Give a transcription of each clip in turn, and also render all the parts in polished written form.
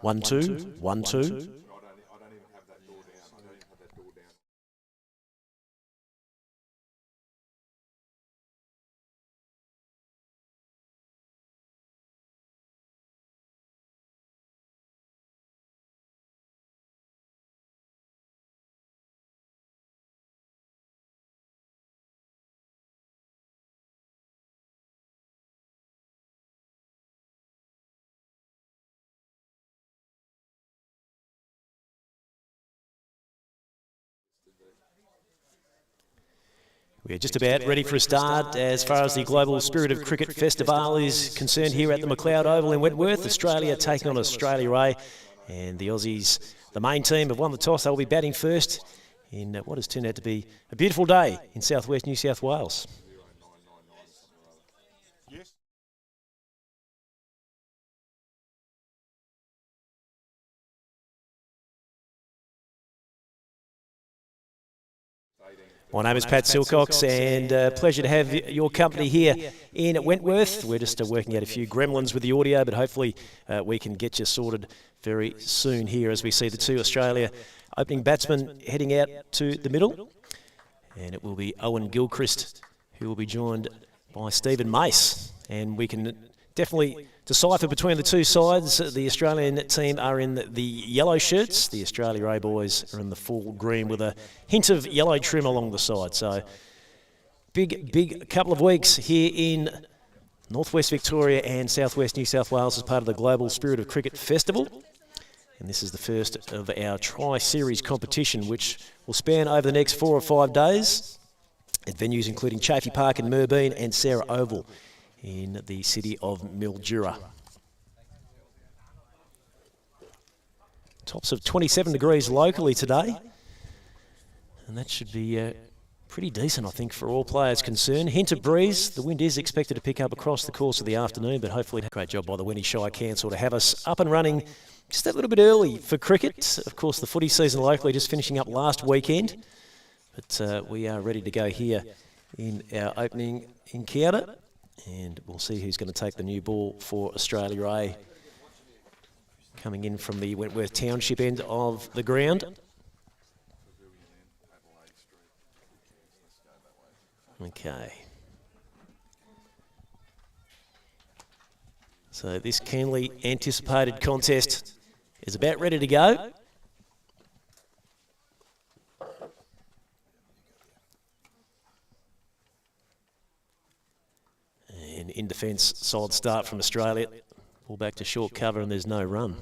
1-2, 1-2. We're just about ready for a start as far as the Global Spirit of Cricket Festivale is concerned here at the McLeod Oval in Wentworth. Australia taking on Australia A, and the Aussies, the main team, have won the toss. They'll be batting first in what has turned out to be a beautiful day in southwest New South Wales. My name is Pat Silcox, and pleasure to have your company here in Wentworth. We're just working out a few gremlins with the audio, but hopefully we can get you sorted very soon here as we see the two Australia opening batsmen heading out to the middle. And it will be Owen Gilchrist who will be joined by Stephen Mace. And we can definitely decipher between the two sides. The Australian team are in the yellow shirts. The Australia A boys are in the full green with a hint of yellow trim along the side. So big couple of weeks here in northwest Victoria and southwest New South Wales as part of the Global Spirit of Cricket Festival. And this is the first of our Tri-Series competition, which will span over the next 4 or 5 days at venues including Chafey Park in Moorbeen and Sarah Oval in the city of Mildura. Tops of 27 degrees locally today, and that should be pretty decent, I think, for all players concerned. Hint of breeze. The wind is expected to pick up across the course of the afternoon, but hopefully a great job by the Winnie Shire Council to have us up and running just a little bit early for cricket. Of course, the footy season locally just finishing up last weekend, but we are ready to go here in our opening encounter. And we'll see who's going to take the new ball for Australia A. Coming in from the Wentworth Township end of the ground. Okay. So this keenly anticipated contest is about ready to go. And in defence, solid start from Australia. Pull back to short cover and there's no run.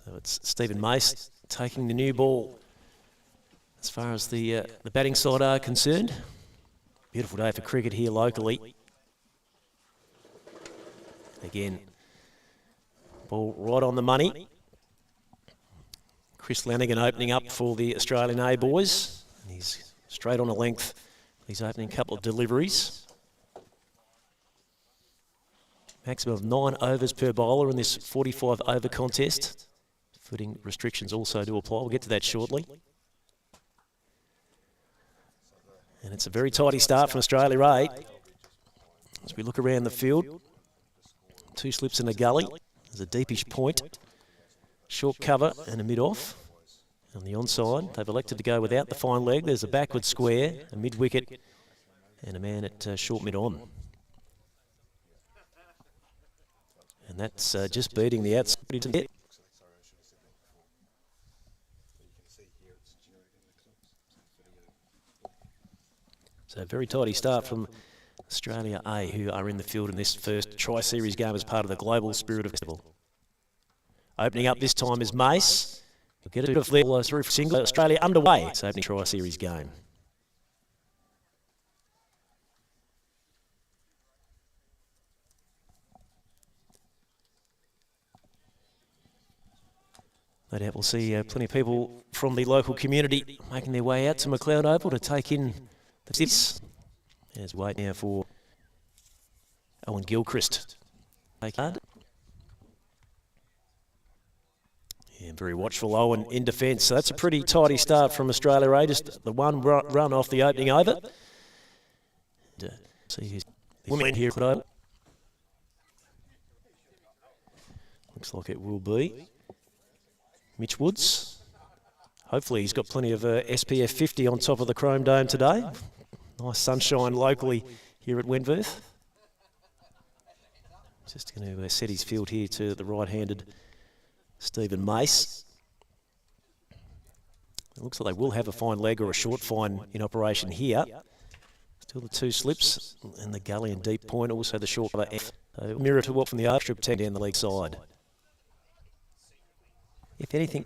So it's Stephen Mace taking the new ball as far as the batting side are concerned. Beautiful day for cricket here locally. Again, ball right on the money. Chris Lanigan opening up for the Australian A boys. And he's straight on a length. He's opening a couple of deliveries. Maximum of 9 overs per bowler in this 45 over contest. Footing restrictions also do apply. We'll get to that shortly. And it's a very tidy start from Australia A. As we look around the field, 2 slips in a gully. There's a deepish point. Short cover and a mid-off. On the onside, they've elected to go without the fine leg. There's a backward square, a mid-wicket, and a man at short mid-on. And that's just beating the outside. So a very tidy start from Australia A, who are in the field in this first Tri-Series game as part of the Global Spirit of Festival. Opening up this time is Mace. We'll get a bit of level through for single. Australia underway. It's opening Tri-Series game. No doubt we'll see plenty of people from the local community making their way out to McLeod Oval to take in the sits. There's wait now for Owen Gilchrist. Yeah, very watchful Owen in defence. So that's a pretty tidy start from Australia A. Just the one run off the opening over. See who's women here. Looks like it will be Mitch Woods. Hopefully he's got plenty of SPF 50 on top of the Chrome Dome today. Nice sunshine locally here at Wentworth. Just going to set his field here to the right-handed Stephen Mace. It looks like they will have a fine leg or a short fine in operation here. Still the two slips and the gully and deep point, also the short cover F. So mirror to what from the strip 10 down the leg side. If anything,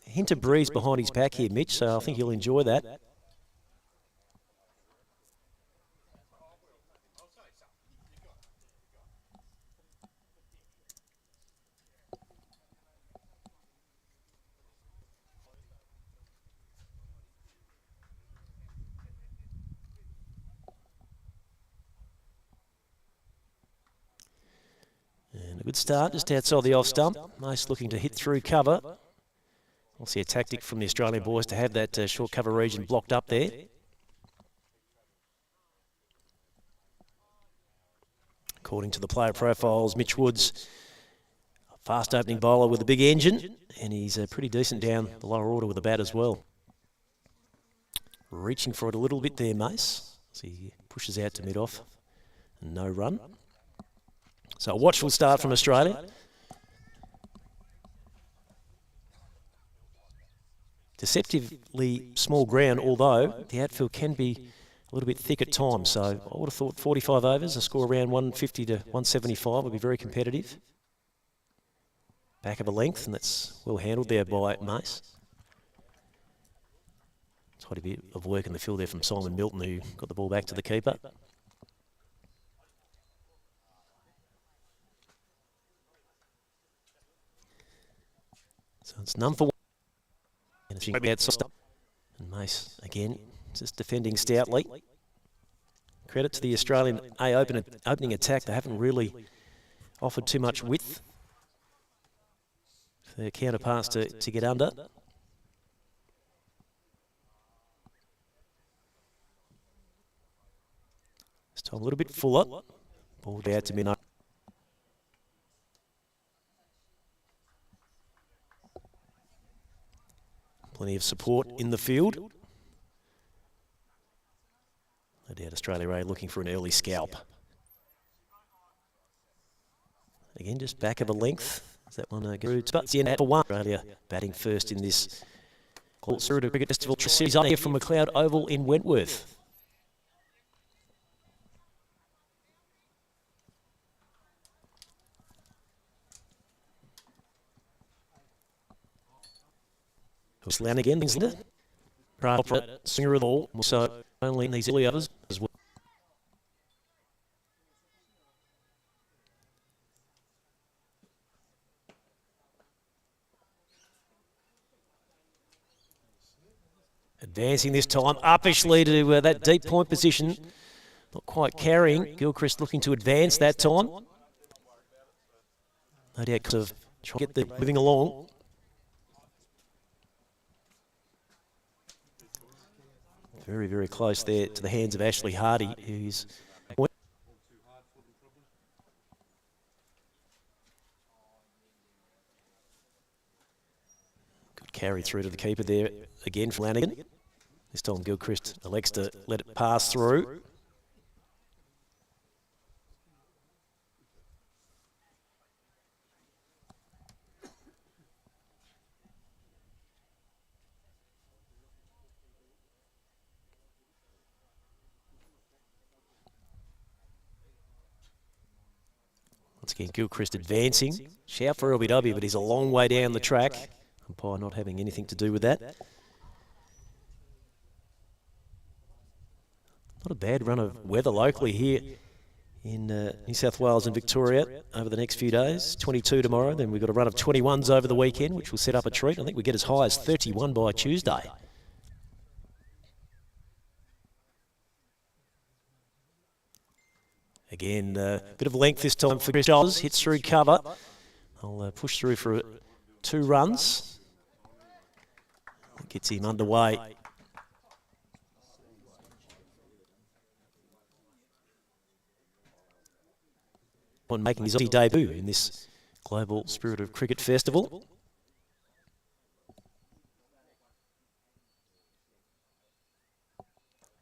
a hint of breeze behind his back here, Mitch, so I think he'll enjoy that. And a good start just outside the off stump. Mace looking to hit through cover. We'll see a tactic from the Australian boys to have that short cover region blocked up there. According to the player profiles, Mitch Woods, a fast opening bowler with a big engine, and he's pretty decent down the lower order with the bat as well. Reaching for it a little bit there, Mace. So he pushes out to mid-off and no run. So a watchful start from Australia. Deceptively small ground, although the outfield can be a little bit thick at times. So I would have thought 45 overs, a score around 150 to 175 would be very competitive. Back of a length, and that's well handled there by Mace. Quite a bit of work in the field there from Simon Milton, who got the ball back to the keeper. So it's none for one. And Mace, again, just defending stoutly. Credit to the Australian opening attack. They haven't really offered too much width for their counterparts to get under. This time a little bit fuller. Ball out to Minnow. Plenty of support in the field. No doubt Australia Ray looking for an early scalp. Again, just back of a length. Is that one through? But the end for one. Australia batting first in this Cricket Festival series here from McLeod Oval in Wentworth. Slanigan, singer of the ball, so only in these early overs as well. Advancing this time, uppishly to that deep point position. Not quite carrying. Gilchrist looking to advance that time. No doubt of trying to get the moving along. Very, very close there to the hands of Ashley Hardy, who's good carry through to the keeper there again from Flanagan. This time Gilchrist elects to let it pass through. Once again, Gilchrist advancing. Shout for LBW, but he's a long way down the track. Umpire not having anything to do with that. Not a bad run of weather locally here in New South Wales and Victoria over the next few days. 22 tomorrow, then we've got a run of 21s over the weekend, which will set up a treat. I think we get as high as 31 by Tuesday. Again, a bit of length this time for Chris Dollars. Hits through cover. I'll push through for 2 runs. Gets him underway. on making his Aussie debut in this Global Spirit of Cricket Festival.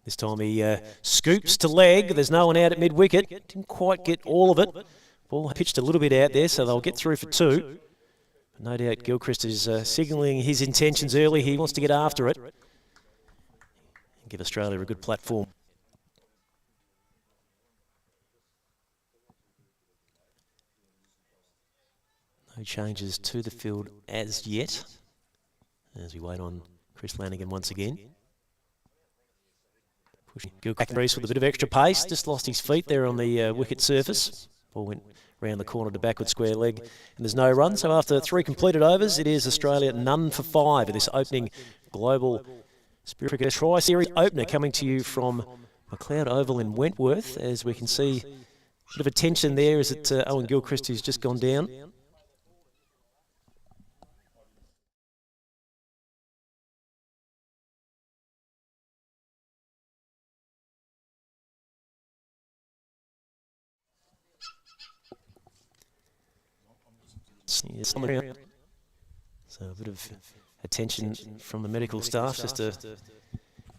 This time he scoops to leg. There's no one out at mid-wicket. Didn't quite get all of it. Ball pitched a little bit out there, so they'll get through for 2. But no doubt Gilchrist is signalling his intentions early. He wants to get after it and give Australia a good platform. No changes to the field as yet, as we wait on Chris Lanigan once again. Pushing Gilchrist with a bit of extra pace, just lost his feet there on the wicket surface. Ball went round the corner to backward square leg, and there's no run. So after 3 completed overs, it is Australia none for 5 in this opening Global Spirit Cricket Tri-Series opener, coming to you from McLeod Oval in Wentworth. As we can see, a bit of a tension there as it Owen Gilchrist, who's just gone down. So a bit of attention from the medical staff just to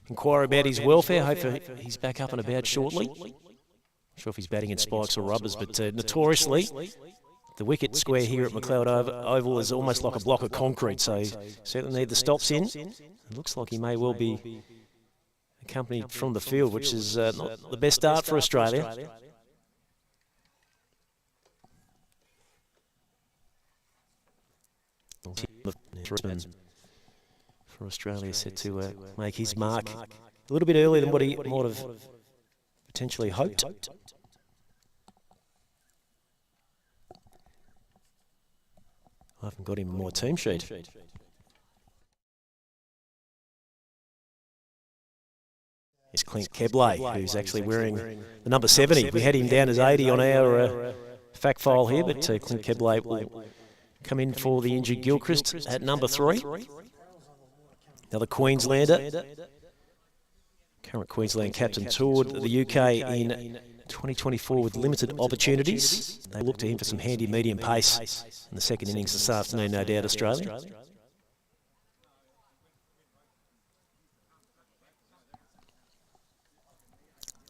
inquire about his welfare. Hopefully he's back up and about shortly. Not sure if he's batting in spikes or rubbers, but notoriously the wicket square here at McLeod Oval is almost like a block of concrete, so certainly need the stops in. It looks like he may well be accompanied from the field, which is not the best start for Australia. For Australia, set to make his mark a little bit earlier than what he might have potentially hoped. I haven't got him on my team sheet. It's Clint Keble, who's actually wearing the number 70. We had him down as 80 on our fact file here, but Clint Keble will come in for the injured Gilchrist at number 3. Another Queenslander. Current Queensland captain, toured the UK in 2024 with limited opportunities. They look to him for some handy medium pace in the second innings this afternoon, no doubt, Australia.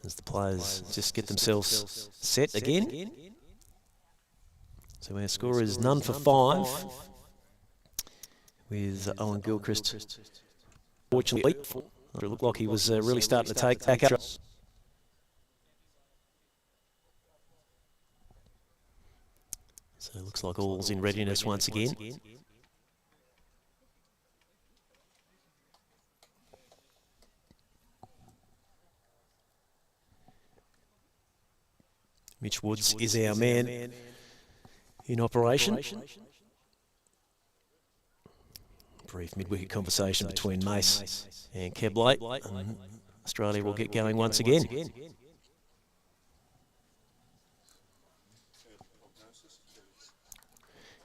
As the players just get themselves set again. So our score is none for 5, with Owen Gilchrist. Fortunately, it looked like he was really starting to take back up. So it looks like all's in readiness once again. Mitch Woods is our man in operation. Brief mid-wicket conversation between Mace and Keble, and Australia will get going once again.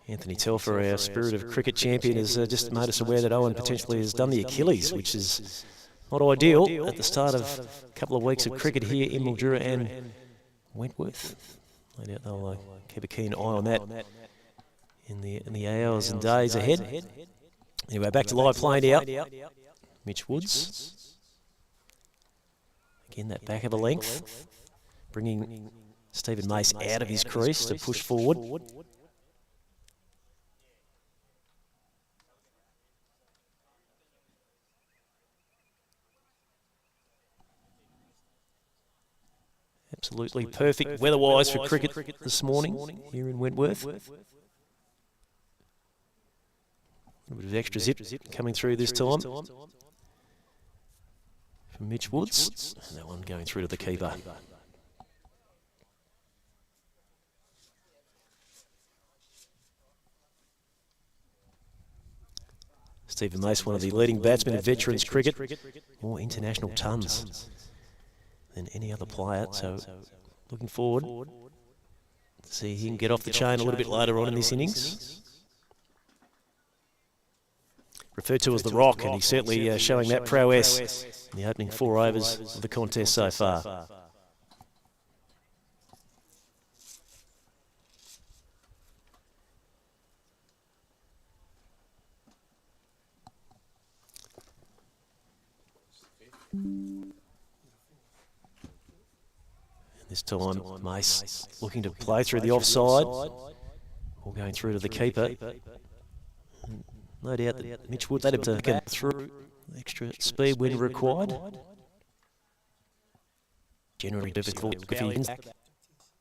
Anthony Telfer, our Spirit of Cricket champion, has just made us aware that Owen potentially has done the Achilles, which is not ideal at the start of a couple of weeks of cricket here in Mildura and Wentworth. No doubt they'll keep a keen eye on that in the hours and days ahead. Anyway, back to live play now. Mitch Woods. Again, that back of a length, bringing Stephen Mace out of his crease to push forward. Absolutely perfect weather-wise for cricket this morning here in Wentworth. A little bit of extra zip coming through this time from Mitch Woods. And that one going through to the keeper. Stephen Mace, one of the leading batsmen in veterans cricket. More international tons than any other player, so looking forward to see him get off the chain a little bit later on in this innings. Referred to as the Rock, and he's certainly showing that prowess in the opening 4 overs of the contest so far. This time, Mace looking to play through the offside, or going through to the keeper. No doubt that Mitch would let him to get through. Extra speed when required. Generally difficult if he wins.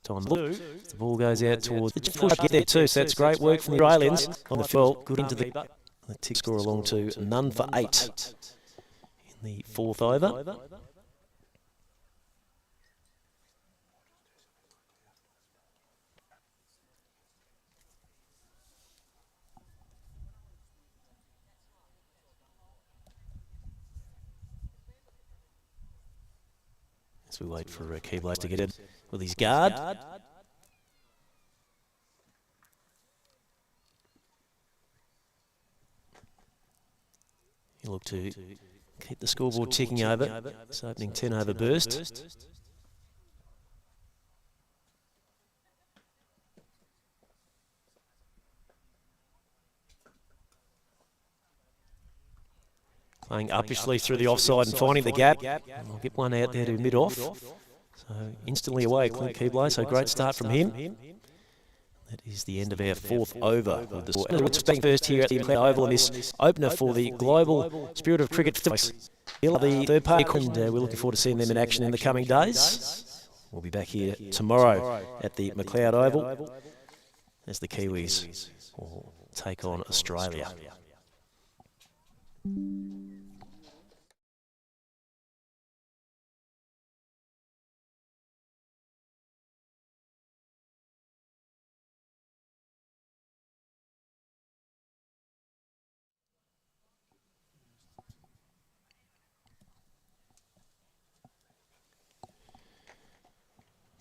Time look. The ball goes out towards the push. Get there too, so that's great work from the Australians on the field. Good into the tick score along to none for 8 in the 4th over. As we wait for Keble to get in with his guard. He'll look to keep the scoreboard ticking over. This opening 10 over burst. Playing uppishly through the offside and finding the gap. We'll get one out there to mid-off. So instantly away, Clint Keble. So great start from him. That is the end of our 4th over. We're staying first here at the Oval in this opener for the Global Spirit of Cricket Festivale. The third party, and we're looking forward to seeing them in action in the coming days. We'll be back here tomorrow at the McLeod Oval as the Kiwis will take on Australia.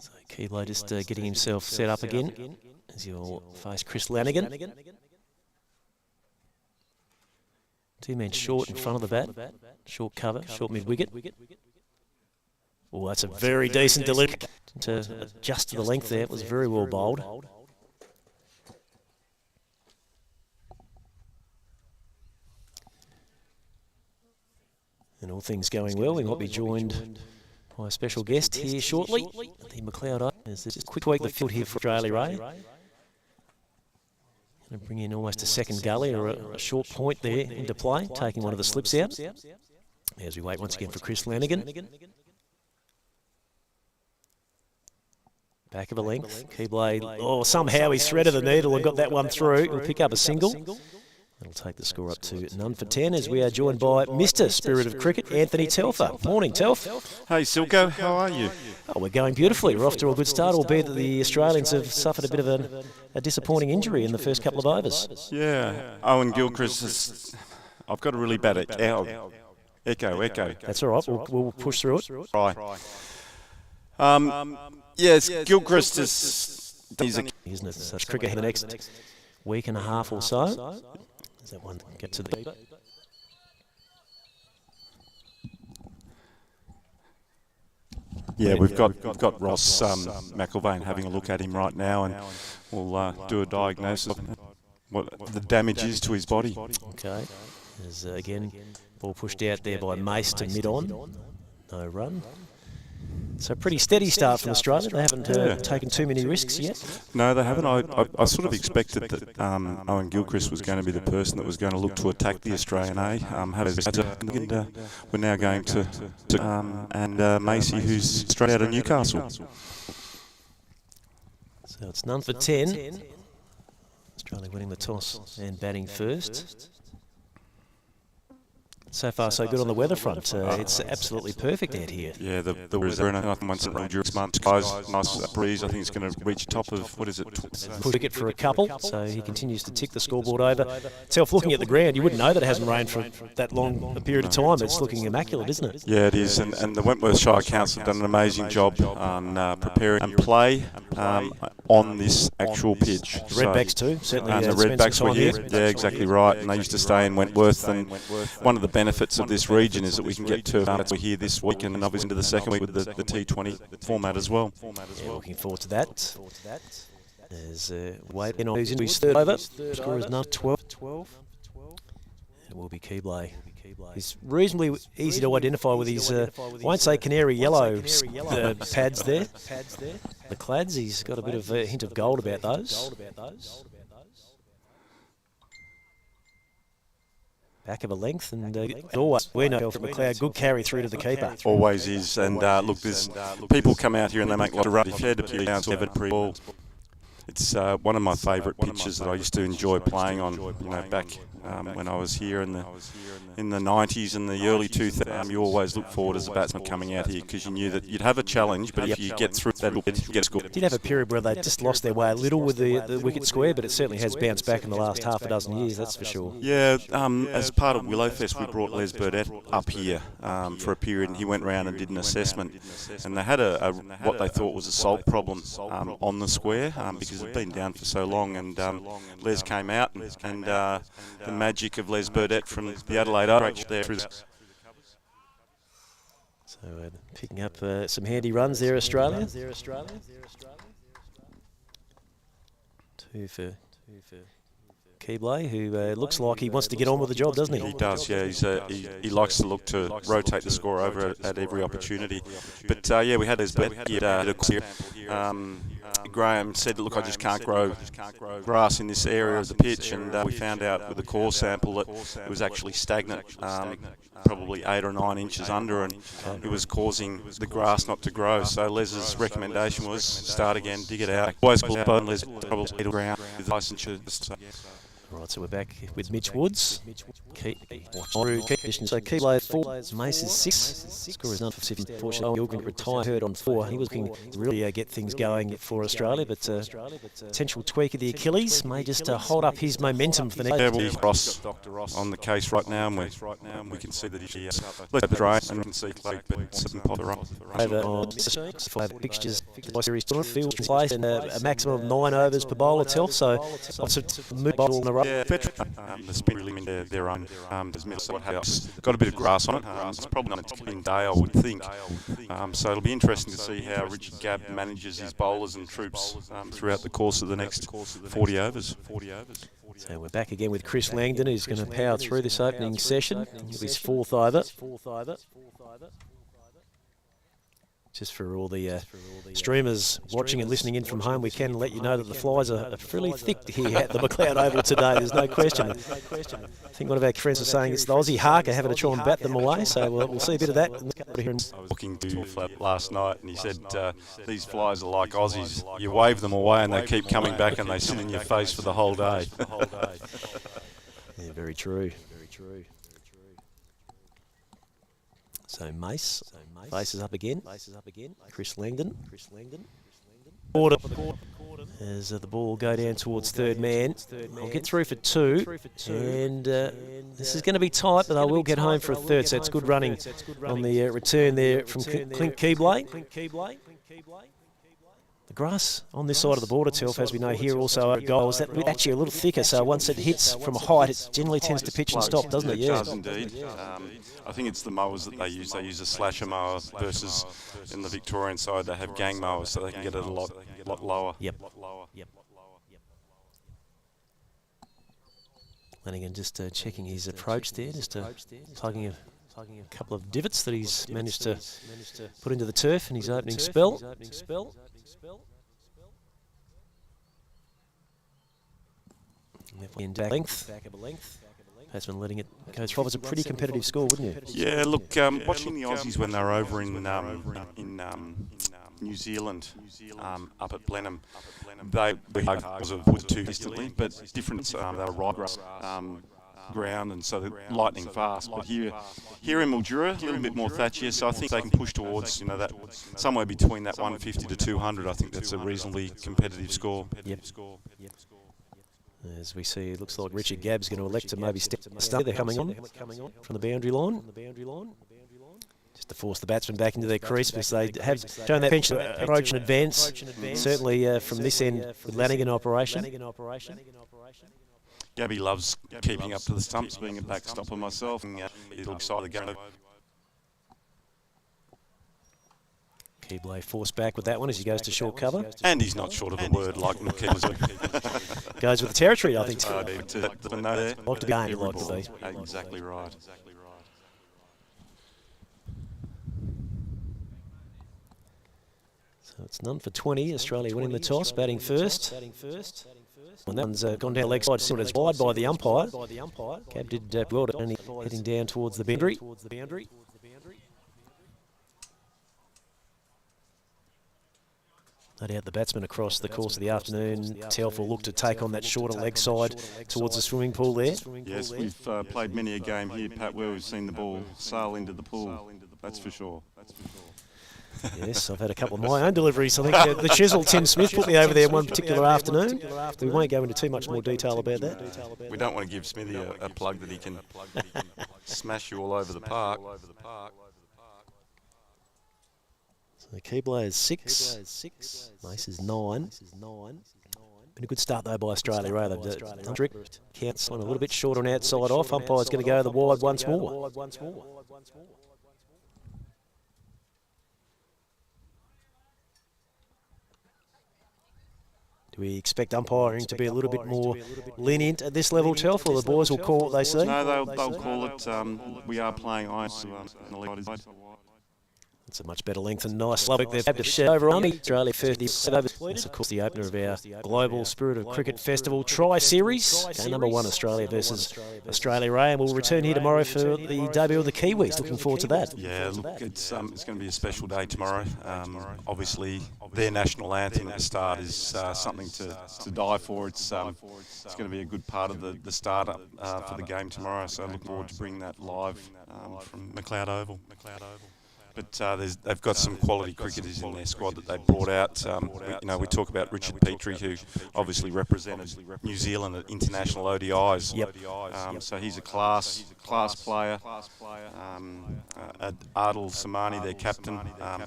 So Keble just getting himself set up again as he'll face Chris Lanigan. 2 men short in front of the bat. Short cover, short mid-wicket. Oh, that's a very decent delivery. To adjust to the length there, it was very well bowled. And all things going well, we might be joined by a special guest here shortly at the McLeod Oval. There's just a quick week the field here for Australia, Ray. Going to bring in almost a second gully or a short point there into play, taking one of the slips out. As we wait once again for Chris Lanigan. Back of a length, Keble, oh, somehow he's threaded the needle and got that one through. He'll pick up a single. That'll take the score up to none for 10 as we are joined by Mr. Spirit of Cricket, Anthony Telfer. Morning, Telf. Hey, Silko, how are you? Oh, we're going beautifully. We're off to a good start, albeit that the Australians have suffered a bit of a disappointing injury in the first couple of overs. Yeah, Owen Gilchrist has... I've got a really bad echo. That's all right. We'll push through it. Right. Yes, Gilchrist is... Isn't it? Such cricket in the next week and a half or so. Does that one get to the... Yeah, we've got Ross McIlvaine having a look at him right now, and we'll do a diagnosis of what the damage is to his body. Okay. There's, again, ball pushed out there by Mace to mid-on. No run. So pretty steady start from Australia. They haven't taken too many risks yet. No, they haven't. I sort of expected that Owen Gilchrist was going to be the person that was going to look to attack the Australian A. We're now going to Macy, who's straight out of Newcastle. So it's none for 10. Australia winning the toss and batting first. So far, so good on the weather front. It's absolutely perfect out here. Yeah, the weather, and I think once during months, guys, nice breeze. I think it's going to reach top of, what is it? Push wicket for a couple, so he continues to tick the scoreboard over. Self looking at the ground, you wouldn't know that it hasn't rained for that long a period of time. It's looking immaculate, isn't it? Yeah, it is, and the Wentworth Shire Council have done an amazing job on preparing and play on this actual pitch. The Redbacks too, certainly. And the Redbacks were here. Yeah, exactly right. And they used to stay in Wentworth, and one of the benefits of this region is that we can get to we're here this week and obviously into the second week with the T20 format as well. Yeah, looking forward to that. There's Wade who's into his third over. Score is not 12. It will be Keble He's reasonably easy to identify with his, I won't say canary yellow pads there. The clads, he's got a bit of a hint of gold about those. Back of a length, and always we know from McLeod, good carry through to the keeper. Always is, and look, there's people come out here and they make a lot of rubbish. If you had to bounce over pre-ball, it's one of my favourite pitches that I used to enjoy playing on. You know, back when I was here in the 90s and the early 2000s, you always look forward as a batsman coming out here because you knew that you'd have a challenge, but if you get through that, you get a score. Did have a period where they just lost their way a little with the wicket square, but it certainly has bounced back in the last half a dozen years, that's for sure. Yeah, as part of Willowfest, we brought Les Burdett up here for a period, and he went round and did an assessment, and they had what they thought was a salt problem on the square because it'd been down for so long, and Les came out, and the magic of Les Burdett from the Adelaide Orange there. So picking up some handy runs there, Australia. 2 for Keble, who looks like he wants to get on with the job, doesn't he? He does, yeah. He likes to look to rotate the score over at every opportunity. But yeah, we had his bet. Graham said, look, I just can't grow grass in this area of the pitch, and we found out with the core sample that it was actually stagnant, probably 8 or 9 inches under, and it was causing the grass not to grow. So Les's recommendation was start again, dig it out. Always Les probably ground with licensure. Right, so we're back with Mitch Woods. So Keble 4, Mace is 6. Score is none for 7. Fortunately, Gilgren retired, hurt on 4. He was looking to really get things going for Australia, but potential tweak of the Achilles may just hold up his momentum for the next. We'll Ross on the case right now, and we can see that he let the drain and we can see Clay, but some pop around. Over on 5 fixtures, series field place, and a maximum of 9 overs per bowler till, so lots of move bowls on the right. Yeah, the spin really in their own. Got a bit of grass on it. It's probably not a ticking day, I would think. So it'll be interesting to see how Richard Gabb manages his bowlers and troops throughout the course of the next 40 overs. So we're back again with Chris Langdon, who's going to power through this opening session with his 4th over. Just for all the streamers watching and listening in from home, we can let you know that the flies are fairly thick here at the McLeod Oval today. There's no question. I think one of our friends was saying it's the Aussie Harker having to try and bat them away, so we'll see a bit of that. I was talking to Flap last night, and he said these flies are like Aussies. You wave them away and they keep coming back and they sit in your face for the whole day. Yeah, very true. So Mace faces up again. Chris Langdon. Order as the ball will go down towards third man. I'll get through for 2, and this is going to be tight, but I will get home for a third. So it's good running on the return there from Clint Keble. The grass on this side of the border, Telf, as we know here, also are goals. That actually a little thicker, so once it hits from a height, it generally tends to pitch and stop, doesn't it? Yeah, it does indeed. I think it's the mowers that they use. They use a slasher mower versus in the Victorian side they have gang mowers, so they can get it a lot lower. Yep. Lanigan just checking his approach there, just plugging a couple of divots that he's managed to put into the turf in his opening spell. In length. Batsman letting it go through. It's a pretty competitive score, wouldn't you? Yeah, look, watching the Aussies when they were over in New Zealand, up at Blenheim, they was of wood too distantly, but different. They were right ground, and so they're lightning fast. But here in Mildura, a little bit more thatchier, so I think they can push towards that somewhere between that 150 to 200. I think that's a reasonably competitive score. Yep. As we see, it looks like Richard Gabb's going to elect to maybe step. They're coming on from the boundary line. Just to force the batsman back into their crease, because they have shown that pension approach and advance. Certainly from this end with Lanigan operation. Gabby loves keeping up to the stumps, being a backstopper myself, and he'll decide the game. Keble forced back with that one as he goes to short cover. And he's not short of a word like Keble's. Goes with the territory, I think. Like to be. Like to be. Exactly right. So it's none for 20. Australia winning the toss, batting first. And that one's gone down leg side, similar as wide by the umpire. Cab did well, only heading down towards the boundary. No doubt the batsman across the course of the afternoon, Telford will look to take on that shorter leg side towards the swimming pool there. Yes, we've played many a game here, Pat, where we've seen the ball sail into the pool. That's for sure. Yes, I've had a couple of my own deliveries. I think the chisel, Tim Smith, put me over there one particular afternoon. We won't go into too much more detail about that. We don't want to give Smithy a plug that he can smash you all over the park. So Keble is 6, Mace is 9. Been a good start though by Australia, rather. Hendrick counts on a little bit short on outside off. Umpire's going to go the wide once more. Do we expect umpiring to be a little bit more lenient at this level, Telf, or the boys will call what they see? No, they'll call it. We are playing ice. It's a much better length and nice Lubbock. They've had to share over on me. Australia 30. It's of course the opener of our Global Spirit of Cricket Festival Tri-Series. Game number 1, Australia versus Australia A, and we'll return here tomorrow for the debut of the Kiwis. Looking forward to that. Yeah, look, it's going to be a special day tomorrow. Obviously, their national anthem at the start is something to die for. It's going to be a good part of the start-up for the game tomorrow. So looking forward to bringing that live from McLeod Oval. But they've got some quality cricketers in their squad that they've brought out. We talk about Richard Petrie, who obviously represented New Zealand at international ODIs. Yep. So he's a class player. Adil Samani, their captain,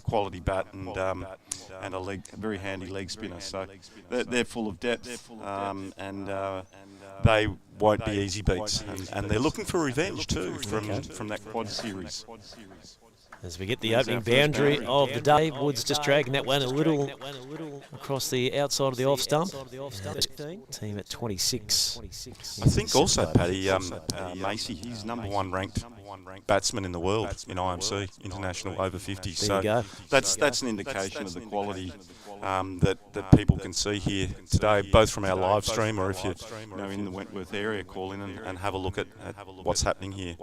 quality bat and a very handy leg spinner. So they're full of depth, and they won't be easy beats. And they're looking for revenge too from that quad series. As we get the opening boundary of the day, Woods just dragging that one a little across the outside of the off stump. Team at 26. I think also, Paddy, Macy, he's number 1 ranked batsman in the world in IMC, international over 50. So that's an indication of the quality that people can see here today, both from our live stream or if you're in the Wentworth area, call in and have a look at what's happening here.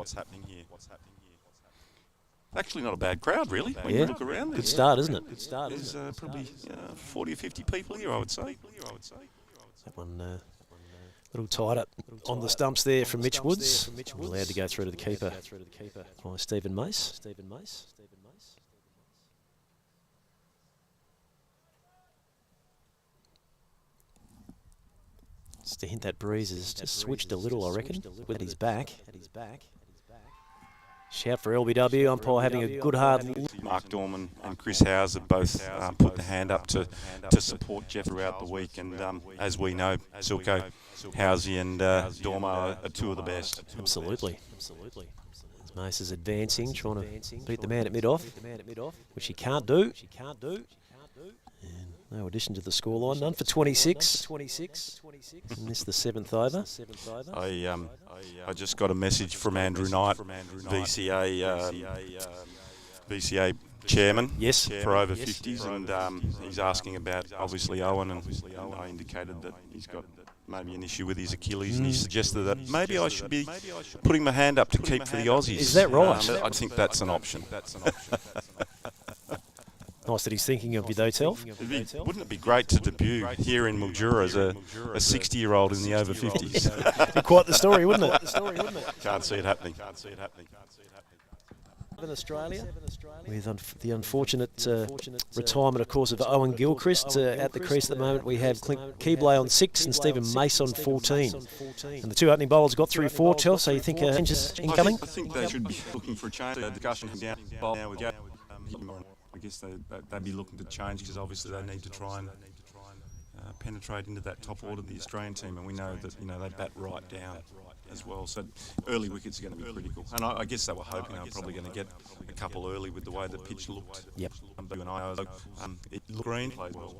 Actually not a bad crowd, really, when you look around. Good start, isn't it? There's probably 40 or 50 people here, I would say. That one a little tied up on the stumps there from Mitch Woods. Allowed to go through to the keeper by Stephen Mace. Just to hint that breeze has just switched a little, I reckon, with his back. Shout for LBW, umpire having a good hard look. Mark Dorman and Chris Howes have both put the hand up to support Jeff throughout the week, and as we know, Silko, Housey and Dorma are 2 of the best. Absolutely. Mace is advancing, trying to beat the man at mid-off, which he can't do. And no addition to the scoreline, none for 26. And this the 7th over. I just got a message from Andrew Knight, VCA chairman, yes, for over 50s, and he's asking about obviously Owen, and I indicated that he's got maybe an issue with his Achilles, and he suggested that maybe I should be putting my hand up to keep for the Aussies. Is that right? I think that's an option. Nice that he's thinking of you though, Telf. Wouldn't it be great to debut here in Mildura as a 60-year-old in the over 50s? Quite the story, wouldn't it? Can't see it happening. In Australia, with the unfortunate retirement, of course, of Owen Gilchrist at the crease at the moment. We have Keble on 6 and Stephen Mace on 14. And the 2 opening bowlers got through 4, Telf, so you think change is incoming? I think they should be looking for a change. The discussion down now with I guess they'd be looking to change because obviously they need to try and penetrate into that top order of the Australian team, and we know that they bat right down as well. So early wickets are going to be critical, and I guess they were hoping they were probably going to get a couple early with the way the pitch looked. Yep. It looked green. Played well.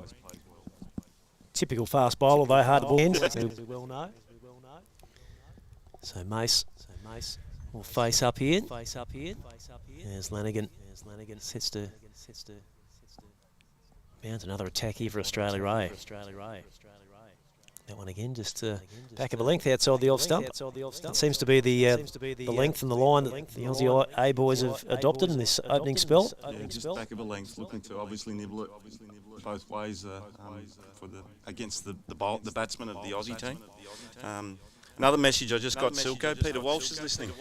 Typical fast bowler, though hard to ball in. We well know. So Mace will face up here. There's Lanigan. Sets to Bounds another attack here for Australia Ray. That one again, just back of a length outside the off stump. It seems to be the length and the line that the Aussie A boys have adopted in this opening spell. Yeah, just back of a length, looking to obviously nibble it both ways against the batsman of the Aussie team. Another message I just got, Silko. Peter Walsh is listening.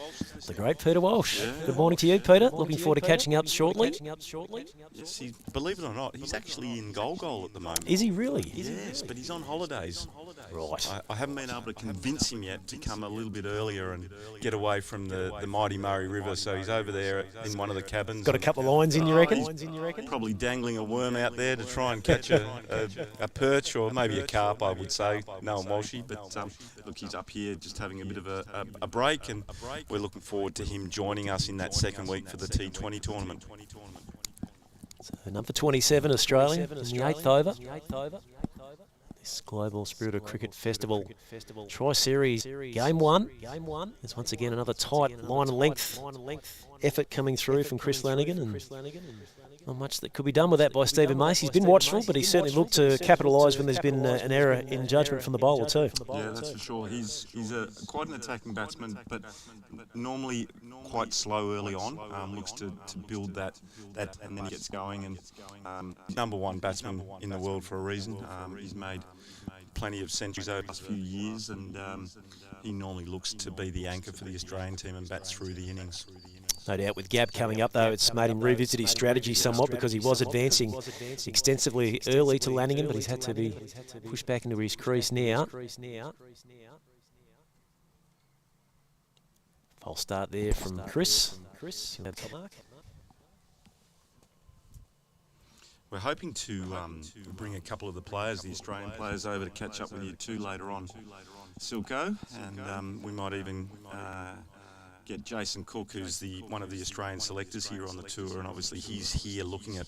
The great Peter Walsh. Yeah. Good morning to you, Peter. Looking forward to catching up shortly. Yes, believe it or not, he's actually in goal at the moment. Is he really? Yes, but he's on holidays. Right. I haven't been able to convince him yet to come a little bit earlier and get away from the mighty Murray River, so he's over there in one of the cabins. Got a couple of lines in, you reckon? Probably dangling a worm out there to try and catch a perch or maybe a carp, I would say, Noah Walshy. But look, he's up here just having a bit of a break, and we're looking forward to him joining us in that second week for the T20 tournament. So number 27, Australia, in the 8th over. This Global Spirit of Cricket Festival Tri-Series Game 1. There's once again another tight line and length effort coming through from Chris Lanigan, and not much that could be done with that by Stephen Mace. He's been watchful, but he's certainly looked to capitalise when there's been an error in judgment from the bowler too. Yeah, that's for sure. He's quite an attacking batsman, but normally quite slow early on. Looks to build that, and then he gets going. And number one batsman in the world for a reason. He's made plenty of centuries over the last few years, and he normally looks to be the anchor for the Australian team and bats through the innings. No doubt with Gab coming up, though, it's made him revisit his strategy somewhat, because he was advancing extensively early to Lanigan, but he's had to be pushed back into his crease now. False start there from Chris. We're hoping to bring a couple of the players, the Australian players, over to catch up with you too later on, Silko, and we might even get Jason Cook, who's one of the Australian selectors here on the tour, and obviously he's here looking at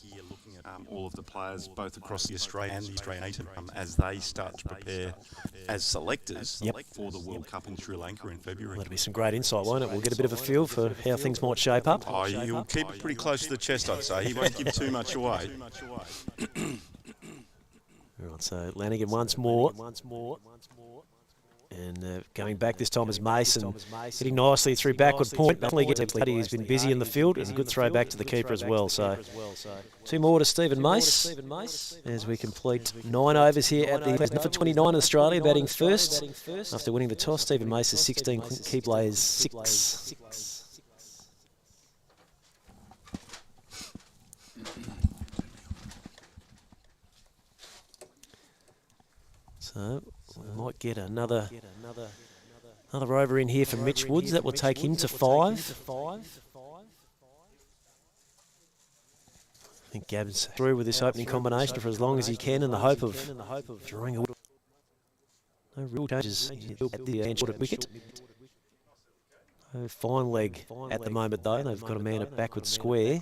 all of the players both across the Australian and the Australian team as they start to prepare as selectors for the World Cup in Sri Lanka in February. That'll be some great insight, won't it? We'll get a bit of a feel for how things might shape up. Oh, he'll keep it pretty close to the chest, I'd say. He won't give too much away. Right, so Lanigan once more. And going back this time is Mason, hitting nicely through backward point. Definitely gets everybody. He's been busy in the field. It's a good throw back to the keeper as well. So 2 more to Stephen Mace as we complete 9 overs here at the for 29 Australia, batting first. After winning the toss, Stephen Mace is 16, Keble is 6. So we might get another over in here for Mitch Woods. That will take him to 5. I think Gab's through with this opening combination for as long as he can, in the hope of drawing a... No real changes at the wicket. Fine leg at the moment though. They've got a man at backward square.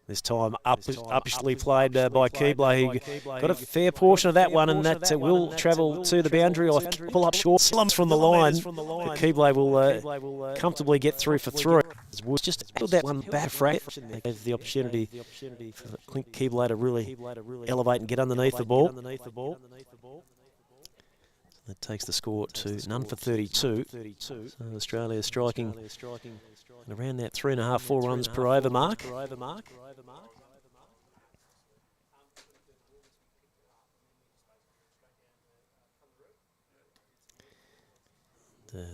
This time uppishly played by Keble. He got a fair portion of that one, and that will travel to the boundary. I pull up short, slumps from the line. But Keble will comfortably get through for 3. Woods just put that one back frack. They gave the opportunity for Keble to really elevate and get underneath the ball. That takes the score to none for 32. So Australia striking around that 3.5, 4 runs per over mark.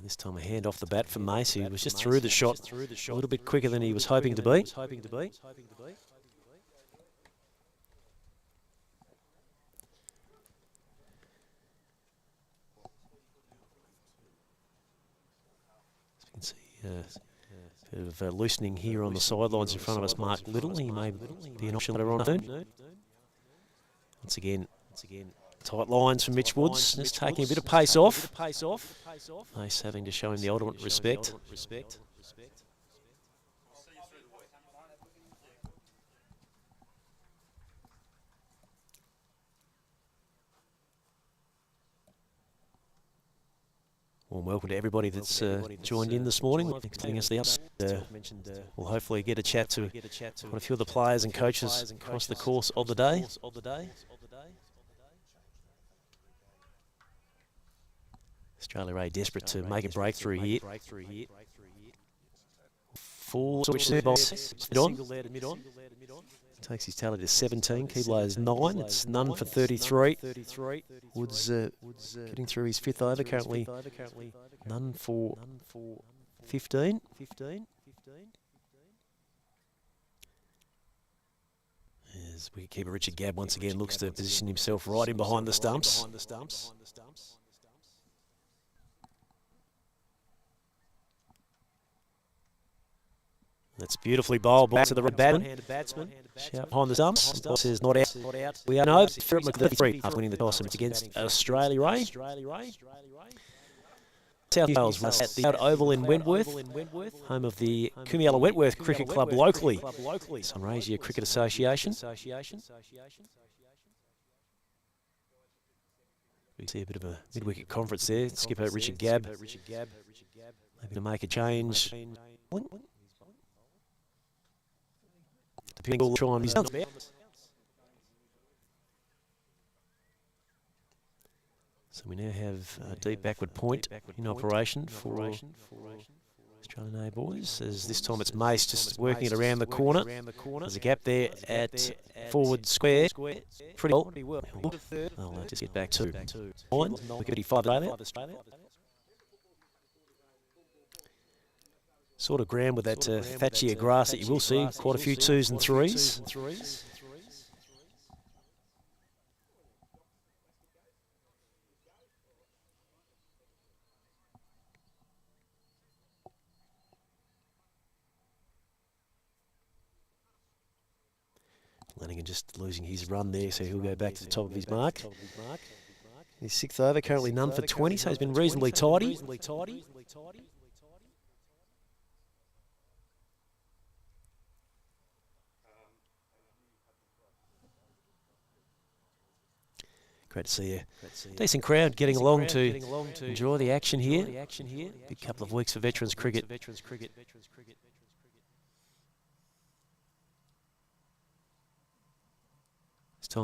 This time a hand off the bat for Mace. He was just through the shot a little bit quicker than he was hoping to be. As you can see, a bit of loosening here on the sidelines in front of us. Mark Little, he may be an option later on soon. Once again, tight lines from Mitch Woods, just taking a bit of pace off. Mace having to show him the ultimate respect. Well, welcome to everybody that's joined in this morning. Thanks for giving us the ups. We'll hopefully get a chat to quite a few of the players and coaches across the course of the day. Australia are desperate to make a breakthrough here. Full switch box mid-on. Takes his tally to 17. Keble is 9. It's none for 33. Woods getting through his 5th over. Currently none for 15. As wicketkeeper Richard Gabb once again looks to position himself right in behind the stumps. That's beautifully bowled back to the batsman. Shout behind the stumps. Says not out. We are no for 33 after winning the toss against Australia. South Wales at the Oval in Wentworth, home of the Kumiala Wentworth Cricket Club locally. Sunraysia Cricket Association. We see a bit of a mid-wicket conference there. Skipper Richard Gabb maybe to make a change. Depending on the time he's done. So we now have a deep backward point in operation for Australian A boys. As this time it's Mace just working it around the corner. There's a gap there at forward square. Pretty well. I'll just get back to 9. Wicket 85 Australia. Sort of ground with that thatchier grass that you will see quite a few 2s and 3s. Lanigan just losing his run there, so he'll go back to the top of his mark. His 6th over, currently none for 20, so he's been reasonably tidy. Great to see a decent crowd getting along to enjoy the action here. Big couple of weeks for veterans cricket.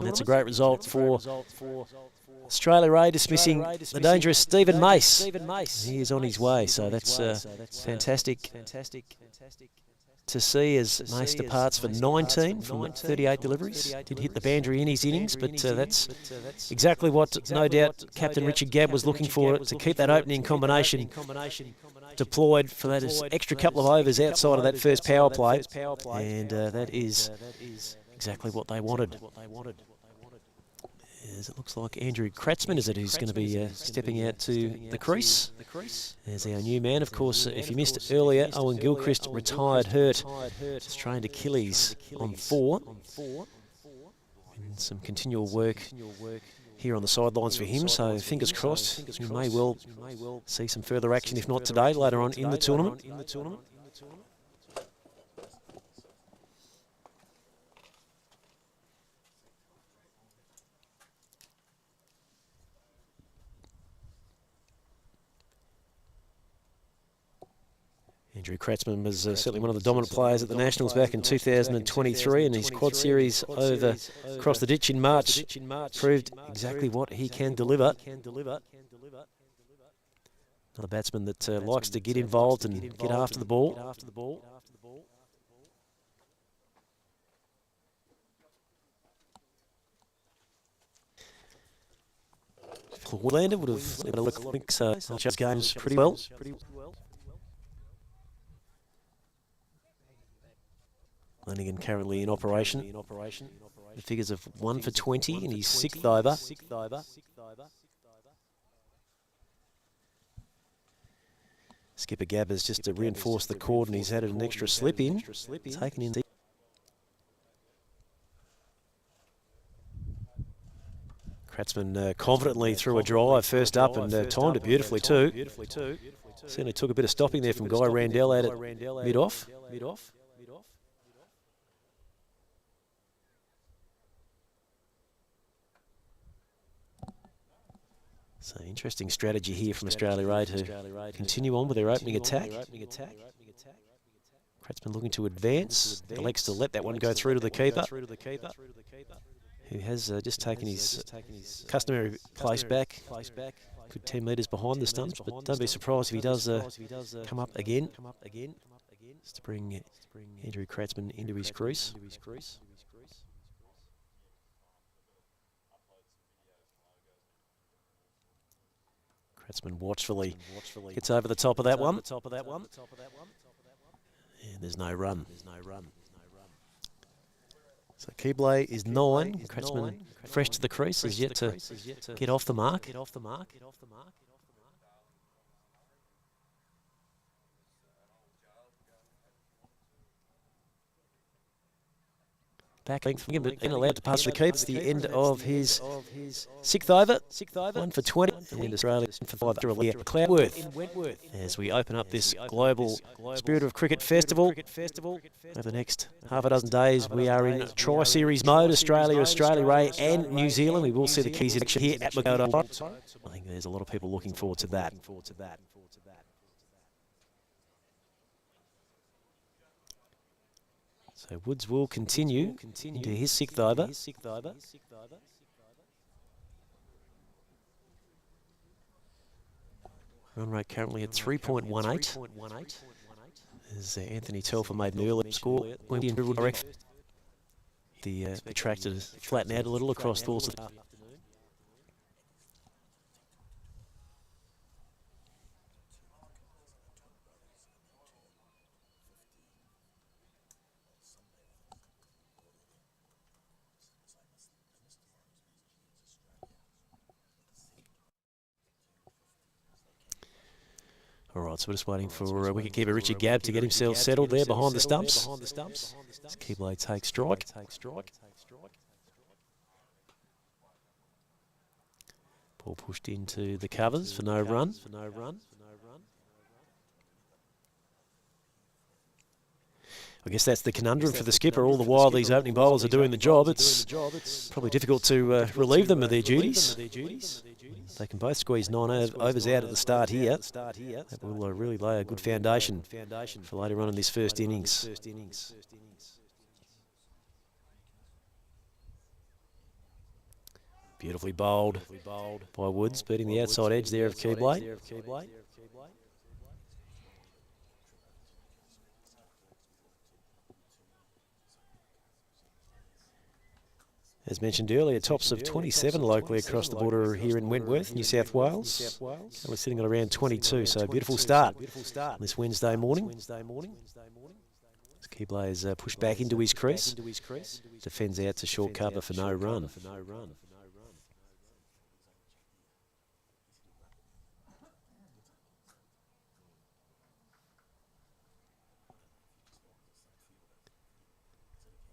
That's a great result for Australia dismissing the dangerous Stephen Mace. He is on his way, so that's fantastic to see as Mace departs for 19 from 38 deliveries. Did hit the boundary in his innings, but that's exactly what, no doubt, Captain Richard Gabb was looking for, to keep that opening combination deployed for that extra couple of overs outside of that first power play, and that is exactly what they wanted. As it looks like Andrew Kratzman is it who's going to be stepping out to the crease. There's our new man. Of course, if you missed earlier, Owen Gilchrist retired hurt. Strained Achilles on 4. And some continual work here on the sidelines for him, so fingers crossed we may well see some further action, if not today, later on in the tournament. Andrew Kratzman was certainly one of the dominant players at the Nationals back in 2023, and his quad series over across the ditch in March proved exactly what he can deliver. Another batsman that likes to get involved and get after the ball. Woodlander would have had a look, I think, so his games pretty well. Lanigan currently in operation. The figures of 1 for 20 in his 6th over. Skipper Gabb has just to reinforce the cord, and he's added an extra slip in. Taken in. Kratzman confidently threw a drive first up and timed it beautifully too. Certainly took a bit of stopping there from Guy Randell out at mid-off. So interesting strategy here from Australia A to continue on with their opening attack. Kratzmann looking to advance. Elects to let that one go through to the keeper, who has just taken his customary place back. Good 10 metres behind the stumps, but don't be surprised if he does come up again. Just to bring Andrew Kratzmann into his crease. Kratzmann watchfully gets over the top of that one. And there's no run. So Keble is 9. Kratzmann fresh to the crease, is yet to get off the mark. Back length, but allowed to pass the keep. It's the end of his 6th over. 1 for 20. And Australia for 5 to Wentworth. As we open up this global Spirit of Cricket Festival. Over the next half a dozen days, we are in tri-series mode. Australia, Australia A and New Zealand. We will see the keys in action here at Magoda. I think there's a lot of people looking forward to that. So Woods will continue into his 6th over. Run rate currently at 3.18. As Anthony Telfer made an early score. The attractor flattened out a little across the course of the All right, so we're just waiting for wicketkeeper Richard Gabb to get himself settled there behind the stumps. As Keble takes strike. Ball pushed into the covers for no run. I guess that's the conundrum for the skipper. All the while these opening bowlers are doing the job, it's probably difficult to relieve them of their duties. They can both squeeze 9 overs out at the start here. That will really lay a good foundation for later on in this first innings. Beautifully bowled by Woods, beating the outside edge there of Keble. As mentioned earlier, tops of 27 locally across the border here in Wentworth, New South Wales. We're sitting at around 22, so beautiful start on this Wednesday morning. As Keble is pushed back into his crease, defends out to short cover for no run.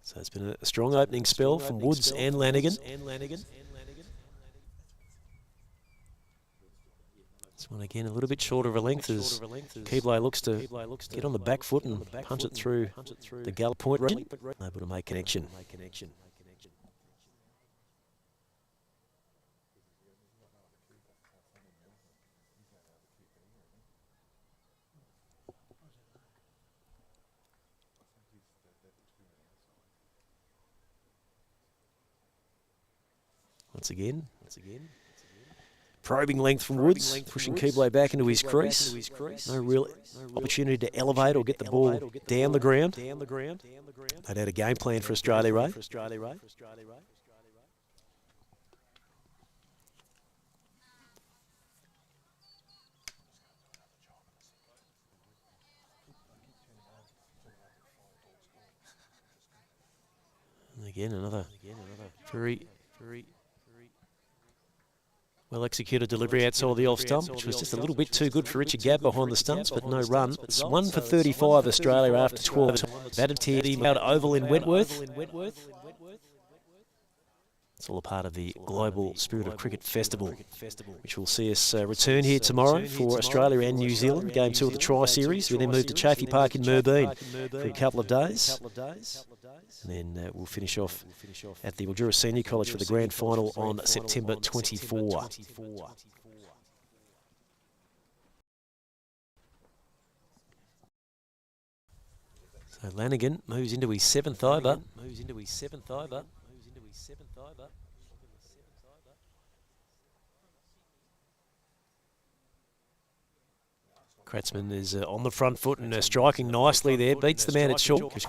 So it's been a strong opening spell from Woods and Lanigan. This one again a little bit shorter of a length as Keble looks to get on the back foot and punch it through the gallop point, able to make connection. Once again. Probing length from Woods, pushing Keble back into his crease. No real opportunity to elevate or get the ball down the ground. They'd had a game plan for Australia A. And again, another very well executed delivery outside the off stump, which was just a little bit too good for Richard Gabb behind the stumps, but no run. It's 1 for 35 Australia after 12. Batted team out oval in Wentworth. It's all a part of the global Spirit of Cricket Festival, which will see us return here tomorrow for Australia and New Zealand. Game 2 of the Tri-Series. We then move to Chaffey Park in Merbeen for a couple of days. And then we'll finish off at the Mildura Senior College for the grand final on September 24. So Lanigan moves into his 7th over. Kratzmann is on the front foot and striking nicely there. Beats the man at short. If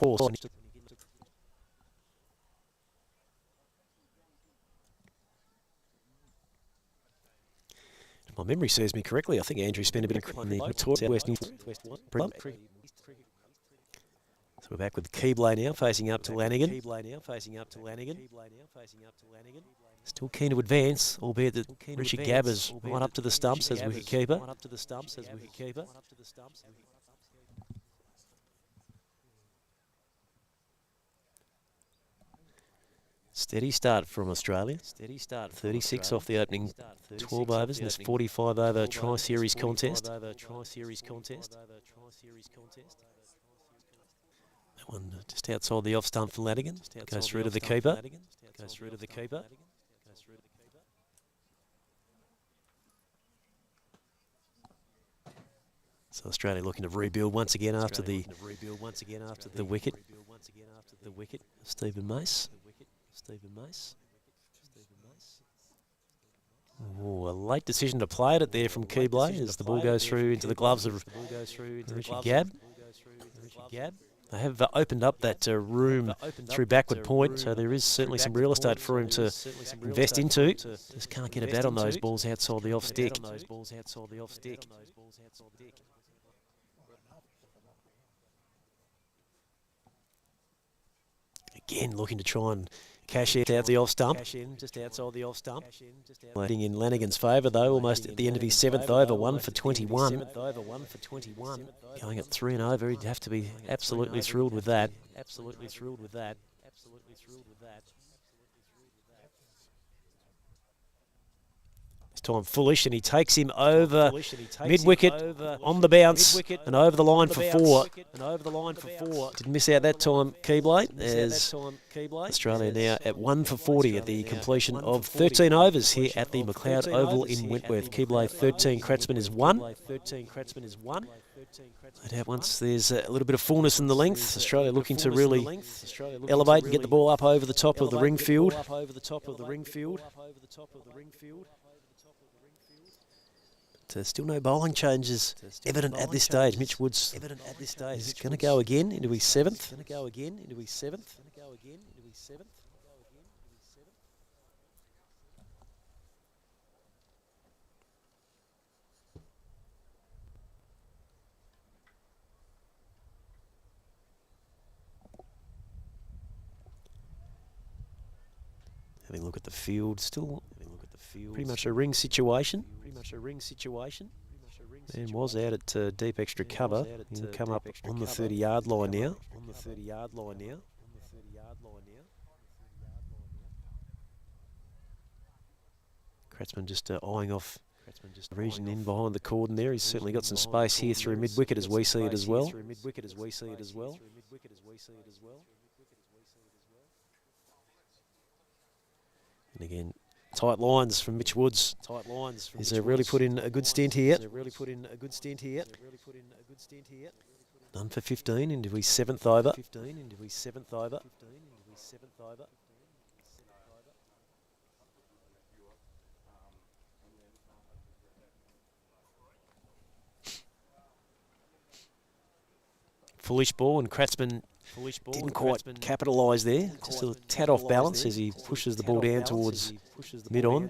my memory serves me correctly, I think Andrew spent a bit of the West. So we're back with Keble now, facing up to Lanigan. Still keen to advance, albeit that Richie Gabber's right up to the stumps as wicketkeeper. Steady start from Australia. 36 off the opening 12 overs in this 45 over Tri-Series contest. That one just outside the off stump for Lanigan. Goes through to the keeper. So Australia looking to rebuild once again after the wicket. Stephen Mace. Oh, a late decision to play it there from Keble as the ball goes through into the gloves of Richie Gabb. They have opened up that room through backward point, so there is certainly some real estate for him to invest into. Just can't get a bat on those balls outside the off stick. Again, looking to try and cash in out the off stump. Leading in Lanigan's favour though, almost at the end of his 7th over, 1 for 21. Going at 3 and over, he'd have to be absolutely thrilled with that. This time Foolish, and he takes him over mid-wicket on the bounce and over the line for 4. Didn't miss out that time, Keble, as Australia now at 1 for 40 at the completion of 13 overs here at the McLeod Oval in Wentworth. Keble 13, Kratzmann is 1. No doubt once there's a little bit of fullness in the length, Australia looking to really elevate and get the ball up over the top of the ring field. Still no bowling changes evident at this stage. Mitch Woods is going to go again into his 7th. Having a look at the field, still pretty much a ring situation. And was out at deep extra cover. He'll come up on the 30-yard line now. Kratzmann just eyeing off the region in behind the cordon there. He's certainly got some space here through mid-wicket as we see it as well. And again, tight lines from Mitch Woods. He's really put in a good stint here. None for 15 into his 7th over. Foolish ball, and Kratzmann didn't quite capitalise there. Just a tad off balance as he pushes the ball down towards mid-on.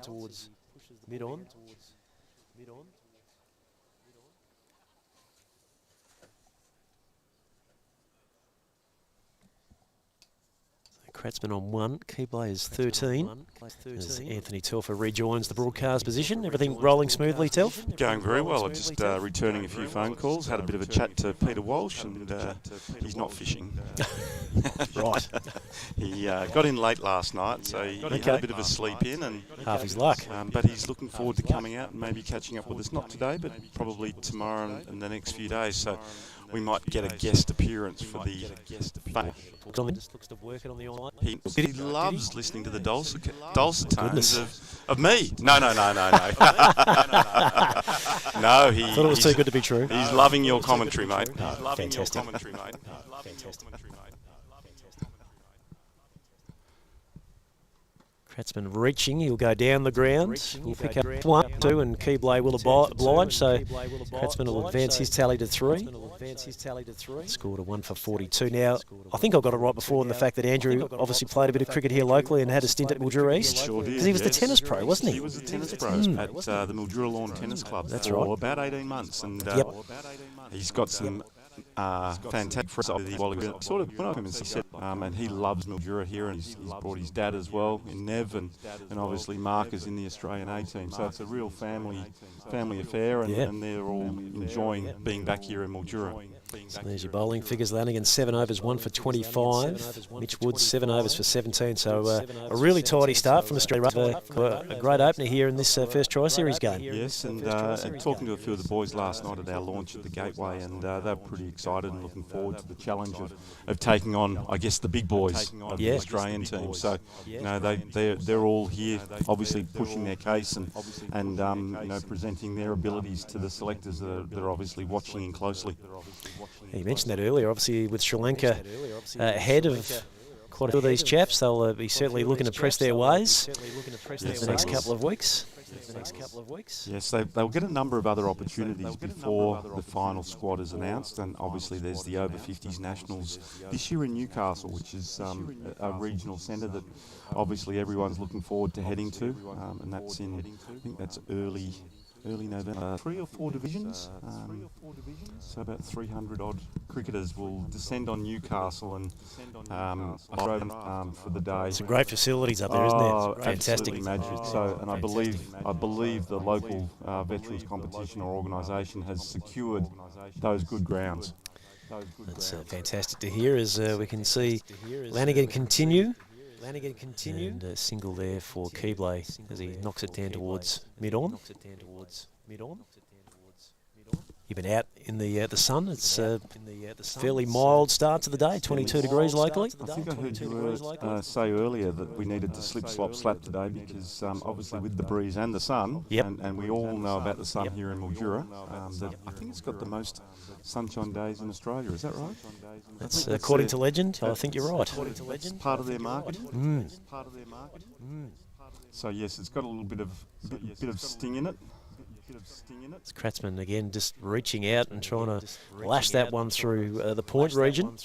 Kratzmann on 1, Keble is 13. As Anthony Telfer rejoins the broadcast position. Everything rolling smoothly, Telf? Going very well. I'm just returning a few phone calls. Had a bit of a chat to Peter Walsh, and he's not fishing. Right. He got in late last night, so he had a bit of a sleep in, and half his luck. But he's looking forward to coming out and maybe catching up with us. Not today, but probably tomorrow and the next few days. So we might get a guest appearance for the. He loves listening to the dulcet tones of me. No. No, I thought it was too good to be true. He's loving your commentary, mate. Fantastic. Kratzmann reaching, he'll go down the ground. He'll pick up 1, 2, and Keble will oblige, so Kratzmann will advance his tally to 3. Scored a 1 for 42. Now, I think I got it right before in the fact that Andrew obviously played a bit of cricket here locally and had a stint at Mildura East. Sure did. Because he was the tennis pro, wasn't he? He was the tennis pro at the Mildura Lawn Tennis Club for about 18 months. And he's got some fantastic friends sort of went up him and said, and he loves Mildura here, and he's brought his dad as well in Nev, and obviously Mark is in the Australian A team, so it's a real family affair, and they're all enjoying being back here in Mildura. So there's your bowling figures. Lanigan 7 overs, 1 for 25. Mitch Woods 7 overs for 17. So a really tidy start from Australia. A great opener here in this first Tri-Series game. Yes, and talking to a few of the boys last night at our launch at the Gateway, and they're pretty excited and looking forward to the challenge of taking on, I guess, the big boys of the Australian team. So you know they're all here, obviously pushing their case and you know, presenting their abilities to the selectors that are obviously watching in closely. You mentioned that earlier, obviously with Sri Lanka ahead of quite a few of these chaps, they'll be certainly looking to press their ways in the next couple of weeks. Yes, they'll get a number of other opportunities before the final squad is announced, and obviously there's the over 50s nationals this year in Newcastle, which is a regional centre that obviously everyone's looking forward to heading to, and that's in, I think that's early November. 3 or 4 divisions, so about 300 odd cricketers will descend on Newcastle and for the day. Some great facilities up there, isn't there? Fantastic, magic. So, and I believe the local veterans competition or organisation has secured those good grounds. That's fantastic to hear, as we can see Lanigan continue. And a single there for Keble as he knocks it down towards mid-on. You've been out in the sun. It's a fairly mild start to the day, 22 degrees locally. I think I heard you say earlier that we needed to slip, slop, slap today because obviously with the breeze and the sun, and we all know about the sun here in Mildura, that I think it's got the most sunshine days in Australia. Is that right? That's according to legend. I think you're right. It's part of their market. So yes, it's got a little bit of sting in it. It's Kratzmann again just reaching out and trying to lash that one through the point region.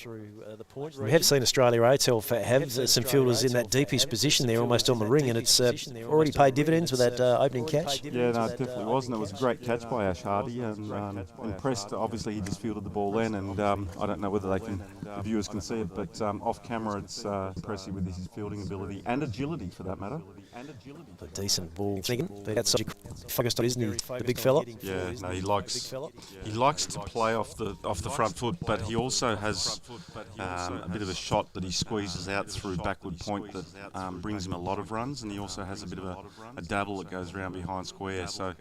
We have seen Australia ATL have some fielders in that deepest position there, almost on the ring, and it's already paid dividends with that opening catch. Yeah, no, it definitely was, and it was a great catch by Ash Hardy, and impressed. Obviously, he just fielded the ball then, and I don't know whether the viewers can see it, but off camera, it's impressive with his fielding ability and agility, for that matter. A decent ball. That's focused on, isn't he, the big fella? Yeah, no, he likes to play off the front foot, but he also has a bit of a shot that he squeezes out through backward point that brings him a lot of runs, and he also has a bit of a dabble that goes around behind square, so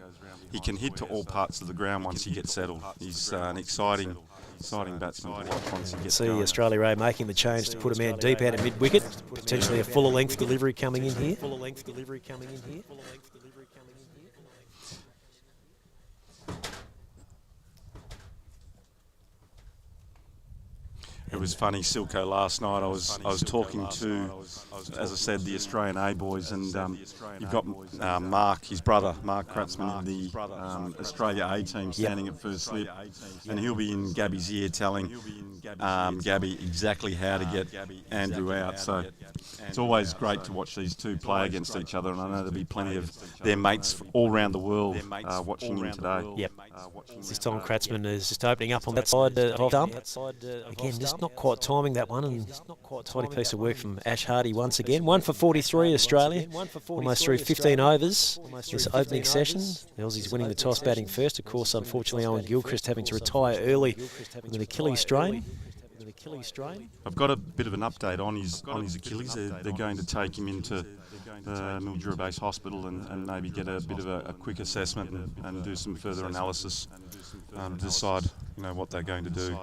he can hit to all parts of the ground once he gets settled. He's an exciting batsman to watch once he gets See going. Australia A making the change to put a man deep out at mid-wicket, potentially a fuller length delivery coming in here. It was funny, Silko, last night I was talking to, as I said, the Australian A boys, and you've got Mark, his brother, Mark Kratzmann, the Australia A team, standing at first slip, and he'll be in Gabby's ear telling Gabby exactly how to get Andrew out. So it's always great to watch these two play against each other, and I know there'll be plenty of their mates all around the world watching him today. Yep. This time Kratzmann is just opening up on that side of dump. Again, just not quite timing that one, and tidy piece of work from Ash Hardy once again. 1 for 43 Australia, almost through 15 overs this opening session. The Aussies winning the toss, batting first. Of course, unfortunately, Owen Gilchrist having to retire early with an Achilles strain. Achilles strain? I've got a bit of an update on his Achilles. They're going to take him into the Mildura Base Hospital and maybe get a bit of a quick assessment and do some further analysis to decide what they're going to do.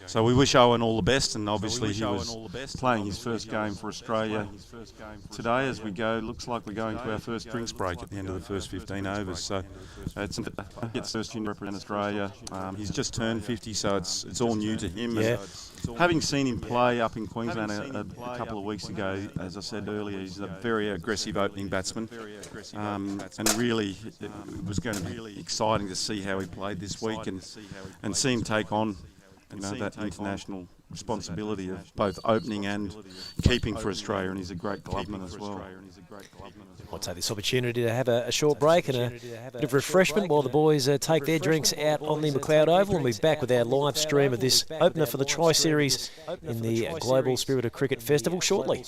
So we wish Owen all the best, and obviously he was playing his first game for Australia today as we go. Looks like we're going to our first drinks break at the end of the first 15 overs. So it's first to represent Australia. He's just turned 50, so it's all new to him. Yeah. And having seen him play up in Queensland a couple of weeks ago, as I said earlier, he's a very aggressive opening batsman, and really it was going to be exciting to see how he played this week and see him take on that international responsibility of both opening and keeping for Australia, and he's a great clubman as well. I'll take this opportunity to have a short break and a bit of refreshment while the boys take their drinks out on the McLeod Oval, and we'll be back with our live stream of this opener for the Tri-Series in the Global Spirit of Cricket Festival shortly.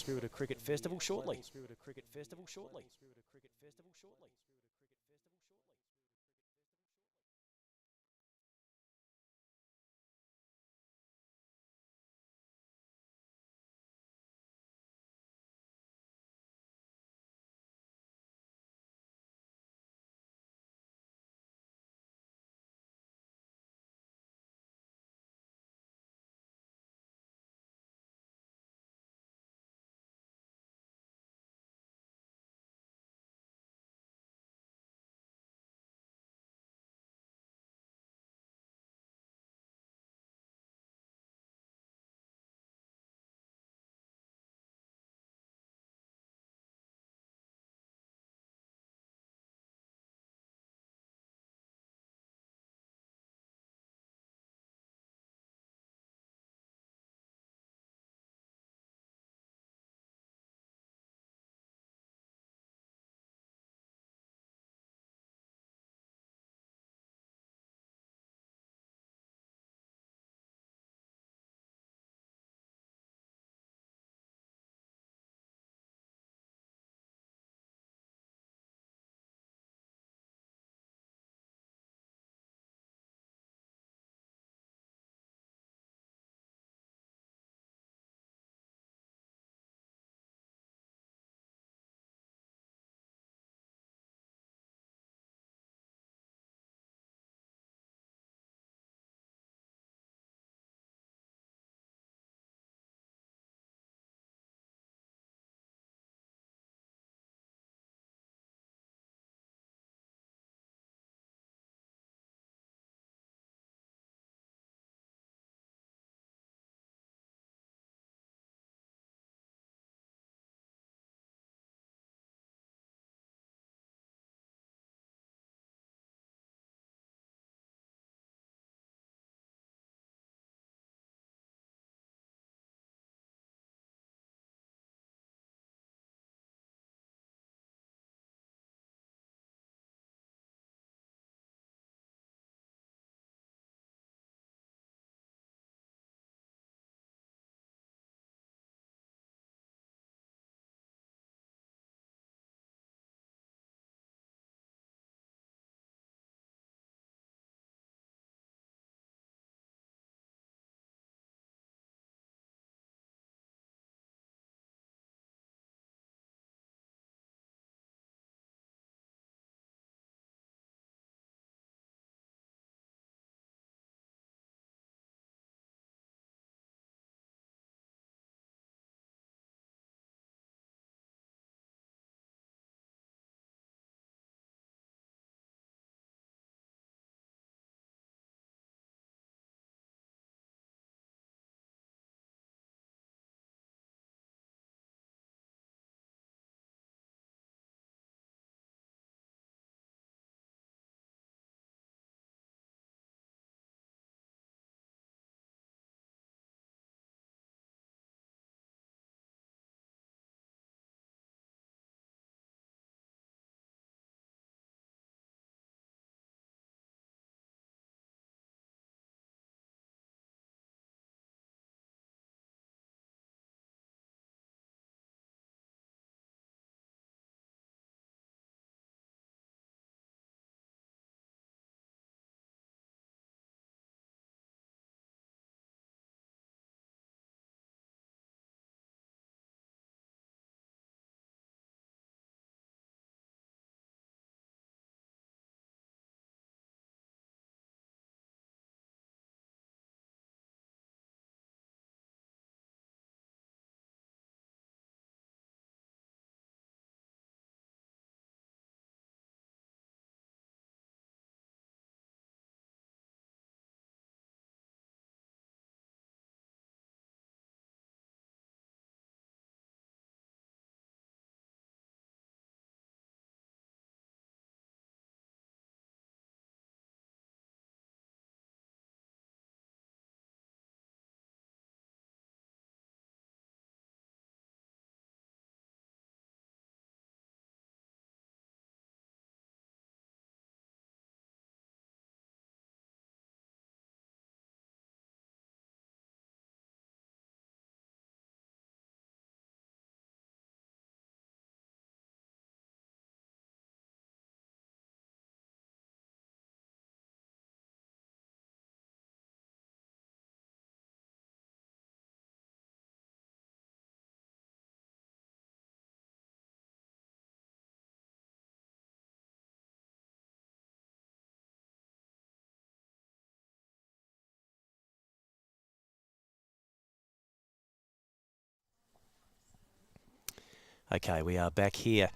Okay, we are back here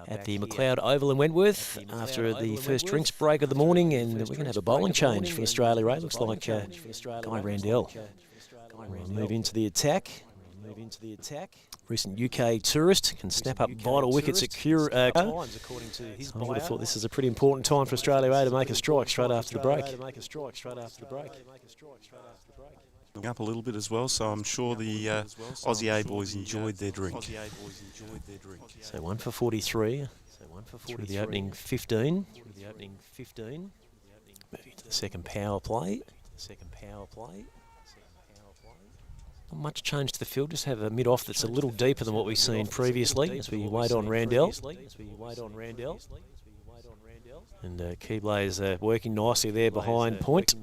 at the McLeod Oval in Wentworth after the first drinks break of the morning, and we're going to have a bowling change for Australia, Ray. Looks like Guy Randell will move into the attack. Recent UK tourist can snap up vital wickets at Cura. I would have thought this is a pretty important time for Australia A to make a strike straight after the break. Up a little bit as well, so I'm sure the Aussie A boys enjoyed their drink. So 1 for 43 through the opening 15. Moving to the second power play. Not much change to the field, just have a mid-off that's a little deeper than what we've seen previously as we wait on Randell. And Keble is working nicely there behind point.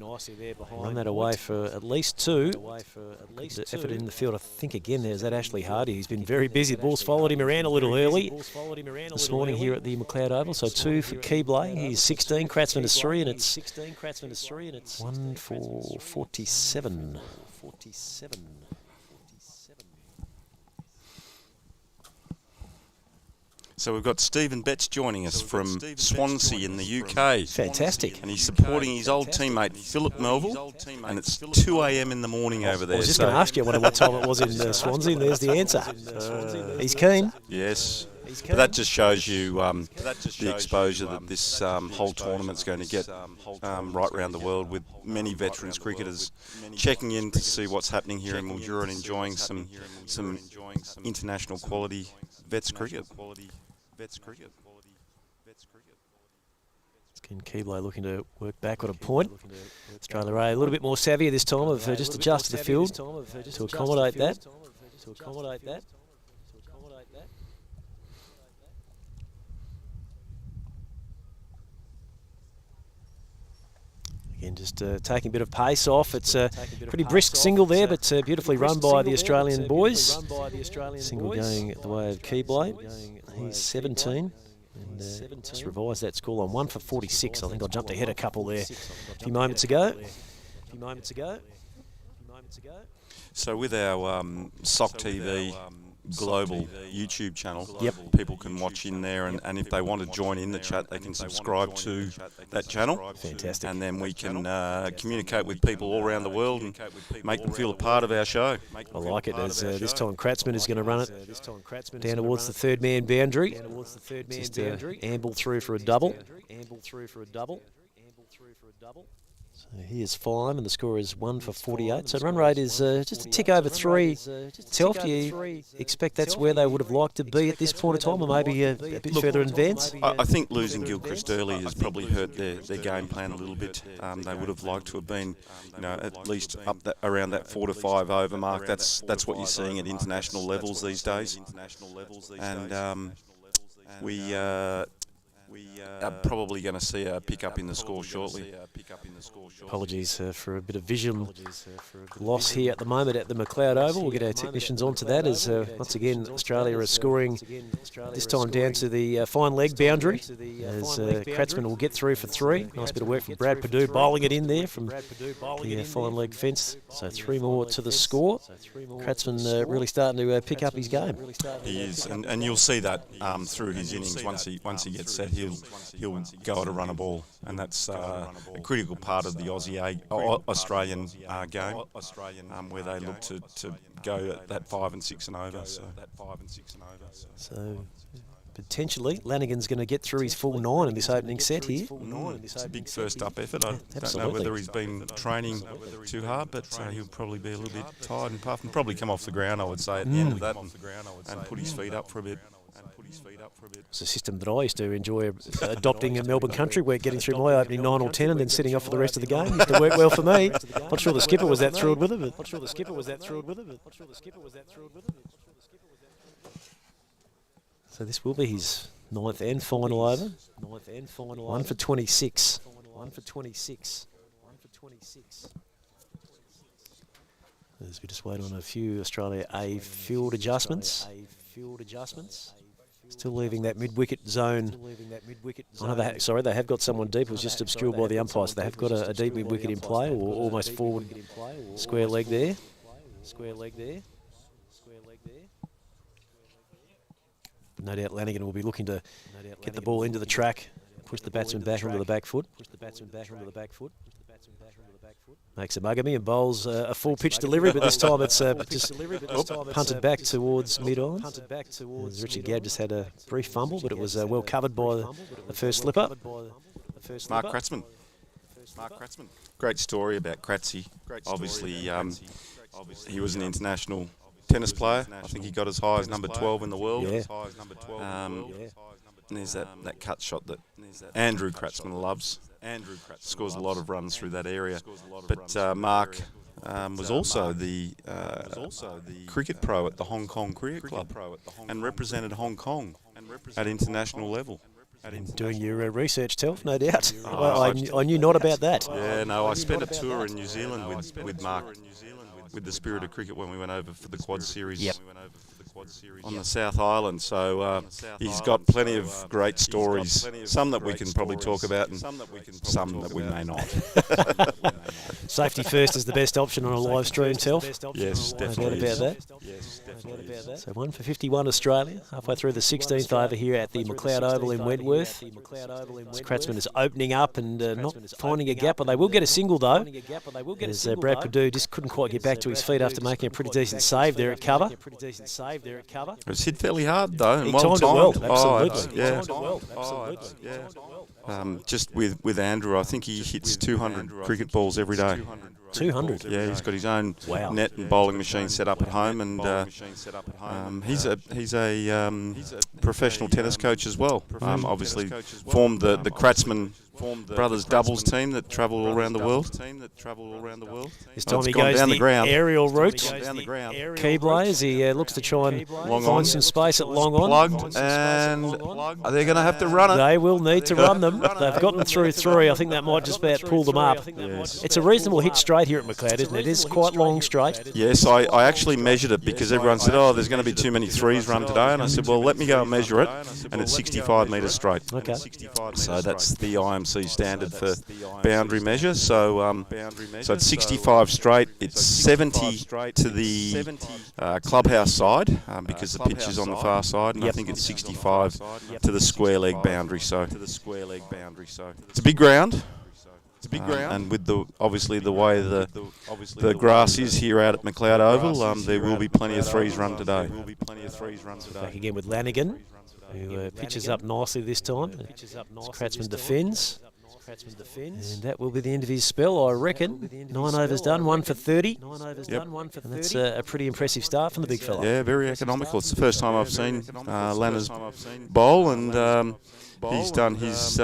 Run that away for at least two. The effort in the field, I think again there's that Ashley Hardy. He's been very busy. The ball's followed him around a little early this morning here at the McLeod Oval. So 2 for Keble. He's 16, Kratzman is 3, and it's 1 for 47. So we've got Stephen Betts joining us from Swansea in the UK. Fantastic. And he's supporting his old teammate Philip Melville, and it's 2 a.m. in the morning over there. I was just going to ask you what time it was in Swansea, and there's the answer. He's keen. Yes. But that just shows you the exposure that this whole tournament's going to get right around the world, with many veterans cricketers checking in to see what's happening here in Mildura and enjoying some international quality vets cricket. Again, Keble looking to work back on a point. Australia A a little bit more savvy this time of just adjusted the field to accommodate that. Again, just taking a bit of pace off. It's a pretty brisk single there, but beautifully run by the Australian boys. Single going the way of Keble. He's 17. And just revised that score on 1 for 46. I think I jumped ahead a couple there a few moments ago. So with our SOC TV global YouTube channel, people can watch in there, and if they want to join in the chat, they can subscribe to that channel. Fantastic. And then we can communicate with people all around the world and make them feel a part of our show. I like it, as this time Kratzman is going to run it down towards the third man boundary. Just amble through for a double. So he is 5 and the score is 1 for 48. So run rate is just a tick over 3. Telf, do you expect that's where they would have liked to be at this point of time, or maybe a bit further in advance? I think losing Gilchrist early has probably hurt their game plan a little bit. They would have liked to have been, at least up around that 4 to 5 over mark. That's what you're seeing at international levels these days. And we are probably going to see a pick-up in the score shortly. Apologies for a bit of vision loss here at the moment at the McLeod Oval. We'll get our technicians onto that, as once again Australia is scoring this time down to the fine leg boundary, as Kratzman will get through for 3. Nice bit of work from Brad Perdue, bowling it in there from the fine leg fence. So 3 more to the score. Kratzman really starting to pick up his game. He is, and you'll see that through his innings. Once he gets set, he'll go at a run a ball, and that's a critical part of the Australian game, where they look to go at that 5 and 6 and over. So potentially Lanigan's going to get through his full 9 in this opening set here. It's a big first up effort. I don't know whether he's been training too hard, but he'll probably be a little bit tired and puffed, and probably come off the ground, I would say, at the end of that, and put his feet up for a bit. It's a system that I used to enjoy adopting in Melbourne country, where getting through my opening 9 or 10 and then setting off for the rest of the game used to work well for me. Not sure the skipper was that thrilled with it. So this will be his 9th and final over. 1 for 26. As we just wait on a few Australia A field adjustments. Still leaving that mid-wicket zone. Oh, no, they have got someone deep. It was just obscured by the umpire. So they have got a deep mid-wicket in play, or almost forward square leg there. No doubt Lanigan will be looking to get the ball into the track, push the batsman back onto the back foot. Makes a mug of me and bowls a full pitch delivery, but this time it's just punted back towards mid-on. Richard Gabb just had a brief fumble, but it was well covered by the first slipper. Mark Kratzman. Great story about Kratzy. Obviously, he was an international tennis player. I think he got as high as number 12 in the world. And there's that cut shot that Andrew Kratzman loves. Scores a lot of runs through that area. But Mark was also the cricket pro at the Hong Kong Cricket Club and represented Hong Kong at international level. Doing your research, Telf, no doubt. I knew not about that. Yeah, no, I spent a tour in New Zealand with Mark, with the Spirit of Cricket when we went over for the Quad Series. On the South Island, so he's got plenty of great stories, some that we can probably talk about and some that we may not. Safety first is the best option on a live stream, Telf. Yes, definitely. No doubt about that. So 1 for 51 Australia, halfway through the 16th over here at the McLeod Oval in Wentworth. Kratzman is opening up and not finding a gap, but they will get a single though, as Brad Perdue just couldn't quite get back to his feet after making a pretty decent save there at cover. It was hit fairly hard though, and He well timed it timed. well, absolutely. Just with Andrew, I think he hits 200 cricket balls every day. 200? Yeah, he's got his own net and bowling machine set up at home, and he's a professional tennis coach as well. Obviously formed the Kratzman brothers doubles team that travel all around the world. This time he goes down the ground. Aerial route. Keble as he looks to try and find some space at long on. Plugged, and are they going to have to run it? They will need to run them. They've gotten through 3. I think that might just about pull them up. It's a reasonable hit straight here at McLeod, isn't it? It is quite long straight. Yes, I actually measured it because everyone said, oh, there's going to be too many 3s run today. And I said, well, let me go and measure it. And it's 65 metres straight. Okay. So that's the IMC standard for boundary measure. So it's 65 straight. It's 70 to the clubhouse side because the pitch is on the far side, and I think it's 65 to the square leg boundary. So it's a big ground. And with obviously the way the grass is here out at McLeod Oval, there will be plenty of 3s run today. Back again with Lanigan, who pitches up nicely this time. Kratzman defends. And that will be the end of his spell, I reckon. 9 overs done, 1 for 30. And that's a pretty impressive start from the big fella. Yeah, very economical. It's the first time I've seen Lanners bowl, and he's done his...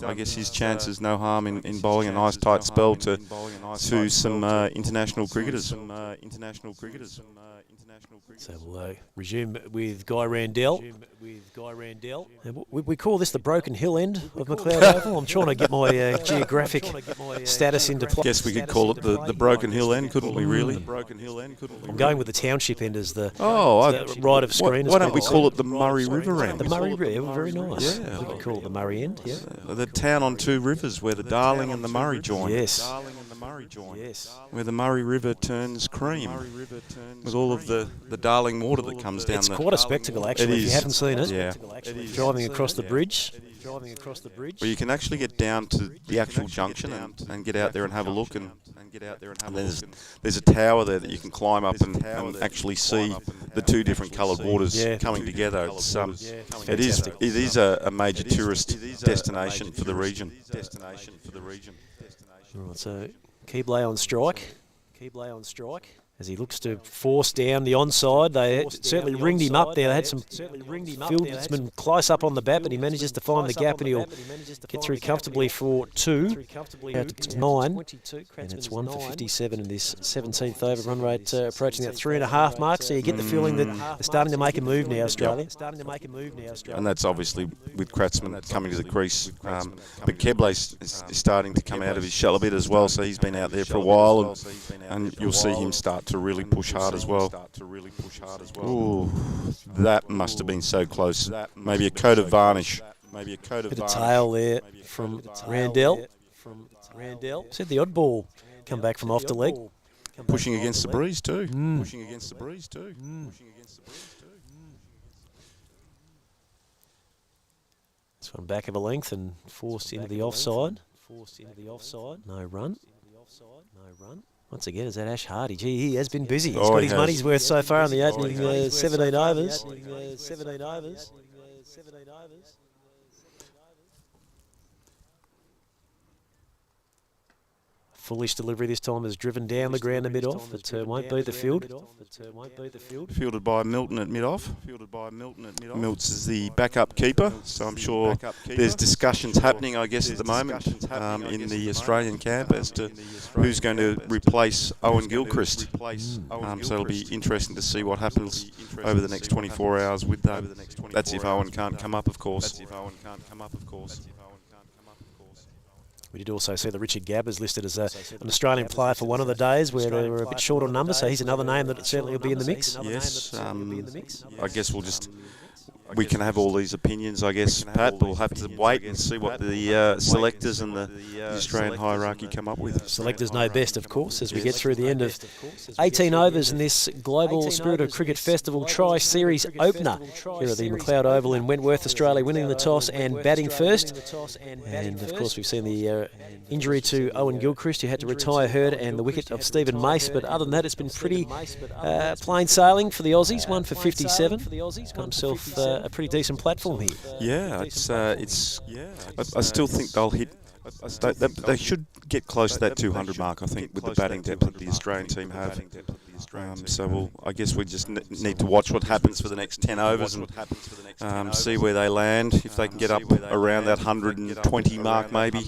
I guess his chances no harm in bowling a nice tight spell to some international cricketers. So we'll resume with Guy Randell. We call this the Broken Hill end of McLeod Oval. I'm trying to get my geographic status into place. Guess we could call it the Broken Hill end, couldn't we, really? I'm going with the township end as the right of screen. Why don't we call it the Murray River end? The Murray River, very nice. Yeah. We could call it the Murray end, yeah. The town on 2 rivers where the Darling and the Murray join. Yes. Where the Murray River turns cream. With all of the Darling water that comes down. It's quite a spectacle, actually, if you haven't seen it. Yeah. Driving across the bridge. Well, you can actually get down to the actual junction and get out there and have a look. And there's a tower there that you can climb up and actually see the 2 different coloured waters coming together. It is a major tourist destination for the region. Right, so Keble on strike. As he looks to force down the onside. They certainly ringed him up there. They had some fieldsmen close up on the bat, but he manages to find the gap and he'll get through comfortably for 2. Out to 9. And it's 1 for 57 in this 17th over. Run rate approaching that 3.5 mark. So you get the feeling that they're starting to make a move now, Australia. And that's obviously with Kratzman coming to the crease. But Keble is starting to come out of his shell a bit as well. So he's been out there for a while, and you'll see him start to really push hard as well. Ooh, that must have been so close. Maybe a coat of varnish. Bit of tail there from Randell. Said the odd ball come back from off the leg. Pushing against the breeze too. This one back of a length and forced into the offside. No run. Once again, is that Ash Hardy? Gee, he has been busy. He's got his money's worth so far in the opening 17 overs. Foolish delivery this time has driven down the ground to mid-off, but won't beat the field. Fielded by Milton at mid-off. Milts is the backup keeper, so I'm sure there's discussions happening, I guess, at the moment in the Australian camp as to who's going to replace Owen Gilchrist. So it'll be interesting to see what happens over the next 24 hours with that. That's if Owen can't come up, of course. We did also see that Richard Gabbers listed as an Australian player for one of the days where they were a bit short on numbers, so he's another name that certainly will be in the mix. Yes, I guess we can have all these opinions, I guess, Pat, but we'll have to wait and see what the selectors and the Australian hierarchy come up with. Selectors know best, of course, as we get through the end of 18 overs in this Global Spirit of Cricket Festival Tri-Series opener here at the McLeod Oval in Wentworth, Australia, winning the toss and batting first. And, of course, we've seen the injury to Owen Gilchrist, who had to retire hurt, and the wicket of Stephen Mace. But other than that, it's been pretty plain sailing for the Aussies, 1 for 57. Got himself a pretty decent platform here. Yeah, I still think they'll hit. They should get close to that 200 mark, I think, with the batting depth that the Australian team have. So I guess we just need to watch what happens for the next 10 overs and see where they land. If they can get up around that 120 mark, maybe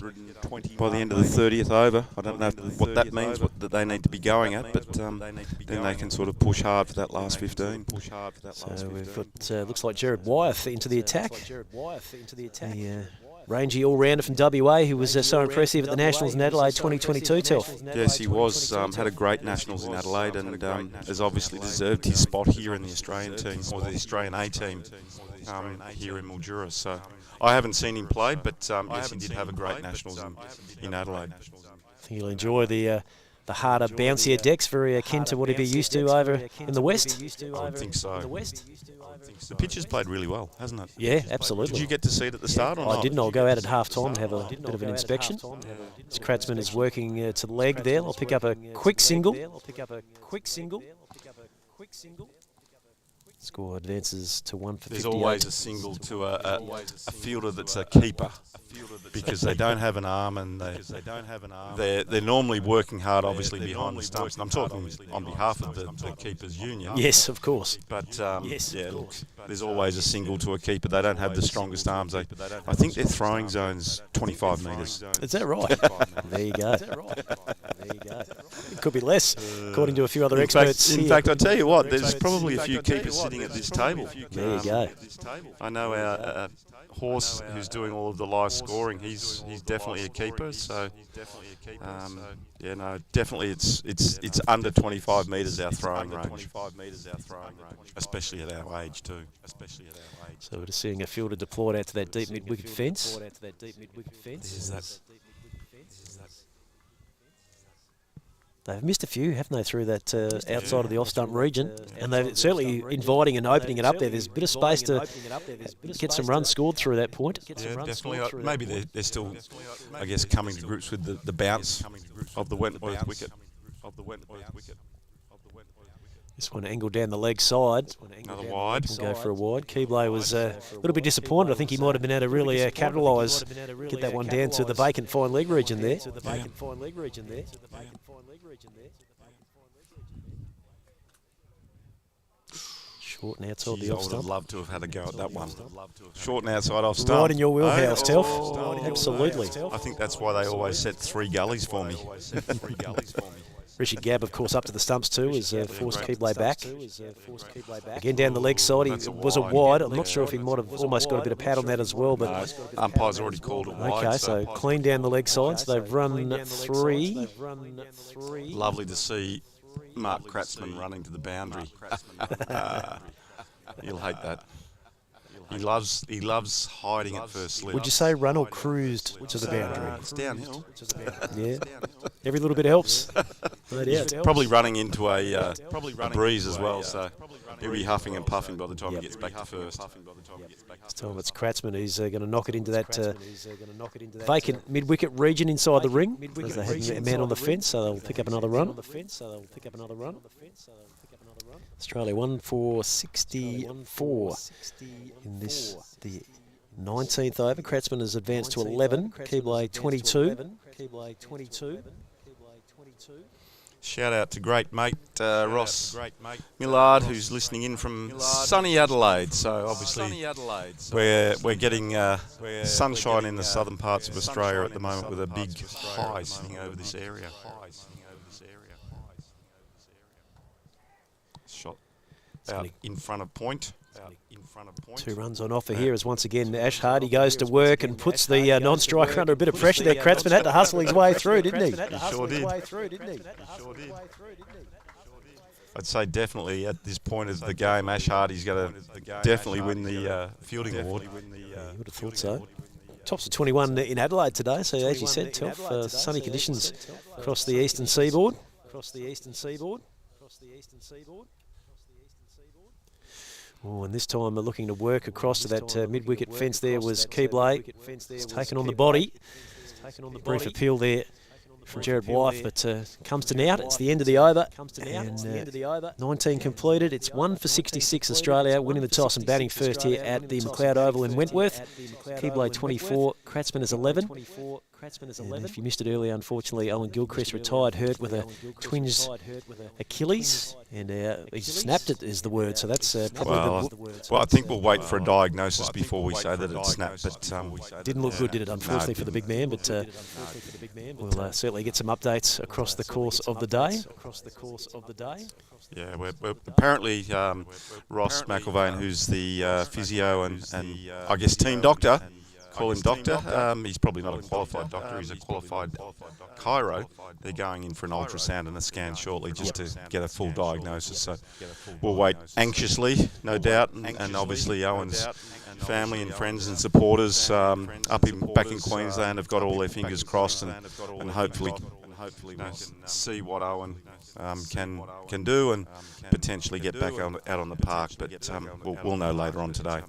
by the end of the 30th over. I don't know what that means, that they need to be going at, but then they can sort of push hard for that last 15. So we've got looks like Jared Wyeth into the attack. The rangy all-rounder from WA, who was so impressive at the Nationals in Adelaide 2022, Telf. Yes, he was. Had a great Nationals in Adelaide and has obviously deserved his spot here in the Australian team, or the Australian A team here in Mildura. So I haven't seen him play, but yes, he did have a great Nationals in Adelaide. I think he'll enjoy the harder, bouncier decks, very akin to what he'd be used to over in the West. I would think so. The pitch has played really well, hasn't it? Yeah, absolutely. Did you get to see it at the start or not? I didn't. I'll go out at half-time and have a bit of an inspection. As Kratzman is working to the leg there, I'll pick up a quick single. Score advances to 1 for 58. There's always a single to a fielder that's a keeper, because they don't have an arm and they're normally working hard, obviously, behind the stumps. And I'm talking on behalf of the Keepers Union. Yes, of course. But yeah, look, there's always a single to a keeper. They don't have the strongest arms. I think their throwing zone's 25 metres. Is that right? There you go. It could be less, according to a few other experts. In fact, I tell you what, there's probably a few keepers sitting at this table. There you go. I know our Horse, who's doing all of the live scoring, he's definitely a keeper. So yeah, no, definitely it's under 25 metres our throwing range, especially at our age too. So we're just seeing a fielder deployed out to that deep mid-wicket fence. There's that. They've missed a few, haven't they, through that outside of the off-stump region? And they're certainly inviting and opening it up there. There's a bit of space to get some runs scored through that point. Yeah, definitely. Maybe they're still, I guess, coming to grips with the bounce of the Wentworth wicket. This one angled down the leg side. Another wide. We'll go for a wide. Keble was a little bit disappointed. I think he might have been able to really capitalise, get that one down to the vacant fine leg region there. Short and outside the off stump. I would have loved to have had a go at that one. Short and outside off stump. Right in your wheelhouse, Telf. Absolutely. I think that's why they always set 3 gullies for me. Richard Gabb, of course, up to the stumps too, has forced Keble back. Again, down the leg side, he was a wide. I'm not sure if he might have almost got a bit of pad on that as well. But umpire's already called it wide. Okay, so clean down the leg side. So they've run 3. Lovely to see Mark Kratzman running to the boundary. He'll hate that. He loves hiding at first slip. Would you say run or cruised to the boundary? It's downhill. Yeah, every little bit helps. No doubt. Probably running into a breeze as well, so he'll be huffing and puffing by the time he gets back to first. This time it's Kratzmann who's going to knock it into that vacant mid-wicket region inside the ring. As they had a man on the fence, so they'll pick up another run. Australia 1 for 64 in this, the 19th over. Kratzmann has advanced to 11. Keble 22. Shout out to great mate Ross Millard, who's listening in from sunny Adelaide. So obviously we're getting sunshine in the southern parts of Australia at the moment, with a big high sitting over this area. Shot out in front of point. 2 runs on offer here as once again Ash Hardy goes to work and puts the non-striker under a bit of pressure there. Kratzmann had to hustle his way through, didn't he? He sure did. I'd say definitely at this point of the game, Ash Hardy's going to definitely win the fielding award. You would have thought so. Tops of 21 in Adelaide today, so as you said, Telf, sunny conditions across the eastern seaboard. Oh, and this time they're looking to work across to that mid-wicket fence there was Keble. It's taken on the body. Brief appeal there from Jared Wyeth, but comes to now. It's the end of the over. And 19 completed. It's 1 for 66 Australia, winning the toss and batting first here at the McLeod Oval in Wentworth. Keble 24, Kratzmann is 11. And if you missed it earlier, unfortunately, Owen Gilchrist retired hurt with a twins Achilles, and he snapped it is the word. So that's probably well, I think we'll wait for a diagnosis before we say that it snapped. But didn't look good, did it? Unfortunately for the big man, but we'll certainly get some updates across the course of the day. Yeah, we're apparently Ross McIlvaine, who's the physio and I guess team doctor. Call him doctor. He's probably not a qualified doctor. He's a qualified chiro. They're going in for an ultrasound and a scan shortly just to get a full diagnosis. So we'll wait anxiously, no doubt. And obviously Owen's family and friends and supporters back in Queensland have got all their fingers crossed and hopefully see what Owen can do and potentially get back out on the park. But we'll know later on today.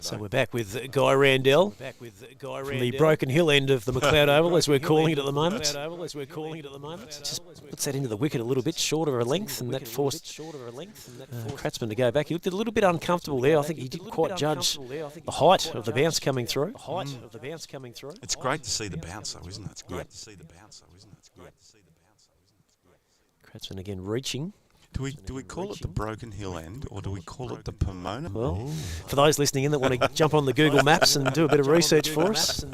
So we're back with Guy Randell from the Broken Hill end of the McLeod Oval, as we're calling it at the moment. Just puts that into the wicket a little bit short of a length, and that forced Kratzmann to go back. He looked a little bit uncomfortable there. I think he didn't quite judge the height of the bounce coming through. It's great to see the bounce, though, isn't it? It's great to see the bounce, though, isn't it? Kratzmann again reaching. Do we call it the Broken Hill end, or do we call it the Pomona? Well, for those listening in that want to jump on the Google Maps and do a bit of research for us,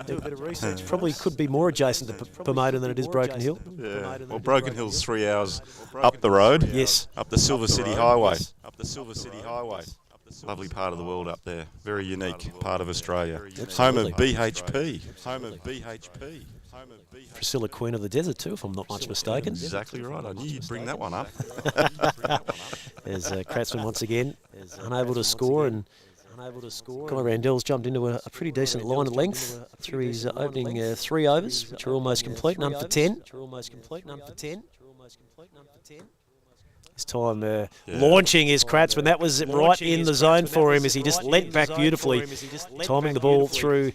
probably could be more adjacent to Pomona than it is Broken Hill. Yeah. Well, Broken Hill's 3 hours up the road. Yes. Up the Silver City Highway. Lovely part of the world up there. Very unique part of Australia. Absolutely. Home of BHP. Priscilla, Queen of the Desert too, if I'm not much mistaken. Exactly right. I knew you'd bring that one up. There's Kratzmann once again, unable to score, and Guy Randell's jumped into a pretty decent line of length through his opening 3 overs, which are almost complete, none for 10. This time launching is Kratzmann. That was right in the zone for him as he just leant back beautifully, timing the ball through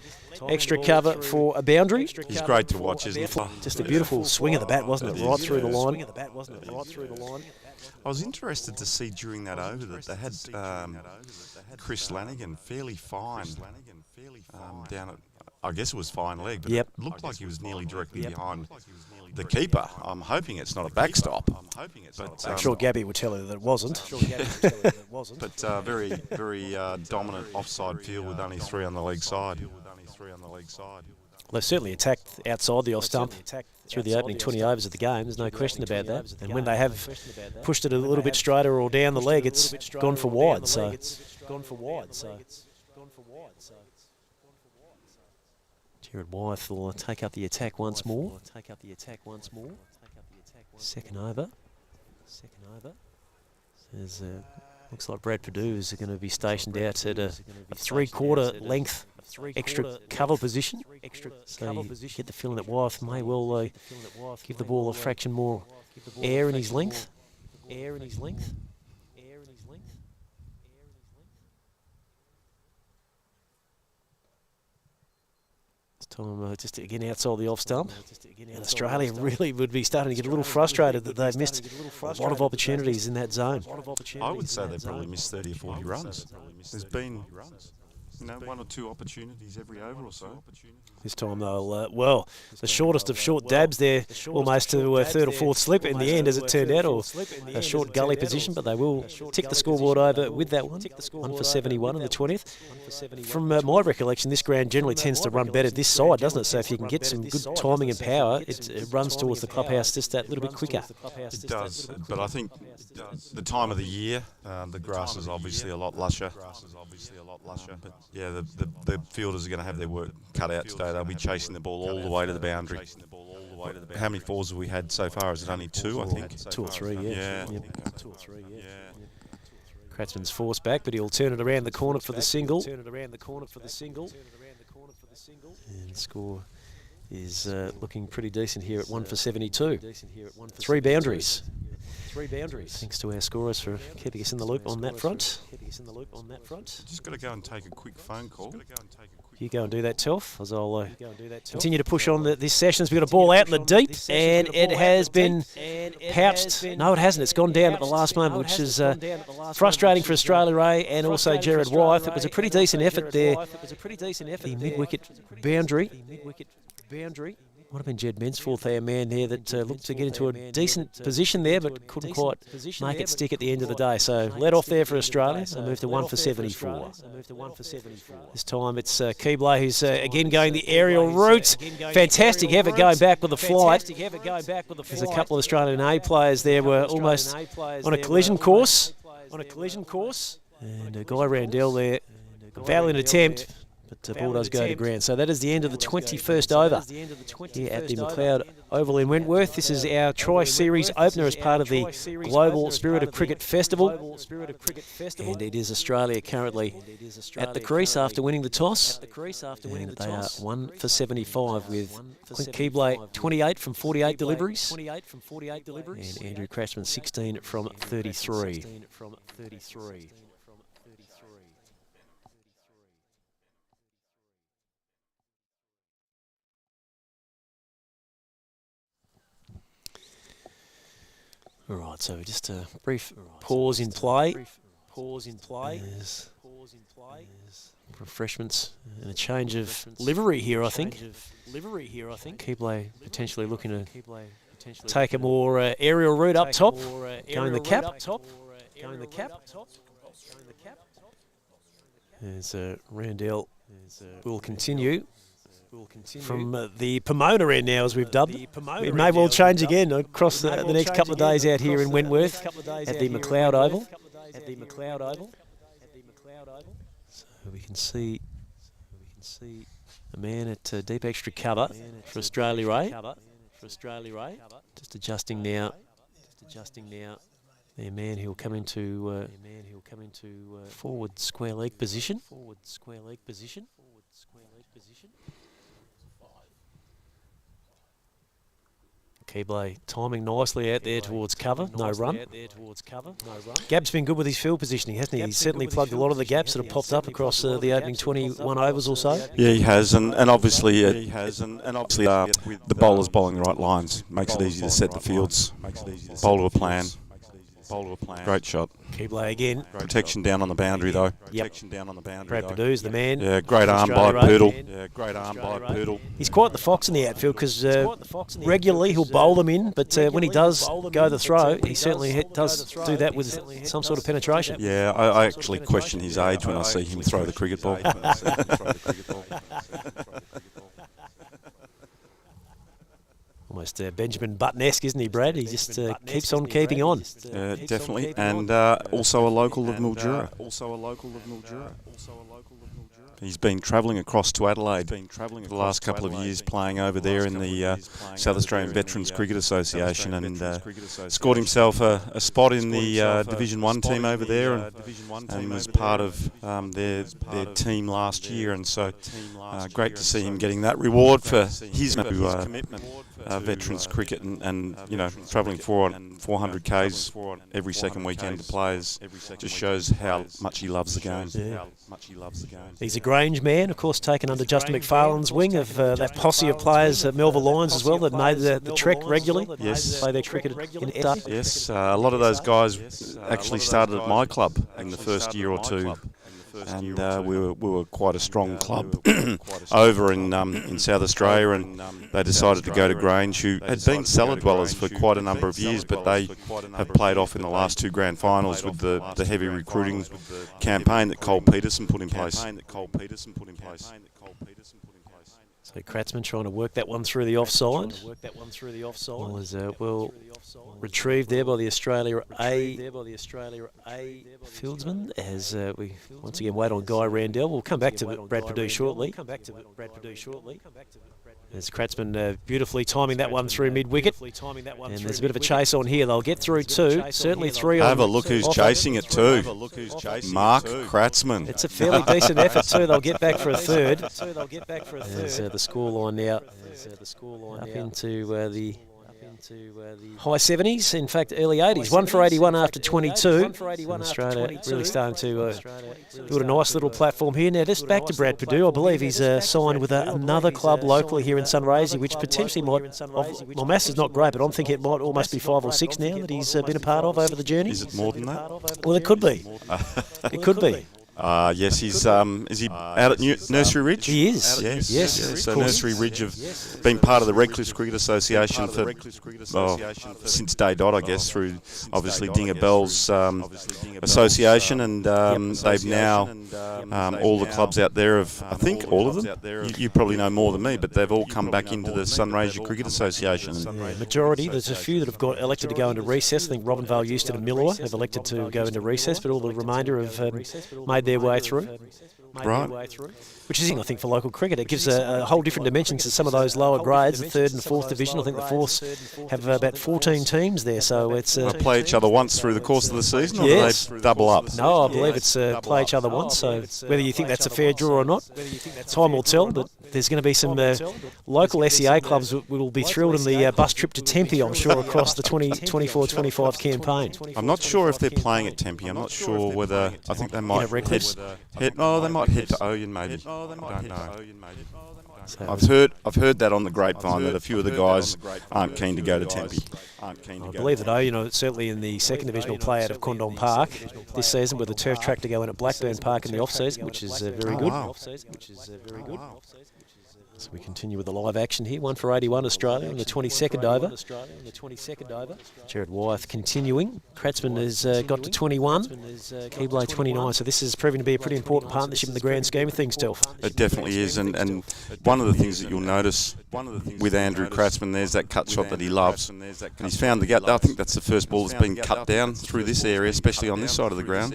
extra cover for a boundary. He's great to watch, isn't he? Just a beautiful swing of the bat, wasn't it? Right through the line. I was interested to see during that over that they had Chris Lanigan fairly fine down at, I guess it was fine leg, but it looked like he was nearly directly behind the keeper. I'm hoping it's not a backstop. But I'm sure Gabby would tell you that it wasn't. But very, very dominant offside field with only 3 on the leg side. They've certainly attacked outside the off stump through the opening 20 overs of the game. There's no question about that. And when they have pushed it a little bit straighter or down the leg, it's gone for wide. So Jared Wyeth will take up the attack once more. Second over. There's Looks like Brad Purdue is going to be stationed out at a 3/4 length extra cover position. So you get the feeling that Wyeth may well give the ball a fraction more air in his length. Time just again outside the off stump. And Australia really would be starting to get a little frustrated that they've missed a lot of opportunities in that zone. I would say they've probably missed 30 or 40 runs. There's been 1 or 2 opportunities every over or so. This time they'll, the shortest of short dabs there, almost to a 3rd or 4th slip in the end as it turned out, or a short gully position, but they will tick the scoreboard over with that one. 1 for 71 in the 20th. From my recollection, this ground generally tends to run better this side, doesn't it? So if you can get some good timing and power, it runs towards the clubhouse just that little bit quicker. It does, but I think the time of the year, the grass is obviously a lot lusher. But yeah, the fielders are going to have their work cut out today. They'll be chasing the ball all the way to the boundary. How many fours have we had so far? Is it only 2, I think? 2 or 3, yeah. Yeah. Kratzmann's forced back, but he'll turn it around the corner for the single. And the score is looking pretty decent here at 1 for 72. 3 boundaries. Thanks to our scorers for keeping us in the loop on that front. Just got to go and take a quick phone call. You go and do that, Telf, as I'll continue to push on this session. As we've got a ball out in the deep, and it has been pouched. No, it hasn't. It's gone down at the last moment, which is frustrating for Australia Ray and also Jared Wyeth. It was a pretty decent effort there. The mid-wicket boundary. Might have been Jed Mensforth, our man there, that looked to get into a decent position there, but couldn't quite make it stick at the end of the day. So let off there for Australia and move to 1 for 74. This time it's Keble who's again going the aerial route. Fantastic effort going back with the flight. There's a couple of Australian A players there were almost on a collision course. And Guy Randell there, a valiant attempt. But the ball does go to ground. So that is the end of the 21st over here at the McLeod Oval in Wentworth. This is our Tri-Series opener as part of the Global Spirit of Cricket Festival. And it is Australia currently at the crease after winning the toss. And they are 1 for 75 with Clint Keble 28 from 48 deliveries. And Andrew Kratzmann 16 from 33. All right, so just a brief pause in play. There's refreshments and a change of livery here, I think. Keble potentially looking to take a more aerial route up top, going the cap. As Randell will continue. From the Pomona end now, as we've dubbed. It may well change again across the next couple of days out here in Wentworth at the McLeod Oval. So we can see a man at deep extra cover for Australia Ray. Just adjusting now. Their man who'll come into forward square leg position. Keble timing nicely out there towards cover, no run. Gab's been good with his field positioning, hasn't he? He's certainly plugged a lot of the gaps that have popped up across the opening 21 overs or so. Yeah, he has, and obviously the bowler's bowling the right lines makes it easy to set the fields. Bowl to a plan. Great shot. Keble again. Protection down on the boundary though. Yep. Brad Purdue's the man. Yeah, great arm by Poodle. He's quite the fox in the outfield because regularly he'll bowl them in, but when he does go the throw, he certainly does do that with some sort of penetration. Yeah, I actually question his age when I see him throw the cricket ball. Almost Benjamin Button-esque, isn't he, Brad? He just keeps on keeping on. Definitely, and also a local of Mildura. He's been travelling across to Adelaide for the last couple of years, playing over there in the South Australian Veterans Cricket Association, and scored himself a spot in the Division 1 team over there, and was part of their team last year. And so great to see him getting that reward for his commitment. Veterans cricket, and you know, travelling 400 k's every second weekend to players just shows how much he loves the game. Yeah. He's a Grange man, of course, taken under Justin McFarlane's wing of that posse of players at Melville Lions as well that made the trek regularly. Yes, play their cricket in Etta. Yes, a lot of those guys actually started at my club in the first year or two. And we were quite a strong club over in South Australia, and they decided to go to Grange, who had been cellar dwellers for quite a number of years, but they have played off in the last two grand finals with the heavy recruiting campaign that Cole Peterson put in place. So Kratzman trying to work that one through the offside. Was well retrieved there by the Australia A fieldsman as we once again wait on Guy Randell. We'll come back to Brad Perdue shortly. As Kratzman beautifully timing that one through mid-wicket. And there's a bit of a chase on here. They'll get through two. Certainly three on. Have a look who's chasing it too. Mark Kratzman. It's a fairly decent effort too. They'll get back for a third. There's the scoreline now up into the high 70s, in fact early 80s. 1 for 81 after 22. And Australia really starting to build a nice little platform here. Now just back to Brad Perdue. I believe he's signed with another club locally here in Sunraysia, which potentially might, well, mass is not great, but I'm thinking it might almost be 5 or 6 now that he's been a part of over the journey. Is it more than that? Well, it could be. It could be. Yes, he's is he out at Nursery Ridge? He is. Yes. So Nursery Ridge have been part of the Redcliffe Cricket Association for since day dot, I guess, through obviously Dinger Bell's association, and they've now all the clubs out there have, I think all of them. You probably know more than me, but they've all come back into the Sunraysia Cricket Association. Yeah, majority. There's a few that have got elected to go into recess. I think Robinvale, Euston and Millewa have elected to go into recess, but all the remainder have made their way through. Right. Which is, I think, for local cricket. It gives a whole different dimension to some of those lower grades, the 3rd and 4th division. I think the 4th have about 14 teams there, so it's... They play each other once through the course of the season, or do they double up? No, I believe it's play each other once, so whether you think that's a fair draw or not, time will tell, but there's going to be some local SEA clubs that will be thrilled in the bus trip to Tempe, I'm sure, across the 24-25 campaign. I'm not sure if they're playing at Tempe. I'm not sure whether... I think they might head to Oyen, maybe. I don't know. I've heard that on the grapevine that a few of the guys aren't keen to go to Tempe. I believe that certainly in the 2nd division will play out of Condon Park this season, with a turf track to go in at Blackburn Park in the off-season, which is very good. So we continue with the live action here. 1 for 81 Australia on the 22nd over. Jared Wyeth continuing. Kratzman has got to 21. Keble 29. So this is proving to be a pretty important partnership in the grand scheme of things, Telf. It definitely is. And one of the things that you'll notice with Andrew Kratzman, there's that cut shot that he loves. And he's found the gap. I think that's the first ball that's been cut down through this area, especially on this side of the ground.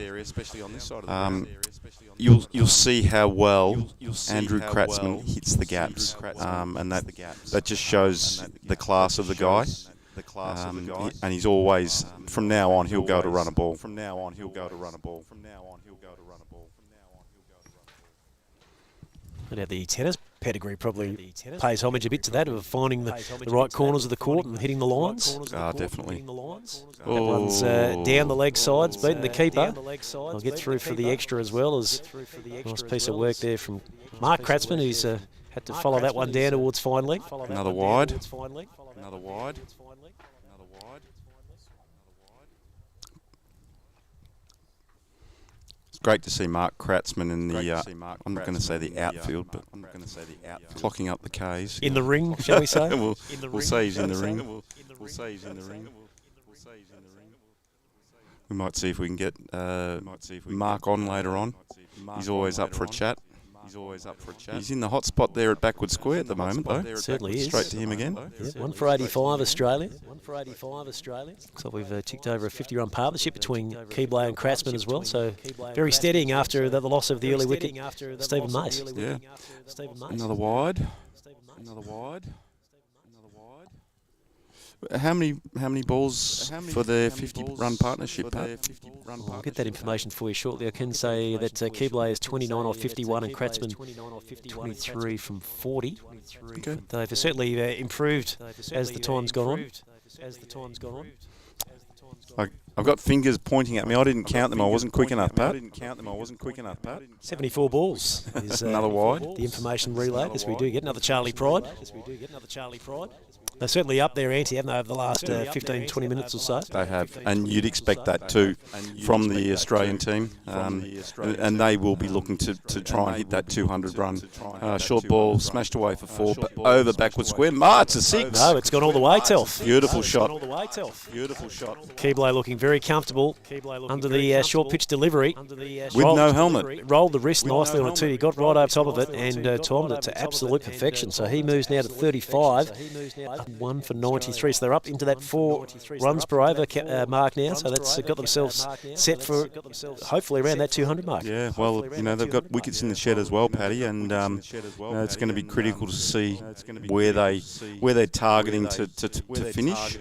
You'll see how well Andrew Kratzman hits the gaps, and that just shows the class of the guy. And he's always, from now on, he'll go to run a ball. And the tennis pedigree probably pays homage a bit to that, of finding the right corners of the court and hitting the lines. Definitely. That one's down the leg sides, beating the keeper. I'll get through for the extra as well, as a nice piece of work there from Mark Kratzman, who's had to follow that one down towards fine leg. Another wide. Great to see Mark Kratzman in the, I'm not going to say the outfield, but clocking up the Ks. In the ring, shall we say? We'll say he's in the ring. We might see if we can get Mark on later on. He's always up for a chat. He's always up for a chat. He's in the hot spot there at backward square at the moment, though. Certainly is. Straight to him again. Yeah, 1 for 85 Australia. 1 for 85 Australia. Looks like we've ticked over a 50-run partnership between Keble and Kratzmann as well. So very steadying after the loss of the early wicket, Stephen Mace. Yeah. Another wide. Another wide. How many balls for their 50-run partnership, Pat? I'll get that information for you shortly. I can say that Keble is 29 off 51 and Kratzmann 23 from 40. Okay. But they've certainly improved as the time's gone on. I've got fingers pointing at me. I didn't count them. I wasn't quick enough, Pat. 74 balls is another wide. The information relayed as we do get another Charlie Pride. They're certainly up there, Ante, haven't they, over the last 15, 20 minutes or so? They have, and you'd expect that too from the Australian team. And they will be looking to try and hit that 200 run. Short ball, smashed away for 4, but over backward square. It's a 6. No, it's gone all the way, Telf. Beautiful shot. Keble looking very comfortable under the short pitch delivery. With no helmet. Rolled the wrist nicely on it too. He got right over top of it and timed it to absolute perfection. So he moves now to 35. 1 for 93, so they're up into that 4 runs per over mark now, so that's got themselves set for hopefully around that 200 mark. Yeah, well, they've got wickets in the shed as well, Paddy, and it's going to be critical to see where they're targeting to finish.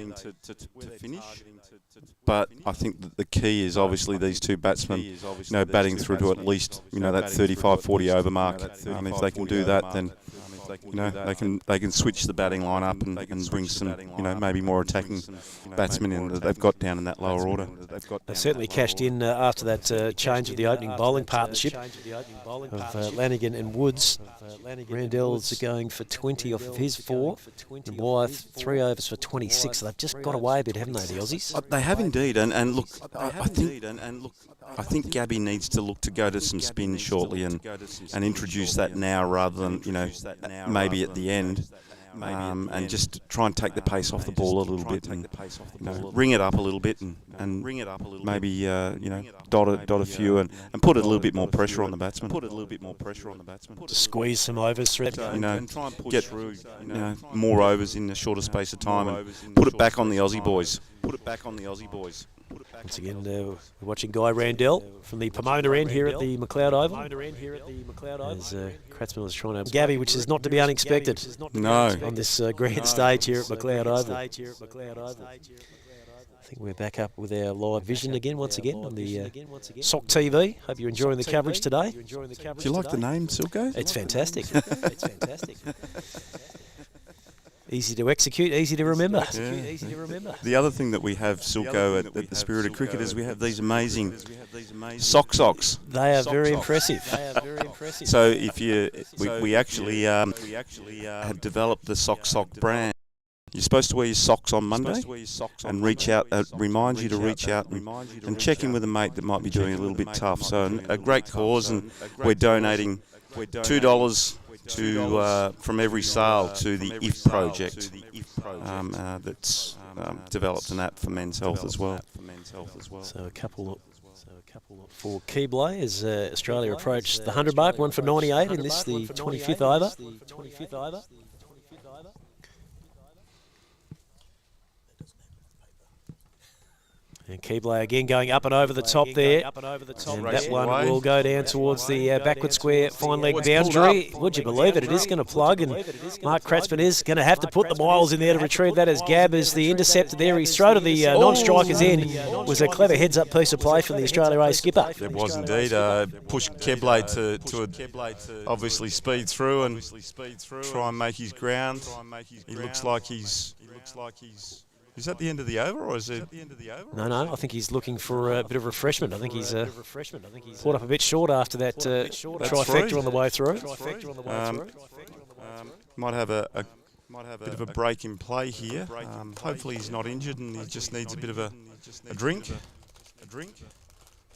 But I think that the key is obviously these two batsmen, batting through to at least that 35-40 over mark. If they can do that, then they can switch the batting line up and bring some, maybe more attacking batsmen in that they've got down in that lower order. They certainly cashed in after that change of the opening bowling partnership of Lanigan and Woods. Randell's going for 20 off of his 4, and Wyeth 3 overs for 26. So they've just got away a bit, haven't they, the Aussies? They have indeed, and look, I think Gabby needs to look to go to some spin shortly and introduce that now rather than maybe at the end, and just try and take the pace off the ball a little bit and ring it up a little bit and maybe dot a few and put a little bit more pressure on the batsman. To squeeze some overs through. Get more overs in a shorter space of time and put it back on the Aussie boys. Once again, we're watching Guy Randell from the Pomona end here at the McLeod Oval. As Kratzmann was trying to Gabby, which is not to be unexpected. No. On this grand stage here at McLeod Oval. I think we're back up with our live vision again, once again, on the SOC TV. Hope you're enjoying the coverage today. Do you like the name, Silko? It's fantastic. Easy to execute, easy to remember. The other thing that we have, Silko, at the Spirit of Cricket is we have these amazing socks. They are very impressive. So if we actually have developed the sock brand. You're supposed to wear your socks on Monday and reach out. Remind you to reach out and check in with a mate that might be doing it a little bit tough. So a great cause, and we're donating $2 from every sale to the IF project that's developed an app for men's health as well. So a couple for Keble as Australia approach the 100 mark, 1 for 98 in this, the 25th over. And Keble again going up and over the top there. And that one will go down towards the backward square fine leg boundary. Would you believe it? It is going to plug, and Mark Kratzmann is going to have to put the miles in there to retrieve that as Gab is the interceptor there. His throw to the non-striker's end was a clever heads-up piece of play from the Australia A skipper. It was indeed. Pushed Keble to obviously speed through and try and make his ground. He looks like he's... Is that the end of the over, or is it? No. I think he's looking for a bit of refreshment. I think he's caught up a bit short after that trifecta on the way through. Might have a bit of a break in play here. Hopefully he's not injured and he just needs a bit of a drink.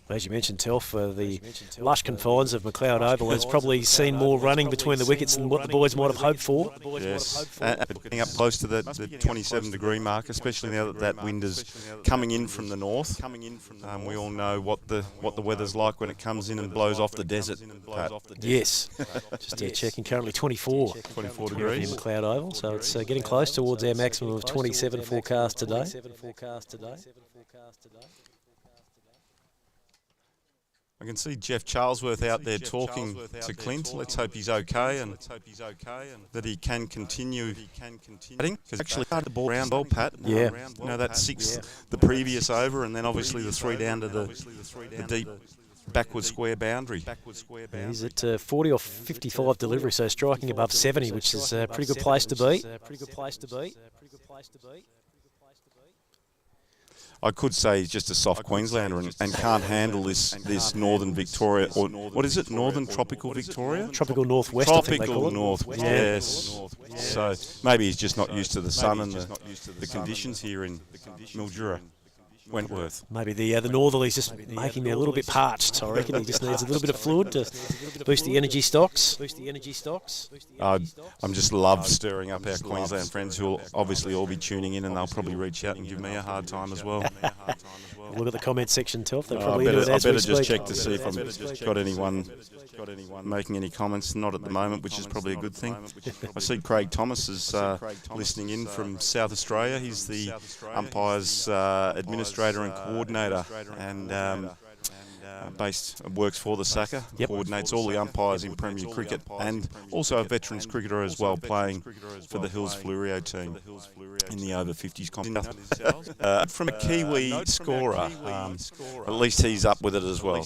As you mentioned, Telf, the lush confines of McLeod Oval has probably seen more running between the wickets than what the boys might have hoped for. Yes, and getting up close to the 27-degree mark, especially now that that wind is coming in from the north. We all know what the weather's like when it comes in and blows off the desert. Yes, just checking, currently 24 degrees in McLeod Oval, so it's getting close towards our maximum of 27 forecast today. I can see Jeff Charlesworth out there talking to Clint. Let's hope he's okay and that he can continue batting. Because actually the ball round well, Pat. Yeah. You know, that 6 the previous over, and then obviously the 3 down to the deep backward square boundary. He's at 40 or 55 delivery, so striking above 70, which is a pretty good place to be. I could say he's just a soft Queenslander and can't handle this northern Victoria, or what is it, northern tropical Victoria? Tropical northwest, I think they call it. North, yes. So maybe he's just not used to the sun and the conditions here in Mildura. Wentworth. Maybe the northerly's just making me a little bit parched. I reckon he just needs a little bit of fluid to boost the energy stocks. I'm just love stirring up our Queensland friends who will obviously all be tuning in, and they'll probably reach out and give me a hard time as well. Look at the comment section, Telf. They're probably I better just speak. check to see if I've got anyone making any comments. Not at the moment, which is probably a good thing. I see Craig Thomas is listening in from South Australia. He's the umpires administrator and coordinator, and works for the SACA, coordinates all the umpires in Premier Cricket, and also a veterans cricketer as well, playing for the Hills Flurio team in the over 50s competition. From a Kiwi scorer, at least he's up with it as well.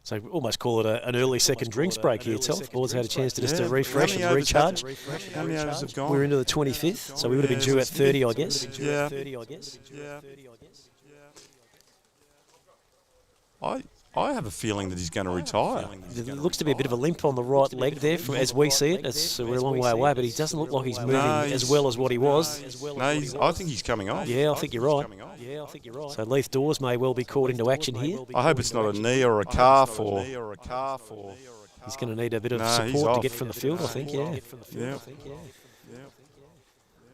So we almost call it an early second drinks break here, Telf. Boys had a chance to just to refresh and recharge. How many overs have gone? We're into the 25th, so we would have been due at 30, I guess. Yeah. I have a feeling that he's going to retire. There looks to be a bit of a limp on the right leg there, as we see it. We're a long way away, but he doesn't look like he's moving as well as what he was. No, I think he's coming off. Yeah, I think you're right. So Leith Dawes may well be caught into action here. I hope it's not a knee or a calf or... He's going to need a bit of support to get from the field, I think, Yeah.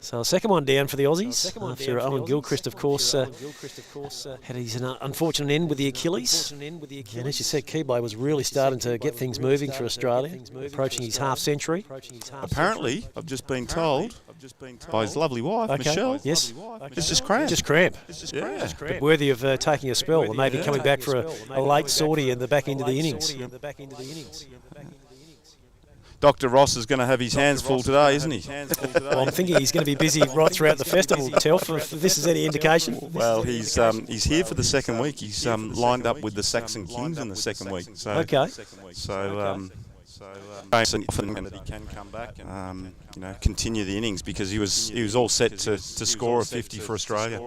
So second one down for the Aussies. After Owen Gilchrist, of course, had his unfortunate end with the Achilles. And as you said, Keble was really starting to get things moving for Australia, approaching his half century. Apparently, I've just been told by his lovely wife, Michelle. Yes. It's just cramp. Just cramp. Yeah. But worthy of taking a spell, and maybe coming back for a late sortie in the back end of the innings. Dr. Ross is going to have his hands full today, isn't he? Well, I'm thinking he's going to be busy right throughout the festival, Telf, if this is any indication. Well, he's here for the second week. He's lined up with the Saxon Kings in the second week. So, okay. So often that he can come back and continue the innings, because he was all set to score a 50 for Australia.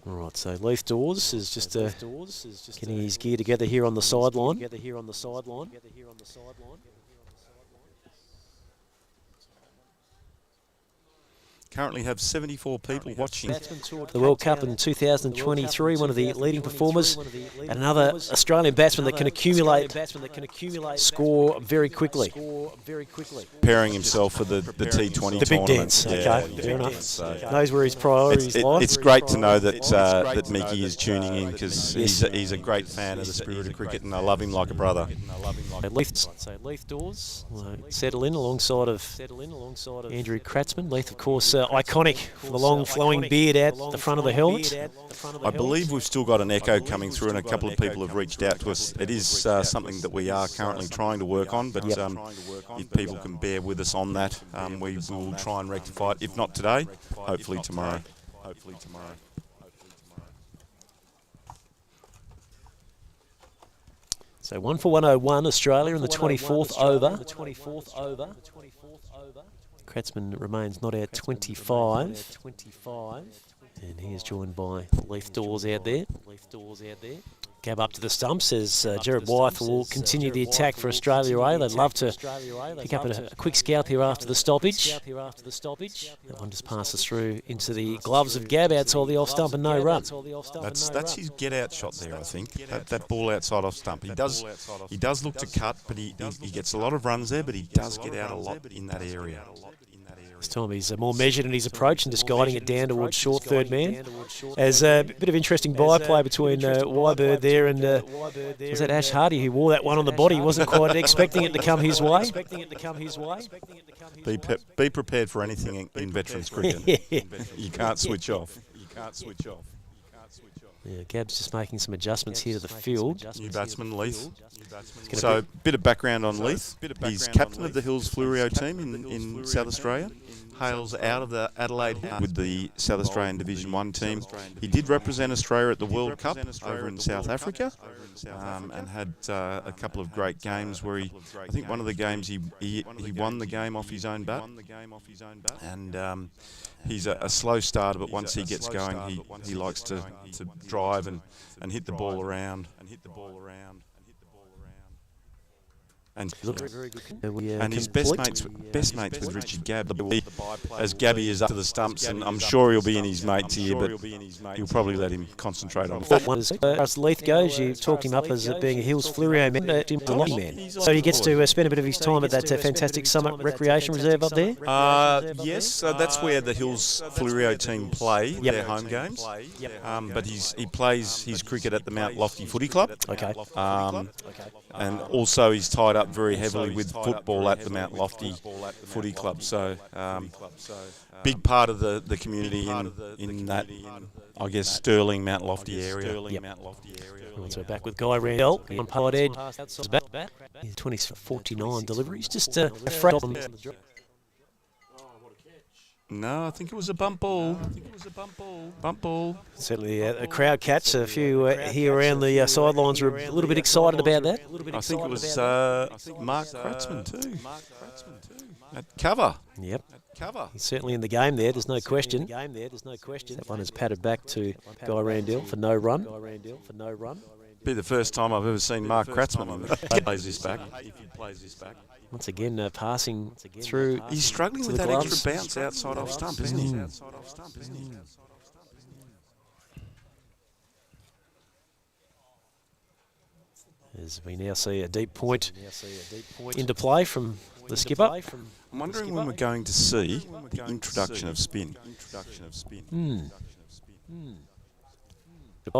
All right, so Leith Dawes is just getting his gear together here on the sideline. Currently have 74 people watching. The World Cup in 2023, one of the leading performers, and another Australian batsman that can accumulate score very quickly. Preparing himself for the T20 tournament. The big dance, okay, fair enough. Knows where his priorities lie. It's great to know that Mickey is tuning in, because he's a great fan of the spirit of cricket, and I love him like a brother. So Leith Dawes settle in alongside of Andrew Kratzman. Leith, of course, iconic for the long flowing beard at the front of the helmet. I believe we've still got an echo coming through, and a couple of people have reached out to us. It is something that we are currently trying to work on, but if people can bear with us on that, we will try and rectify it. If not today, hopefully tomorrow. So 1 for 101 Australia in the 24th over. Kratzman remains not out 25. And he is joined by Leith Dawes out there. Gab up to the stumps as Gerard Wyeth will continue the attack for Australia A. They'd love to pick up a quick scalp here after the stoppage. That one just passes through into the gloves of Gab outside the off stump and no run. That's his get-out shot there, I think. That ball outside off stump. He does look to cut, but he gets a lot of runs there, but he does get out a lot in that area. This time he's more measured in his approach and just guiding it down towards short third man. As a bit of interesting byplay between Wybird there and was that Ash Hardy who wore that one on the body. He wasn't quite expecting it to come his way. Be prepared for anything in veterans cricket. You can't switch off. Yeah, Gab's just making some adjustments here to the field. New batsman, Leith. So, a bit of background on Leith. He's captain of the Hills Fluorio team in South Australia. Hails out of the Adelaide with the South Australian Division 1 team. He did represent Australia at the World Cup over in South Africa and had a couple of great games where I think one of the games he won the game off his own bat. And he's a slow starter, but once he gets going, he likes to drive and hit the ball around. And his best mates with Richard Gabb, as Gabby is up to the stumps, and I'm sure he'll be in his mates here, but you'll probably let him concentrate on it. As far as Leith goes, you talked him up as being a Hills Fluorio man, a lucky man. So he gets to spend a bit of his time at that fantastic Summit Recreation Reserve up there? Yes, so that's where the Hills Fluorio team play their home games. But he plays his cricket at the Mount Lofty Footy Club. Okay. And also he's tied up very heavily with football at the Mount Lofty Footy Club. So big part of the community in that, I guess, Stirling, Mount Lofty area. So back with Guy Randell on Pollard Edge. He's 20-49 deliveries. Just a frail. No, I think it was a bump ball. Bump ball. Certainly a crowd catch. A few here around the sidelines were a little bit excited about that. I think it was Mark Kratzman too. At cover. Yep. He's certainly in the game there. There's no question. That one is patted back to Guy Randell for no run. Be the first time I've ever seen Mark Kratzman if he plays this back. Once again, passing through. He's struggling with that extra bounce outside off stump, isn't he? As we now see a deep point into play from the skipper. I'm wondering when we're going to see the introduction of spin.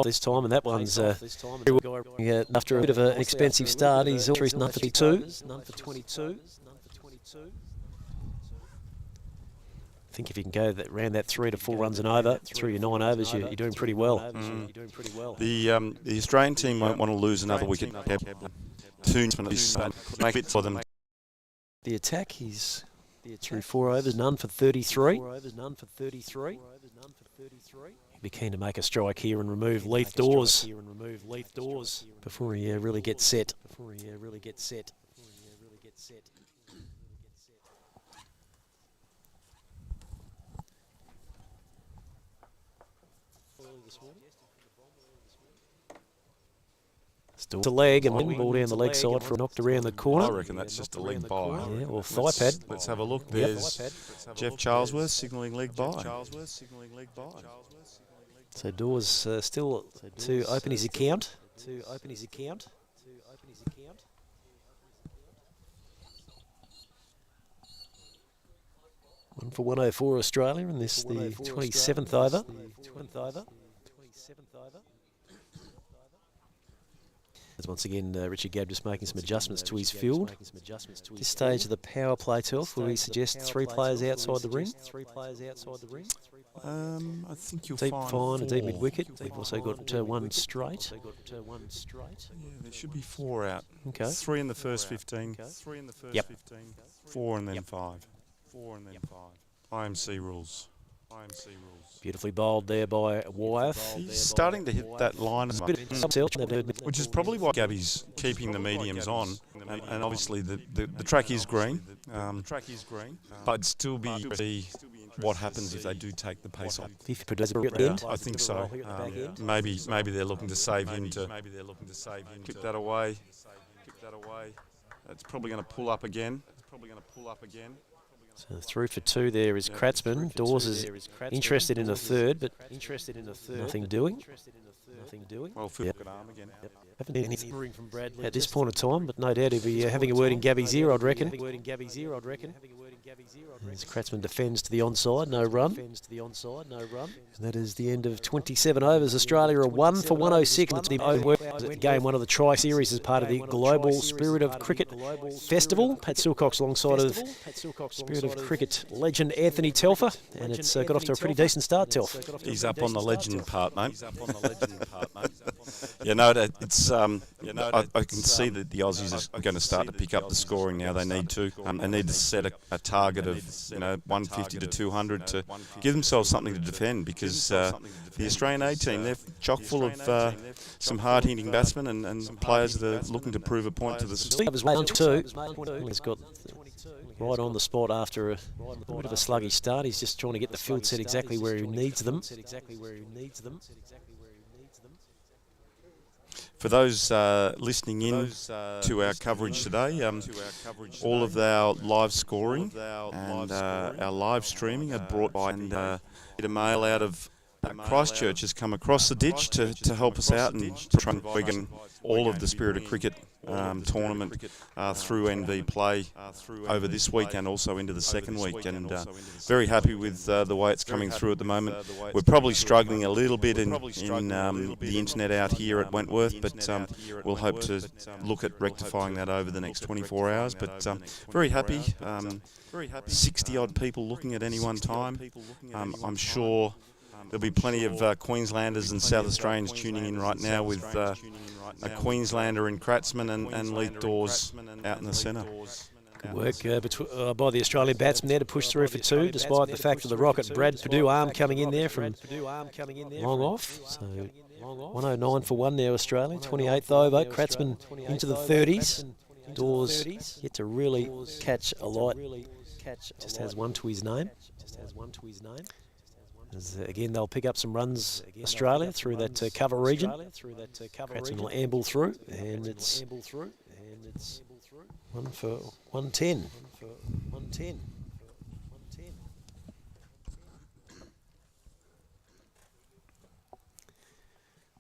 This time, and that one's after a bit of an expensive start. He's always none for 22. I think if you can go around that 3 to 4 runs and over through your 9 overs, you're doing pretty well. The Australian team won't want to lose another wicket. Make it for them. The attack, he's through 4 overs, none for 33. Be keen to make a strike here and remove Leith Dawes before he really gets set. Still to leg and ball down the leg side for a knocked around the corner. I reckon that's just a leg by. Yeah, or thigh pad. Let's have a look. There's Jeff Charlesworth signalling leg by. So Dawes still to open his account. One for 104 Australia, and this the 27th over. As once again, Richard Gabb just making some adjustments to his field. This stage of the power play turf, will he suggest 3 players outside the ring? I think you'll deep find fine, 4. a deep mid wicket. We've also got 1 straight. Yeah, there should be 4 out. Okay. 3 in the first 15. Yep. 4 and then 5. IMC rules. Beautifully bowled there by Wyeth. He's starting to hit that line, which is probably why Gabby's keeping the mediums on. And obviously the track is green, but still be what happens if they do take the pace off. If you at the end. I think so. Maybe they're looking to save him to kick that away. It's probably going to pull up again. So through for two there is Kratzmann. Dawes is interested in the third, but nothing doing. Well, yep. Haven't seen anything at this point of time, but no doubt he'll be having a word in Gabby's ear, I'd reckon. As Kratzmann defends to the onside, no run. And that is the end of 27 overs. Australia are 1 for 106. It's the game one of the Tri-Series as part of the Global Spirit of Cricket Festival. Pat Silcox alongside of Spirit of Cricket legend Anthony Telfer, and it's got off to a pretty decent start, Telf. He's up on the legend part, mate. Yeah, no, it's I can see that the Aussies are going to start to pick up the scoring now. They need to. They need to set a target of 150 to 200 to give themselves something to defend, because the Australian A team, they're chock full of some hard-hitting batsmen and players that are looking to prove a point to the system. He's got right on the spot after a bit of a sluggish start. He's just trying to get the field set exactly where he needs them. For those listening in to our coverage today, all of our live scoring and our live streaming are brought by a mail out of Christchurch has come across the ditch to help us out and try and bring all of the Spirit of Cricket tournament through NV Play over this week and also into the second week, and very happy with the way it's coming through at the moment. We're probably struggling a little bit in the internet out here at Wentworth, but we'll hope to look at rectifying that over the next 24 hours. But very happy, 60 odd people looking at any one time. I'm sure there'll be plenty of Queenslanders and South Australians tuning in right now with a Queenslander in Kratzmann and Leith Dawes out in the centre. Good work by the Australian batsman there to push through for two, despite the fact that the rocket Brad Purdue arm coming in there from long off. So 109 for one now, Australia. 28th over, Kratzmann into the 30s. Dawes yet to really catch a light. Just has one to his name. As, again, they'll pick up some runs, Australia, through that cover region. Kratzmann will amble through, and it's 1 for 110.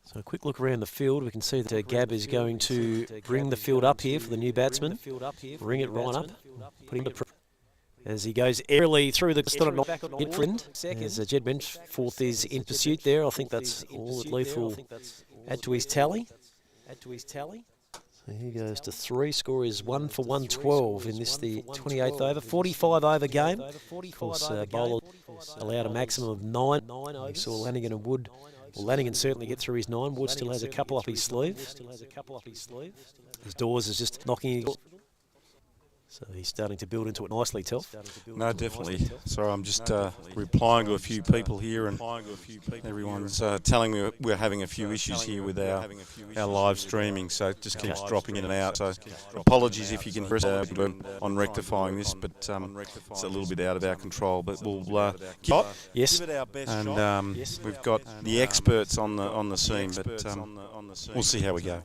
So a quick look around the field, we can see that Gab is going to bring the field up here for the new batsman. Bring it right up, put him to as he goes airily through the hit friend. As Jed mentioned, fourth is in pursuit there. I think that's all that Leith will add to his tally. So he goes to three. Score is 1 for 112 in this, the 28th over. 45 over game. Of course, bowler allowed a maximum of 9. We saw Lanigan and Wood. Well, Lanigan certainly get through his 9. Wood still has a couple up his sleeve. As Dawes is just knocking. So he's starting to build into it nicely, Telf. No, definitely. Sorry, I'm just replying to a few people here, and everyone's telling me we're having a few issues here with our live streaming, so it just keeps dropping in and out. So apologies if you can hear us on rectifying this, but it's a little bit out of our control. But we'll keep up. Yes. And we've got the experts on the scene, but we'll see how we go.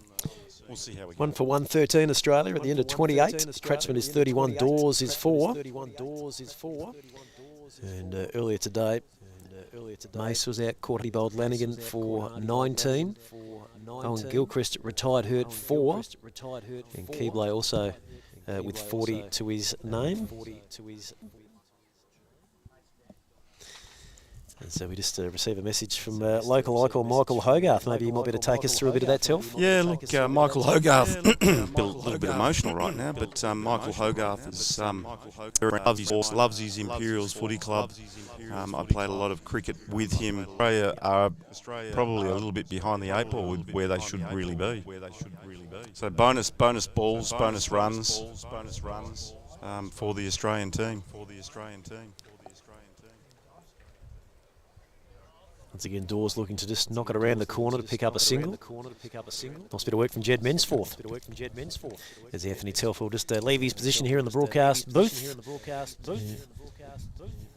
1 for 113 Australia at the end of 28. Kratzmann is 31, Dawes is 4. And earlier today, Mace was out, caught. He bowled Lanigan for 19. Owen Gilchrist retired hurt 4. And Keble also with 40 to his name. And so we just received a message from local icon Michael Hogarth. Maybe you might be able to take us through a bit of that, Telf. Yeah, look, Michael Hogarth, a little bit emotional right now, but Michael Hogarth is loves his Imperials footy club. I played a lot of cricket with him. Australia are probably a little bit behind the 8 ball with where they should really be. So bonus balls, bonus runs for the Australian team. Once again, Dawes looking to just knock it around the corner to pick up a single. Nice bit of work from Jed Mensforth. As Anthony Telford just leave his position here in the broadcast booth.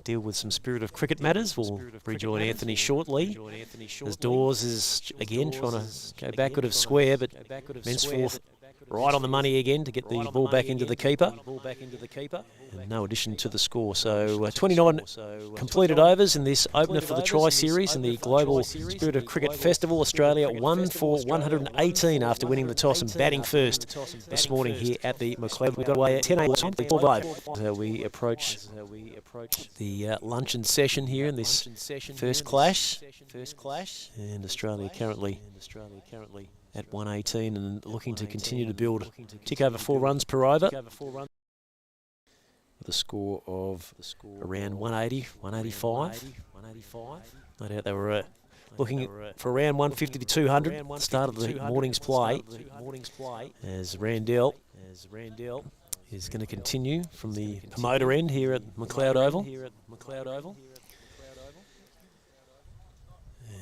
Deal with some Spirit of Cricket matters. We'll rejoin Anthony shortly. As Dawes is again trying to go backward of square, but Mensforth right on the money again to get the ball back into the keeper. And no addition to the score. So 29 completed overs in this opener for the Tri-Series in the Global Spirit of Cricket Festival. Australia 1 for 118 after winning the toss and batting first this morning here at the McLeod. We got away at 10 a.m. We approach the luncheon session here in this first clash. And Australia currently at 118 and looking to continue to build, tick over 4 runs per over. With a score of around 180, 185. No doubt they were looking for around 150 to 200 at the start of the morning's play. As Randell is going to continue from the promoter end here at McLeod Oval.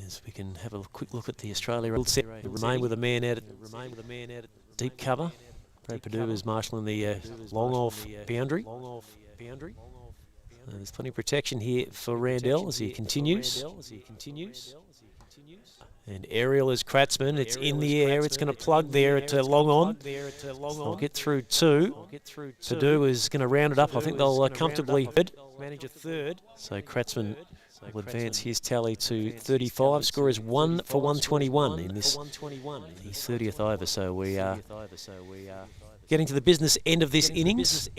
As we can have a quick look at the Australia set, remain with a man out at deep cover. Brad Perdue is marshalling the long-off boundary. There's plenty of protection here for Randell as he continues. And aerial is Kratzmann. It's in the air. It's going to plug there at long on. I'll get through 2. Perdue is going to round it up. I think they'll comfortably manage a third. So Kratzmann will advance his tally to 35. Score is 1 for 121 in this his 30th over. So we are getting to the business end of this innings.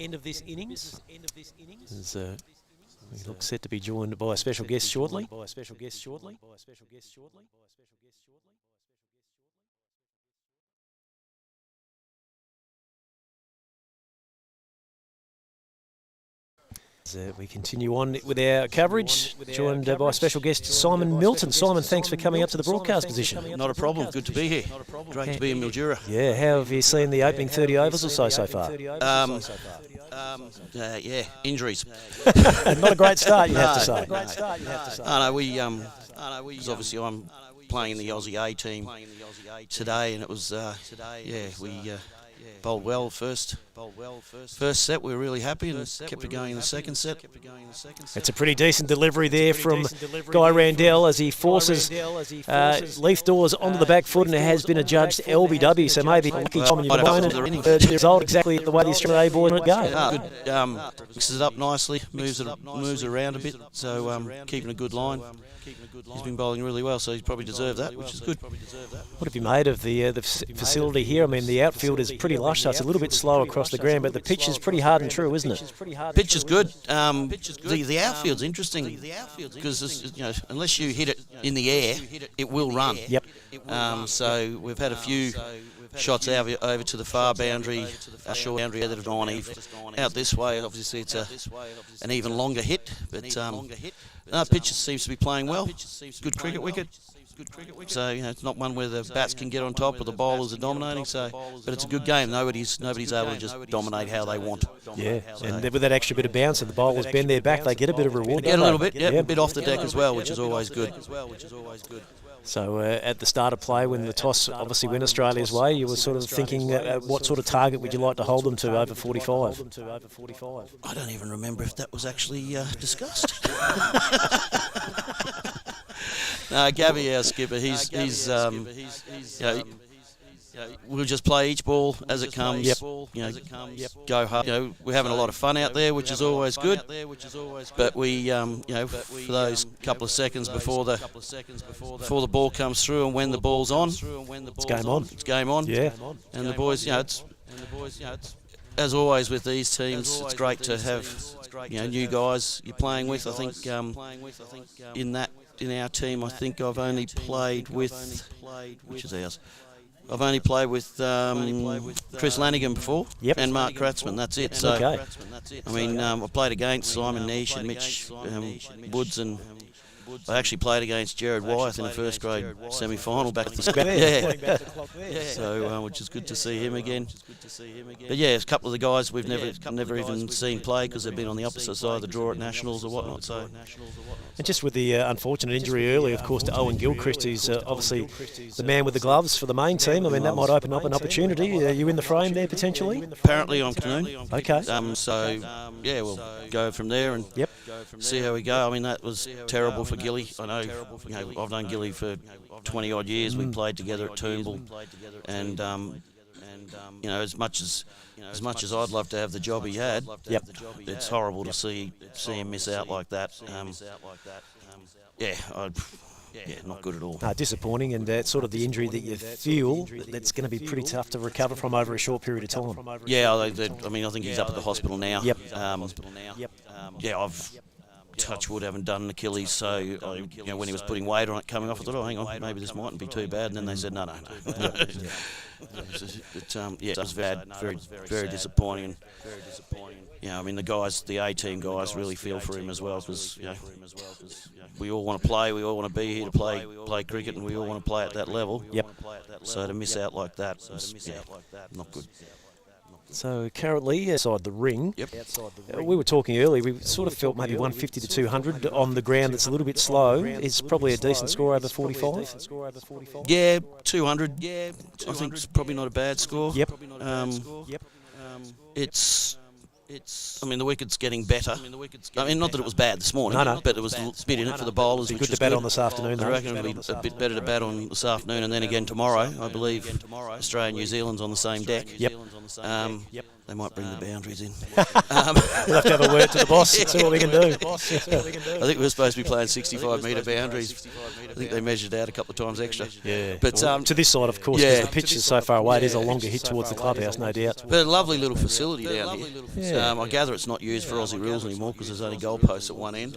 As we look set to be joined by a special guest shortly. We continue on with our coverage, joined by special guest Simon Milton. Simon, thanks for coming up to the broadcast position. Not a problem. Good to be here. Great to be in Mildura. Yeah, how have you seen the opening 30 overs or so far? Yeah, injuries. Not a great start, you have to say. Because obviously I'm playing in the Aussie A team today, and it was, we bowled well first set. We were really happy and kept it going in the second set. It's a pretty decent delivery there from Guy Randell as he forces Leith Dawes onto the back foot, and it has been adjudged LBW, so maybe lucky time in your opponent. The result exactly the way the Australian A boys would go. Good, mixes it up nicely, moves it around a bit, so keeping a good line. He's been bowling really well, so he's probably deserved that, which is good. What have you made of the facility here? I mean, the outfield is pretty lush, so it's a little bit slow across the ground, but the pitch is pretty hard and true, isn't it? Pitch is good. The outfield's interesting because unless you hit it in the air, it will run. Yep. So we've had a few shots over to the far boundary, short boundary that have gone out this way. Obviously, it's an even longer hit, but pitch seems to be playing well. Good cricket wicket. So it's not one where the bats can get on top or the bowlers are dominating. But it's a good game. Nobody's able to just dominate how they want. Yeah, and with that extra bit of bounce, and the bowlers bend their back, they get a bit of reward. Get a little bit, a bit off the deck as well, which is always good. So at the start of play, when the toss obviously went Australia's way, you were sort of thinking, what sort of target would you like to hold them to over 45? I don't even remember if that was actually discussed. No, Gabby, our skipper, he's we'll just play each ball as it comes. Go hard. We're having a lot of fun out there, which is always good. But we, for those couple of seconds before the ball comes through and when the ball's on, it's game on. It's game on. Yeah. And the boys, as always with these teams, it's great to have new guys you're playing with. I think in our team, I think I've only played with, which is ours. I've only played with Chris Lanigan before and Mark Kratzmann. That's it. So, I mean, I played against Simon Nish and Mitch Woods and I actually played against Jared Wyeth in the first grade semi-final back at the So, which is good to see him again. But yeah, a couple of the guys we've never even seen play because they've been on the opposite side of the draw at nationals or whatnot. So, and just with the unfortunate injury early, of course, to Owen Gilchrist, who's obviously the man with the gloves for the main team. I mean, that might open up an opportunity. Are you in the frame there potentially? Apparently, I'm afternoon. Okay. So yeah, we'll go from there and see how we go. I mean, that was terrible for Gilly. I know, I've known Gilly for 20 odd years. We played together at Toombul, and as much as I'd love to have the job he had, it's horrible to see him miss out like that. Not good at all. Disappointing, and sort of the injury that you feel that's going to be pretty tough to recover from over a short period of time. Yeah, I think he's up at the hospital now. I've touch wood, haven't done an Achilles, so when he was putting weight on it coming off, I thought, hang on, maybe this mightn't be too bad, and then they said no. It was very, very disappointing. The guys, the A-team guys, really feel for him as well, because we all want to play, we all want to be here to play cricket, and we all want to play at that level. So to miss out like that was not good. So currently outside the ring, we were talking earlier, we sort of felt maybe 150 to 200 on the ground. That's a little bit slow. It's probably a decent score over 45. Yeah, 200. I think it's probably not a bad score. The wicket's getting better. Not that it was bad this morning, but it was a bit in it for the bowlers. Good to bat on this afternoon, though. I reckon it'll be a bit better to bat on this afternoon, and then again tomorrow. I believe Australia and New Zealand's on the same deck. They might bring the boundaries in. We'll have to have a word to the boss and see what we can do. I think we're supposed to be playing 65-metre boundaries. I think they measured out a couple of times extra. But to this side, of course, because the pitch is so far away, it is a longer hit towards the clubhouse, no doubt. But a lovely little facility down here. I gather it's not used for Aussie rules anymore because there's only goalposts at one end.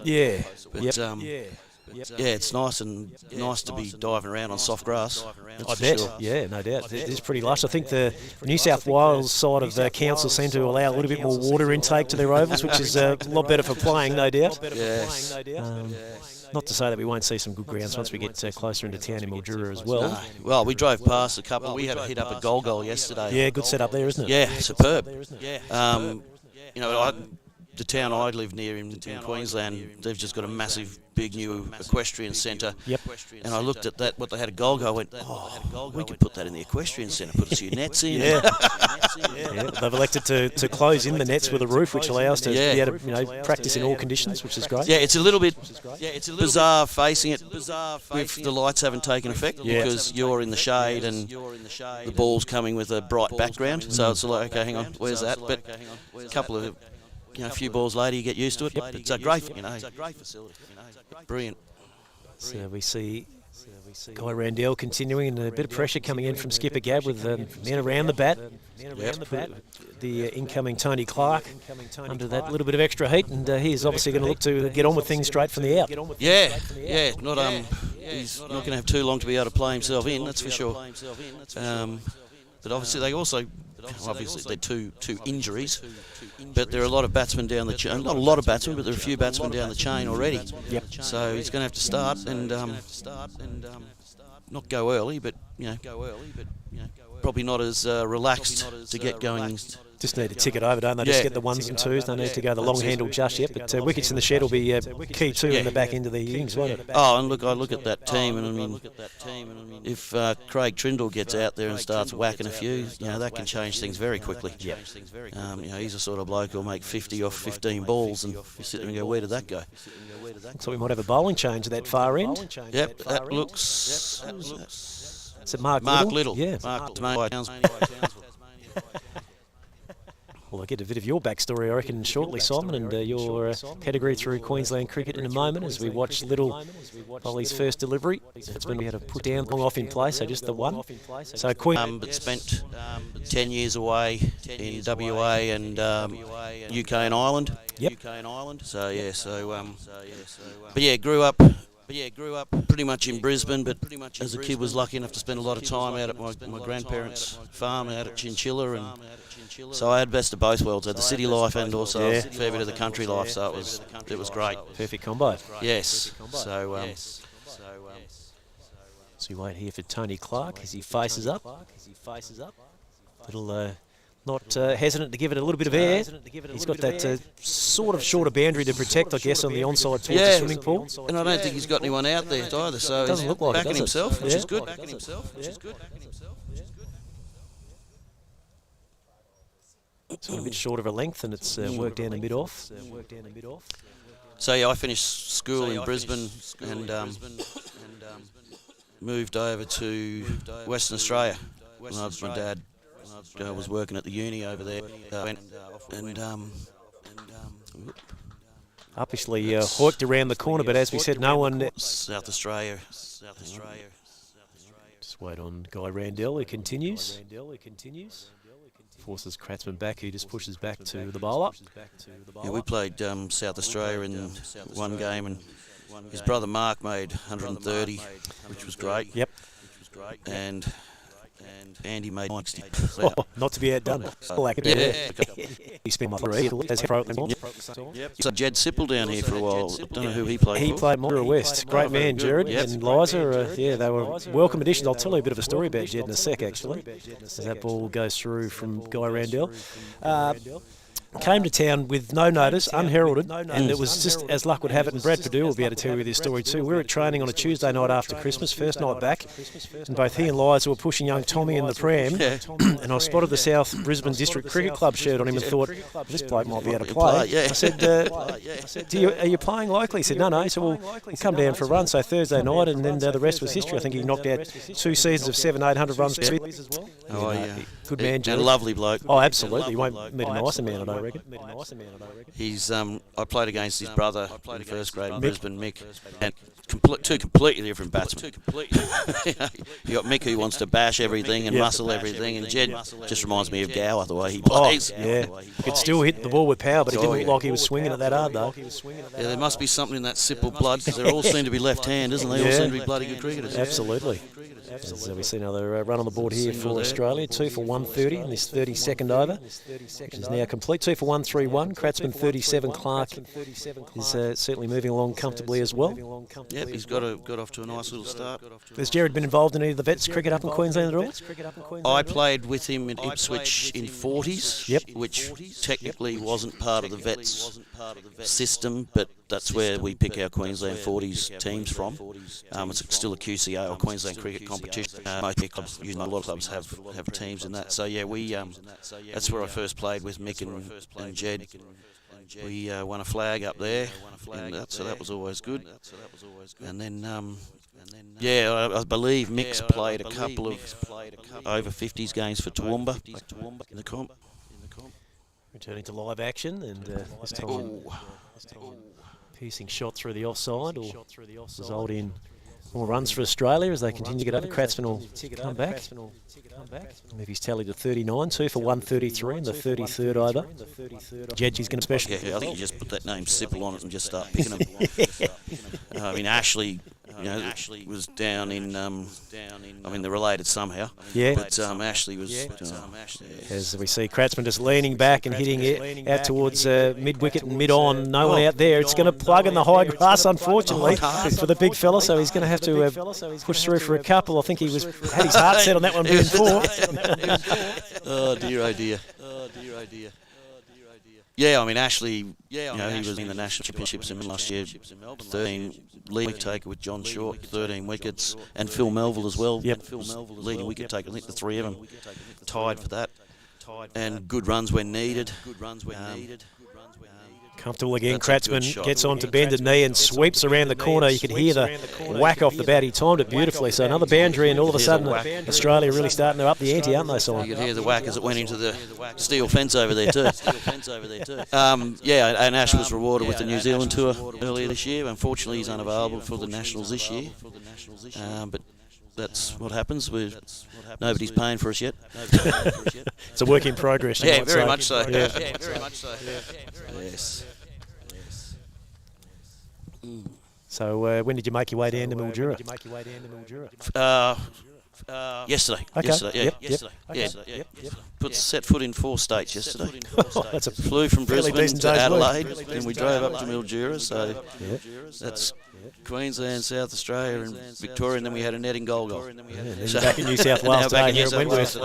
It's nice to be diving around on soft grass. I bet. Sure. Yeah, no doubt. It is pretty lush. I think the New South Wales side of the council seem to allow a little bit more water intake to their ovals, which is a lot better for playing, no doubt. Not to say that we won't see some good grounds once we get closer into town in Mildura as well. No. Well, we drove past a couple. We had a hit up at Goal yesterday. Yeah, good setup there, isn't it? Yeah, superb. The town I live near in Queensland, they've just got a massive, big new equestrian centre. And I looked at that, what they had at Gold, I went, we could put that in the equestrian centre, put a few nets in. They've elected to close in the nets with a roof, which allows to be able to practice in all conditions, which is great. Yeah, it's a little bit bizarre facing it if the lights haven't taken effect because you're in the shade and the ball's coming with a bright background. So it's like, okay, hang on, where's that? But a couple of a few balls later, you get used to it. It's a great, facility. Brilliant. So we see Guy Randell continuing, and a bit of pressure coming in from skipper Gab with men around the bat. The incoming Tony Clark under that little bit of extra heat, and he's obviously going to look to get on with things straight from the out. He's not going to have too long to be able to play himself in, that's for sure. But obviously they're two injuries, but there are a lot of batsmen down the chain. Not a lot of batsmen, but there are a few batsmen down the chain already. So he's going to have to start and not go early, but probably not as relaxed to get going. Just need to tick it over, don't they? Just get the ones and twos. They need to go the long handle just yet. But wickets in the shed will be key too in the back end of the innings, won't it? Oh, and I look at that team, and if Craig Trindle gets out there and starts whacking a few, that can change things very quickly. He's a sort of bloke who'll make 50 off 15 balls, and you sit there and go, where did that go? So we might have a bowling change at that far end. Yep, that looks. Is it Mark Little? Yeah. Mark Townsville. Well, I'll get a bit of your backstory, I reckon, shortly, Simon, and your pedigree through Queensland cricket in a moment as we watch Little bowl his first delivery. It's when we had to put down long off in play, so just the one. So but spent 10 years away in WA and UK and Ireland. Yep. So but grew up yeah, grew up pretty much in Brisbane, but as a kid was lucky enough to spend a lot of time out at my grandparents' farm out at Chinchilla, and so I had best of both worlds. I had the city life and also a fair bit of the country life, so it was great. Perfect combo. Yes. So So we wait here for Tony Clark as he faces up. Little not hesitant to give it a little bit of air. He's got that sort of shorter boundary to protect, I guess, on the onside towards the swimming pool. And I don't think he's got anyone out there either, so Doesn't look like backing it, does himself, it? which Yeah. is good. It's got a bit short of a length, and it's worked down to mid-off. So yeah, I finished school in Brisbane and moved over to Western Australia. My dad was working at the uni over there, Uppishly hooked around the corner, but as we said, no one... South Australia. Just wait on Guy Randell, who continues. Forces Kratzman back, who just pushes back to the bowler. Yeah, we played South Australia in one game, and his brother Mark made 130, which was great. Yep. And Andy made 60. Oh, not to be outdone. He spent my career as pro. So Jed Sipple down here for a while. I don't know who he played He for. played Moira West. Great man, Jared. And Liza, yeah, they were welcome additions. I'll tell you a bit of a story about Jed in a sec, actually, as that ball goes through from Guy Randell. Came to town with no notice, unheralded, and it was just as luck would have it, and Brad Perdue will be able to tell you this story too. We were at training on a Tuesday night after Christmas, first night back, and both he and Liza were pushing young Tommy in the pram, and I spotted the South Brisbane District Cricket Club shirt on him and thought, this bloke might be able to play. I said, are you playing locally? He said, no. He said, well, we'll come down for a run. So Thursday night, and then the rest was history. I think he knocked out 2 seasons of 700-800 runs. Oh, yeah. Good man, And a lovely bloke. Oh, absolutely. You won't meet a nicer man, I don't reckon. He's I played against his brother in first grade in Brisbane, Mick, and two completely different batsmen. You got Mick, who wants to bash everything and muscle everything, and Jed just reminds me of Gower, the way he plays. He could still hit the ball with power, but it didn't look like he was swinging it that hard, though. Yeah, there must be something in that Sipple blood, because they all seem to be left-hand, isn't they? All seem to be bloody good cricketers. Absolutely. As we see another run on the board here for Australia, 2 for 130 in this 32nd over, which is now complete. 2 for 131. Kratzman 37. Clark is certainly moving along comfortably as well. Yep, he's got off to a nice little start. Has Jared been involved in any of the vets cricket up in Queensland at all? I played with him at Ipswich in 40s, which technically wasn't part of the vets system, but that's where we pick our Queensland 40s teams from. It's still a QCA or Queensland Cricket Competition. Most clubs, a lot of clubs have teams in that. So yeah, that's where I first played with Mick and Jed. We won a flag up there, so that was always good. And then I believe Mick's played a couple of over 50s games for Toowoomba in the comp. Returning to live action, and this time piercing shot through the offside, or result in more runs for Australia as they continue to get over. Kratzman will come back. Move his tally to 39, 2 for 133 in the 33rd over. Jed's going to special. Yeah, I think you just put that name Sipple on it and just start picking them. I mean, Ashley, was down in. I mean, they're related somehow. Yeah. But Ashley was. As we see Kratzman just leaning back and hitting it out towards mid-wicket and mid-on. No one out there. It's going to plug in the high grass, unfortunately, for the big fella. So he's going to have to push through for a couple. I think he had his heart set on that one being 4. Oh dear, oh dear. Yeah, I mean Ashley. He was in the national championships in last year. 13 lead taker with John Short, 13 wickets, and Phil Melville as well. Yep. Phil's leading wicket taker. I think the three of them tied for that. And good runs when needed. Comfortable again. Kratzman gets on to bended knee and sweeps around the corner. You could hear the whack off the bat. He timed it beautifully. So another boundary, and all of a sudden Australia really starting to up the ante, aren't they, Simon? You could hear the whack as it went into the steel fence over there too. And Ash was rewarded with the New Zealand tour earlier this year. Unfortunately, he's unavailable for the Nationals this year. But that's what happens. Nobody's paying for us yet. It's a work in progress. Yeah, very much so. Yes. So when did you make your way down to Mildura? Yesterday. Okay. Yesterday. Set foot in 4 states yesterday. That's a Flew from fairly Brisbane decent to day's work. Adelaide, and we drove up to Mildura. So that's Queensland, South Australia, and Victoria, and then we had a net in Golgol. And then you're back in New South Wales today here at Wentworth.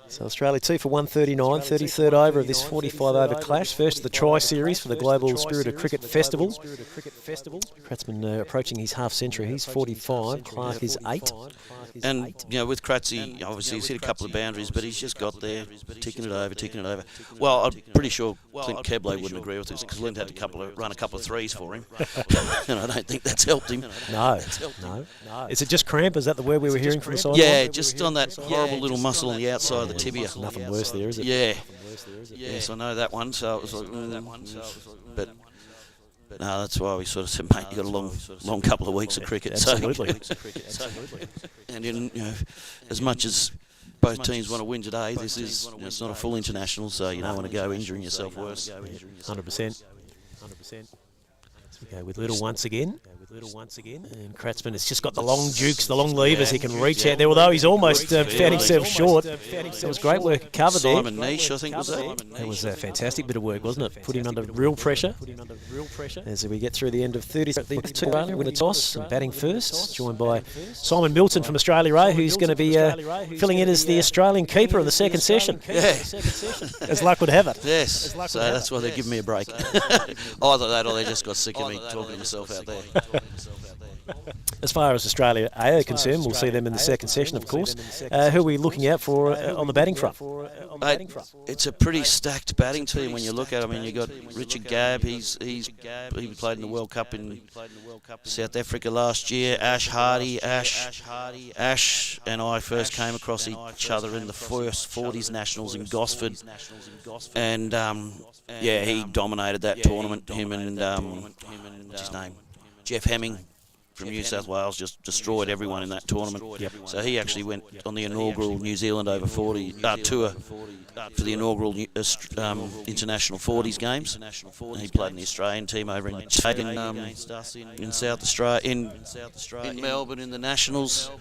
So Australia 2 for 139, 33rd over of this 45-over clash. First of the try series for the Global Spirit of Cricket Festival. Kratzman approaching his half-century. He's 45, Clark is 8. And, with Kratzy, obviously he's hit a couple of boundaries, but he's just got there, ticking it over. Well, I'm pretty sure Clint Keble wouldn't agree with this, because Clint had to run a couple of threes for him. And I don't think that's helped him. No. Is it just cramp? Is that the word we were hearing from the sideline? Yeah, just on that horrible little muscle on the outside of the tibia. Nothing worse there, is it? Yeah. Yes, I know that one. So it was like, but no, that's why we sort of said, mate, you got a long couple of weeks of cricket. Absolutely. And as much as both teams want to win today, this is it's not a full international, so you don't want to go injuring yourself worse. 100%. So we go with Little once again. And Kratzman has just got the long dukes, the long levers. He can reach out there, although he's almost found himself short. It was great work covered there. Simon Niche, I think, was that? That was a fantastic bit of work, wasn't it? Put him under real pressure. As we get through the end of 32, Australia win a toss and batting first, joined by Simon Milton from Australia A, who's going to be filling in as the Australian keeper in the second session. Yeah. As luck would have it. Yes. So that's why they're giving me a break. Either that or they just got sick of me talking to myself out there. As far as Australia A are concerned, we'll see them in the second session, of course. Who are we looking out for on the batting front? It's a pretty stacked batting team when you look at it. I mean, you got Richard Gabb. He played in the World Cup in South Africa last year. Ash Hardy. Ash and I first came across each other in the first 40s Nationals in Gosford, and he dominated that tournament. Him and what's his name? Jeff Hemming from New South Wales just destroyed everyone in that tournament. So he actually went on the inaugural New Zealand over 40 tour for the inaugural international 40s games. And he played in the Australian team over in South Australia, in Melbourne in the Nationals.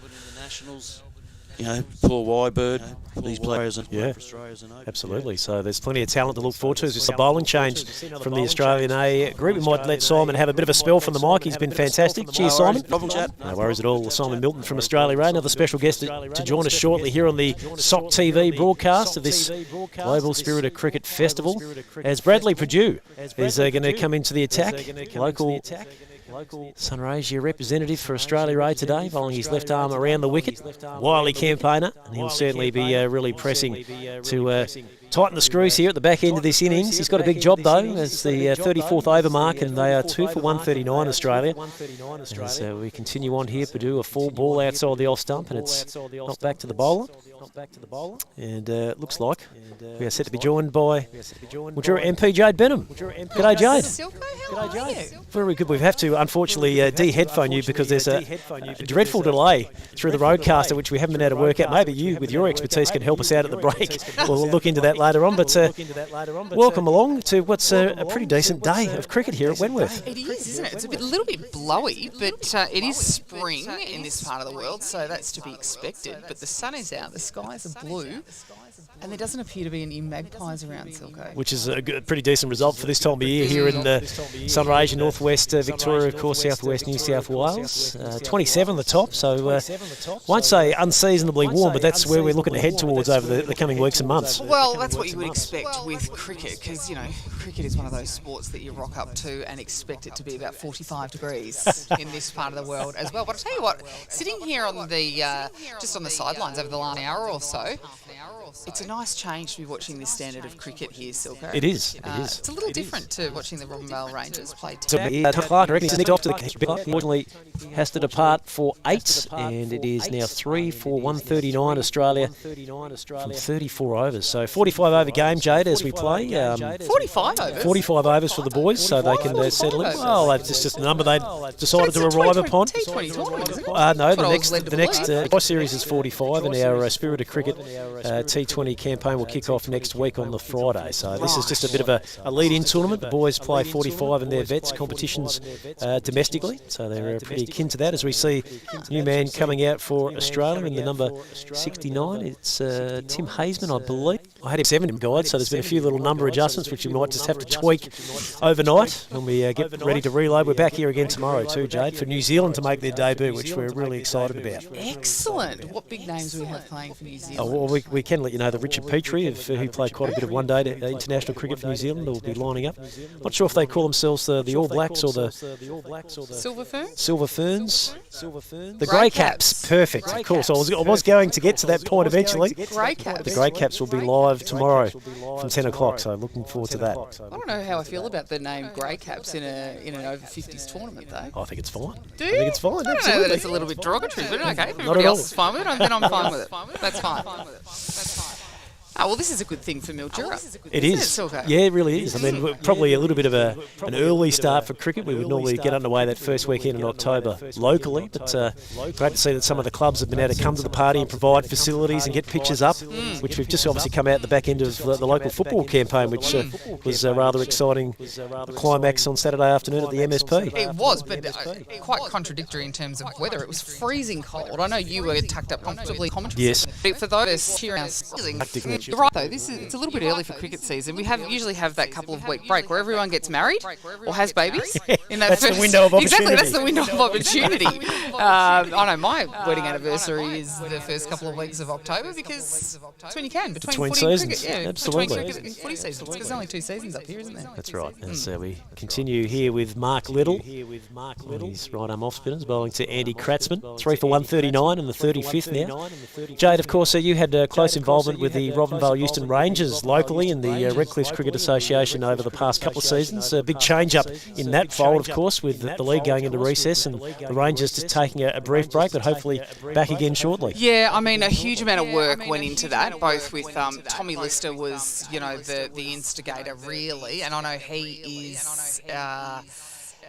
Paul Wybird, these players. Yeah, absolutely. So there's plenty of talent to look forward to. There's a bowling change from the Australian A group. We might let Simon have a bit of a spell from the mic. He's been fantastic. Cheers, Simon. No worries at all. Simon Milton from Australia A, another special guest to join us shortly here on the SOC TV broadcast of this Global Spirit of Cricket Festival. As Bradley Purdue is going to come into the attack. Local Sunraysia representative for Australia A today, bowling his left arm around the wicket. Wily campaigner, and he'll certainly be really pressing to tighten the screws here at the back end of this innings. He's got a big job though. It's the 34th over mark, and they are 2 for 139 Australia. As we continue on here, Purdue a full ball outside the off stump, and it's knocked back to the bowler. And it looks like we are set to be joined by Mildura MP Jade Benham. G'day, Jade. G'day, Jade. Very good. We have to unfortunately de-headphone you because there's a dreadful delay through the roadcaster, which we haven't been able to work out. Maybe you, with your expertise, can help us out at the break. We'll look into that later on. But welcome along to what's a pretty decent day of cricket here at Wentworth. It is, isn't it? It's a little bit blowy, but it is spring in this part of the world, so that's to be expected. But the sun is out, the skies are blue, and there doesn't appear to be any magpies around, Silko. Which is a pretty decent result for this time of year here in Sunraysia, northwest Victoria, of course, southwest New South Wales. 27 the top, so won't say unseasonably warm, but that's where we're looking to head towards over the coming weeks and months. Well, that's what you would expect with cricket, because, cricket is one of those sports that you rock up to and expect it to be about 45 degrees in this part of the world as well. But I'll tell you what, sitting here on the just on the sidelines over the last hour or so, it's a nice change to be watching this standard of cricket here, Silko. It is. It's a little different to watching the Robinvale Rangers play. Clark unfortunately has to depart for 8, and it is now 3 for 139 Australia from 34 overs. So 45 over game, Jade, as we play. 45 45 overs. 45 overs for the boys, so they can settle in. Well, that's just a number they decided to arrive upon. T20 tournament, isn't it? No, the next series is 45, and our Spirit of Cricket T20 campaign will kick off next week on the Friday. So this is just a bit of a lead-in tournament. The boys play 45 in their vets competitions domestically, so they're pretty akin to that. As we see a new man coming out for Australia in the number 69, it's Tim Hazeman, I believe. I had him 7 guide, so there's been a few little number adjustments which we might just have to tweak overnight when we get ready to reload. We're back here again tomorrow too, Jade, for New Zealand to make their debut, which we're really excited about. Excellent. What big names do we have playing for New Zealand? Well, we can let you know that Richard Petrie, who played quite a bit of one-day international cricket for New Zealand, will be lining up. Not sure if they call themselves the All Blacks or the Silver Ferns? Silver Ferns. The Grey Caps. Perfect. Of course, I was going to get to that point eventually. Grey Caps. The Grey Caps will be live tomorrow from 10 o'clock, so looking forward to that. I don't know how I feel about the name Grey Caps in an over 50s tournament, though. I think it's fine. Do you? I think it's fine. I don't know that it's a little bit derogatory, but okay. If everybody else is fine with it, then I'm fine with it. That's fine. Oh, well, this is a good thing for Mildura. It is. Yeah, it really is. I mean, probably a little bit of an early start for cricket. We would normally get underway that first weekend in October locally, but great to see that some of the clubs have been able to come to the party and provide facilities and get pitches up, which we've just obviously come out at the back end of the local football campaign, which was a rather exciting climax on Saturday afternoon at the MSP. It was, but quite contradictory in terms of weather. It was freezing cold. I know you were tucked up comfortably. Yes. For those cheering us, you're right though. It's a little bit early for cricket season. We usually have that couple of week break where everyone gets married or has babies. In that That's the window of opportunity. Exactly, that's the window of opportunity. I know my wedding anniversary is the first couple of weeks of October because it's when you can between footy and seasons. cricket. Yeah, absolutely. Between cricket and footy seasons. Because there's only 2 seasons up here, isn't there? That's right. As we continue here with Mark Little. He's right arm off spinners, bowling to Andy Kratzman. 3 for 139 and the 35th now. Jade, of course, you had close involvement with the Robinvale Euston Rangers locally in the Redcliffs Cricket Association over the past couple of seasons. A big change-up in that fold, of course, with the league going into recess and the Rangers just taking a brief break, but hopefully back again shortly. Yeah, I mean, a huge amount of work went into that, both with Tommy Lister was, the instigator, really, and I know he is...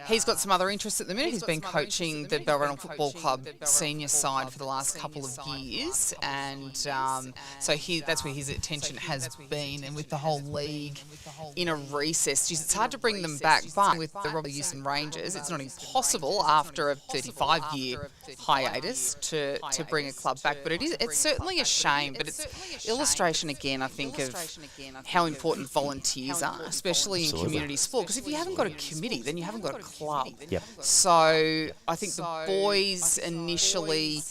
He's got some other interests at the minute. He's been coaching the Balranald Football Club senior side for the last couple of years, and so that's where his attention has been. And with the whole league in a recess, it's hard to bring them back. But with the Robinvale Euston Rangers, it's not impossible after a 35-year hiatus to bring a club back. But it's certainly a shame. But it's illustration again, I think, of how important volunteers are, especially in community sport. Because if you haven't got a committee, then you haven't got a club. Yep. So I think the boys initially,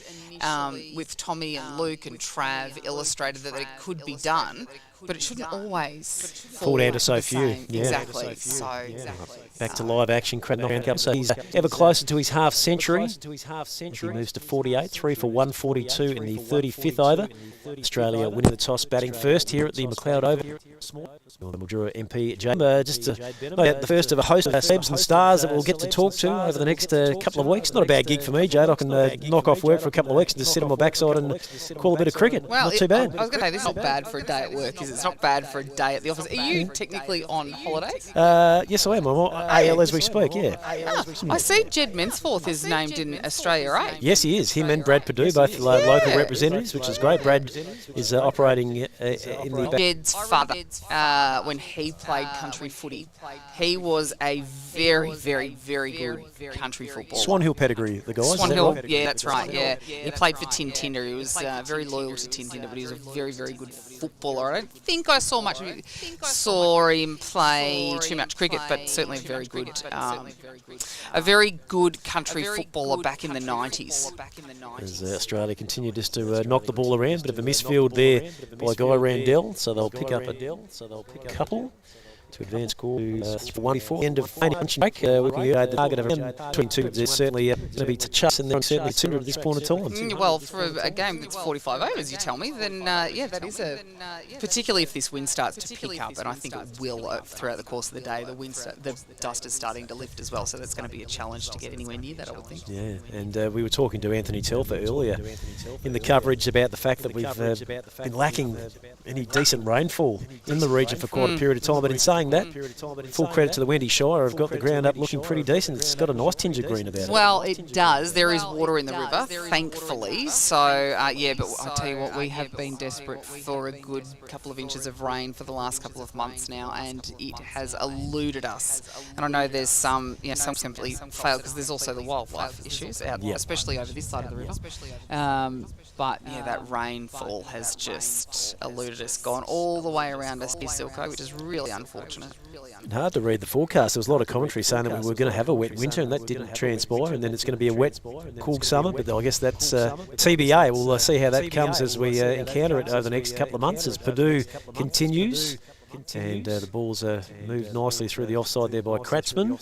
with Tommy and Luke and Trav, illustrated that it could be done, but it shouldn't always fall down to so few. Yeah. Exactly. Back to live action, Craddock Cup. So he's ever closer to his half century. He moves to 48, 3 for 142 in the 35th over. Australia winning the toss, batting first here at the McLeod Oval. The Mildura MP, just the first of a host of celebs and stars that we'll get to talk to over the next couple of weeks. Not a bad gig for me, Jade. I can knock off work for a couple of weeks and just sit on my backside and call a bit of cricket. Well, not too bad. I was going to say, this is not bad for a day at work, is it? It's not bad for a day at the office. Are you technically on holiday? Yes, I am. I'm on AL as we speak, yeah. I see Jed Mensforth is named in Australia, right? Yes, he is. Him and Brad Perdue, both local representatives, which is great. Brad is operating in the... Jed's father, when he played country footy, he was a very, very, very good country footballer. Swan Hill pedigree, the guys. Swan Hill, yeah, that's right, yeah. He played for Tintinder. He was very loyal to Tintinder, but he was a very, very good footballer. I don't think I saw much of him. Saw him play too much cricket, but certainly a very good country footballer back in the 90s. As Australia continue just to knock the ball around, bit of a misfield there by Guy Randell, so they'll pick up a couple to advance score to 1-4. End of lunch break. We can get the target of 22. There's certainly going to be touch, and then certainly 200 at this point in time. Well, for a game that's 45 overs, you tell me, then that is particularly if this wind starts to pick up, and I think it will throughout the course of the day. The dust is starting to lift as well, so that's going to be a challenge to get anywhere near that, I would think. Yeah, and we were talking to Anthony Telfer earlier in the coverage about the fact that we've been lacking any decent rainfall in the region for quite a period of time, but in saying saying that, full credit to the Wendy Shire. I've got the ground up looking pretty decent. It's got a nice tinge of green about it. Well, it does. There is water in the river, thankfully. So, yeah, but I tell you what, we have been desperate for a good couple of inches of rain for the last couple of months now, and it has eluded us. And I know there's some simply failed because there's also the wildlife issues out there, especially over this side of the river. But yeah, that rainfall has just eluded us, gone all the way around us here, Silko, which is really unfortunate. Hard to read the forecast. There was a lot of commentary saying that we were going to have a wet winter, and that didn't transpire, and then it's going to be a wet, cool summer, but I guess that's TBA. We'll see how that comes as we encounter it over the next couple of months as Purdue continues. And the balls are moved nicely through the offside there by Kratzmann,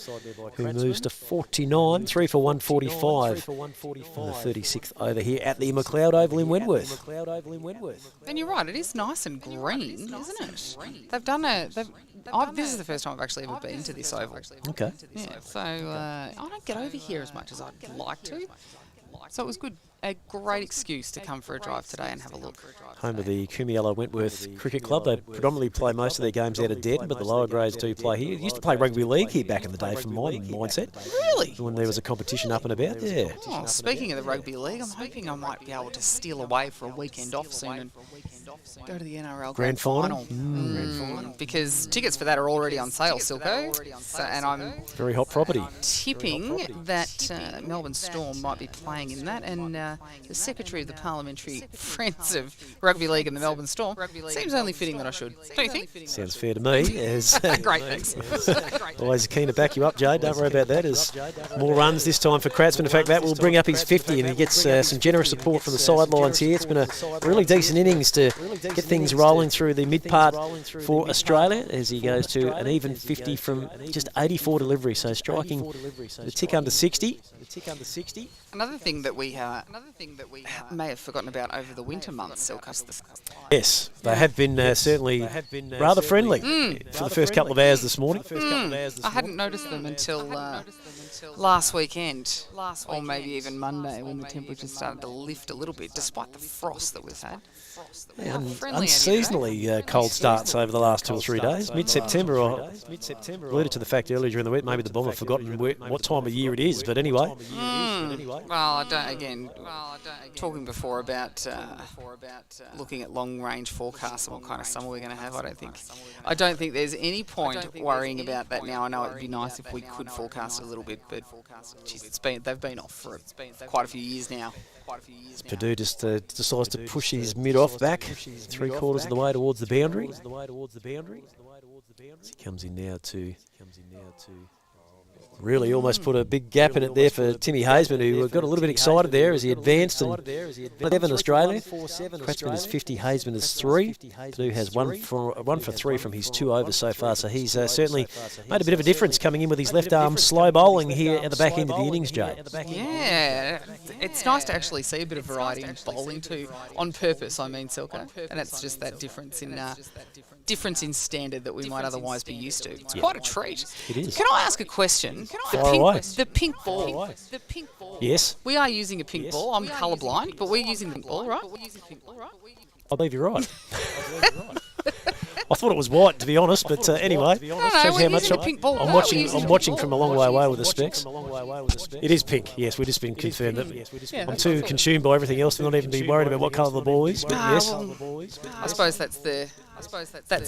who moves to 49, 3 for 145 on the 36th over here at the McLeod Oval in Wentworth. And you're right, it is nice and green, isn't it? They've done this is the first time I've actually ever been to this oval. Okay. Yeah, so I don't get over here as much as I'd like to. So it was good. A great excuse to come for a drive today and have a look. Home of the Kumiella Wentworth Cricket Club. They predominantly play most of their games out of Denton, but the lower grades do play here. They used to play rugby league here back in the day from my mindset. Really? When there was a competition up and about, yeah. Oh, speaking of the rugby league, I'm hoping I might be able to steal away for a weekend off soon and go to the NRL Grand Final. Because tickets for that are already on sale, Silko. So, and I'm very hot property. Tipping that Melbourne Storm might be playing in that, and the Secretary of the Parliamentary Friends of Rugby League and the Melbourne Storm seems only fitting that I should. Don't you think? Sounds fair to me. Great, thanks. Always keen to back you up, Jade. Don't worry about that. As more runs this time for Kratzmann. In fact, that will bring up his 50, and he gets some generous support from the sidelines here. It's been a really decent innings to get things rolling through the mid part for Australia as he goes to an even 50 from just 84 deliveries. So striking the tick under 60. Another thing that we may have forgotten about over the winter months, yes, they have been certainly rather friendly for the first couple of hours this morning. I hadn't noticed them until last weekend, or maybe even Monday, when the temperatures started to lift a little bit, despite the frost that we've had. Unseasonally cold starts over the last 2 or 3 days. Mid-September, I alluded to the fact earlier during the week, maybe the Bomb have forgotten what time of year it is, but anyway. Well, talking before about looking at long-range forecasts and what kind of summer we're going to have, I don't think there's any point worrying about that now. I know it would be nice if we could forecast a little bit, but geez, they've been off for quite a few years now. Purdue just decides to push his mid-off back 3/4 of the way towards the boundary. He comes in now to really almost put a big gap in it there for Timmy Hazeman, who got a little bit excited there as he advanced. And 7 Australia. Kratzmann is 50, Hazeman is 3. Purdue has 1 for 3 from his 2 overs so far, so he's certainly made a bit of a difference coming in with his left arm slow bowling here at the back end of the innings, Jay. Yeah, it's nice to actually see a bit of variety in bowling too, on purpose, I mean, Silko. And it's just that difference in standard that we might otherwise be used to. It's quite a treat. It is. Can I ask a question? The pink ball. Yes. We are using a pink ball. I'm colourblind, but we're using the pink ball, right? I believe you're right. I thought it was white, to be honest, but anyway. No, we're using a pink ball. I'm watching from a long way away with the specs. It is pink, yes. We've just been confirmed that. I'm too consumed by everything else to not even be worried about what colour the ball is, but yes. I suppose that's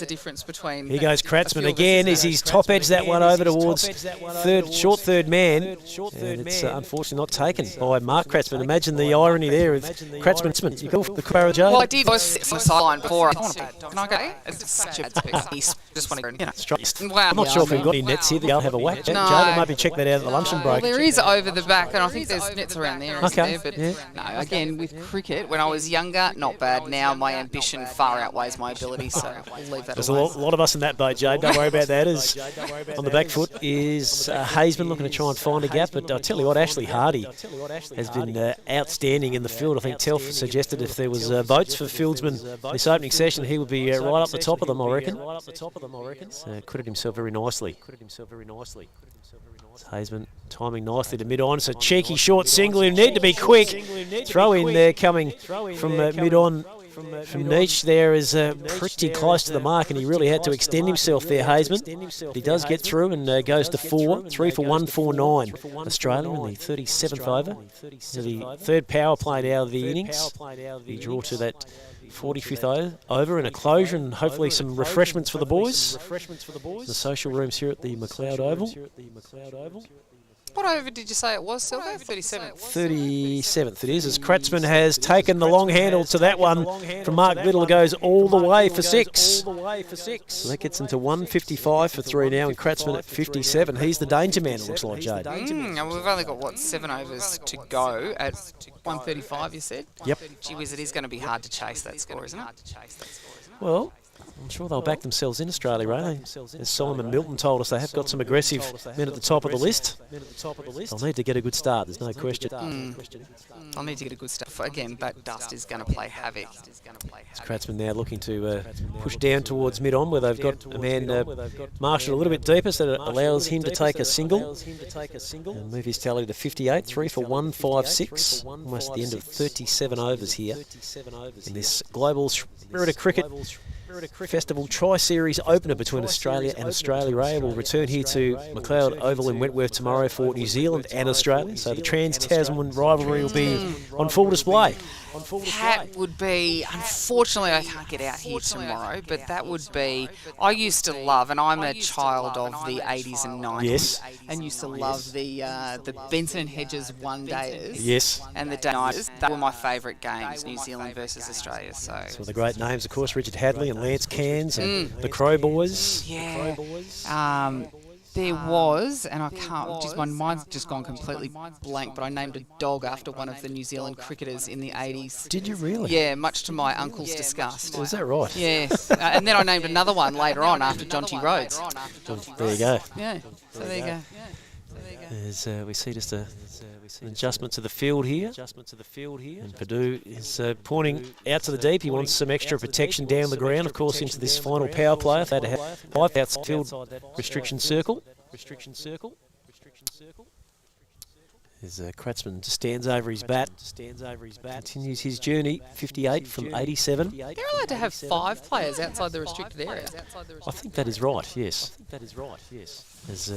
the difference between... Here goes Kratzmann again as he's top edged that one over towards short third man. And it's unfortunately not taken by Mark Kratzmann. Imagine the irony there of Kratzmann. You call the Crow Joe? Well, I did sit on the sideline before. Can I go? It's such a piece. Just want to... Wow. I'm not sure if we've got any nets here. They'll have a whack. Joe, they might be check that out at the luncheon break. Well, there is over the back, and I think there's nets around there. Okay. But no, again, with cricket, when I was younger, not bad. Now my ambition far outweighs my ability. So we'll leave that. There's a lot of us in that boat, Jade. Don't worry about that. As on the back foot is Hazeman looking to try and find a gap. But I'll tell you what, Ashley Hardy has been outstanding in the field. I think Telf suggested if there was votes for fieldsman this opening session, he would be right up the top of them, I reckon. So acquitted himself very nicely. Hazeman timing nicely to mid-on. It's a cheeky short single. You need to be quick. Throw in there coming from mid-on from Nietzsche there is pretty close to the mark, and he really had to extend himself there, Hazeman. But he does get through and goes to 4, 3 for 149. Australian in the 37th over. The third power play out of the innings. He draw to that 45th over and a closure, and hopefully some refreshments for the boys. The social rooms here at the McLeod Oval. What over did you say it was, Silver? 37th. 37th it is, as Kratzmann has taken the long handle to that one from Mark Little, goes all the way for 6. So that gets into 155 for 3 now, and Kratzmann at 57. He's the danger man, it looks like, Jade. And we've only got, 7 overs to go at 135, you said? Yep. Gee whiz, it is going to be hard to chase that score, isn't it? Well, I'm sure they'll back themselves in Australia, Ray. As Solomon Milton told us, they have got some aggressive men at the top of the list. They'll need to get a good start, there's no question. I'll need to get a good start. Again, that dust is going to play havoc. Kratzmann now looking to push down towards mid-on, where they've got a man marshalled a little bit deeper, so that it allows him to take a single and move his tally to 58, 3 for 156. Almost at the end of 37 overs here in this Global Spirit of Cricket Festival Tri-Series opener between Australia and Australia. Ray will return here to McLeod Oval in Wentworth tomorrow for New Zealand and Australia. So the Trans-Tasman rivalry will be on full display. That would be, unfortunately I can't get out here tomorrow, but that would be, I used to love, and I'm a child of the 80s and 90s, yes, and used to love the Benson and Hedges one-dayers, yes, and the day-nighters. They were my favourite games, New Zealand versus Australia. So the great names, of course, Richard Hadley and Lance Cairns and the Crow Boys. Yeah. There was, and I can't, just my mind's just gone completely blank, but I named a dog after one of the New Zealand cricketers in the 80s. Did you really? Yeah, much to my uncle's disgust. Was that right? Yes. And then I named another one later on after John T. Rhodes. There you go. Yeah, so there you go. As we see just an adjustment to the field here. And Purdue is pointing out to the deep. He wants some extra protection down the ground, of course, into this final power play. They had to have 5 outside field restriction circle. As Kratzmann stands over his bat, continues his journey, 58 from 87. They're allowed to have 5 players outside the restricted area. I think that is right, yes. As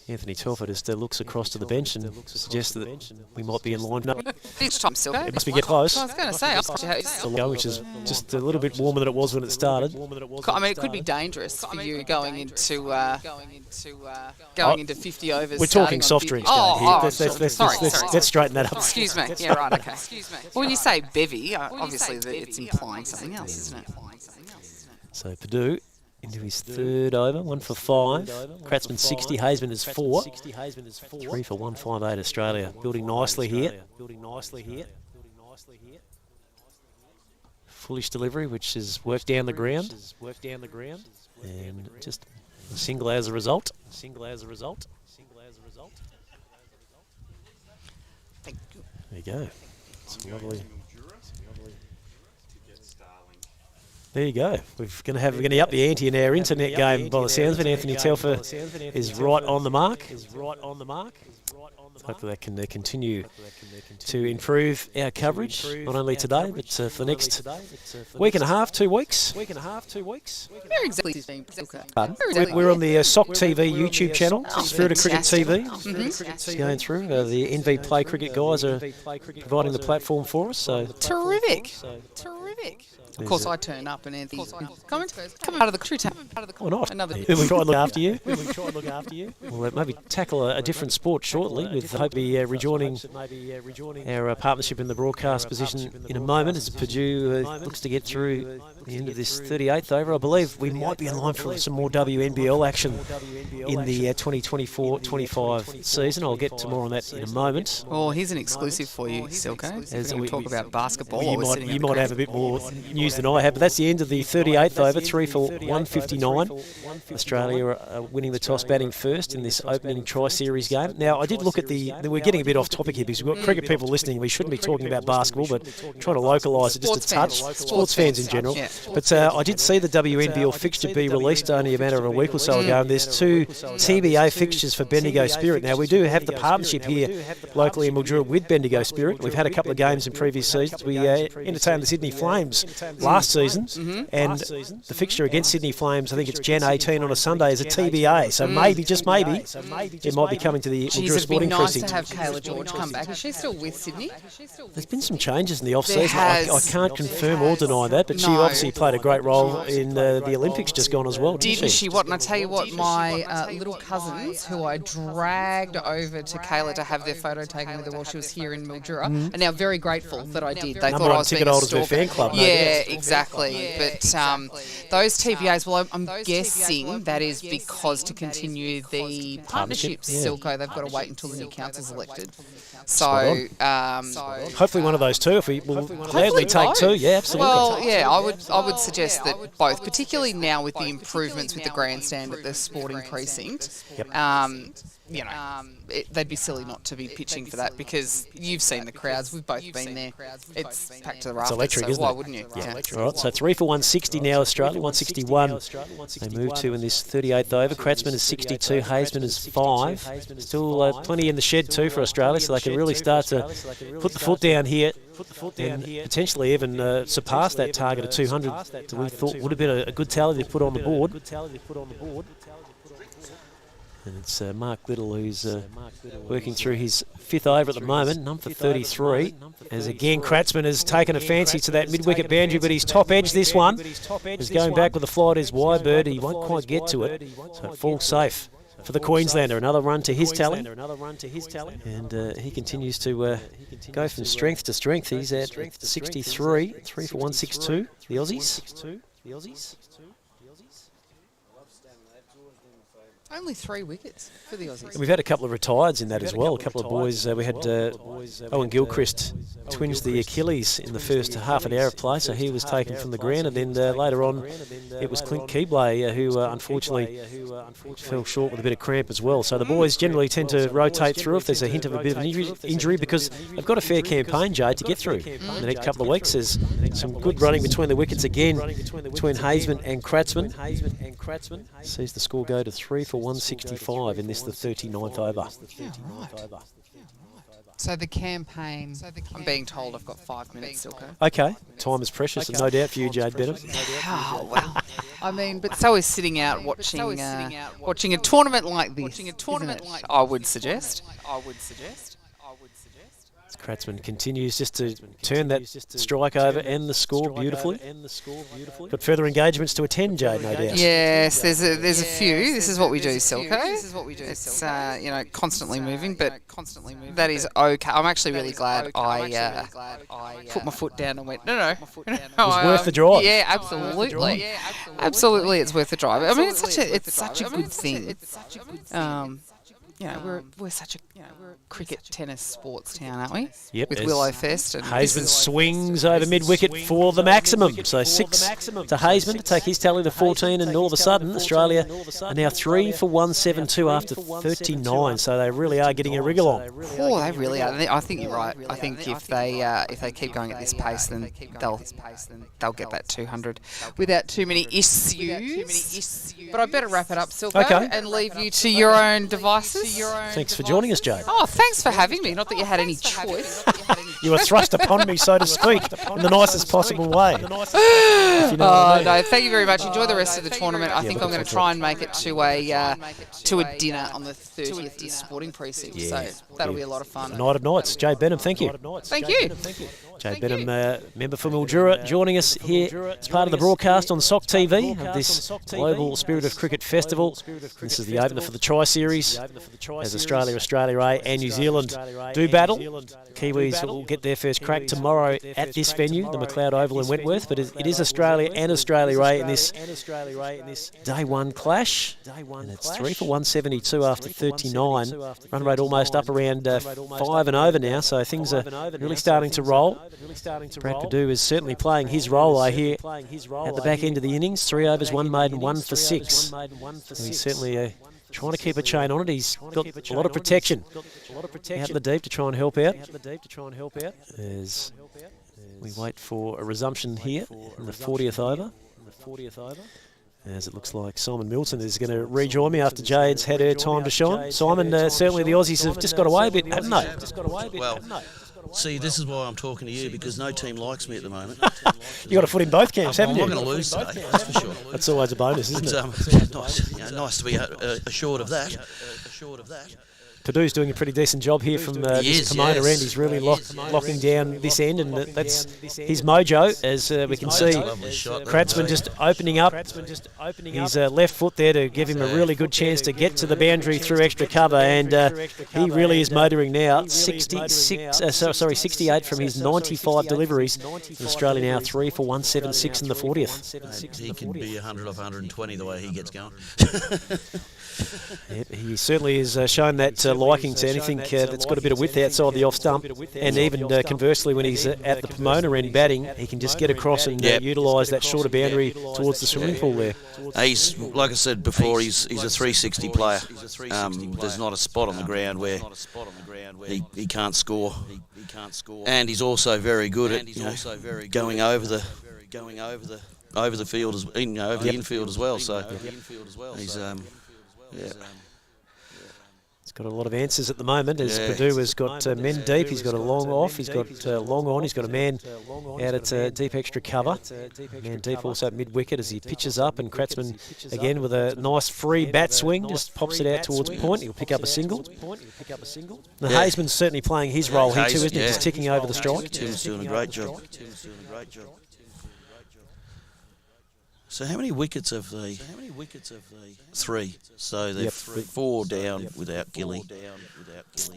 Anthony Telford just looks across to the bench and suggests that we might be in line. No, Each time, Silver. it must be getting close. I was going to say, Which is just a little bit warmer than it was when it started. I mean, it could be dangerous for you going into 50 overs. We're talking soft drinks here. Let's straighten that up. Excuse me. Yeah, right, okay. Well, when you say bevy, obviously it's implying something else, isn't it? So Purdue into his 3rd over, 1 for 5. Kratzmann 60, Hazeman is 4. 3 for 158 Australia. Building nicely here. Foolish delivery, which is worked down the ground. And just a single as a result. There you go. It's lovely. There you go. We're going to up the ante in our internet game by the sounds of it. Anthony Telfer is right on the mark. Hopefully that can continue to improve our coverage, not only today, but for the next week and a half, 2 weeks. Where exactly is being We're on the SOC TV YouTube channel, Spirit of Cricket TV. It's going through. The NV Play Cricket guys are providing the platform for us. So terrific. Of course, I turn up and Anthony come out of the crew town. Or not. We try and look after you. We'll maybe tackle a different sport shortly, with hope to be rejoining our partnership in the broadcast position in a moment, as Purdue looks to get through the end of this 38th over. I believe we might be in line for some more WNBL action in the 2024-25 season. I'll get to more on that in a moment. Oh, here's an exclusive for you, Silko. As we talk about basketball. You might have a bit more news than I have, but that's the the end of the 38th over, 3 for 159. Australia winning the toss, batting first in this opening Tri-Series game. Now, I did look at we're getting a bit off topic here because we've got cricket people listening. We shouldn't be talking about basketball, but trying to localise it just a touch. Sports fans in general. Yeah. But I did see the WNBL fixture be released only a matter of a week or so ago, and there's 2 TBA fixtures for Bendigo Spirit. Now, we do have the partnership here locally in Mildura with Bendigo Spirit. We've had a couple of games in previous seasons. We entertained the Sydney Flames last season, and the fixture against Sydney Flames, I think it's Jan 18 on a Sunday, is a TBA. So maybe, just maybe, it might be coming to the Mildura Sporting Precinct. It'd be nice to have Kayla George come back. Is she still with Sydney? There's been some changes in the off-season. I can't confirm or deny that, but she obviously played a great role in the Olympics just gone as well, didn't she? What? And I tell you what, my little cousins, who I dragged over to Kayla to have their photo taken with her while she was here in Mildura, are now very grateful that I did. They thought I was being a stalker. Fan club, yeah, exactly. But those TBAs, well, I'm guessing that is because to continue the partnerships, Silko, they've got to wait until the new council's elected. So hopefully one of those two. If we will gladly take 2, yeah, absolutely. Well, yeah, I would suggest that both, particularly now with the improvements with the grandstand at the sporting precinct. They'd be silly not to be pitching for that because you've seen the crowds. We've both been there. It's packed to the rafters. It's electric, isn't it? Why wouldn't you? Yeah. All right, so 3 for 160 now, Australia. 161 they move to in this 38th over. Kratzmann is 62, Hazeman is 5. Still plenty in the shed too for Australia, so they can really start to put the foot down here and potentially even surpass that target of 200 that we thought would have been a good tally to put on the board. And it's Mark Little who's working through his 5th over at the moment, none for 33. As again, Kratzmann has taken a fancy to that mid-wicket boundary, but he's top edge this one. He's going back with the fly to his wide bird. He won't quite get to it, so it falls safe for the Queenslander. Another run to his tally. And he continues to go from strength to strength. He's at 63, 3 for 162, the Aussies. Only 3 wickets for the Aussies. We've had a couple of retireds in that as well. A couple of boys. We had Owen Gilchrist twinged the Achilles in the first half an hour of play, so he was taken from the ground. And then later on, it was Clint Keble who unfortunately fell short with a bit of cramp as well. So the boys generally tend to rotate through if there's a hint of a bit of an injury because they've got a fair campaign, Jay, to get through in the next couple of weeks. There's some good running between the wickets again, between Hazeman and Kratzmann. Sees the score go to 3 for 165 in this, the 39th over. Yeah, right. So the campaign, I'm being told I've got 5 minutes, Silko. Okay, time is precious, no doubt for you, Jade Benham. Oh, well, I mean, but so is sitting out watching a tournament like this, I would suggest. Kratzmann continues just to turn that strike over and the score beautifully. Got further engagements to attend, Jade, no doubt. Yes, there's a few. This is what we do, Silko. It's constantly moving, but that is okay. I'm actually really glad I put my foot down and went, no. It was worth the drive. Yeah, absolutely. Absolutely, it's worth the drive. I mean, it's such a good thing. We're such a cricket, tennis, sports town, aren't we? Yep. With Willowfest. And Hazeman swings over mid-wicket for the maximum. So 6 to Hazeman to take his tally to 14, and all of a sudden Australia are now 3 for 172 after 39. So they really are getting a wriggle on. Oh, they really are. I think you're right. I think if they keep going at this pace, then they'll get that 200 without too many issues. But I better wrap it up, Silko, and leave you to your own devices. Thanks for joining us, Jade. Oh, thanks for having me. Not that you had any choice. You were thrust upon me, so to speak, in the nicest possible way. No, thank you very much. Enjoy the rest of the tournament. I think I'm going to try and make it to a dinner on the 30th at the Sporting Precinct. So that'll be a lot of fun. Night of nights. Jade Benham, thank you. Thank you. Jade Benham, member for Mildura, joining us here as part of the broadcast on SOC TV of this Global Spirit of Cricket Festival. This is the opener for the Tri-Series. as Australia A and New Zealand do battle. Kiwis will get their first crack tomorrow at this venue, the McLeod Oval in Wentworth, but it is Australia and Australia A in this day one clash. And it's 3 for 172 after 39. Run rate almost up around 5 and over now, so things are really starting to roll. Brad Perdue is certainly playing his role, I hear, at the back end of the innings. 3 overs, 1 maiden, 1 for 6. And he's certainly trying to keep a chain on it. He's got a lot of protection out in the deep to try and help out. As we wait for a resumption here in the 40th over. As it looks like Simon Milton is going to rejoin me after Jade's had her time to shine. Simon, certainly the Aussies have just got away a bit, haven't they? Well, see, this is why I'm talking to you, because no team likes me at the moment. You've got a foot in both camps, haven't you? I'm not going to lose today, that's for sure. That's always a bonus, isn't it? Nice to be assured of that. Perdue's doing a pretty decent job here from this Pomona end. He's really locking down this end, and that's his mojo, as we can see. Kratzmann just opening up his left foot there to give him a really good chance to get to the boundary through extra cover, and he really is motoring now. 68 from his 95 deliveries. Australia now 3 for 176 in the 40th. He can be 100 off 120 the way he gets going. Yep, he certainly has shown that liking to anything that's got a bit of width outside the off stump, and even conversely, when he's at the Pomona end batting, he can just get across and utilise that shorter boundary towards the swimming pool there. He's, like I said before, he's a 360 player. There's not a spot on the ground where he can't score, and he's also very good at going over the field, over the infield as well. So he's He's got a lot of answers at the moment, as Perdue has got men deep, he's got a long off, he's got long on, he's got a man out at deep extra cover. Man deep also at mid-wicket as he pitches up, and Kratzmann again with a nice free bat swing, just pops it out towards point. He'll pick up a single. The Haseman's certainly playing his role here too, isn't he? Just ticking over the strike. Tim's doing a great job. So how many wickets have they? 3. So they're 4 down without Gilly.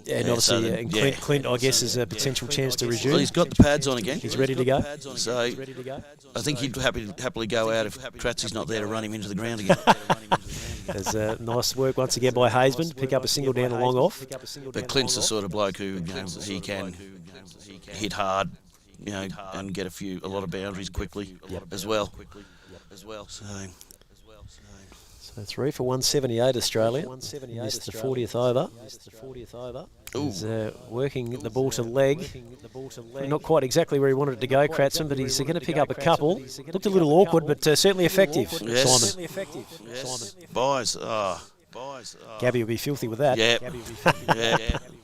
And obviously Clint, I guess, is a potential chance to resume. Well, he's got the pads on again. He's ready to go. So I think he'd happily go out if Kratzy's not there to run him into the ground again. There's nice work once again by Haseman to pick up a single down and long off. But Clint's the sort of bloke who he can hit hard, and get a lot of boundaries quickly as well. So 3 for 178 Australia. Missed the 40th over. He's working the ball to leg. Not quite exactly where he wanted it to go, Kratzmann, but he's going to pick up a couple. Looked a little awkward, but certainly effective. Yes. Simon. Boys. Gabby will be filthy with that. Yeah.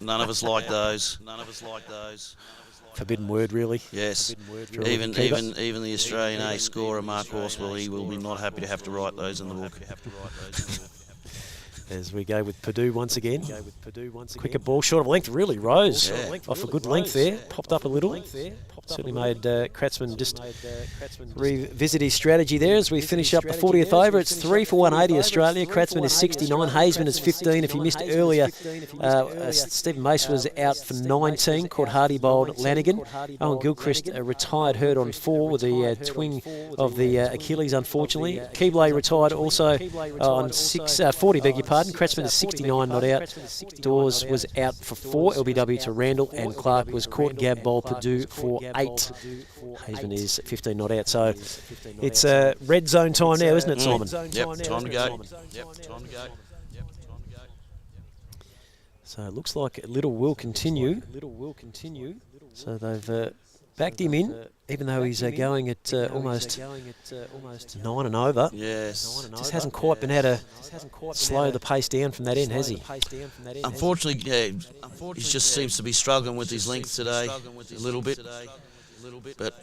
None of us like those. Forbidden word, really. Yes. Even the Australian A scorer, Mark Horswell, he will be not happy to have to write those in the book. As we go with Perdue once again. Quicker ball, short of length, really rose. Off a good length there. Popped up a little. Certainly made Kratzmann just revisit his strategy there as we finish up the 40th over. It's 3 for 180 Australia. Kratzmann is 69. Haseman is 15. If you missed earlier, Stephen Mace was out for 19. Caught Hardy bowled Lanigan. Owen Gilchrist retired hurt on 4 with the twing of the Achilles, unfortunately. Keble retired also on 40, beg your pardon. Kratzmann is 69, not out. Dawes was out for 4. LBW to Randall, and Clark was caught. Gab bowled Perdue for 8. Haseman is 15 not out. So it's red zone time now, isn't it, Simon? Yep, time to go. So it looks like Little will continue. So they've backed him in, even though he's going at almost 9 and over. Yes. Just hasn't quite been able to slow the pace down from that end, has he? Unfortunately, he just seems to be struggling with his length today a little bit. But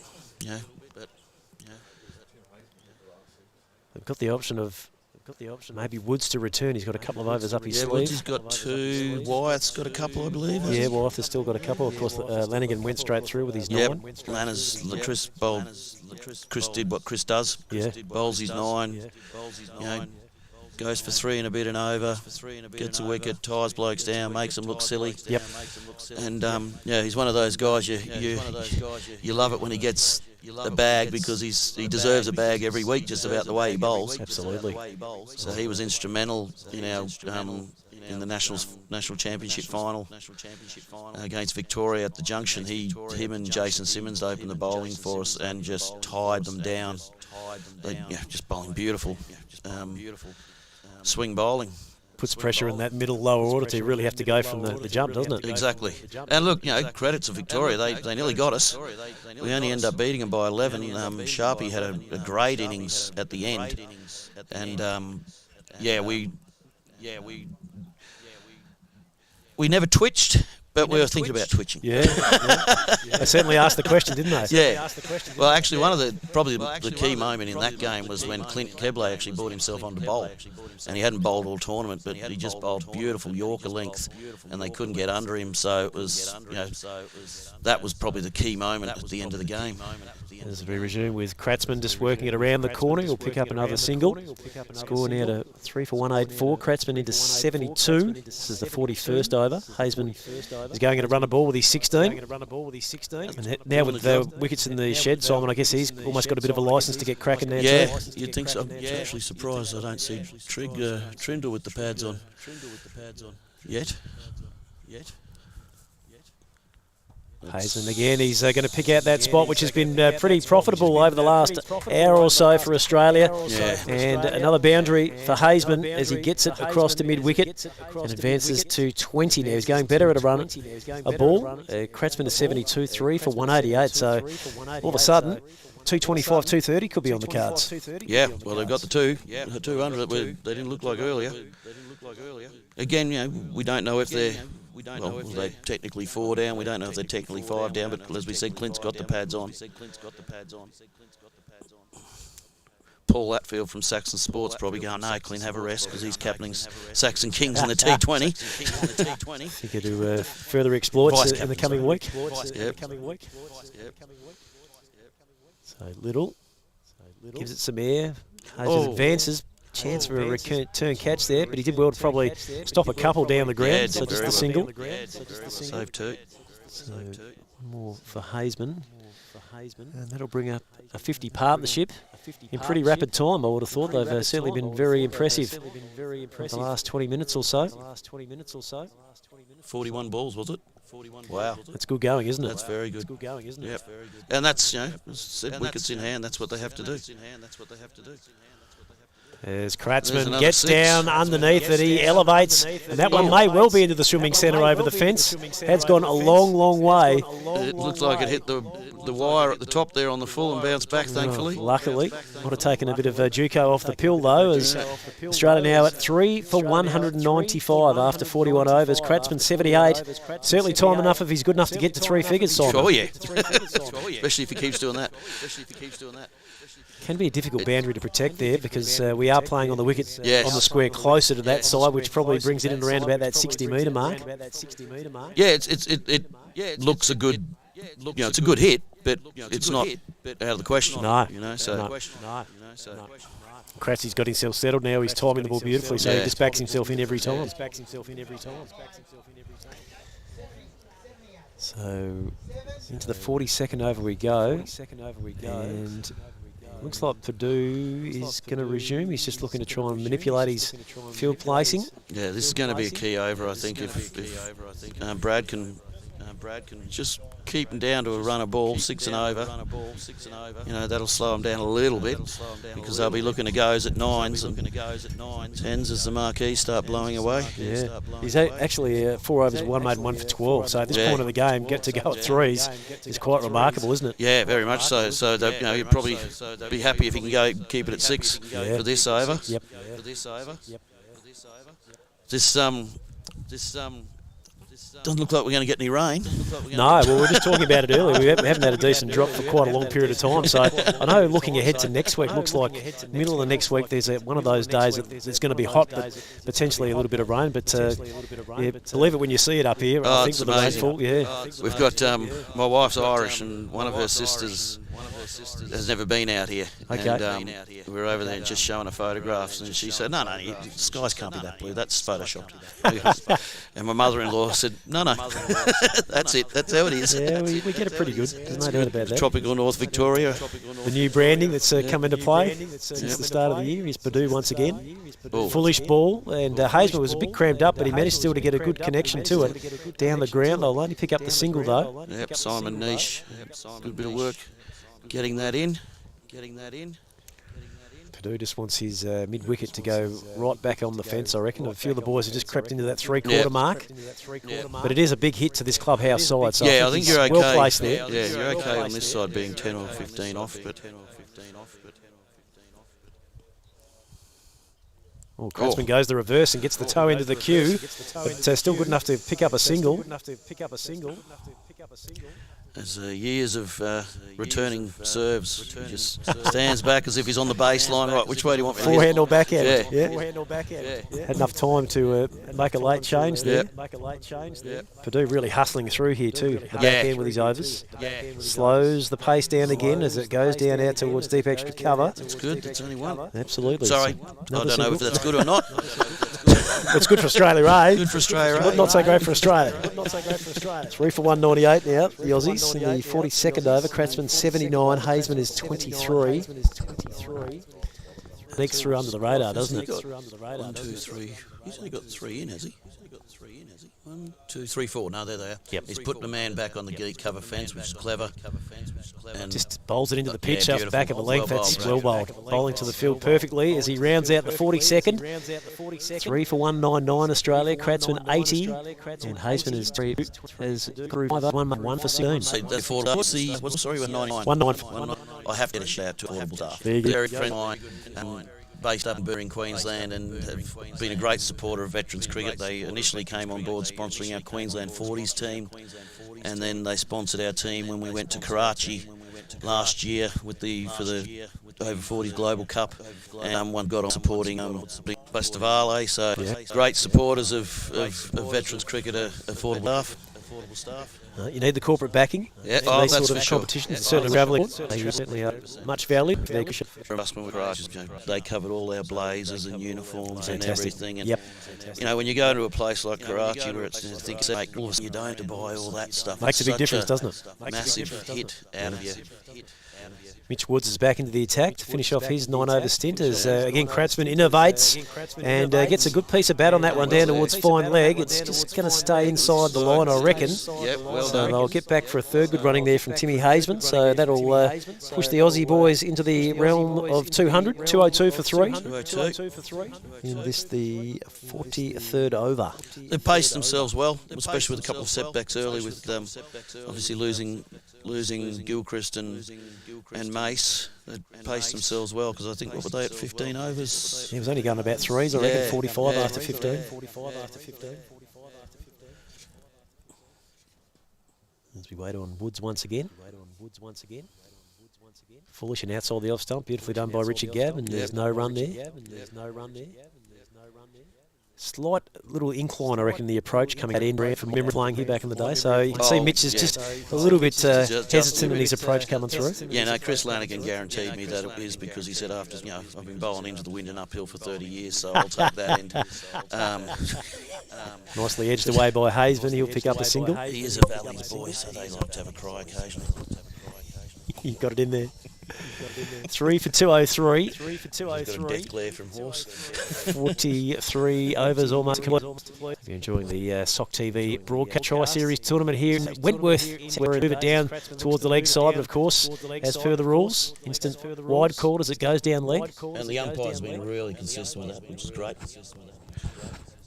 they've got the option of maybe Woods to return. He's got a couple of overs up his sleeve. Woods has got 2. Wyeth's got a couple, I believe. Yeah, Wyeth has still got a couple. Of course, Lanigan went straight through with his 9. Chris bowled. Chris did what Chris does. Yeah. Bowls his 9. goes for 3 and a bit and over, gets a wicket, ties blokes down, makes them look silly. Yep. And yeah, he's one of those guys you love it when he gets a bag, because he deserves a bag every week just about the way he bowls. Absolutely. So he was instrumental in our in the national championship final against Victoria at the Junction. Him and Jason Simmons opened the bowling for us and just tied them down. Just bowling beautiful, swing bowling. Puts pressure in that middle lower order to really have to go from the jump, doesn't it? Exactly. And look, credit to Victoria. They nearly got us. We only ended up beating them by 11. Sharpie had a great innings at the end, and we never twitched, but we were thinking about twitching. Yeah. They certainly asked the question, didn't they? Yeah. Well, actually, probably the key moment in that game was when Keble actually brought himself on to bowl, and he hadn't bowled all tournament, but he just bowled beautiful Yorker length, and they couldn't get under him. So it was, that was probably the key moment at the end of the game. As we resume with Kratzmann just working it around the corner, he'll pick up another single. Score now to 3 for 184. Kratzmann into 72. This is the 41st over. Haseman is going to run a ball with his 16. And now with the wickets in the shed, Simon, I guess he's almost got a bit of a licence to get cracking there too. Yeah, you'd think so. I'm actually surprised I don't see Trindle with the pads on yet. Haseman again, he's going to pick out that spot, which has been pretty profitable over the last hour or so for Australia. Yeah. And another boundary for Haseman as he gets it across to mid-wicket and advances to 20 now. He's going better at a ball. Kratzmann to 72, 3 for 188. So all of a sudden, 225, 230 could be on the cards. Yeah, well, they've got the 200 that they didn't look like earlier. Again, we don't know if they're... they're technically 4 down. We don't know if they're technically 5 down, but as we said, Clint's got the pads on. Paul Latfield from Saxon Sports probably going, no, Clint, have a rest, because he's captaining Saxon Kings in the T20. He could do further exploits in the coming week. So Little gives it some air. Haseman advances. Chance for a return catch there, but he did well to probably stop a couple down the ground. So just the single. Save 2. So one more for Haseman. And that'll bring up a 50 partnership in pretty rapid time, I would have thought. They've certainly been very impressive for the last 20 minutes or so. 41 balls, was it? Wow. That's good going, isn't it? That's very good. Yep. And that's, as said, wickets in hand, that's what they have to do. As Kratzmann gets down underneath it, he elevates, and that one may well be into the swimming centre over the fence. Has gone a long, long way. It looks like it hit the wire at the top there on the full and bounced back, thankfully. Luckily. Would have taken a bit of Juco off the pill, though, as Australia now at 3 for 195 after 41 overs. Kratzmann 78. Certainly time enough if he's good enough to get to 3 figures, Simon. Oh, yeah. Especially if he keeps doing that. Can be a difficult boundary to protect there, because we are playing on the wicket on the square closer to that side, which probably brings it in around about that 60-metre mark. Yeah, it looks a good, it's a good hit, but it's not out of the question. No. So. Kratzy's got himself settled now. He's timing the ball beautifully, so he just backs himself in every time. So into the 42nd over we go, and looks like Purdue is going to resume. He's just looking to try and manipulate his field placing. Yeah, this is going to be a key over, I think, if Brad can just keep him down to a runner ball, 6 and over. That'll slow him down a little bit, because they'll be looking to goes at 9s and 10s as the marquees start blowing away. Yeah, he's actually 4 overs, 1 made and 1 for 12. So at this point of the game, get to go at 3s is quite remarkable, isn't it? Yeah, very much so. So you'd probably be happy if he can keep it at 6 for this over. Yep. This doesn't look like we're going to get any rain. No, well, we were just talking about it earlier. We haven't had a decent drop for quite a long period of time. So I know looking ahead to next week, looks like middle of the next week there's one of those days that it's going to be hot, but potentially a little bit of rain. But believe it when you see it up here. I think with the rainfall, We've got my wife's Irish, and one of her sisters has never been out here. Okay. And we were over there just showing her photographs, and she said, no, the skies can't be that blue, that's photoshopped. And my mother-in-law said, no, that's it, that's how it is. Yeah, we get it pretty good. There's no doubt about that. Tropical North Victoria. The new branding that's come into play since the start of the year is Purdue once again. Foolish ball, and Hazeman was a bit cramped up, but he managed still to get a good connection to it down the ground. They'll only pick up the single though. Yep, Simon Niche, good bit of work getting that in. Purdue just wants his mid-wicket to go right back on the fence, I reckon. A few of the boys have just crept into that three-quarter mark. But it is a big hit to this clubhouse side, so I think you're okay. Well placed there. Yeah, you're okay on this side being 10 or 15 off, but... Well, Kratzman goes the reverse and gets the toe into the queue, but still good enough to pick up a single. As years of returning serves, he just stands back as if he's on the baseline. Right, which way do you want me to hit? Forehand or backhand? Yeah. Forehand or backhand. Had enough time to make a late change there. Purdue really hustling through here too. The backhand with his overs. Slows the pace down again as it goes down out towards deep extra cover. It's good. It's only one. Absolutely. Sorry, I don't know if that's good or not. It's good for Australia, eh? Good for Australia, eh? Not so great for Australia. 3 for 198 now, the Aussies. In the 42nd over, Kratzman 79, Hazeman is 23. Next through under the radar, doesn't it? 1, 2, 3. He's only got 3 in, has he? 1, 2, 3, 4. No, there they are. Yep. He's putting the man back on the geek cover fence, which is clever. And just bowls it into the pitch off the beautiful. back of a length. That's well Well bowled. Bowling to the field perfectly as he rounds out the 42nd. 3 for 199 Australia. Kratzman 80. And Hazeman is 3. As 1 for 16. So that's for sorry, 199. 199. I have to get a shout out to Audible staff. There you go. Very friendly of mine, based up in Burren, Queensland, and have been a great supporter of veterans cricket. They initially came on board sponsoring our Queensland 40s team, and then they sponsored our team when we went to Karachi last year for the over 40s Global Cup, and one got on supporting Festivale. So great supporters of veterans cricket, affordable staff. You need the corporate backing for these that's sort for of sure. competitions. Certainly travelling. They certainly are much valued. They covered all our blazers and uniforms and everything. And Yep. you know, when you go to a place like Karachi where it's you don't have to buy all that stuff. Makes a big difference, doesn't it? Massive hit out of you. Mitch Woods is back into the attack to finish off his 9-over stint as, again, Kratzman innovates and gets a good piece of bat on that one down towards fine leg. It's just going to stay inside the line, I reckon. Yep, well So done. they'll get back for a third good running there from Timmy Hazeman. So that'll push the Aussie boys into the realm of 200. 202 for 3. 202. In this, the 43rd over. They paced themselves well, especially with a couple of setbacks early with obviously losing Gilchrist and Mace. They paced themselves well because I think, what were they at 15 overs? He was only going about 3s, I reckon, 45 after 15. As we wait on Woods once again. Foolish and outside the off stump, beautifully done by Richard Gabb, and there's no run there. Slight little incline, I reckon, the approach coming at end from memory playing here back in the day. So you can see Mitch is just a little bit hesitant in his approach coming through. Yeah, no, Chris Lanigan guaranteed me that it is because he said after, I've been bowling into the wind and uphill for 30 years, so I'll take that end. Nicely edged away by Hazeman, he'll pick up a single. He is a Valley's boy, so they like to have a cry occasionally. He got it in there. 3 for 203. Got a death glare from Horse. 43 overs almost complete. If you're enjoying the SOC TV broadcast Tri-Series tournament here in Wentworth, we're move it down towards the leg side, but of course, as per the rules, instant wide called as it goes down leg. And the umpire's been really consistent with that, which is great.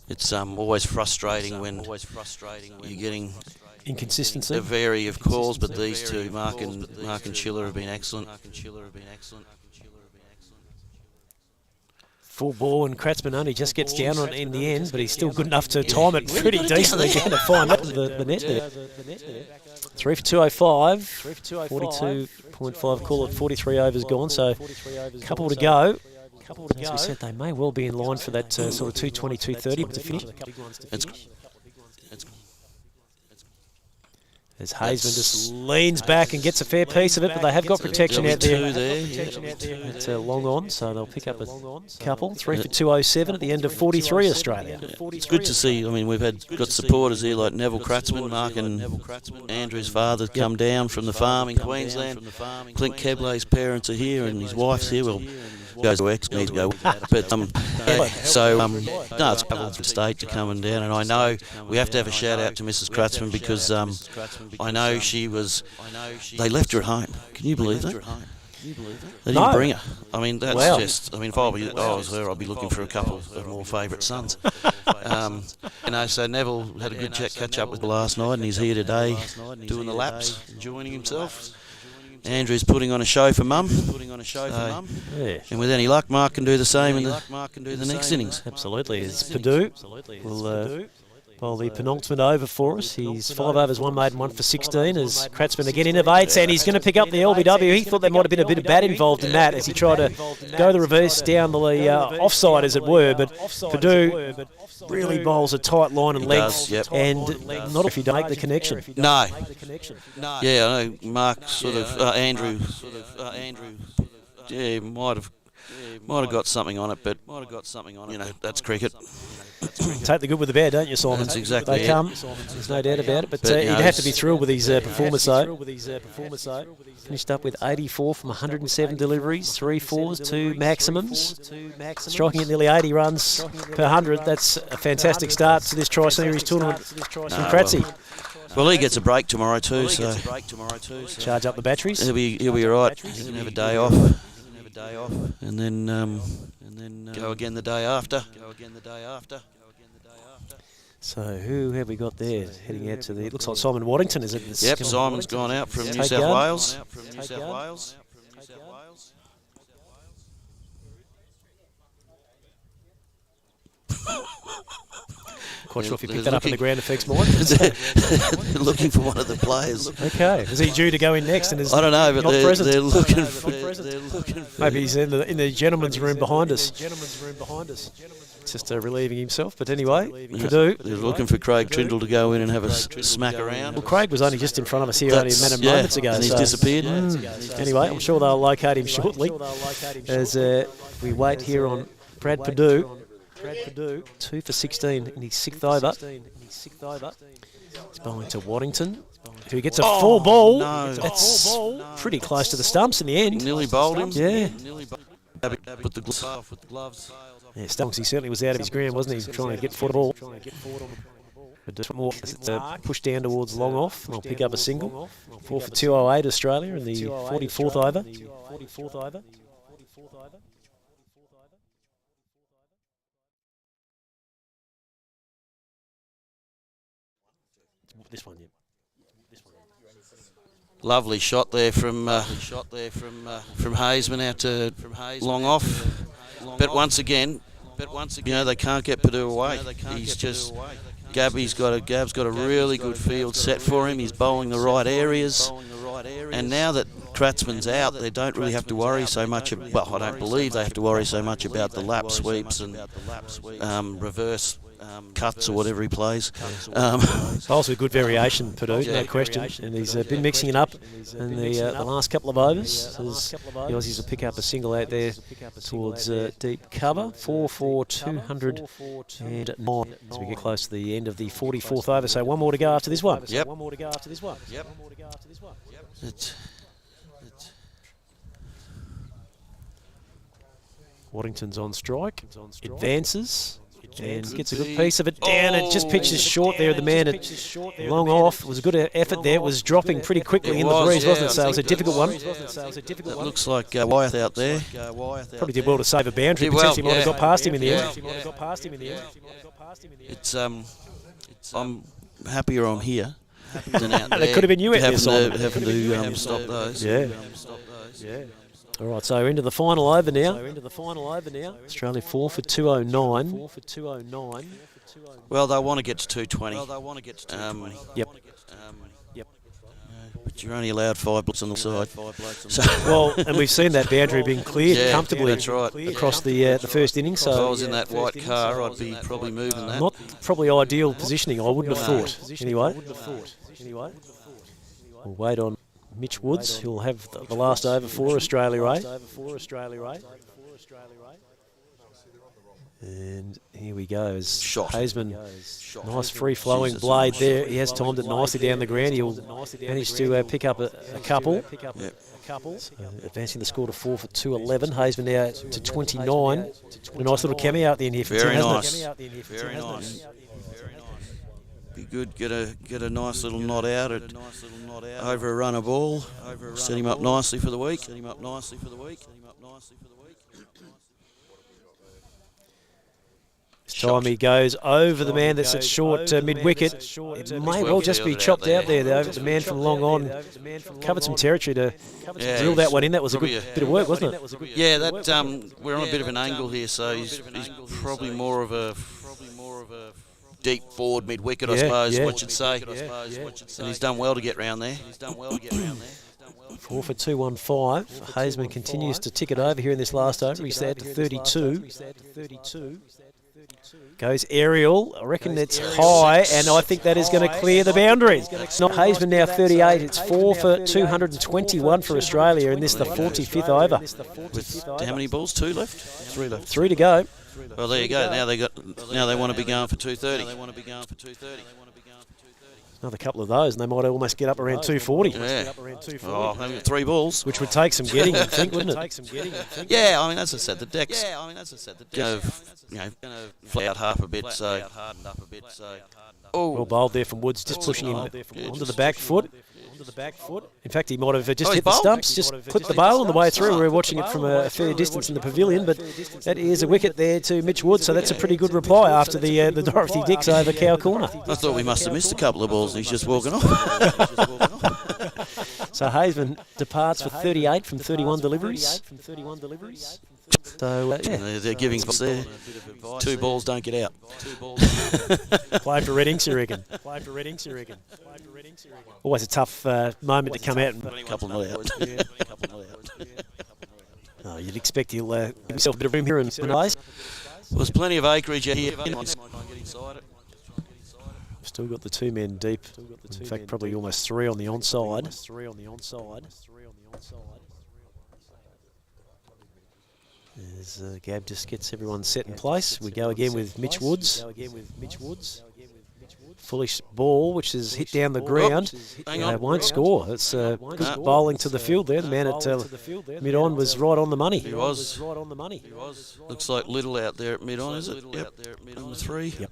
It's always frustrating when you're getting Inconsistency. a vary of calls, but these two, Mark and Chiller, have been excellent. Full ball, and Kratzman only just gets down on it in the end, but he's still good enough to time it pretty decently down to find the net there. 3 for 205, 42.5 call at 43 overs gone, so a couple to go. As we said, they may well be in line for that sort of 220, 230 to finish. As Hazeman just leans back and gets a fair piece of it, but they have got protection out there. It's a long on, so they'll pick up a couple. 3 for 207 at the end of 43 Australia. It's good to see. I mean, we've got supporters here like Neville Kratzman, Mark and Andrew's father come down from the farm in Queensland. Clint Keble's parents are here and his wife's here. Well, goes to X, needs to go. But no, it's a good state to coming down, and I know we have to have a shout out to Mrs. Kratzman because I know they left her at home. Can you believe that? They didn't bring her. I mean, that's just. I mean, if I was her, I'd be looking for a couple of more favourite sons. So Neville had a good catch up with last night, and he's here today doing the laps, enjoying himself. Andrew's putting on a show for Mum. And with any luck, Mark can do the same in the next innings. Absolutely. As Purdue will bowl the penultimate over for us. He's 5 overs, 1 maiden, 1 for 16 as Kratzman again innovates, and he's going to pick up the LBW. He thought there might have been a bit of bat involved in that as he tried to go the reverse down the offside, as it were, but Purdue really bowls a tight line and length, and not if you don't make the connection. No. Yeah, I know Mark Andrew might have got something on it, but that's cricket. Take the good with the bad, don't you, Simon? That's exactly They come. There's no doubt about it. But he'd have to be thrilled with his performance, though. Finished up with 84 from 107 deliveries, 3 fours, 2 maximums. Striking at nearly 80 runs per 100. That's a fantastic start to this Tri-Series tournament from Kratzy. Well, he gets a break tomorrow too, so charge up the batteries. He'll be all right. He can have a day off, and then go again the day after. So who have we got there heading out to the? It looks like Simon Waddington, is it? Yep, Simon's gone out from New South Wales. Quite sure if you picked that up in the ground effects mind. Looking for one of the players. Okay, is he due to go in next? And is I don't know, but they're looking for. Maybe he's in the gentleman's room behind us. Just relieving himself, but anyway, Purdue. They're looking for Craig Trindle to go in and have a smack around. Well, Craig was only just in front of us here only a matter of moments ago. And he's disappeared. Anyway, I'm sure they'll locate him shortly as we wait here on Brad Purdue. 2 for 16 in his 6th over. He's bowling to Waddington, who gets a full ball. No. That's pretty close to the stumps in the end. Nearly bowled him. Yeah. Put the gloves. Yeah, Stunks, he certainly was out of his ground, wasn't he? Trying to get foot ball. More push down towards long off. I'll pick up a single. 4 for 208 Australia in the 44th over. This one, yeah. Lovely shot there from Hazeman out to long off. But once again, they can't get Purdue away. Gab's got a really good field set for him. He's bowling the right areas. And now that Kratzman's out, they don't really have to worry so much. Well, I don't believe they have to worry so much about the lap sweeps and reverse cuts or whatever he plays. Also good variation, Purdue, no question. And he's been mixing it up in the last couple of overs. As the Aussies will pick up a single out there towards deep cover. 4 for 209 as we get close to the end of the 44th over. So one more to go after this one. Yep. Waddington's on strike, advances, and gets a good piece of it down. It just pitches short there. The man at long off. It was a good effort there. It was dropping pretty quickly in the breeze, wasn't it? So it was a difficult one. It looks like Wyeth out there. Probably did well to save a boundary. Potentially might have got past him in the end. I'm happier I'm here than out there. That could have been you out there, Simon. Having to stop those. Yeah. All right, so into the final over now. Australia 4 for 209. Well, they'll want to get to 220. Yep. But you're only allowed 5 blocks on the side. So well, and we've seen that boundary being cleared comfortably across the first innings. So if I was in that white car, I'd be probably moving that. Not probably ideal positioning, I wouldn't have thought. Anyway. We'll wait on Mitch Woods, who'll have the last over for Australia, Ray. And here we go, as Hazeman, nice free-flowing blade there. He has timed it nicely down the ground. He'll manage to pick up a couple. Yep. Advancing the score to 4 for 211. Hazeman now to 29. A nice little cameo at the end here for Very Tim, nice. hasn't it? Very nice. Be good. Get a nice little knot out at over a run of ball. Set him up nicely for the week. This time he goes over the man that's at short mid-wicket. It may well just be chopped out there, though. The man from long on covered some territory to drill that one in. That was a good bit of work, wasn't it? Yeah, that we're on a bit of an angle here, so he's probably more of a deep forward mid-wicket, I suppose, what you'd say. And he's done well to get round there. 4 for 215. Hazeman continues to tick it over here in this last over. He's there to 32. Goes aerial. I reckon it's high, and I think that is going to clear the boundary. It's not Hazeman now 38. It's 4 for 221 for Australia, and this is the 45th over. With how many balls? 2 left? 3 left. 3 to go. Well, there you go. Now they want to be going for 230. Another couple of those, and they might almost get up around 240. Yeah. Oh, 3 balls. Which would take some getting, I think, wouldn't it? Yeah, I mean, as I said, the deck's going to fly out half a bit. So, well bowled there from Woods, just pushing him onto the back foot. In fact, he might have just hit the stumps, just clipped the bail on the way through. We were watching it from a fair distance in the pavilion, but that is a wicket there to Mitch Woods, so that's a pretty good reply after the Dorothy Dix over Cow Corner. I thought we must have missed a couple of balls and he's just walking off. So Hazeman departs for 38 from 31 deliveries. So, they're giving us there. 2 balls don't get out. Play for Red Inks, you reckon? Always a tough moment to come out. And A couple not out. Oh, you'd expect he'll give himself a bit of room here and eyes. Well, there's plenty of acreage here. Still got the 2 men deep. In fact, probably almost 3 on the onside. As Gab just gets everyone set in place. We go again with Mitch Woods. Foolish ball, which is hit down the ground. Won't score. It's good bowling to the field there. The man at mid-on was right on the money. He was. Looks like Little out there at mid-on, is it? Yep. Number 3. Yep.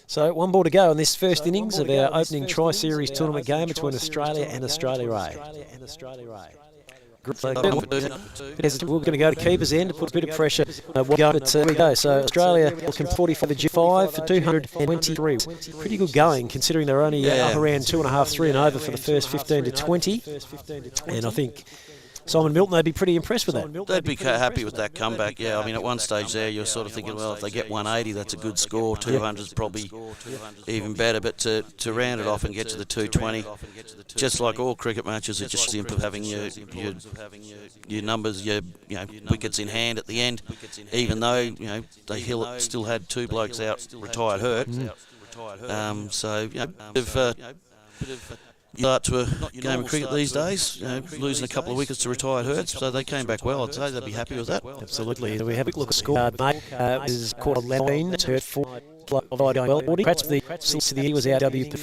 So 1 ball to go in this first innings of our opening Tri-Series tournament game between Australia and Australia Ray. We're going to go to Keber's end to put a bit of pressure. But here we go. So Australia looking 45 for 223. Pretty good going, considering they're only up around 2.5, 3 and over for the first 15 to 20. And I think Simon Milton, they'd be pretty impressed with that. They'd be happy with that comeback, yeah. I mean, at one stage there, you're sort of thinking, well, if they get 180, that's a good score. 200's probably even better. But to round it off and get to the 220, just like all cricket matches, it's just simple having your numbers, your wickets in hand at the end. Even though they still had 2 blokes out retired hurt, so start to a game of cricket these days, losing a couple of wickets to retired hurts, so they came back well. I'd say they'd be happy with that. Absolutely. So we have a look at the scorecard, mate. This is called Levine, hurt 4. Perhaps the was out W for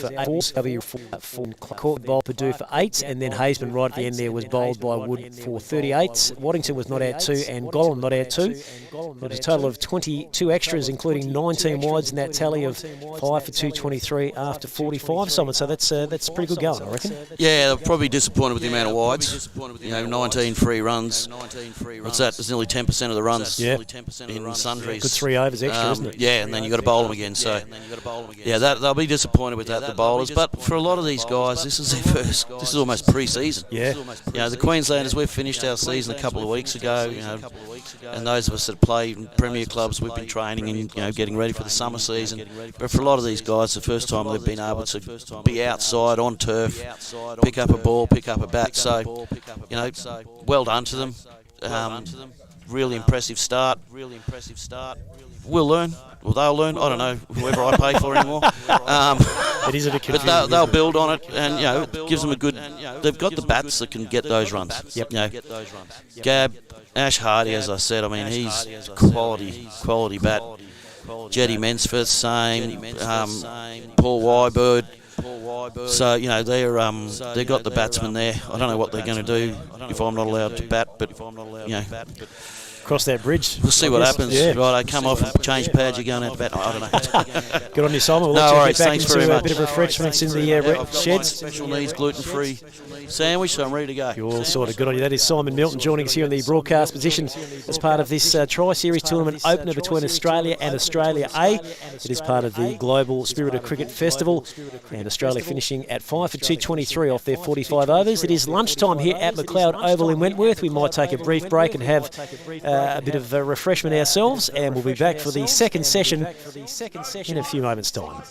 4, Court bowled Purdue for 8, and then Hazeman right at the end there was bowled by Wood for 38. Waddington was not out 2, and Gollum not out 2. It was a total of 22 extras, including 19 wides in that tally of 5 for 223 after 45. Simon, so that's pretty good going, I reckon. Yeah, they're probably disappointed with the amount of wides. 19 free runs. What's that? There's nearly 10% of the runs in sundries. Good 3 overs extra, isn't it? Yeah, and then you've got to bowl them again. So, yeah, they'll be disappointed with that, the bowlers. But for a lot of these guys, this is their first. This is almost pre-season. Yeah. The Queenslanders, we've finished our season a couple of weeks ago. And those of us that play in Premier clubs, we've been training and getting ready for the summer season. But for a lot of these guys, the first time they've been able to be outside on turf, pick up a ball, pick up a bat. So, well done to them. really impressive start. We'll learn. Well, they'll learn. I don't know whoever I pay for anymore. It is a bit But confusing. they'll build on it, and it gives them a good. They've got the bats that can get those runs. Yep. Gab, Ash Hardy, as I said. I mean, he's quality bat. Jetty Mensforth, same. Paul Wybird. So they've got the batsmen there. I don't know what they're going to do if I'm not allowed to bat, but Cross that bridge. we'll see what happens. Yeah. Right, I come off and change pads. You're going out to bat. I don't know. Good on you, Simon. We'll No let you worries, get back thanks into very a much. bit of refreshments in the sheds. Special needs, gluten-free sandwich, so I'm ready to go. You're all sorted. Good on you. That is Simon Milton joining us here in the broadcast position as part of this Tri-Series tournament opener between Australia and Australia A. It is part of the Global Spirit of Cricket Festival, and Australia finishing at 5 for 223 off their 45 overs. It is lunchtime here at McLeod Oval in Wentworth. We might take a brief break and have a bit of refreshment ourselves, and we'll be back for the second session in a few moments' time.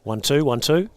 1-2, 1-2.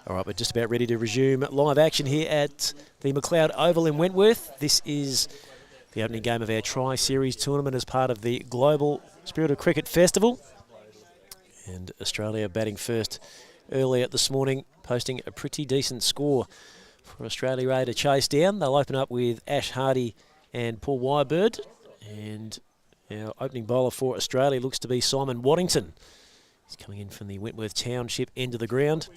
All right, we're just about ready to resume live action here at the McLeod Oval in Wentworth. This is the opening game of our Tri-Series tournament as part of the Global Spirit of Cricket Festival. And Australia batting first earlier this morning, posting a pretty decent score for Australia A to chase down. They'll open up with Ash Hardy and Paul Wyberg. And our opening bowler for Australia looks to be Simon Waddington. He's coming in from the Wentworth Township end of the ground.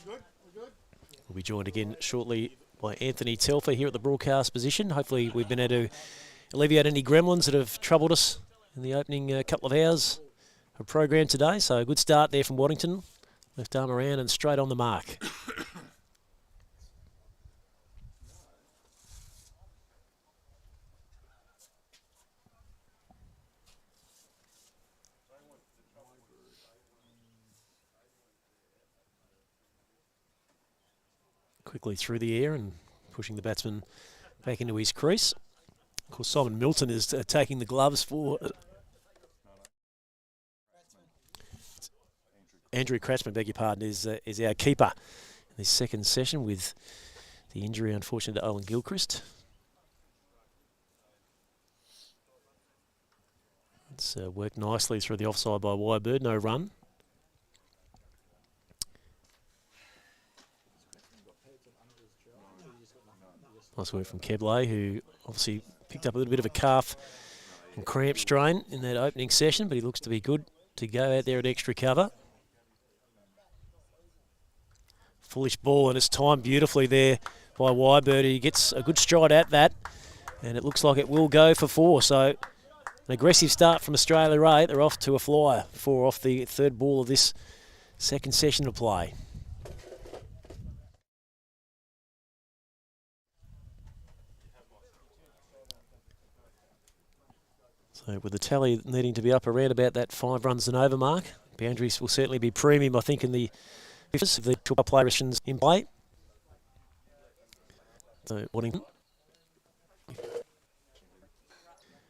We'll be joined again shortly by Anthony Telfer here at the broadcast position. Hopefully we've been able to alleviate any gremlins that have troubled us in the opening couple of hours of program today. So a good start there from Waddington. Left arm around and straight on the mark. Quickly through the air and pushing the batsman back into his crease. Of course, Simon Milton is taking the gloves for Andrew Cratchman, beg your pardon, is our keeper in this second session with the injury, unfortunately, to Owen Gilchrist. It's worked nicely through the offside by Wyberg, no run. Nice work from Keble, who obviously picked up a little bit of a calf and cramp strain in that opening session, but he looks to be good to go out there at extra cover. Foolish ball, and it's timed beautifully there by Wyberg. He gets a good stride at that, and it looks like it will go for 4. So an aggressive start from Australia A. They're off to a flyer. 4 off the third ball of this second session of play. So with the tally needing to be up around about that 5 runs and over mark, boundaries will certainly be premium, I think, in the of the play restrictions in play. So Waddington.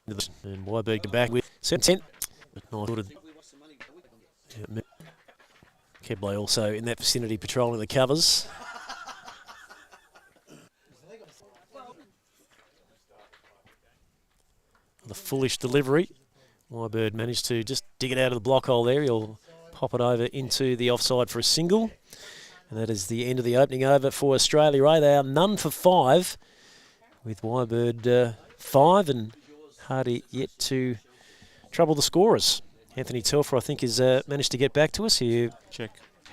And Wyberg to back with 7-10. Keble also in that vicinity patrolling the covers. The foolish delivery. Wyberg managed to just dig it out of the block hole there. He'll pop it over into the offside for a single. And that is the end of the opening over for Australia A. They are none for 5, with Wyberg 5 and Hardy yet to trouble the scorers. Anthony Telfer, I think, has managed to get back to us. Are you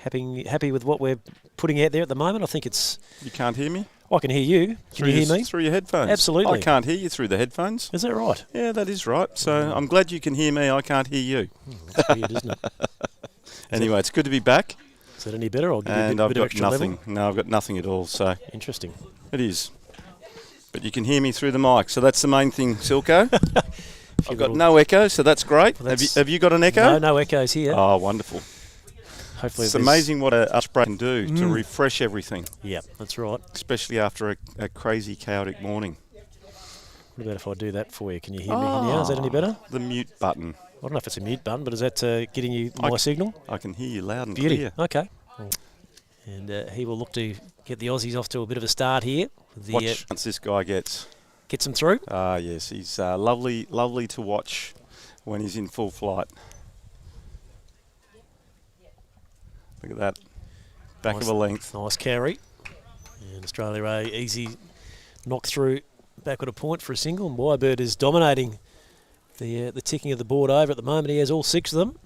happy with what we're putting out there at the moment? I think it's... You can't hear me? I can hear you. Can you hear me? Through your headphones. Absolutely. I can't hear you through the headphones. Is that right? Yeah, that is right. So I'm glad you can hear me. I can't hear you. That's weird, isn't it? Anyway, it's good to be back. Is that any better? I'll give you And a I've bit of got extra nothing. level. No, I've got nothing at all. So Interesting. it is. But you can hear me through the mic, so that's the main thing, Silko. I've got no echo, so that's great. Well, have you got an echo? No echoes here. Oh, wonderful. Hopefully it's amazing what a spray can do to refresh everything. Yeah, that's right. Especially after a crazy, chaotic morning. What about if I do that for you? Can you hear me now? Is that any better? The mute button. I don't know if it's a mute button, but is that getting you my signal? I can hear you loud and Beauty. clear. Okay. And he will look to get the Aussies off to a bit of a start here. Watch once this guy gets them through. Ah, yes, he's lovely to watch when he's in full flight. Look at that, back of a length. Nice carry. And Australia A easy knock through back at a point for a single. And Wyberg is dominating the ticking of the board over at the moment. He has all 6 of them.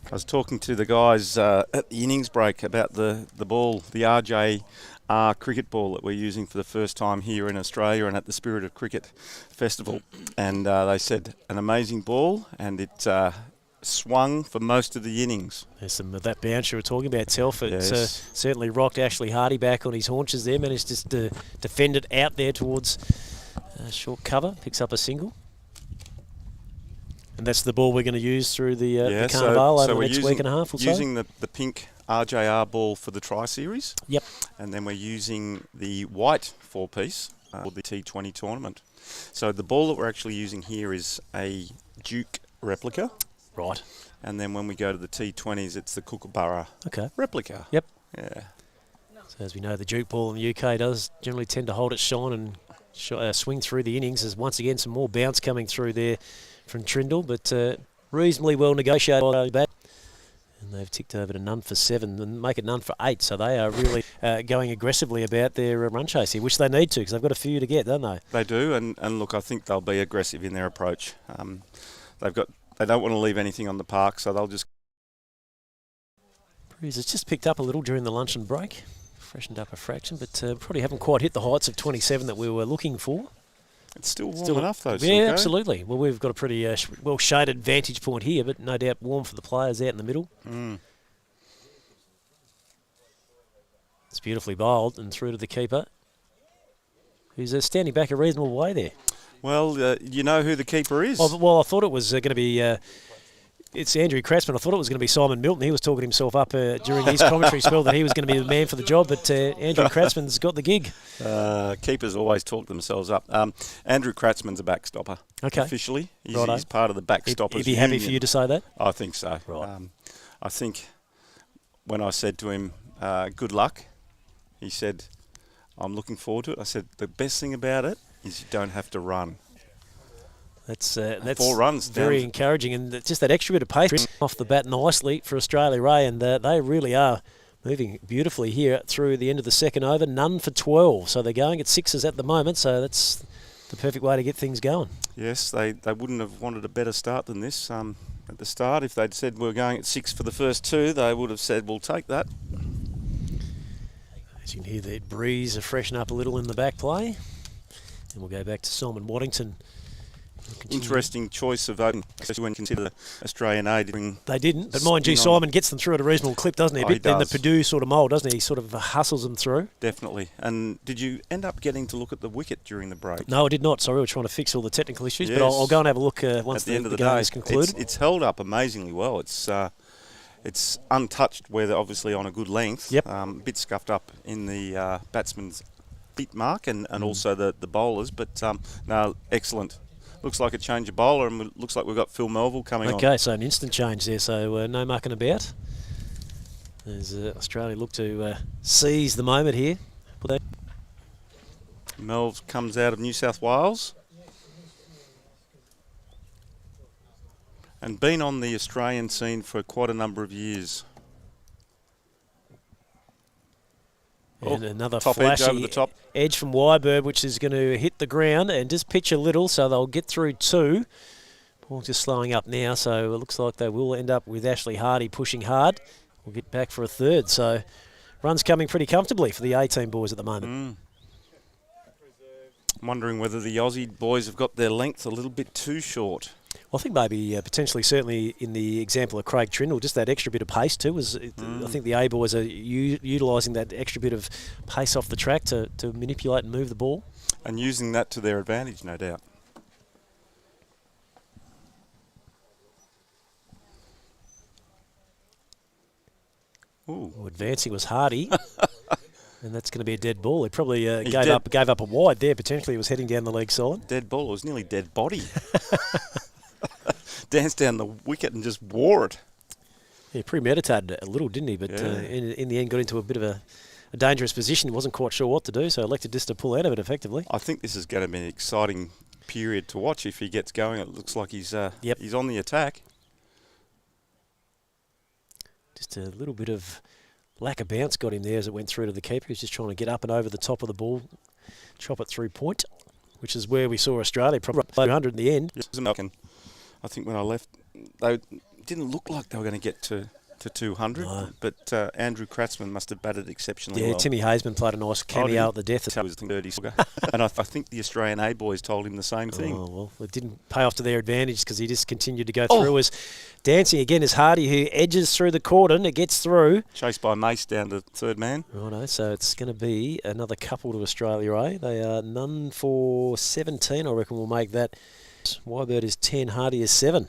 I was talking to the guys at the innings break about the ball, the RJR cricket ball that we're using for the first time here in Australia and at the Spirit of Cricket Festival. And they said an amazing ball, and it swung for most of the innings. There's some of that bounce you were talking about, Telfer. Yes. It's certainly rocked Ashley Hardy back on his haunches there. Managed just to defend it out there towards short cover. Picks up a single. And that's the ball we're going to use through the Carnival over the next week and a half or so. Using the pink RJR ball for the Tri-Series. Yep. And then we're using the white 4-piece for the T20 tournament. So the ball that we're actually using here is a Duke replica. Right. And then when we go to the T20s, it's the Kookaburra replica. Yep. Yeah. So as we know, the Duke ball in the UK does generally tend to hold its shine and swing through the innings. There's once again some more bounce coming through there from Trindle, but reasonably well negotiated by the bat. And they've ticked over to none for 7 and make it none for 8. So they are really going aggressively about their run chase here, which they need to because they've got a few to get, don't they? They do, and look, I think they'll be aggressive in their approach. They don't want to leave anything on the park, so they'll just... Breeze has just picked up a little during the luncheon break, freshened up a fraction, but probably haven't quite hit the heights of 27 that we were looking for. It's still warm enough, though. Yeah, absolutely. Well, we've got a pretty well-shaded vantage point here, but no doubt warm for the players out in the middle. It's beautifully bowled and through to the keeper, who's standing back a reasonable way there. Well, you know who the keeper is? Well, I thought it was going to be... it's Andrew Kratzman. I thought it was going to be Simon Milton. He was talking himself up during his commentary spell that he was going to be the man for the job, but Andrew Kratzman's got the gig. Keepers always talk themselves up. Andrew Kratzman's a backstopper. Okay. Officially. He's part of the backstoppers. He'd be happy for you to say that? I think so. Right. I think when I said to him, good luck, he said, I'm looking forward to it. I said, the best thing about it is you don't have to run. That's 4 runs. Very encouraging, and just that extra bit of pace off the bat nicely for Australia, Ray, and they really are moving beautifully here through the end of the second over. None for 12, so they're going at 6s at the moment, so that's the perfect way to get things going. Yes, they wouldn't have wanted a better start than this at the start. If they'd said we're going at 6 for the first 2, they would have said, we'll take that. As you can hear the breeze freshen up a little in the back play. And we'll go back to Simon Waddington. Interesting choice of open, especially when you consider the Australian A. They didn't, but mind you, Simon gets them through at a reasonable clip, doesn't he? A bit in the Purdue sort of mould, doesn't he? He sort of hustles them through. Definitely. And did you end up getting to look at the wicket during the break? No, I did not. Sorry, we were trying to fix all the technical issues, but I'll go and have a look once the end of the game is concluded. It's held up amazingly well. It's untouched, where they're obviously on a good length. Yep. A bit scuffed up in the batsman's feet mark and also the bowlers, but no, excellent. Looks like a change of bowler, and it looks like we've got Phil Melville coming on. Okay, so an instant change there, so no mucking about. As Australia look to seize the moment here. Melv comes out of New South Wales and been on the Australian scene for quite a number of years. And another top flashy edge over the top. Edge from Wyberg, which is going to hit the ground and just pitch a little, so they'll get through 2. Ball just slowing up now, so it looks like they will end up with Ashley Hardy pushing hard. We'll get back for a 3rd, so runs coming pretty comfortably for the A-team boys at the moment. I'm wondering whether the Aussie boys have got their length a little bit too short. Well, I think maybe potentially, certainly in the example of Craig Trindle, just that extra bit of pace too. I think the A boys are utilising that extra bit of pace off the track to manipulate and move the ball. And using that to their advantage, no doubt. Ooh. Well, advancing was Hardy. And that's going to be a dead ball. He probably gave up a wide there. Potentially, he was heading down the leg solid. Dead ball. It was nearly dead body. Danced down the wicket and just wore it. He premeditated a little, didn't he? But in the end, got into a bit of a dangerous position. He wasn't quite sure what to do, so elected just to pull out of it effectively. I think this is going to be an exciting period to watch if he gets going. It looks like he's on the attack. Just a little bit of lack of bounce got him there as it went through to the keeper. He was just trying to get up and over the top of the ball, chop it through point, which is where we saw Australia probably 200 in the end. I think when I left, they didn't look like they were going to get to 200, but Andrew Kratzman must have batted exceptionally well. Yeah, Timmy Hazeman played a nice cameo at the death. And I think the Australian A boys told him the same thing. Oh, well, it didn't pay off to their advantage because he just continued to go through. As dancing again is Hardy, who edges through the cordon. It gets through. Chased by Mace down to 3rd man. Righto, so it's going to be another couple to Australia A. They are none for 17, I reckon we'll make that. Wybird is 10, Hardy is 7.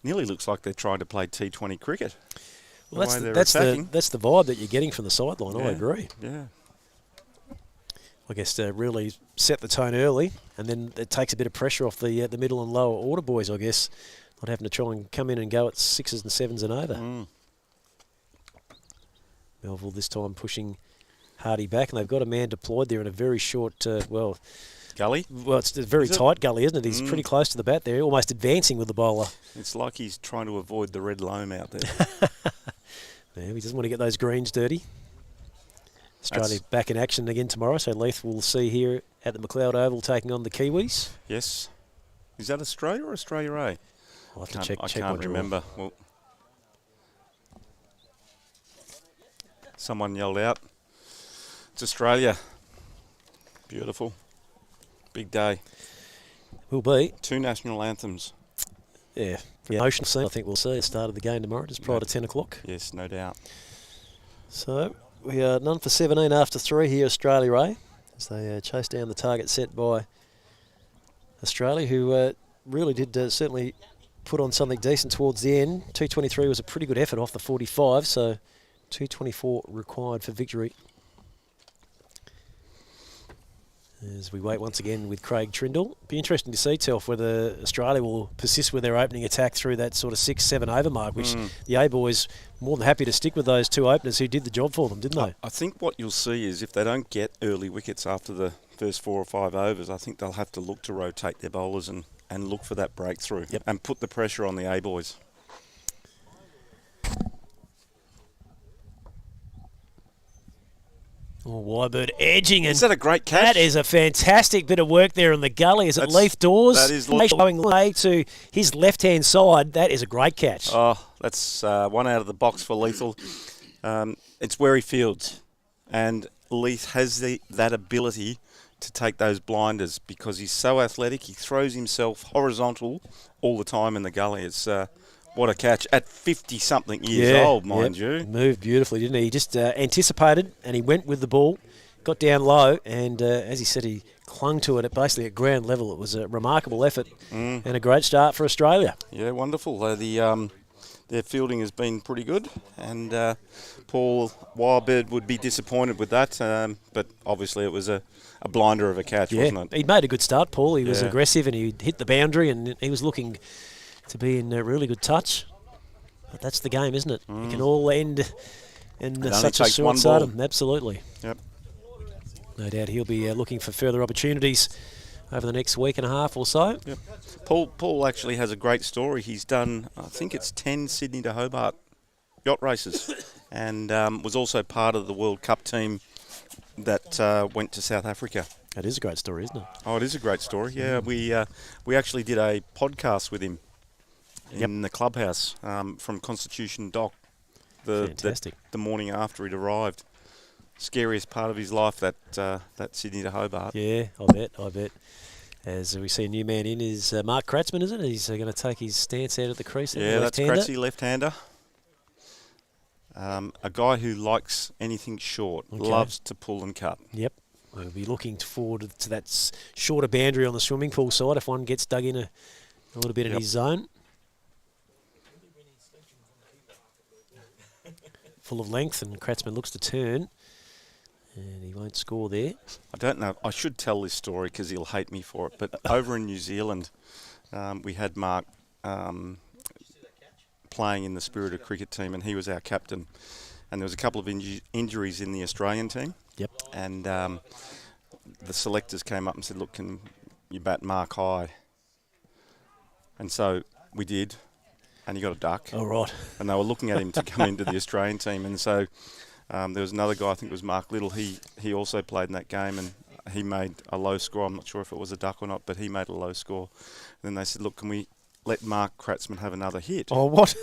Nearly looks like they're trying to play T20 cricket. Well, that's the vibe that you're getting from the sideline. Yeah. I agree. Yeah. I guess to really set the tone early, and then it takes a bit of pressure off the middle and lower order boys. I guess Not having to try and come in and go at 6s and 7s and over. Melville this time pushing Hardy back, and they've got a man deployed there in a very short, Gully? Well, it's a very tight gully, isn't it? He's pretty close to the bat there, almost advancing with the bowler. It's like he's trying to avoid the red loam out there. Yeah, he doesn't want to get those greens dirty. Australia back in action again tomorrow, so Leith will see here at the McLeod Oval taking on the Kiwis. Yes. Is that Australia or Australia A? I'll have to check. I can't remember. Well, someone yelled out, "It's Australia." Beautiful. Big day. Will be. 2 national anthems. Yeah. The emotional scene, I think we'll see at the start of the game tomorrow, just prior to 10 o'clock. Yes, no doubt. So, we are none for 17 after 3 here, Australia A, as they chase down the target set by Australia, who really did certainly put on something decent towards the end. 223 was a pretty good effort off the 45, so 224 required for victory. As we wait once again with Craig Trindle. Be interesting to see, Telf, whether Australia will persist with their opening attack through that sort of 6-7 over mark, which the A-boys more than happy to stick with those 2 openers who did the job for them, didn't they? I think what you'll see is if they don't get early wickets after the first 4 or 5 overs, I think they'll have to look to rotate their bowlers and look for that breakthrough and put the pressure on the A-boys. Oh, Wybird edging. Is that a great catch? That is a fantastic bit of work there in the gully. Is it Leith Dawes? That is going way to his left-hand side. That is a great catch. Oh, that's one out of the box for Lethal. It's where he fields. And Leith has that ability to take those blinders because he's so athletic. He throws himself horizontal all the time in the gully. It's what a catch at 50-something years old, mind you. Moved beautifully, didn't he? He just anticipated and he went with the ball, got down low, and as he said, he clung to it basically at ground level. It was a remarkable effort and a great start for Australia. Yeah, wonderful. Their fielding has been pretty good, and Paul Wildbird would be disappointed with that, but obviously it was a blinder of a catch, wasn't it? He'd made a good start, Paul. He was aggressive and he hit the boundary and he was looking to be in a really good touch. But that's the game, isn't it? It can all end in such a short stardom. Absolutely. Yep. No doubt he'll be looking for further opportunities over the next week and a half or so. Yep. Paul actually has a great story. He's done, I think it's 10 Sydney to Hobart yacht races and was also part of the World Cup team that went to South Africa. That is a great story, isn't it? Oh, it is a great story. Yeah, we actually did a podcast with him in the clubhouse from Constitution Dock Fantastic. the morning after he'd arrived. Scariest part of his life, that Sydney to Hobart. Yeah, I bet. As we see a new man in is Mark Kratzman, is it? He's going to take his stance out at the crease. Yeah, that's Kratzy, left-hander. A guy who likes anything short, loves to pull and cut. Yep. We'll be looking forward to that shorter boundary on the swimming pool side if one gets dug in a little bit in his zone. Full of length, and Kratzman looks to turn, and he won't score there. I don't know. I should tell this story because he'll hate me for it, but over in New Zealand, we had Mark playing in the Spirit Cricket team, and he was our captain. And there was a couple of injuries in the Australian team. Yep. And the selectors came up and said, look, can you bat Mark high? And so we did, and he got a duck. Oh, right. And they were looking at him to come into the Australian team. And so there was another guy, I think it was Mark Little, he also played in that game, and he made a low score. I'm not sure if it was a duck or not, but he made a low score. And then they said, look, can we let Mark Kratzman have another hit? Oh, what?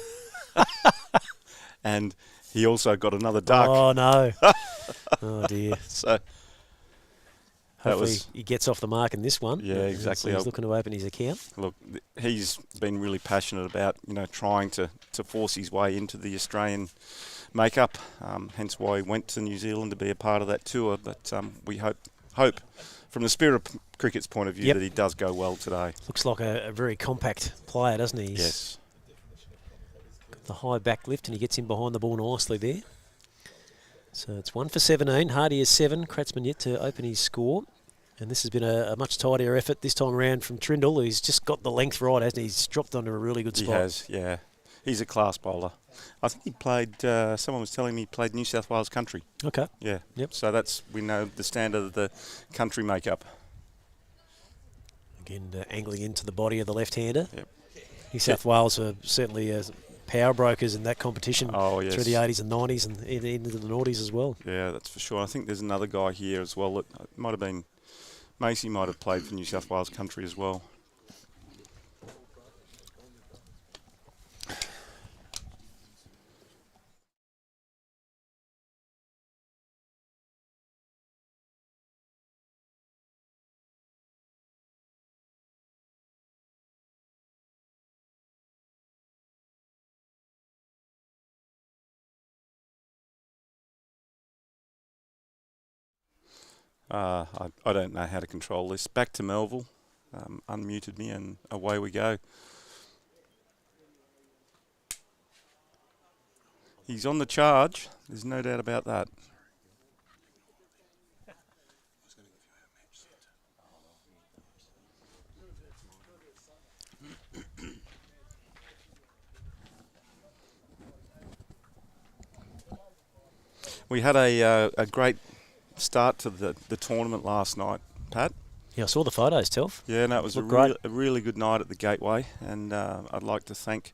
And he also got another duck. Oh, no. Oh, dear. So hopefully he gets off the mark in this one. Yeah, exactly. So he's looking to open his account. Look, he's been really passionate about, trying to force his way into the Australian makeup. Hence why he went to New Zealand to be a part of that tour. But we hope from the Spirit of Cricket's point of view that he does go well today. Looks like a very compact player, doesn't he? Yes. Got the high back lift, and he gets in behind the ball nicely there. So it's 1 for 17. Hardy is 7. Kratzman yet to open his score. And this has been a much tidier effort this time around from Trindle. He's just got the length right, hasn't he? He's dropped onto a really good spot. He has, yeah. He's a class bowler. I think he played, someone was telling me he played New South Wales country. Okay. Yeah. Yep. So we know the standard of the country makeup. Again, angling into the body of the left-hander. Yep. New South Wales are certainly power brokers in that competition yes. through the 80s and 90s and into the noughties as well. Yeah, that's for sure. I think there's another guy here as well that might have been, Macy might have played for New South Wales country as well. I don't know how to control this. Back to Melville. Unmuted me and away we go. He's on the charge. There's no doubt about that. We had a great start to the tournament last night, Pat. Yeah, I saw the photos, Telf. Yeah, no, it was a really good night at the Gateway, and I'd like to thank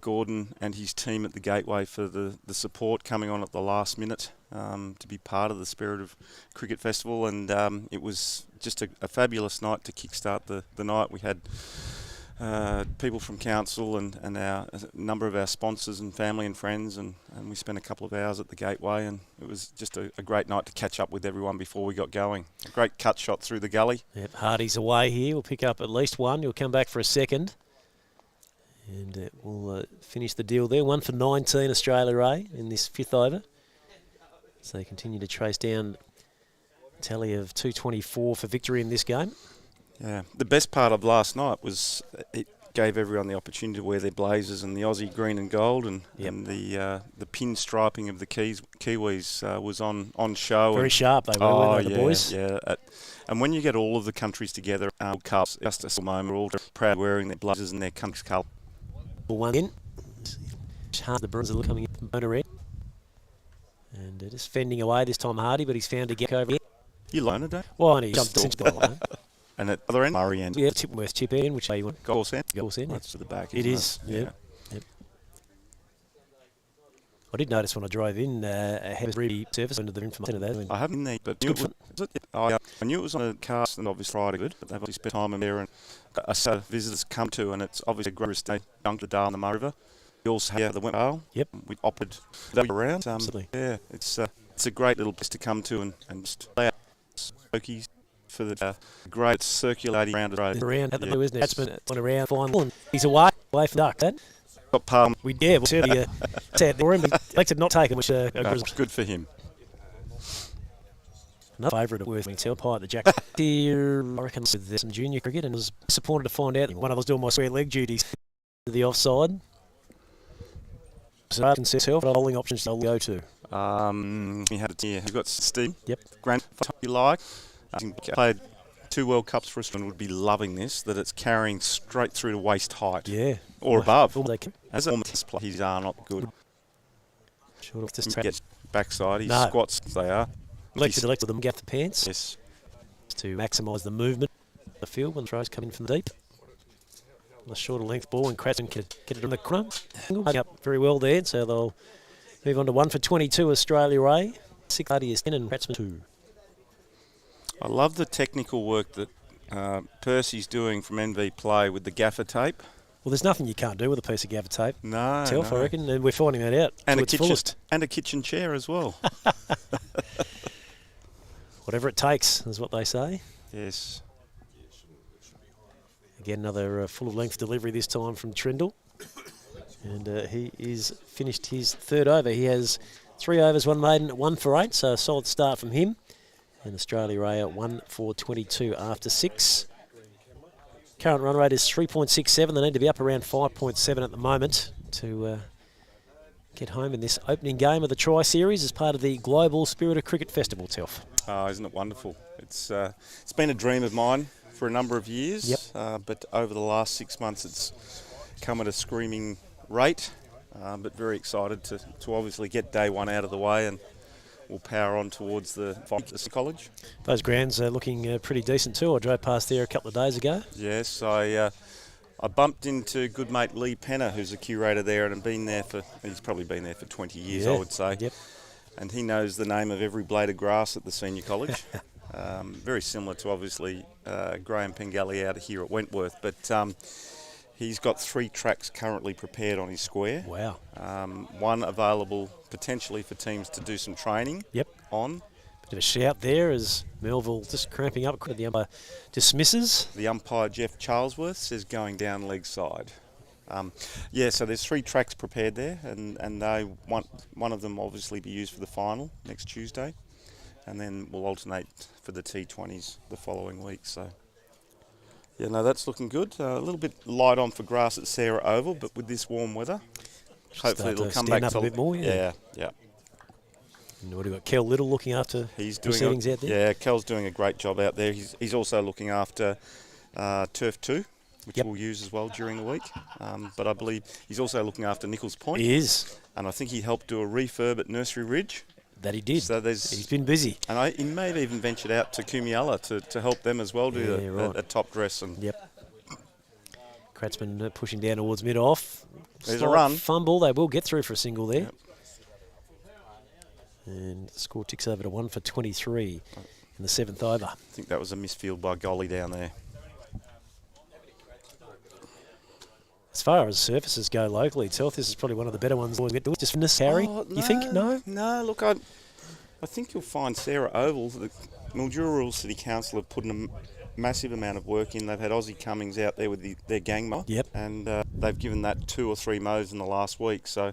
Gordon and his team at the Gateway for the support coming on at the last minute to be part of the Spirit of Cricket Festival, and it was just a fabulous night to kickstart the night. We had people from council and a number of our sponsors and family and friends, and we spent a couple of hours at the Gateway, and it was just a great night to catch up with everyone before we got going. A great cut shot through the gully. Yep, Hardy's away here. We'll pick up at least one. He'll come back for a second. And we'll finish the deal there. 1 for 19 Australia A in this 5th over. So they continue to trace down a tally of 224 for victory in this game. Yeah, the best part of last night was it gave everyone the opportunity to wear their blazers and the Aussie green and gold, and the pin striping of the Kiwis was on show. Very sharp they were, weren't they, the boys? Yeah. And when you get all of the countries together, cups, just a moment, we're all proud wearing their blazers and their country's colour. One in. The Bruins are coming in from Bona Red. And just fending away this time Hardy, but he's found a gap over here. You loaned it, Well, and he jumped into the line. And at the other end, Murray end. Yeah, Tipworth chip end, which way you want? Goal end. That's to the back. It is. Yep. I did notice when I drove in, had a surface under the information of that. I haven't there, but I knew it was on a cast and obviously Friday good, but they've obviously spent time in there, and a set of visitors come to, and it's obviously a great day. Dunked the Dale and the Murray River. We also have the Wentworth. Yep. We opted that around. Absolutely. Yeah, it's a great little place to come to and just play out smokies for the great circulating round of road. Around at the blue, isn't it? Batsman went around final, and he's away from duck. Got palm. We'll certainly sad for him, but elected not take him, which good for him. Another favourite at Worth Tell Pie at the Jack here, I reckon, with some junior cricket, and was disappointed to find out one of us doing my square leg duties to the offside. So I can see what bowling options they'll go to. We had it here. We've got Steve. Yep. Grant, you like? Played 2 World Cups for us and would be loving this, that it's carrying straight through to waist height. Yeah. Or above. As a play, his are not good. Short off this get backside, his squats, they are. Elected them gaff the pants. Yes. To maximise the movement of the field when throws come in from the deep. A shorter length ball, and Cratton can get it on the corner. Up very well there, so they'll move on to 1 for 22 Australia A. 6 is 10 and Cratsman 2. I love the technical work that Percy's doing from NV Play with the gaffer tape. Well, there's nothing you can't do with a piece of gaffer tape. No, I reckon, and we're finding that out. And a kitchen chair as well. Whatever it takes is what they say. Yes. Again, another full of length delivery this time from Trindle. And he is finished his 3rd over. He has 3 overs, 1 maiden, 1 for 8. So a solid start from him. And Australia A at 1 for 22 after 6. Current run rate is 3.67. They need to be up around 5.7 at the moment to get home in this opening game of the Tri-Series as part of the Global Spirit of Cricket Festival, Telf. Oh, isn't it wonderful? It's been a dream of mine for a number of years, but over the last 6 months it's come at a screaming rate, but very excited to obviously get day one out of the way, and we'll power on towards the college. Those grounds are looking pretty decent too. I drove past there a couple of days ago. Yes, I bumped into good mate Lee Penner, who's a curator there, and he's probably been there for 20 years, I would say. Yep. And he knows the name of every blade of grass at the senior college. Very similar to obviously Graham Pengelly out here at Wentworth, but he's got 3 tracks currently prepared on his square. Wow. One available potentially for teams to do some training on. Bit of a shout there as Melville just cramping up. The umpire dismisses. The umpire, Jeff Charlesworth, says going down leg side. So there's 3 tracks prepared there, and they want one of them obviously be used for the final next Tuesday, and then we'll alternate for the T20s the following week. So, yeah, no, that's looking good. A little bit light on for grass at Sarah Oval, but with this warm weather, hopefully it'll come back up a bit more. Yeah. And what do we got? Kel Little looking after proceedings out there? Yeah, Kel's doing a great job out there. He's also looking after Turf 2, which we'll use as well during the week. But I believe he's also looking after Nichols Point. He is. And I think he helped do a refurb at Nursery Ridge. That he did. So he's been busy. And he may have even ventured out to Kumiala to help them as well do a top dress. And Kratzman pushing down towards mid-off. There's a run. Fumble. They will get through for a single there. Yep. And the score ticks over to 1 for 23 in the 7th over. I think that was a misfield by Golly down there. As far as surfaces go locally, Telf, this is probably one of the better ones. Just fitness, Harry, you think? No? No, look, I think you'll find Sarah Oval, the Mildura City Council have put a massive amount of work in. They've had Aussie Cummings out there with their gang mow. Yep. And they've given that 2 or 3 mows in the last week. So,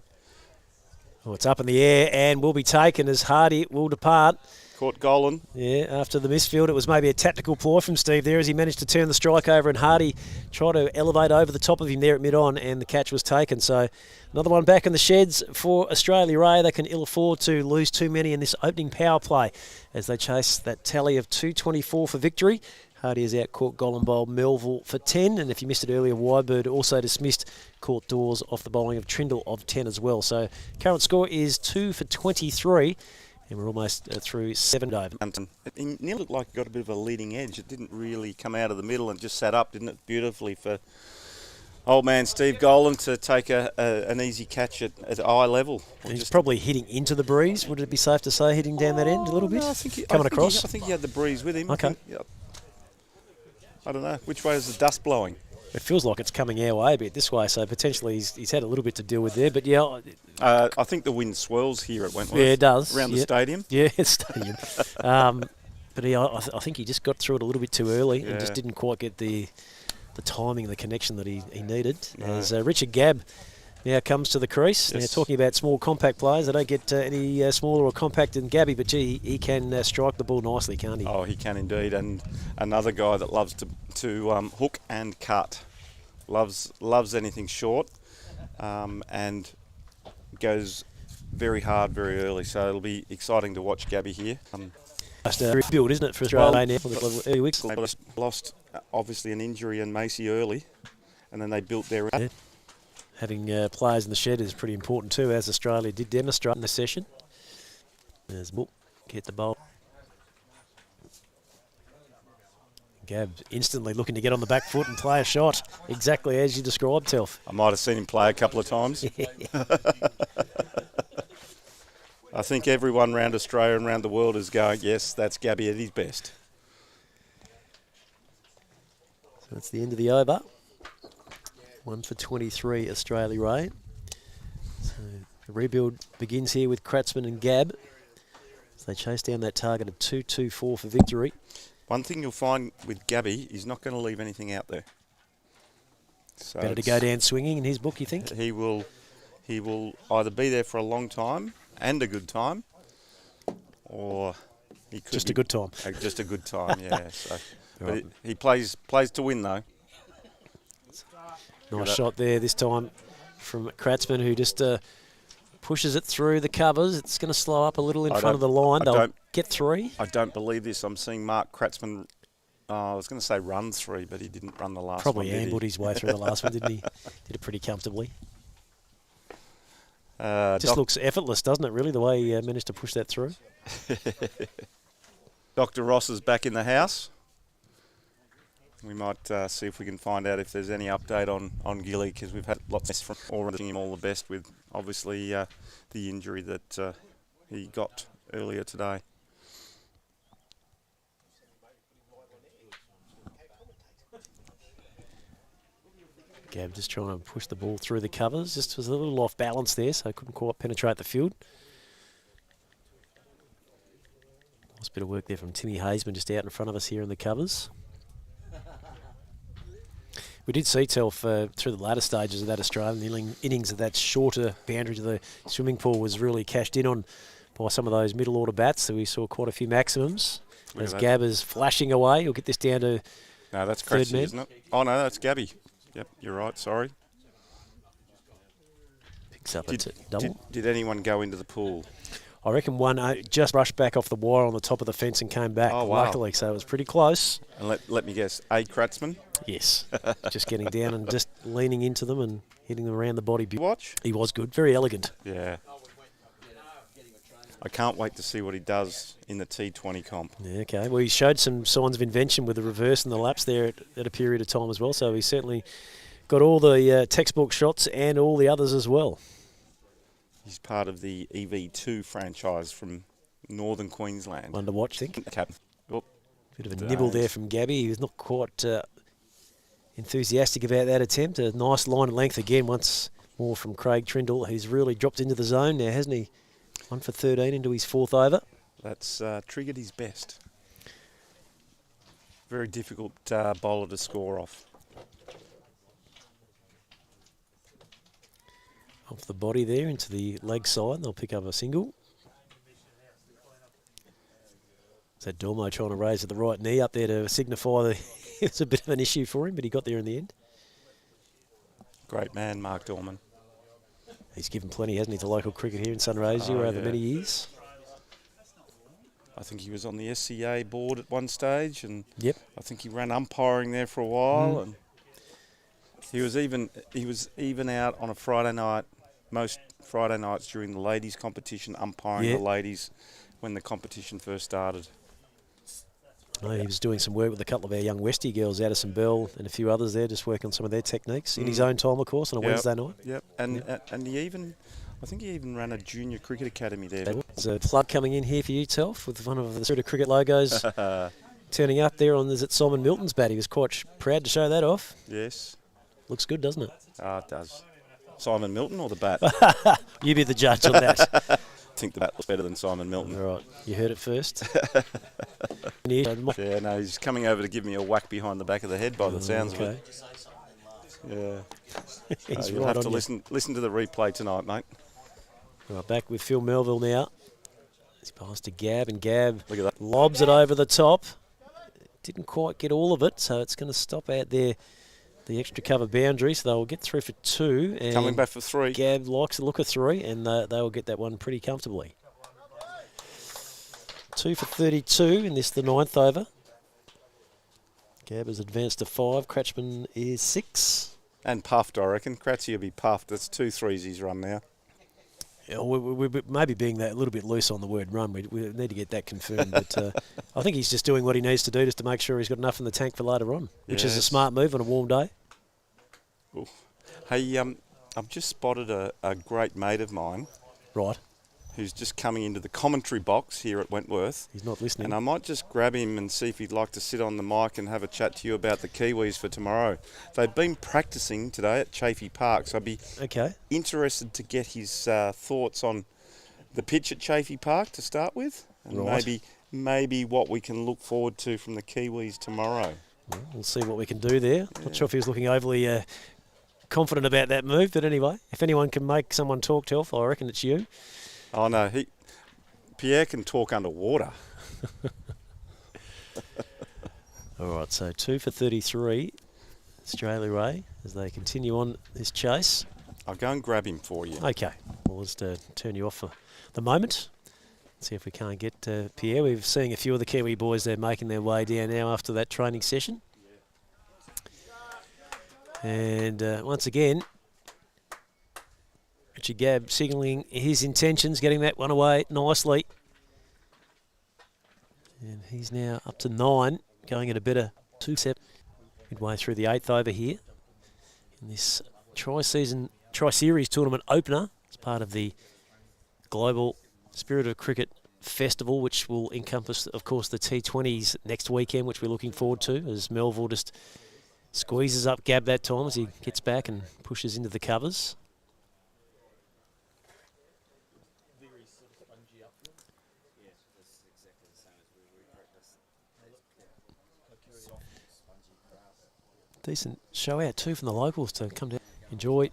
it's up in the air and will be taken as Hardy will depart. Caught Golan. Yeah, after the misfield, it was maybe a tactical ploy from Steve there as he managed to turn the strike over, and Hardy tried to elevate over the top of him there at mid-on, and the catch was taken. So another one back in the sheds for Australia Ray. They can ill afford to lose too many in this opening power play as they chase that tally of 224 for victory. Hardy has out-caught Golan bowled Melville for 10, and if you missed it earlier, Wybird also dismissed Court Dawes off the bowling of Trindle of 10 as well. So current score is 2 for 23. And we're almost through 7 over. It nearly looked like it got a bit of a leading edge. It didn't really come out of the middle and just sat up, didn't it? Beautifully for old man Steve Golan to take an easy catch at eye level. He's probably hitting into the breeze. Would it be safe to say hitting down that end a little bit? No, I think across? I think he had the breeze with him. Okay. I don't know. Which way is the dust blowing? It feels like it's coming our way a bit this way, so potentially he's had a little bit to deal with there. But yeah, I think the wind swirls here at Wentworth. Yeah, it does around the stadium. Yeah, stadium. But I think he just got through it a little bit too early and just didn't quite get the timing and the connection that he needed. No. As Richard Gabb now comes to the crease. Now talking about small compact players, they don't get any smaller or compact than Gabby, but gee, he can strike the ball nicely, can't he? Oh, he can indeed. And another guy that loves to hook and cut, loves anything short, and goes very hard very early. So it'll be exciting to watch Gabby here. Just a rebuild, isn't it, for Australia now for the early weeks? They lost obviously an injury in Macy early, and then they built their. Yeah. Having players in the shed is pretty important too, as Australia did demonstrate in the session. There's Book, get the bowl. Gabb instantly looking to get on the back foot and play a shot, exactly as you described, Telf. I might have seen him play a couple of times. I think everyone around Australia and around the world is going, yes, that's Gabby at his best. So that's the end of the over. 1 for 23, Australia Ray. So the rebuild begins here with Kratzman and Gabb as they chase down that target of 224 for victory. One thing you'll find with Gabby, he's not going to leave anything out there. So better to go down swinging in his book, you think? He will either be there for a long time and a good time, or he could just a good time. Just a good time, yeah. So, right. But he plays to win though. Nice shot there this time from Kratzman, who just Pushes it through the covers. It's going to slow up a little in front of the line. I They'll don't- get 3. I don't believe this. I'm seeing Mark Kratzman. I was going to say run 3, but he didn't run the last Probably one. ambled his way through the last one, didn't he? Did it pretty comfortably. Just looks effortless, doesn't it, really, the way he managed to push that through? Dr. Ross is back in the house. We might see if we can find out if there's any update on Gilly, because we've had lots from wishing him all the best with, obviously, the injury that he got earlier today. Gab just trying to push the ball through the covers. Just was a little off balance there, so couldn't quite penetrate the field. Nice bit of work there from Timmy Hazeman just out in front of us here in the covers. We did see Telf through the latter stages of that Australian innings that that shorter boundary to the swimming pool was really cashed in on by some of those middle order bats. So we saw quite a few maximums. As Gab is flashing away, he'll get this down to No, that's third Kratzy, man. isn't it? Oh, no, that's Gabby. Yep, you're right, sorry. Picks up at double. Did anyone go into the pool? I reckon one just brushed back off the wire on the top of the fence and came back, Oh, wow. luckily, so it was pretty close. And let me guess, A. Kratzman? Yes, just getting down and just leaning into them and hitting them around the body. Watch? He was good, very elegant. Yeah. I can't wait to see what he does in the T20 comp. Yeah, okay, well, he showed some signs of invention with the reverse and the laps there at a period of time as well, so he certainly got all the textbook shots and all the others as well. He's part of the EV2 franchise from Northern Queensland. One to watch, I think. Captain. Oh, Bit of a nibble there from Gabby. He was not quite enthusiastic about that attempt. A nice line of length again once more from Craig Trindle. He's really dropped into the zone now, hasn't he? 1 for 13 into his 4th over. That's triggered his best. Very difficult bowler to score off. Off the body there into the leg side. They'll pick up a single. So Dormo trying to raise at the right knee up there to signify that it was a bit of an issue for him, but he got there in the end. Great man, Mark Dorman. He's given plenty, hasn't he, to local cricket here in Sunraysia over yeah. many years. I think he was on the SCA board at one stage, and Yep. I think he ran umpiring there for a while. And he was even out on a Friday night, most Friday nights during the ladies' competition, umpiring the ladies when the competition first started. No, he was doing some work with a couple of our young Westie girls, Addison Bell and a few others there, just working on some of their techniques in his own time, of course, on a Wednesday night. Yep, and I think he even ran a junior cricket academy there. There's a flood coming in here for you, Telf, with one of the sort of cricket logos turning up there on, is it Simon Milton's bat? He was quite proud to show that off. Yes. Looks good, doesn't it? It does. Simon Milton or the bat? You be the judge on that. I think the bat looks better than Simon Milton. All right, you heard it first. Yeah, no, he's coming over to give me a whack behind the back of the head by the sounds of it. Yeah. He's You'll right have to on listen to the replay tonight, mate. Right, back with Phil Melville now. He's passed to Gab, and Gab Look at that. lobs it over the top. Didn't quite get all of it, so it's going to stop out there. The extra cover boundary, so they'll get through for 2. And Coming back for 3. Gab likes the look of 3, and they will get that one pretty comfortably. 2 for 32 in this, the 9th over. Gab has advanced to 5. Cratchman is 6. And puffed, I reckon. Kratzy will be puffed. That's 2 3s he's run now. Yeah, we maybe being that a little bit loose on the word run. We need to get that confirmed. But I think he's just doing what he needs to do just to make sure he's got enough in the tank for later on, which is a smart move on a warm day. Ooh. Hey, I've just spotted a great mate of mine. Right. Who's just coming into the commentary box here at Wentworth. He's not listening. And I might just grab him and see if he'd like to sit on the mic and have a chat to you about the Kiwis for tomorrow. They've been practicing today at Chafee Park, so I'd be interested to get his thoughts on the pitch at Chafee Park to start with, and maybe what we can look forward to from the Kiwis tomorrow. Well, we'll see what we can do there. Not sure if he was looking overly confident about that move, but anyway, if anyone can make someone talk, Telf, I reckon it's you. Oh no, Pierre can talk underwater. All right, so 2 for 33, Australia Ray, as they continue on this chase. I'll go and grab him for you. Okay, we'll just turn you off for the moment. See if we can't get Pierre. We're seeing a few of the Kiwi boys there making their way down now after that training session. And once again, Richard Gabb signalling his intentions, getting that one away nicely. And he's now up to 9, going at a better 2-7. Midway through the 8th over here in this Tri-Series tournament opener as part of the Global Spirit of Cricket Festival, which will encompass, of course, the T20s next weekend, which we're looking forward to, as Melville just squeezes up Gabb that time as he gets back and pushes into the covers. Decent show out too from the locals to come down, enjoy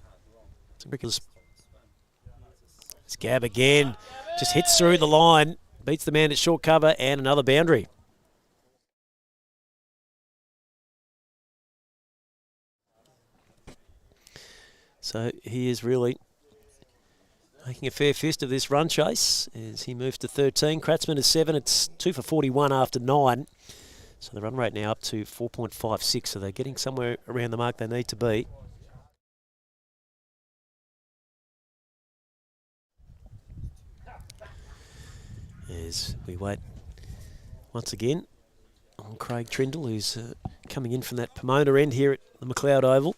some cricket. It's Gabb again, just hits through the line, beats the man at short cover, and another boundary. So he is really making a fair fist of this run chase as he moves to 13. Kratzmann is 7. It's 2 for 41 after 9. So the run rate now up to 4.56. So they're getting somewhere around the mark they need to be. As we wait once again on Craig Trindle, who's coming in from that Pomona end here at the McLeod Oval.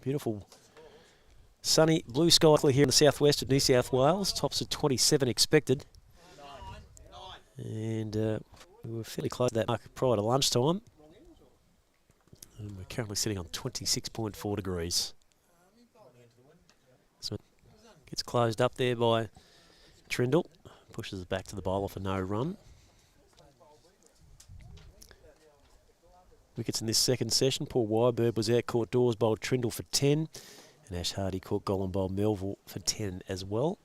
Beautiful sunny blue sky here in the southwest of New South Wales. Tops of 27 expected. And we were fairly close to that mark prior to lunchtime. And we're currently sitting on 26.4 degrees. So it gets closed up there by Trindle. Pushes it back to the bowler for no run. Wickets in this second session. Paul Wyberg was out, caught doors, bowled Trindle for 10. And Ash Hardy caught Gollan, bowled Melville for 10 as well.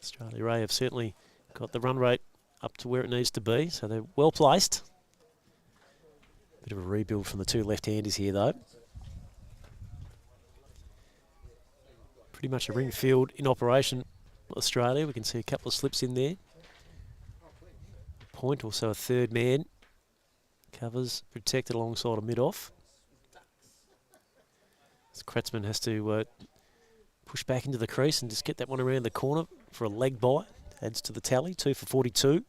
Australia Ray have certainly got the run rate up to where it needs to be, so they're well placed. Bit of a rebuild from the two left-handers here though. Pretty much a ring field in operation, Australia. We can see a couple of slips in there. Point, also a third man. Covers protected alongside a mid-off. So Kratzmann has to push back into the crease and just get that one around the corner for a leg bite. Adds to the tally, 2 for 42.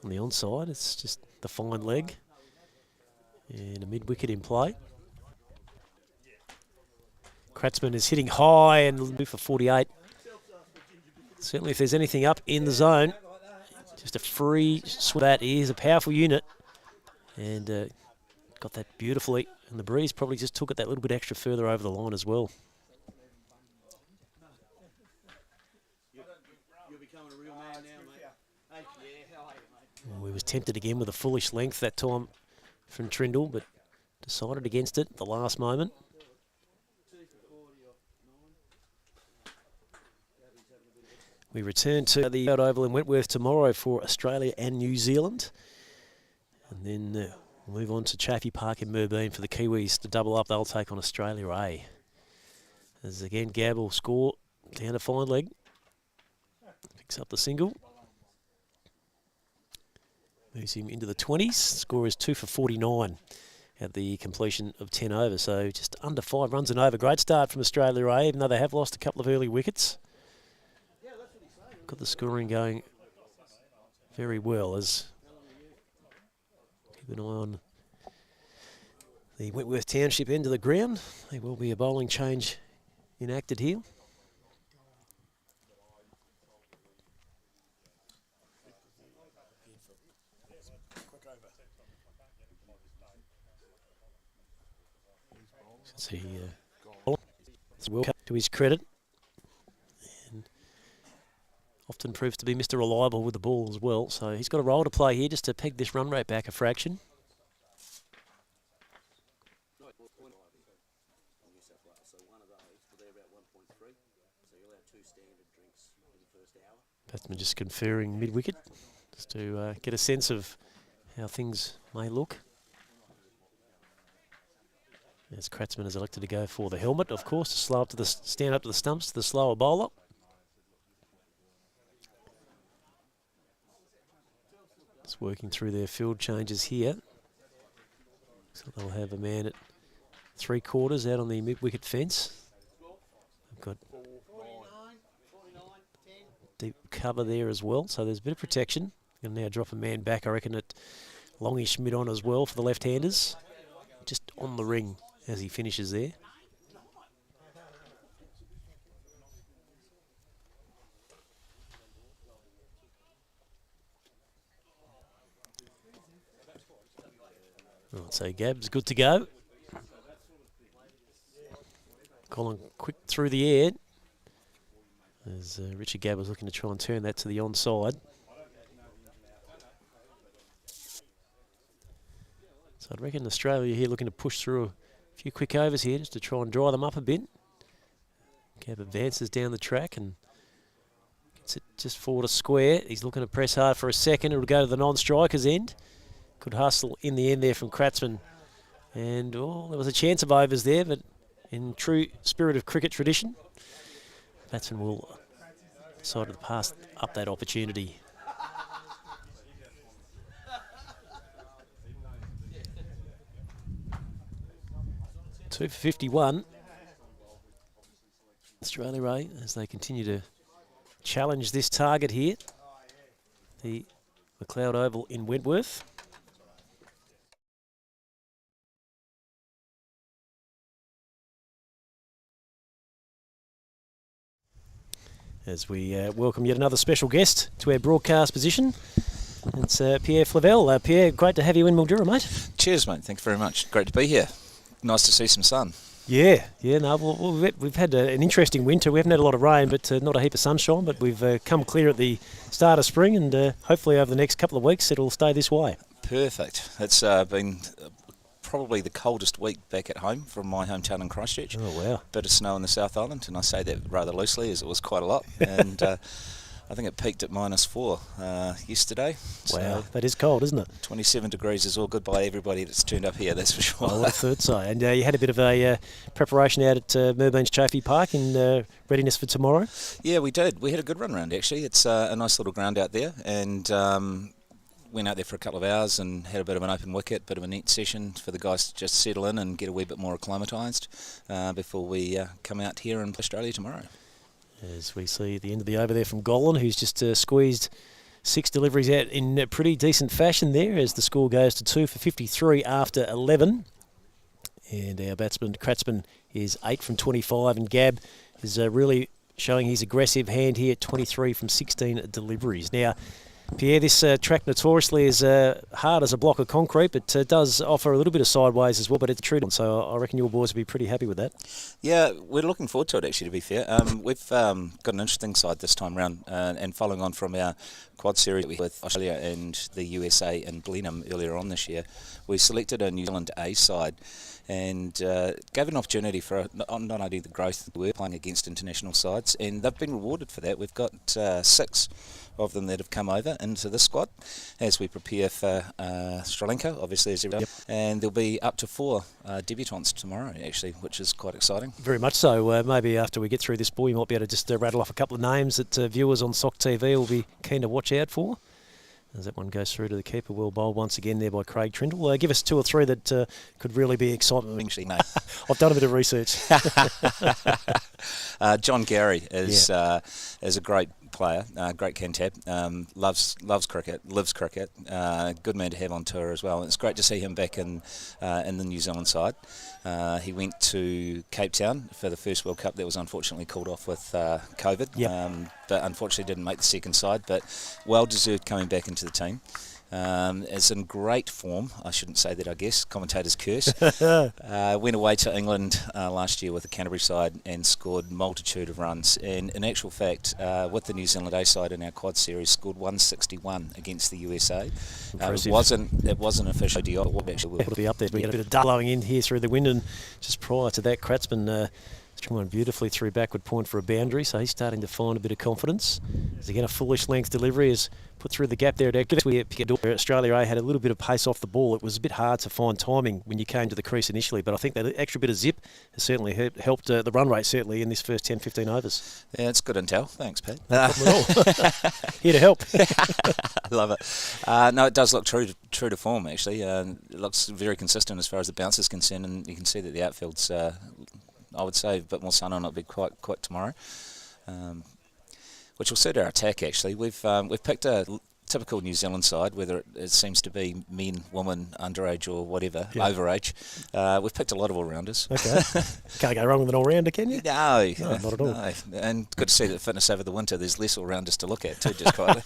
On the onside, it's just the fine leg and a mid-wicket in play. Kratzmann is hitting high and 2 for 48. Certainly if there's anything up in the zone, just a free swing. That is a powerful unit and got that beautifully. And the breeze probably just took it that little bit extra further over the line as well. We was tempted again with a foolish length that time from Trindle, but decided against it at the last moment. We return to the Oval in Wentworth tomorrow for Australia and New Zealand. And then we'll move on to Chaffey Park in Merbein for the Kiwis to double up. They'll take on Australia A. As again, Gabb will score down a fine leg. Picks up the single. Moves him into the 20s. Score is 2 for 49 at the completion of 10 overs. So just under 5 runs and over. Great start from Australia A, even though they have lost a couple of early wickets. Got the scoring going very well as keep an eye on the Wentworth Township end of the ground. There will be a bowling change enacted here. See, it's well to his credit. Often proves to be Mr. Reliable with the ball as well. So he's got a role to play here just to peg this run rate back a fraction. Batsman just conferring mid-wicket just to get a sense of how things may look. As Kratzmann has elected to go for the helmet, of course, to slow up to the stand up to the stumps to the slower bowler. Just working through their field changes here. So they'll have a man at 3/4 out on the mid-wicket fence. They've got deep cover there as well, so there's a bit of protection. Going to now drop a man back, I reckon, at longish mid-on as well for the left-handers. Just on the ring as he finishes there. Right, so Gab's good to go. Colin quick through the air. As Richard Gabb was looking to try and turn that to the onside. So I'd reckon Australia here looking to push through a few quick overs here just to try and dry them up a bit. Gabb advances down the track and gets it just forward a square. He's looking to press hard for a second. It'll go to the non-striker's end. Good hustle in the end there from Kratzmann. And there was a chance of overs there, but in true spirit of cricket tradition, batsman will decide to pass up that opportunity. Two for 51. Australia, Ray, as they continue to challenge this target here. The McLeod Oval in Wentworth. As we welcome yet another special guest to our broadcast position. It's Pierre Flavel. Pierre, great to have you in Mildura, mate. Cheers, mate. Thank you very much. Great to be here. Nice to see some sun. Yeah. No, we've had an interesting winter. We haven't had a lot of rain, but not a heap of sunshine. But we've come clear at the start of spring, and hopefully over the next couple of weeks it'll stay this way. Perfect. It's been probably the coldest week back at home from my hometown in Christchurch. Oh, wow. Bit of snow in the South Island, and I say that rather loosely as it was quite a lot. And I think it peaked at -4 yesterday. Wow, that is cold, isn't it? 27 degrees is all good by everybody that's turned up here, that's for sure. I would have thought so. And you had a bit of a preparation out at Merbeans Trophy Park in readiness for tomorrow? Yeah, we did. We had a good run round, actually. It's a nice little ground out there, and went out there for a couple of hours and had a bit of an open wicket, bit of a net session for the guys to just settle in and get a wee bit more acclimatised before we come out here and play Australia tomorrow. As we see the end of the over there from Golan, who's just squeezed 6 deliveries out in pretty decent fashion there, as the score goes to 2 for 53 after 11. And our batsman Kratzmann is 8 from 25, and Gabb is really showing his aggressive hand here at 23 from 16 deliveries. Now, Pierre, this track notoriously is hard as a block of concrete, but does offer a little bit of sideways as well, but it's true. So I reckon your boys will be pretty happy with that. Yeah, we're looking forward to it, actually, to be fair. We've got an interesting side this time round, and following on from our quad series with Australia and the USA and Blenheim earlier on this year, we selected a New Zealand A side and gave an opportunity for not only the growth, we're playing against international sides, and they've been rewarded for that. We've got 6 of them that have come over into the squad as we prepare for Sri Lanka, obviously, and there'll be up to 4 debutants tomorrow, actually, which is quite exciting. Very much so. Maybe after we get through this ball, you might be able to just rattle off a couple of names that viewers on SOC TV will be keen to watch out for. As that one goes through to the keeper, well bowled once again there by Craig Trindle. Give us 2 or 3 that could really be excitement. Actually, no. I've done a bit of research. John Gary is a great player, great cantab, loves cricket, lives cricket, good man to have on tour as well. It's great to see him back in the New Zealand side. He went to Cape Town for the first World Cup that was unfortunately called off with COVID, but unfortunately didn't make the second side, but well deserved coming back into the team. Is in great form. I shouldn't say that, I guess. Commentator's curse. Went away to England last year with the Canterbury side and scored multitude of runs. And in actual fact, with the New Zealand A side in our quad series, scored 161 against the USA. It wasn't official. It'll be up there. We had a bit of dust blowing in here through the wind, and just prior to that, Kratzmann One beautifully through backward point for a boundary, so he's starting to find a bit of confidence. As again, a foolish length delivery is put through the gap there. Australia A had a little bit of pace off the ball. It was a bit hard to find timing when you came to the crease initially, but I think that extra bit of zip has certainly helped the run rate, certainly in this first 10-15 overs. Yeah, it's good intel. Thanks, Pat. No problem at all. Here to help. I love it. No, it does look true to form, actually. It looks very consistent as far as the bounce is concerned, and you can see that the outfield's... I would say a bit more sun on it, be quite tomorrow, which will suit our attack. Actually, we've picked a typical New Zealand side, whether it seems to be men, women, underage or whatever, overage. We've picked a lot of all-rounders. Okay, can't go wrong with an all-rounder, can you? No, not at all. No. And good to see that fitness over the winter. There's less all-rounders to look at too, just quietly.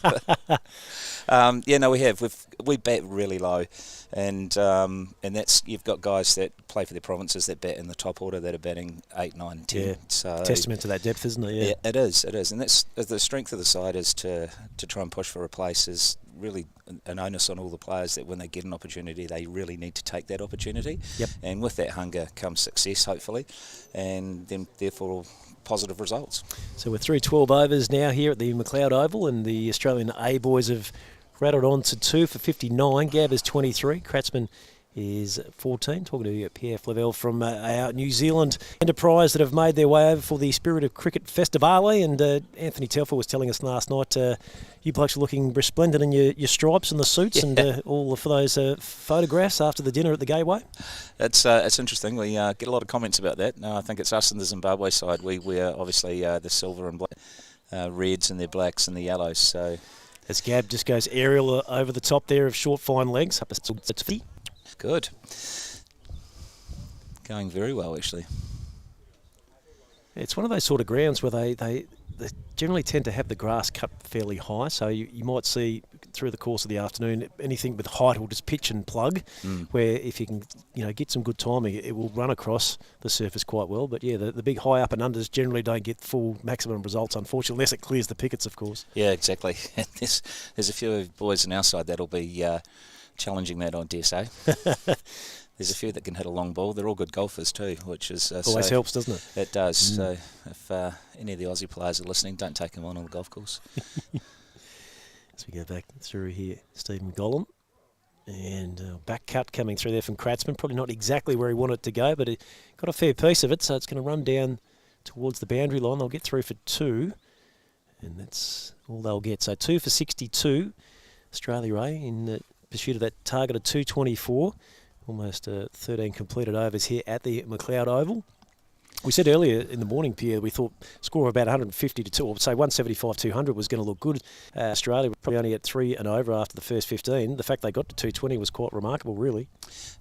We bat really low, and that's you've got guys that play for their provinces that bat in the top order that are batting 8, 9, 10. Yeah. So testament to that depth, isn't it? Yeah, it is, and that's the strength of the side is to try and push for a place is really an onus on all the players that when they get an opportunity, they really need to take that opportunity. Yep. And with that hunger comes success, hopefully, and then therefore positive results. So we're through 12 overs now here at the McLeod Oval, and the Australian A boys have rattled on to 2 for 59. Gab is 23. Kratzmann is 14. Talking to Pierre Flavel from our New Zealand enterprise that have made their way over for the Spirit of Cricket Festivale. And Anthony Telfer was telling us last night, you blokes are looking resplendent in your stripes and the suits and all for those photographs after the dinner at the Gateway. It's interesting. We get a lot of comments about that. I think it's us and the Zimbabwe side. We wear obviously the silver and black, reds and their blacks and the yellows. So as Gab just goes aerial over the top there of short fine legs up to 50. Good. Going very well, actually. It's one of those sort of grounds where they generally tend to have the grass cut fairly high, so you might see through the course of the afternoon anything with height will just pitch and plug, where if you can get some good timing, it will run across the surface quite well. But yeah, the big high up and unders generally don't get full maximum results, unfortunately, unless it clears the pickets, of course. Yeah, exactly. There's a few boys on our side that'll be challenging that, I dare say. There's a few that can hit a long ball. They're all good golfers too, which is always helps, doesn't it? It does. So if any of the Aussie players are listening, don't take them on the golf course. As we go back through here, Stephen Gollan, and back cut coming through there from Kratzmann. Probably not exactly where he wanted it to go, but he got a fair piece of it, so it's going to run down towards the boundary line. They'll get through for 2, and that's all they'll get. So 2 for 62, Australia A in pursuit of that target of 224. Almost 13 completed overs here at the McLeod Oval. We said earlier in the morning, Pierre, we thought score of about 150 to 2, or say 175-200 was going to look good. Australia were probably only at 3 and over after the first 15. The fact they got to 220 was quite remarkable, really.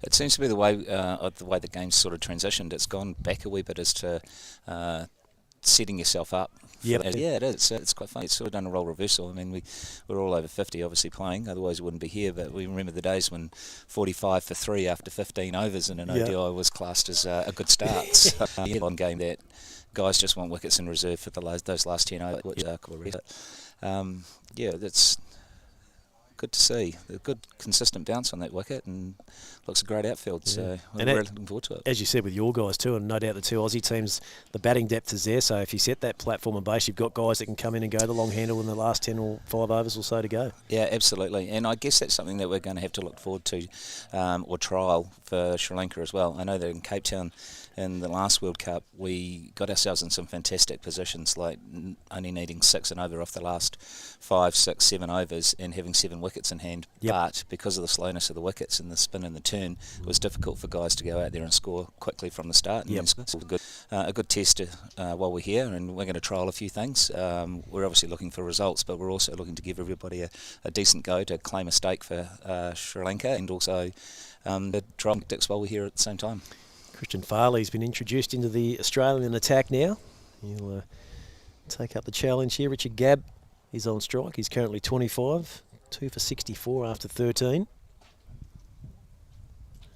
It seems to be the way the game's sort of transitioned. It's gone back a wee bit as to setting yourself up. Yep. Yeah, it is. It's quite funny. It's sort of done a role reversal. I mean, we're all over 50 obviously playing, otherwise we wouldn't be here, but we remember the days when 45 for 3 after 15 overs in an ODI was classed as a good start. So, on game that guys just want wickets in reserve for those last 10 overs, which are cool. That's good to see. A good consistent bounce on that wicket, and looks a great outfield, so we're really looking forward to it. As you said with your guys too, and no doubt the two Aussie teams, the batting depth is there, so if you set that platform and base, you've got guys that can come in and go the long handle in the last 10 or 5 overs or so to go. Yeah, absolutely, and I guess that's something that we're going to have to look forward to, or trial for Sri Lanka as well. I know that in Cape Town in the last World Cup, we got ourselves in some fantastic positions, like only needing 6 and over off the last 5, 6, 7 overs and having 7 wickets in hand. But because of the slowness of the wickets and the spin and the turn, it was difficult for guys to go out there and score quickly from the start. And it's a good test while we're here, and we're going to trial a few things. We're obviously looking for results, but we're also looking to give everybody a decent go to claim a stake for Sri Lanka, and also trial tactics while we're here at the same time. Christian Farley's been introduced into the Australian attack now. He'll take up the challenge here. Richard Gabb is on strike. He's currently 25, 2 for 64 after 13.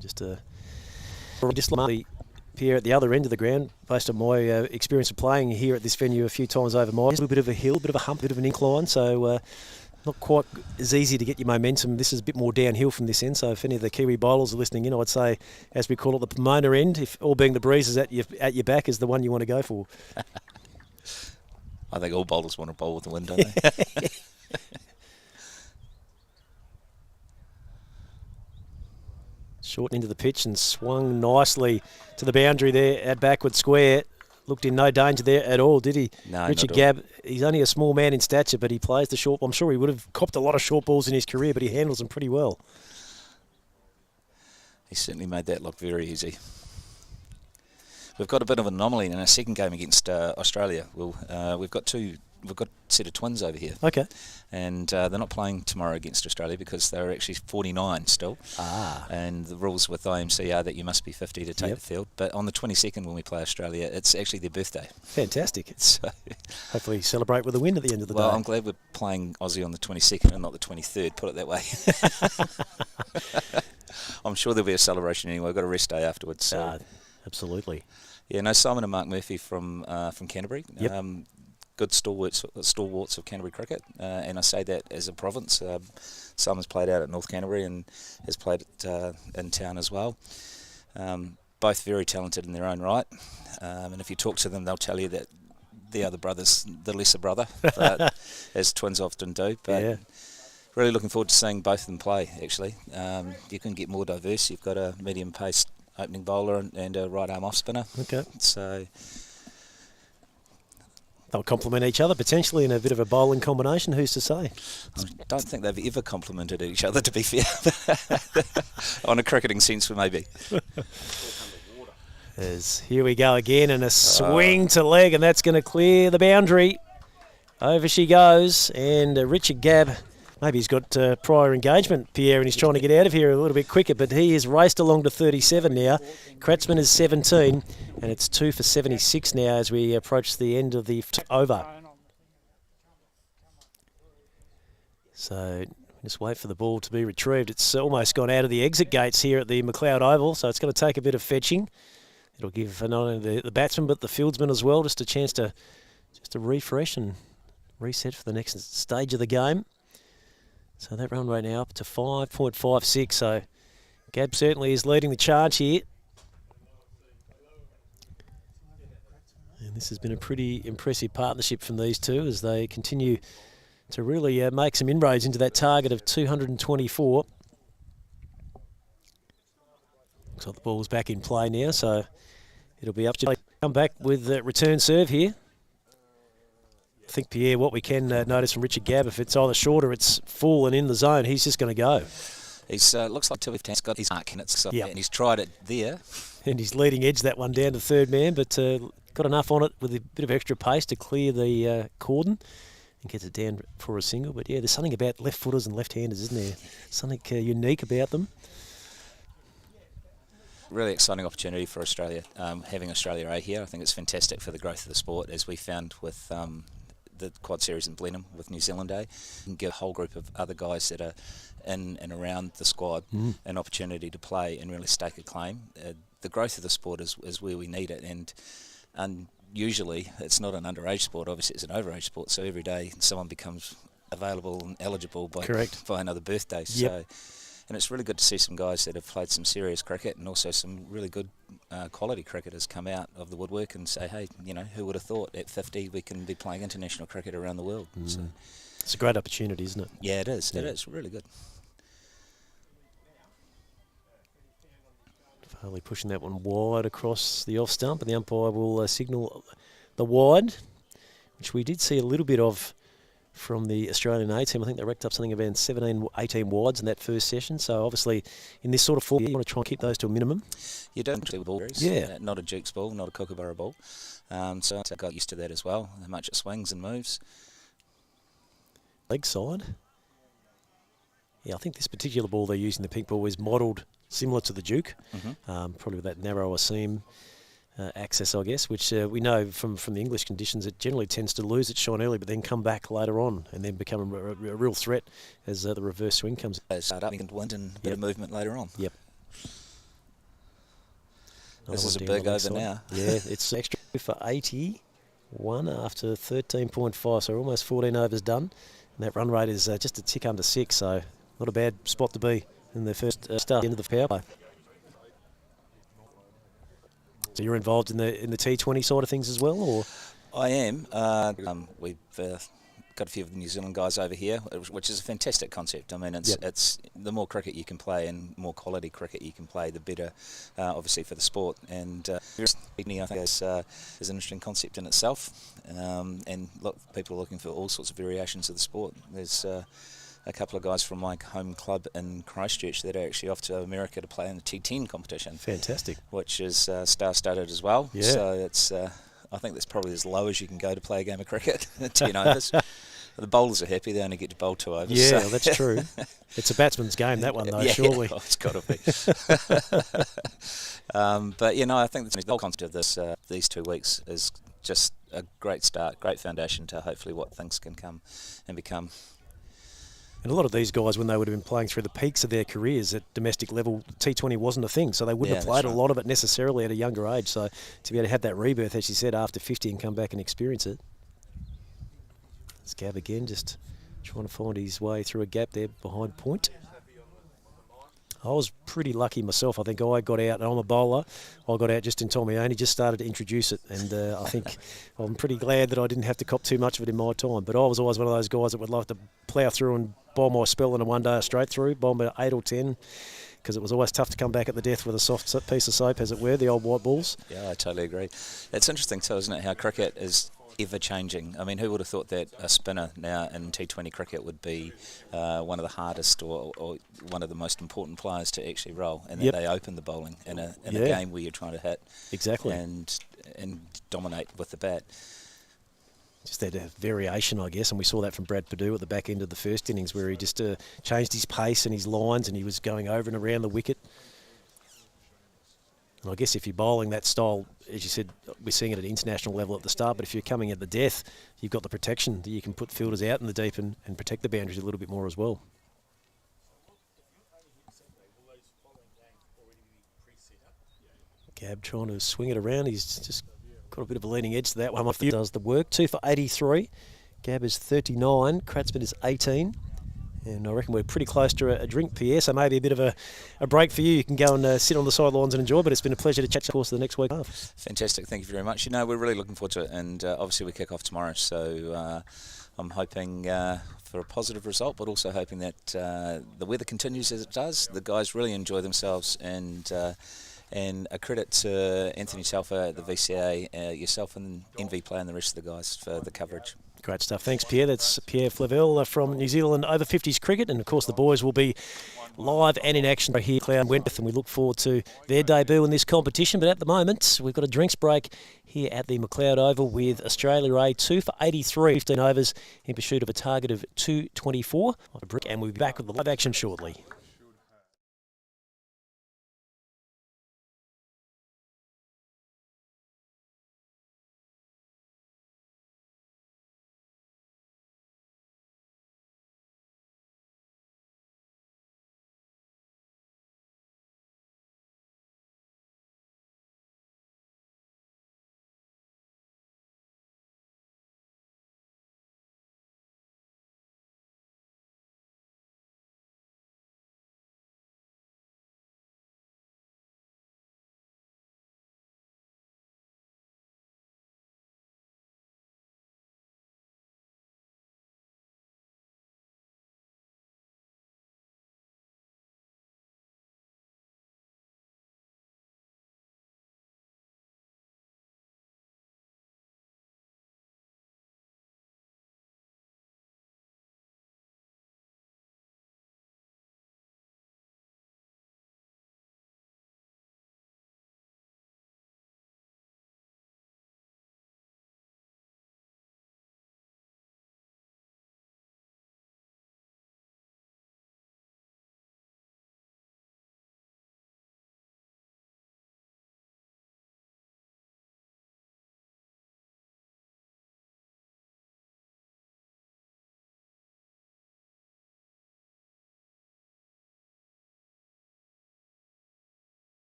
Just Pierre at the other end of the ground, based on my experience of playing here at this venue a few times over my, a little bit of a hill, a bit of a hump, a bit of an incline, so not quite as easy to get your momentum. This is a bit more downhill from this end, so if any of the Kiwi bowlers are listening in, I'd say, as we call it, the Pomona end, if all being the breezes at your back, is the one you want to go for. I think all bowlers want to bowl with the wind, don't they? Short into the pitch and swung nicely to the boundary there at backward square. Looked in no danger there at all, did he? No, Richard Gabb, he's only a small man in stature, but he plays the short. I'm sure he would have copped a lot of short balls in his career, but he handles them pretty well. He certainly made that look very easy. We've got a bit of an anomaly in our second game against Australia. We've got a set of twins over here. Okay. And they're not playing tomorrow against Australia because they're actually 49 still. And the rules with IMC are that you must be 50 to take the field. But on the 22nd when we play Australia, it's actually their birthday. Fantastic. So hopefully celebrate with a win at the end of the day. Well, I'm glad we're playing Aussie on the 22nd and not the 23rd, put it that way. I'm sure there'll be a celebration anyway. We've got a rest day afterwards. So. Absolutely. Yeah, no, Simon and Mark Murphy from Canterbury. Yep. Good stalwarts of Canterbury cricket, and I say that as a province. Simon's played out at North Canterbury and has played in town as well. Both very talented in their own right, and if you talk to them, they'll tell you that they are the lesser brother, as twins often do. But really looking forward to seeing both of them play, actually. You can get more diverse. You've got a medium-pace opening bowler and a right-arm off-spinner. Okay. So they'll complement each other potentially in a bit of a bowling combination. Who's to say? I don't think they've ever complemented each other, to be fair. On a cricketing sense, maybe. Here we go again, and a swing to leg, and that's going to clear the boundary. Over she goes, and Richard Gabb, maybe he's got prior engagement, Pierre, and he's trying to get out of here a little bit quicker, but he has raced along to 37 now. Kratzmann is 17, and it's 2 for 76 now as we approach the end of the over. So just wait for the ball to be retrieved. It's almost gone out of the exit gates here at the McLeod Oval, so it's going to take a bit of fetching. It'll give not only the batsman but the fieldsman as well just a chance to refresh and reset for the next stage of the game. So that run rate now up to 5.56. So Gabb certainly is leading the charge here. And this has been a pretty impressive partnership from these two as they continue to really make some inroads into that target of 224. Looks like the ball's back in play now, so it'll be up to come back with the return serve here. I think, Pierre, what we can notice from Richard Gabb, if it's either short or it's full and in the zone, he's just going to go. He's looks like Tilly's got his mark in it, so and he's tried it there. And he's leading edge that one down to third man, but got enough on it with a bit of extra pace to clear the cordon and gets it down for a single. But yeah, there's something about left footers and left-handers, isn't there? Something unique about them. Really exciting opportunity for Australia, having Australia A here. I think it's fantastic for the growth of the sport, as we found with the Quad Series in Blenheim with New Zealand A, and give a whole group of other guys that are in and around the squad an opportunity to play and really stake a claim. The growth of the sport is where we need it, and usually it's not an underage sport, obviously it's an overage sport, so every day someone becomes available and eligible by another birthday. So, and it's really good to see some guys that have played some serious cricket and also some really good quality cricketers come out of the woodwork and say, hey, who would have thought at 50 we can be playing international cricket around the world. So, it's a great opportunity, isn't it? Yeah, it is. Yeah. It is really good. Foley pushing that one wide across the off stump, and the umpire will signal the wide, which we did see a little bit of from the Australian A team. I think they racked up something around 17, 18 wides in that first session. So obviously, in this sort of form, you want to try and keep those to a minimum. You don't do balls. Not a Duke's ball, not a Kookaburra ball. So I got used to that as well, how much it swings and moves. Leg side. Yeah, I think this particular ball they're using, the pink ball, is modelled similar to the Duke, probably with that narrower seam access, I guess, which we know from the English conditions, it generally tends to lose its shine early but then come back later on and then become a real threat as the reverse swing comes. Start up and wind and a bit of movement later on. Yep. This is a big over now. Yeah, it's extra for 81 after 13.5, so almost 14 overs done. And that run rate is just a tick under 6, so not a bad spot to be in the first start into the power play. So you're involved in the T20 side of things as well, or? I am. We've got a few of the New Zealand guys over here, which is a fantastic concept. I mean, it's the more cricket you can play and more quality cricket you can play, the better, obviously, for the sport. And Sydney, I think, is an interesting concept in itself. And look, people are looking for all sorts of variations of the sport. There's a couple of guys from my home club in Christchurch that are actually off to America to play in the T10 competition. Fantastic. Which is star-studded as well. Yeah. So it's, I think that's probably as low as you can go to play a game of cricket. 10 overs. The bowlers are happy; they only get to bowl 2 overs. Yeah, so. That's true. It's a batsman's game, that one, though, yeah, surely. Yeah, it's got to be. But I think the whole concept of these 2 weeks is just a great start, great foundation to hopefully what things can come and become. And a lot of these guys, when they would have been playing through the peaks of their careers at domestic level, T20 wasn't a thing, so they wouldn't have played a lot of it necessarily at a younger age. So to be able to have that rebirth, as you said, after 50 and come back and experience it. It's Gab again, just trying to find his way through a gap there behind point. I was pretty lucky myself. I think I got out, and I'm a bowler. I got out just in time. He only just started to introduce it, and I think I'm pretty glad that I didn't have to cop too much of it in my time. But I was always one of those guys that would love to plough through and bowl my spell in a one-day straight through, bowl me 8 or 10, because it was always tough to come back at the death with a soft piece of soap, as it were, the old white balls. Yeah, I totally agree. It's interesting too, isn't it, how cricket is ever changing. I mean, who would have thought that a spinner now in T20 cricket would be one of the hardest or one of the most important players to actually roll, and that they open the bowling in a game where you're trying to hit and dominate with the bat. Just that variation, I guess, and we saw that from Brad Perdue at the back end of the first innings, where he just changed his pace and his lines, and he was going over and around the wicket. And I guess if you're bowling that style, as you said, we're seeing it at international level at the start, but if you're coming at the death, you've got the protection that you can put fielders out in the deep and protect the boundaries a little bit more as well. Gab trying to swing it around. He's just got a bit of a leading edge to that one. Does the work. 2 for 83. Gab is 39. Kratzman is 18. And I reckon we're pretty close to a drink, Pierre, so maybe a bit of a break for you. You can go and sit on the sidelines and enjoy, but it's been a pleasure to chat to the course of the next week. Fantastic, thank you very much. We're really looking forward to it, and obviously we kick off tomorrow, so I'm hoping for a positive result, but also hoping that the weather continues as it does. The guys really enjoy themselves, and a credit to Anthony Telfer at the VCA, yourself and NV Play and the rest of the guys for the coverage. Great stuff. Thanks, Pierre. That's Pierre Flavelle from New Zealand over 50s cricket. And, of course, the boys will be live and in action here at Wentworth, and we look forward to their debut in this competition. But at the moment, we've got a drinks break here at the McLeod Oval with Australia A 2 for 83, 15 overs in pursuit of a target of 224. And we'll be back with the live action shortly.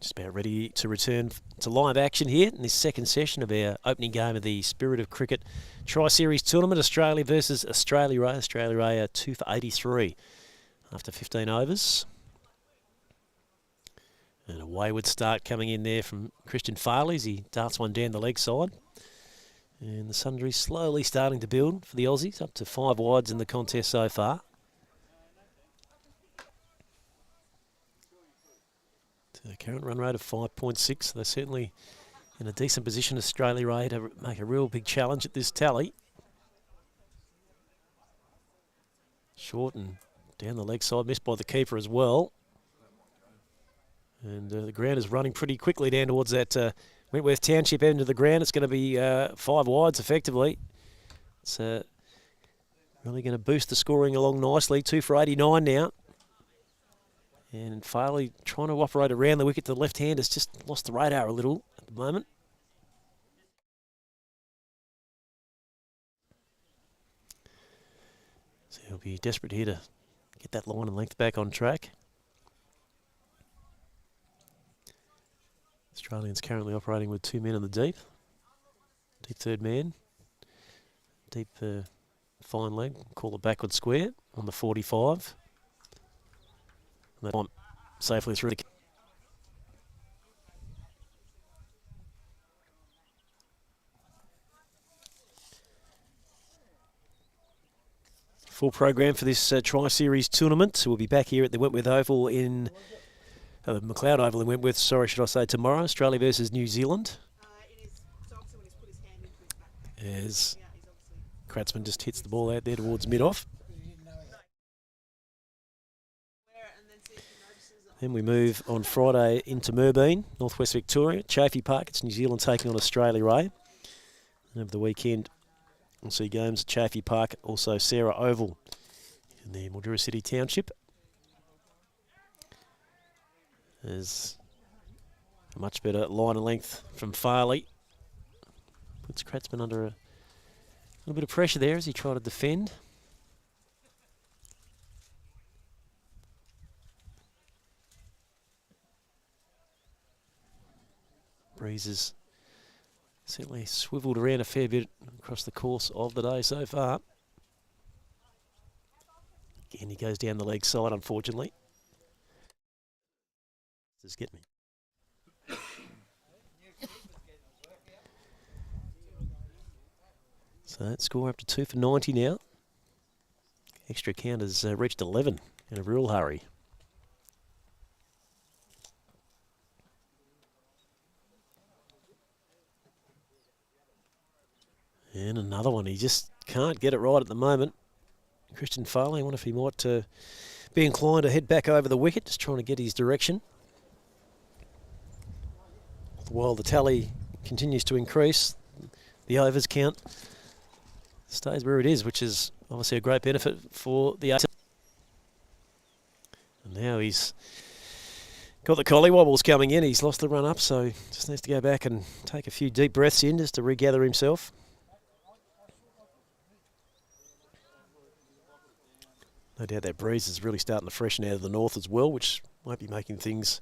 Just about ready to return to live action here in this second session of our opening game of the Spirit of Cricket Tri-Series Tournament. Australia versus Australia A. Australia A are 2 for 83 after 15 overs. And a wayward start coming in there from Christian Farley as he darts one down the leg side. And the Sundries slowly starting to build for the Aussies, up to 5 wides in the contest so far. The current run rate of 5.6. They're certainly in a decent position, Australia A, to make a real big challenge at this tally. Short and down the leg side, missed by the keeper as well. And the ground is running pretty quickly down towards that Wentworth Township end of the ground. It's going to be 5 wides effectively. It's really going to boost the scoring along nicely. 2 for 89 now. And Farley trying to operate around the wicket to the left hand has just lost the radar a little at the moment. So he'll be desperate here to get that line and length back on track. Australians currently operating with 2 men in the deep. Deep third man. Deep fine leg, call it backward square on the 45. And that one safely through the... Full program for this Tri-Series tournament. We'll be back here at the Wentworth Oval in... McLeod Oval in Wentworth, sorry, should I say, tomorrow. Australia versus New Zealand. As Kratzmann just hits the ball out there towards mid-off. Then we move on Friday into Merbeen, northwest Victoria. Chafey Park, it's New Zealand taking on Australia A. And over the weekend, we'll see games at Chafey Park, also Sarah Oval in the Mildura City Township. There's a much better line and length from Farley. Puts Kratzmann under a little bit of pressure there as he tried to defend. Breeze has certainly swiveled around a fair bit across the course of the day so far. Again, he goes down the leg side, unfortunately. Just get me. So that score up to 2 for 90 now. Extra count has reached 11 in a real hurry. And another one. He just can't get it right at the moment. Christian Farley, I wonder if he might be inclined to head back over the wicket, just trying to get his direction. While the tally continues to increase, the overs count stays where it is, which is obviously a great benefit for the... And now he's got the collie wobbles coming in. He's lost the run up, so just needs to go back and take a few deep breaths in just to regather himself. No doubt that breeze is really starting to freshen out of the north as well, which won't be making things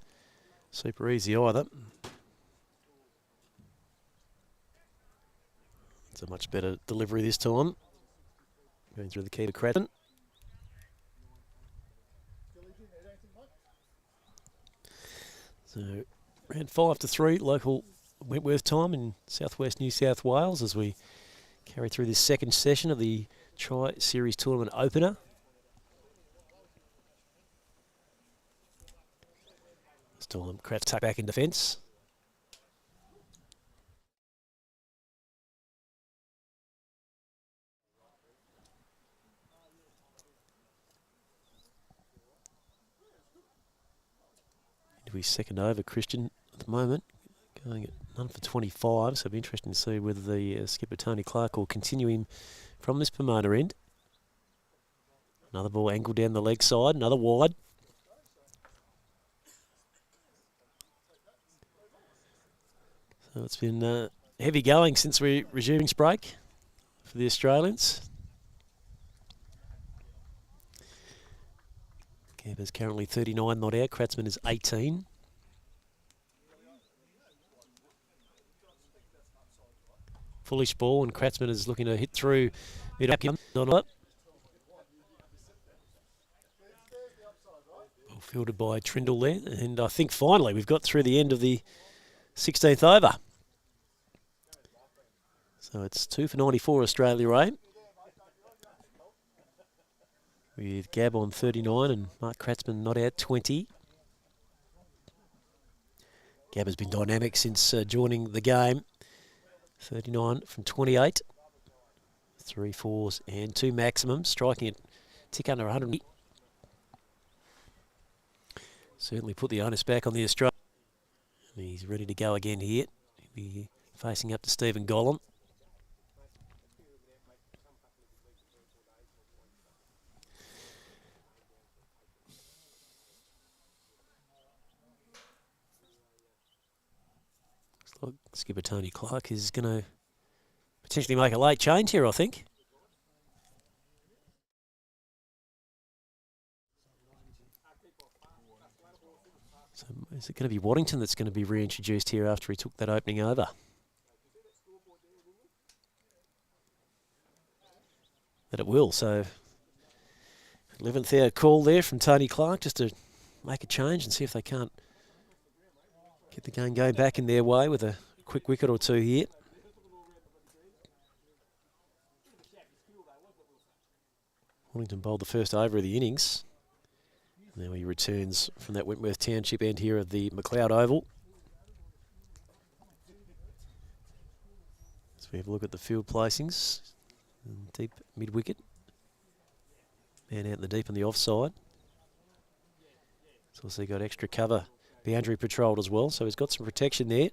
super easy either. It's a much better delivery this time. Going through the key to Kratzmann. So around 5 to 3 local Wentworth time in southwest New South Wales as we carry through this second session of the Tri-Series Tournament opener. Still Kratz tucked back in defence. Into his second over, Christian, at the moment, going at none for 25, so it'll be interesting to see whether the skipper Tony Clark will continue him from this promoter end. Another ball angled down the leg side, another wide. So it's been heavy going since we resumed break for the Australians. Keble's currently 39 not out, Kratzmann is 18. Foolish ball, and Kratzmann is looking to hit through mid-up. Ball fielded by Trindle there, and I think finally we've got through the end of the 16th over. So it's 2 for 94 Australia A. With Gab on 39 and Mark Kratzmann not out 20. Gab has been dynamic since joining the game. 39 from 28. 3 fours and 2 maximum, striking at tick under 100. Certainly put the onus back on the Australian. He's ready to go again here. He'll be facing up to Stephen Gollan. Looks like skipper Tony Clark is going to potentially make a late change here, I think. So is it going to be Waddington that's going to be reintroduced here after he took that opening over? That it will. So 11th hour call there from Tony Clark just to make a change and see if they can't get the game going back in their way with a quick wicket or two here. Waddington bowled the first over of the innings. Now he returns from that Wentworth Township end here at the McLeod Oval. So we have a look at the field placings. Deep mid-wicket. Man out in the deep on the offside. He's also got extra cover boundary patrolled as well, so he's got some protection there.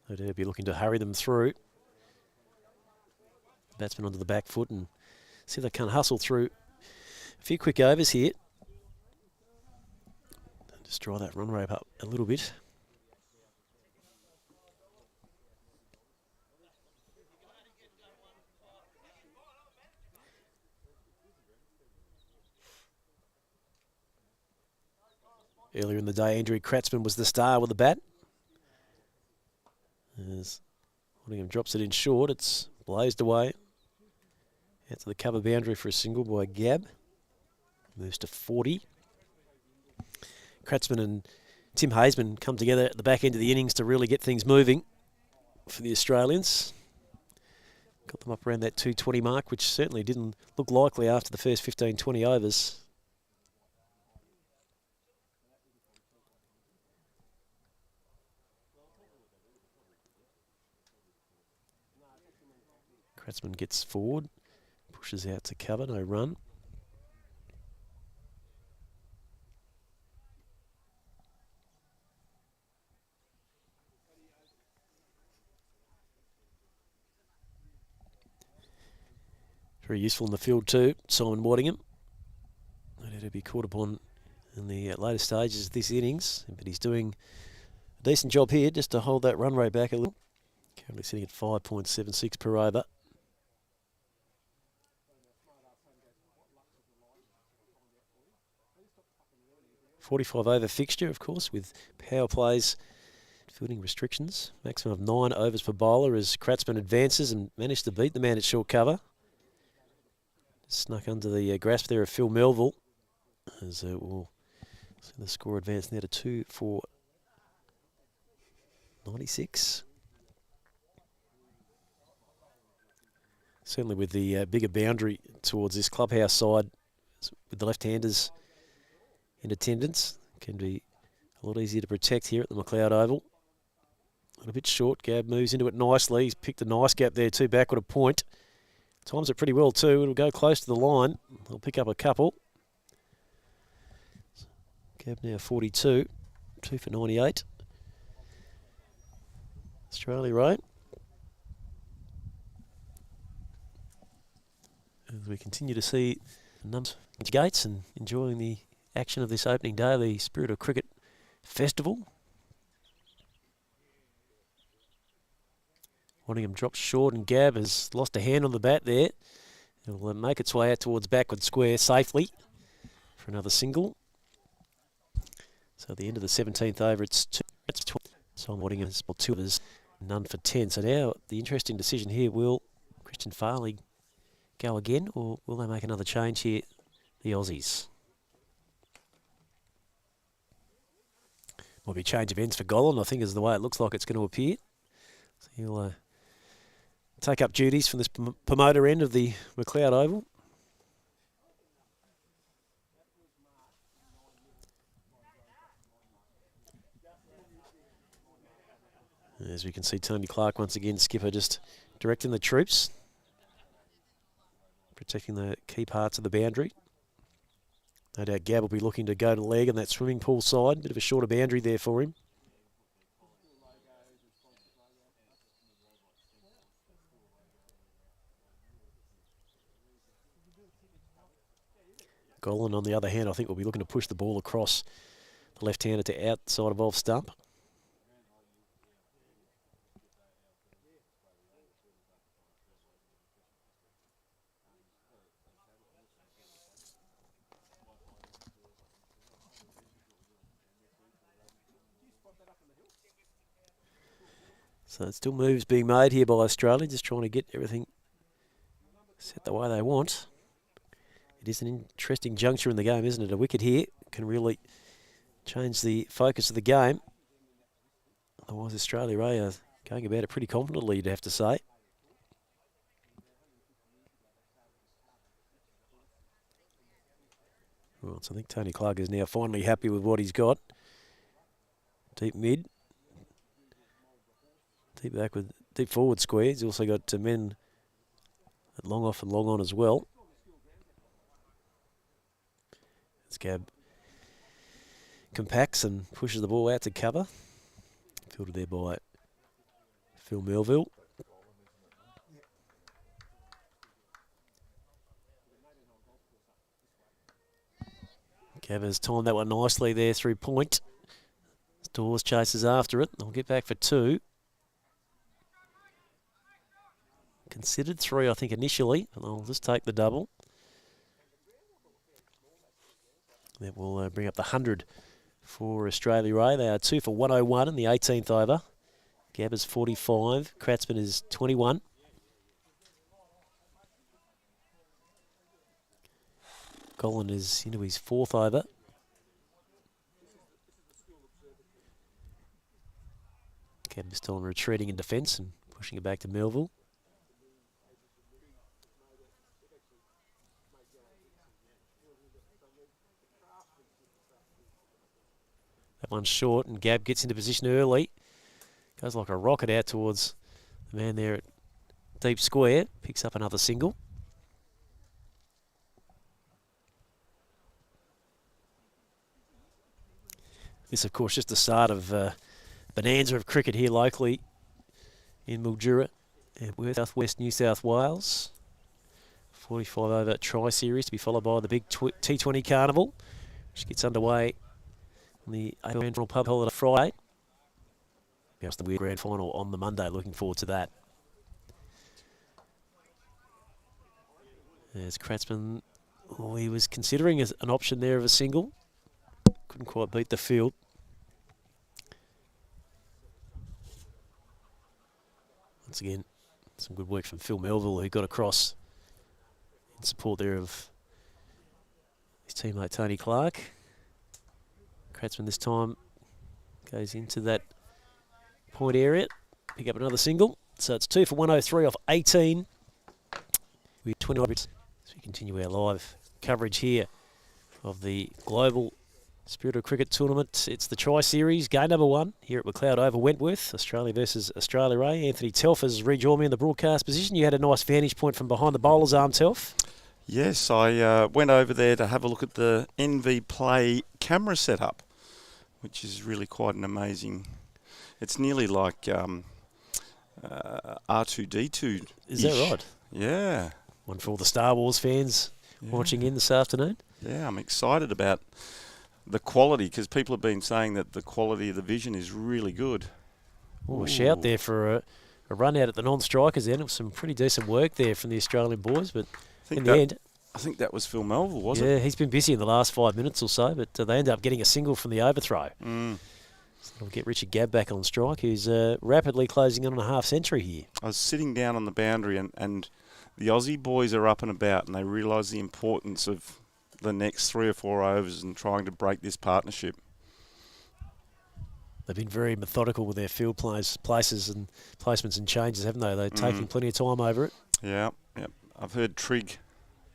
They'll be looking to hurry them through. Batsman onto the back foot and see if they can't hustle through a few quick overs here. Just draw that run rate up a little bit. Earlier in the day, Andrew Kratzmann was the star with the bat. As Waddingham drops it in short, it's blazed away. Out to the cover boundary for a single by Gab. Moves to 40. Kratzmann and Tim Haseman come together at the back end of the innings to really get things moving for the Australians. Got them up around that 220 mark, which certainly didn't look likely after the first 15-20 overs. Kratzmann gets forward, pushes out to cover, no run. Very useful in the field too, Simon Waddingham. Needed to be caught upon in the later stages of this innings, but he's doing a decent job here just to hold that run rate back a little. Currently sitting at 5.76 per over. 45 over fixture, of course, with power plays, fielding restrictions. Maximum of 9 overs per bowler as Kratzmann advances and managed to beat the man at short cover. Snuck under the grasp there of Phil Melville. As we'll see the score advance now to 2 for 96. Certainly with the bigger boundary towards this clubhouse side, with the left-handers in attendance, can be a lot easier to protect here at the McLeod Oval. A little bit short, Gab moves into it nicely. He's picked a nice gap there too, backward a point. Times it pretty well too. It'll go close to the line. He'll pick up a couple. Gab now 42, 2 for 98. Australia right. As we continue to see numbers gates and enjoying the action of this opening day, the Spirit of Cricket Festival. Waddingham drops short and Gab has lost a hand on the bat there. It'll make its way out towards backward square safely for another single. So at the end of the 17th over, it's 2. Simon Waddingham has 2 overs, none for 10. So now the interesting decision here, will Christian Farley go again, or will they make another change here, the Aussies? Might be a change of ends for Gollan, I think, is the way it looks like it's going to appear. So he'll take up duties from this promoter end of the McLeod Oval. As we can see, Tony Clark once again, skipper, just directing the troops, protecting the key parts of the boundary. No doubt Gab will be looking to go to leg on that swimming pool side. Bit of a shorter boundary there for him. Gollan, on the other hand, I think will be looking to push the ball across the left-hander to outside of off stump. So it's still moves being made here by Australia, just trying to get everything set the way they want. It is an interesting juncture in the game, isn't it? A wicket here can really change the focus of the game. Otherwise, Australia are going about it pretty confidently, you'd have to say. Right, so I think Tony Clark is now finally happy with what he's got. Deep mid. Deep back with deep forward square. He's also got men at long off and long on as well. As Gab compacts and pushes the ball out to cover. Fielded there by Phil Melville. Gab has timed that one nicely there through point. Dawes chases after it. They'll get back for 2. Considered 3, I think, initially, and I'll just take the double. That will bring up the 100 for Australia A. They are 2 for 101 in the 18th over. Gab is 45. Kratzman is 21. Gollan is into his 4th over. Gab is still retreating in defence and pushing it back to Melville. That one's short, and Gab gets into position early. Goes like a rocket out towards the man there at deep square. Picks up another single. This, of course, just the start of bonanza of cricket here locally in Mildura, southwest New South Wales. 45 over tri-series to be followed by the big T20 Carnival, which gets underway on the April pub holiday Friday. Perhaps the weird grand final on the Monday. Looking forward to that. There's Kratzman. Oh, he was considering an option there of a single. Couldn't quite beat the field. Once again, some good work from Phil Melville, who got across in support there of his teammate Tony Clark. Kratzman this time goes into that point area, pick up another single. So it's 2 for 103 off 18. We're 20 as we continue our live coverage here of the Global Spirit of Cricket Tournament. It's the Tri-Series, game number 1 here at McLeod Oval, Wentworth. Australia versus Australia A. Anthony Telf has rejoined me in the broadcast position. You had a nice vantage point from behind the bowler's arm, Telf. Yes, I went over there to have a look at the NV Play camera setup, which is really quite an amazing. It's nearly like R2D2. Is that right? Yeah. One for all the Star Wars fans watching in this afternoon. Yeah, I'm excited about the quality, because people have been saying that the quality of the vision is really good. Oh, a shout there for a run out at the non-strikers then. It was some pretty decent work there from the Australian boys, but in the end... I think that was Phil Melville, was it? Yeah, he's been busy in the last 5 minutes or so, but they end up getting a single from the overthrow. Mm. So it'll get Richard Gabb back on strike, who's rapidly closing on a half century here. I was sitting down on the boundary and the Aussie boys are up and about and they realise the importance of the next 3 or 4 overs and trying to break this partnership. They've been very methodical with their field places and placements and changes, haven't they? They're taking plenty of time over it. Yeah, yeah. I've heard Trigg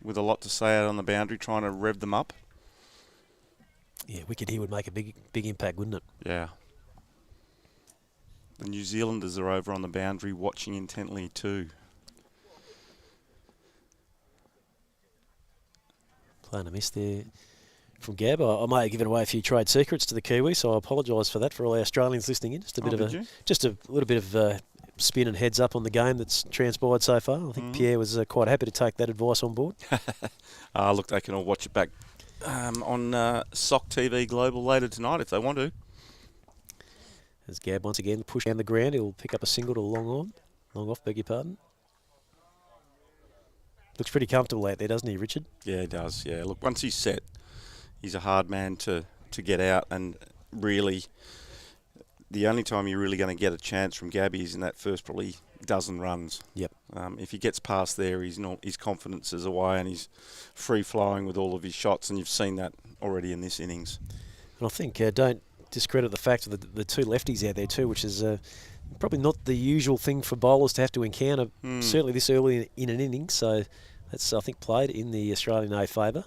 with a lot to say out on the boundary, trying to rev them up. Yeah, wicket here would make a big impact, wouldn't it? Yeah. The New Zealanders are over on the boundary watching intently too. Playing a miss there from Gabb. I may have given away a few trade secrets to the Kiwi, so I apologise for that for all our Australians listening in. Just a little bit of spin and heads up on the game that's transpired so far. I think Pierre was quite happy to take that advice on board. Look, they can all watch it back on SOC TV Global later tonight if they want to. As Gabb once again pushed down the ground, he'll pick up a single to long off, beg your pardon. Looks pretty comfortable out there, doesn't he, Richard? Yeah, he does. Yeah, look, once he's set, he's a hard man to get out, and really, the only time you're really going to get a chance from Gabby is in that first probably dozen runs. Yep. If he gets past there, his confidence is away and he's free flowing with all of his shots, and you've seen that already in this innings. And I think don't discredit the fact of the two lefties out there too, which is probably not the usual thing for bowlers to have to encounter, certainly this early in an inning. So that's, I think, played in the Australian A favour.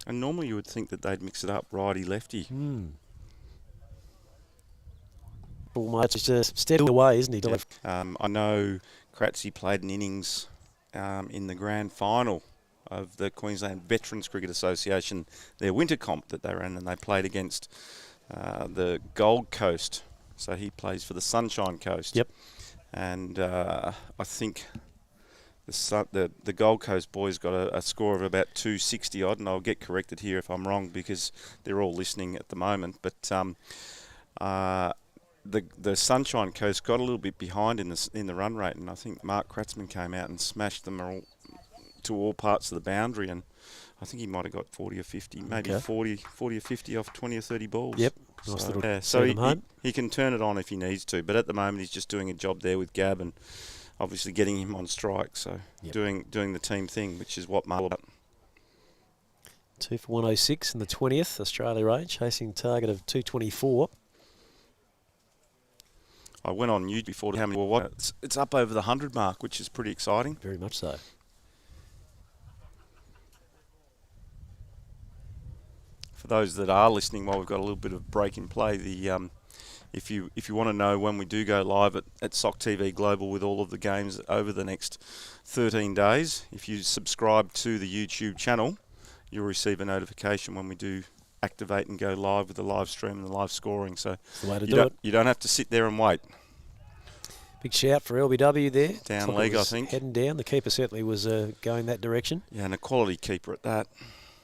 And normally you would think that they'd mix it up, righty-lefty. Almost just steadily away, isn't he? Yeah. I know Kratzy played an innings in the grand final of the Queensland Veterans Cricket Association, their winter comp that they ran, and they played against the Gold Coast. So he plays for the Sunshine Coast. Yep. And I think the Gold Coast boys got a score of about 260 odd, and I'll get corrected here if I'm wrong because they're all listening at the moment. But the Sunshine Coast got a little bit behind in the run rate, and I think Mark Kratzman came out and smashed them to all parts of the boundary, and I think he might have got 40 or 50, maybe 40 or 50 off 20 or 30 balls. Yep. Nice so he can turn it on if he needs to, but at the moment he's just doing a job there with Gabb and obviously getting him on strike, so doing the team thing, which is what Mark about. 2 for 106 in the 20th Australia range, chasing target of 224. I went on YouTube before to how many it's up over the 100 mark, which is pretty exciting. Very much so. For those that are listening, while we've got a little bit of break in play, if you want to know when we do go live at SOC TV Global with all of the games over the next 13 days, if you subscribe to the YouTube channel, you'll receive a notification when we do activate and go live with the live stream and the live scoring. So you don't have to sit there and wait. Big shout for LBW there. Down leg, I think. Heading down. The keeper certainly was going that direction. Yeah, and a quality keeper at that.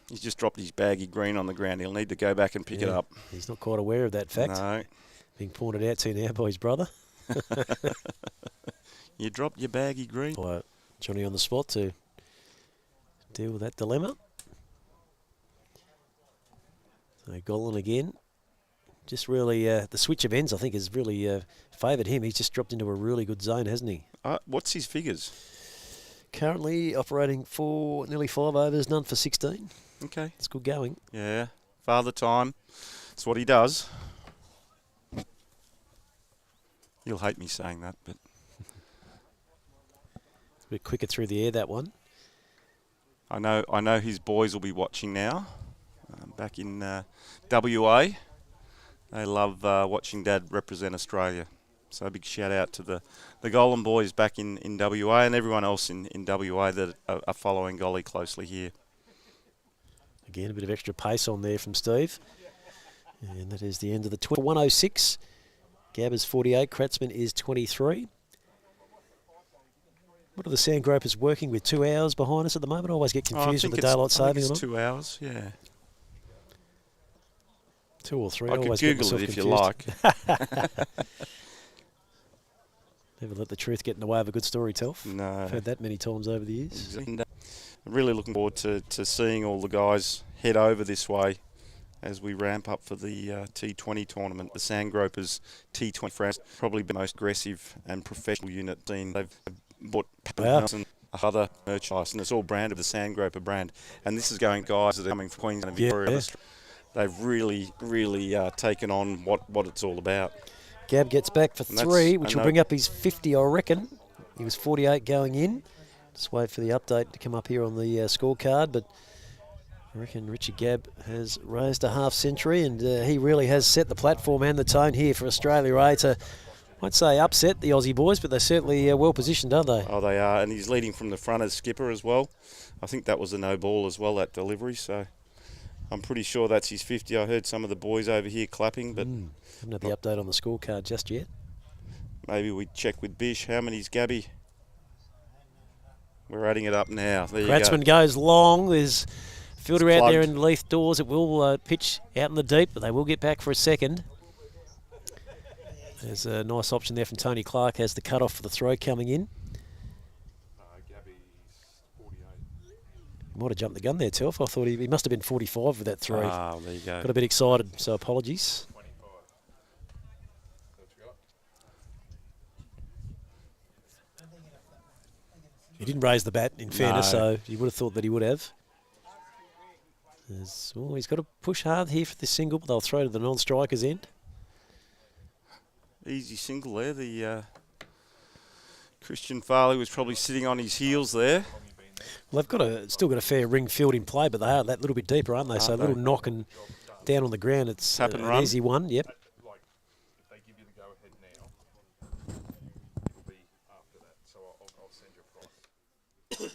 He's just dropped his baggy green on the ground. He'll need to go back and pick it up. He's not quite aware of that fact. No. Being pointed out to now by his brother. You dropped your baggy green. Johnny on the spot to deal with that dilemma. So Golan again. Just really, the switch of ends, I think, has really favoured him. He's just dropped into a really good zone, hasn't he? What's his figures? Currently operating for nearly 5 overs, none for 16. Okay. It's good going. Yeah. Father time. It's what he does. You'll hate me saying that, but... It's a bit quicker through the air, that one. I know his boys will be watching now. Back in WA. They love watching Dad represent Australia. So a big shout out to the Golden boys back in WA and everyone else in WA that are following Golly closely here. Again, a bit of extra pace on there from Steve. And that is the end of the 106. Gabb is 48, Kratzman is 23. What are the Sand Gropers working with? 2 hours behind us at the moment? I always get confused with the daylight saving. It's 2 hours, yeah. 2 or 3. I could Google it if you like. Never let the truth get in the way of a good story, Telf. No. I've heard that many times over the years. And, really looking forward to seeing all the guys head over this way as we ramp up for the T20 tournament. The Sandgropers T20 France, probably the most aggressive and professional unit seen. They've bought and other merchandise, and it's all branded the Sandgroper brand. And this is going guys that are coming from Queensland and Victoria. Yeah. They've really taken on what it's all about. Gab gets back for And 3, which will bring up his 50, I reckon. He was 48 going in. Just wait for the update to come up here on the scorecard, but I reckon Richard Gabb has raised a half century, and he really has set the platform and the tone here for Australia A to, I won't say upset the Aussie boys, but they're certainly well positioned, aren't they? Oh, they are, and he's leading from the front as skipper as well. I think that was a no ball as well, that delivery, so I'm pretty sure that's his 50. I heard some of the boys over here clapping, but haven't had the update on the scorecard just yet. Maybe we check with Bish. How many's Gabby? We're adding it up now. There you go. Kratzman goes long. There's a fielder It's out there plugged. in Leith Doors. It will pitch out in the deep, but they will get back for a second. There's a nice option there from Tony Clark. Has the cut-off for the throw coming in. Gabby's 48. Might have jumped the gun there, Telf. I thought he must have been 45 with that throw. Ah, there you go. Got a bit excited, so apologies. He didn't raise the bat, in fairness, so you would have thought that he would have. He's got to push hard here for this single, but they'll throw to the non-striker's end. Easy single there. The Christian Farley was probably sitting on his heels there. Well, they've still got a fair ring field in play, but they are that little bit deeper, aren't they? So a little knock and down on the ground, it's Tap and an run. easy one. Yep. Like, if they give you the go-ahead now, it'll be after that. So I'll send you a price.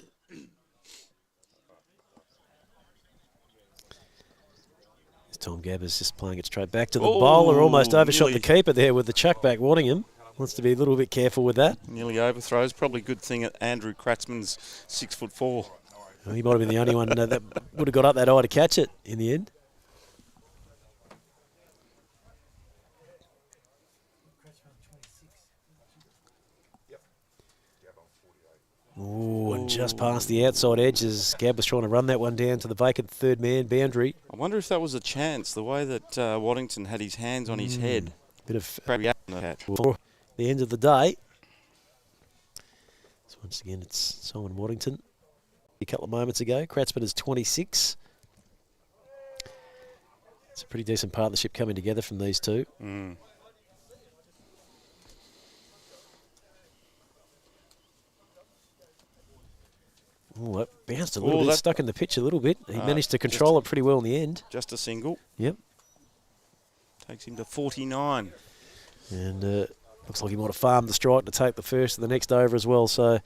Tom Gabber's just playing it straight back to the bowler. Almost overshot the keeper there with the chuck back wanting him. Wants to be a little bit careful with that. Nearly overthrows. Probably a good thing at Andrew Kratzman's 6'4". Well, he might have been the only one that would have got up that high to catch it in the end. Ooh, and just past the outside edge as Gab was trying to run that one down to the vacant third man boundary. I wonder if that was a chance, the way that Waddington had his hands on his head. Bit of Probably the catch. for the end of the day. So once again, it's Simon Waddington. A couple of moments ago, Kratzman is 26. It's a pretty decent partnership coming together from these two. Oh, that bounced a little bit, stuck in the pitch a little bit. He managed to control it pretty well in the end. Just a single. Yep. Takes him to 49. And looks like he might have farmed the strike to take the first and the next over as well. So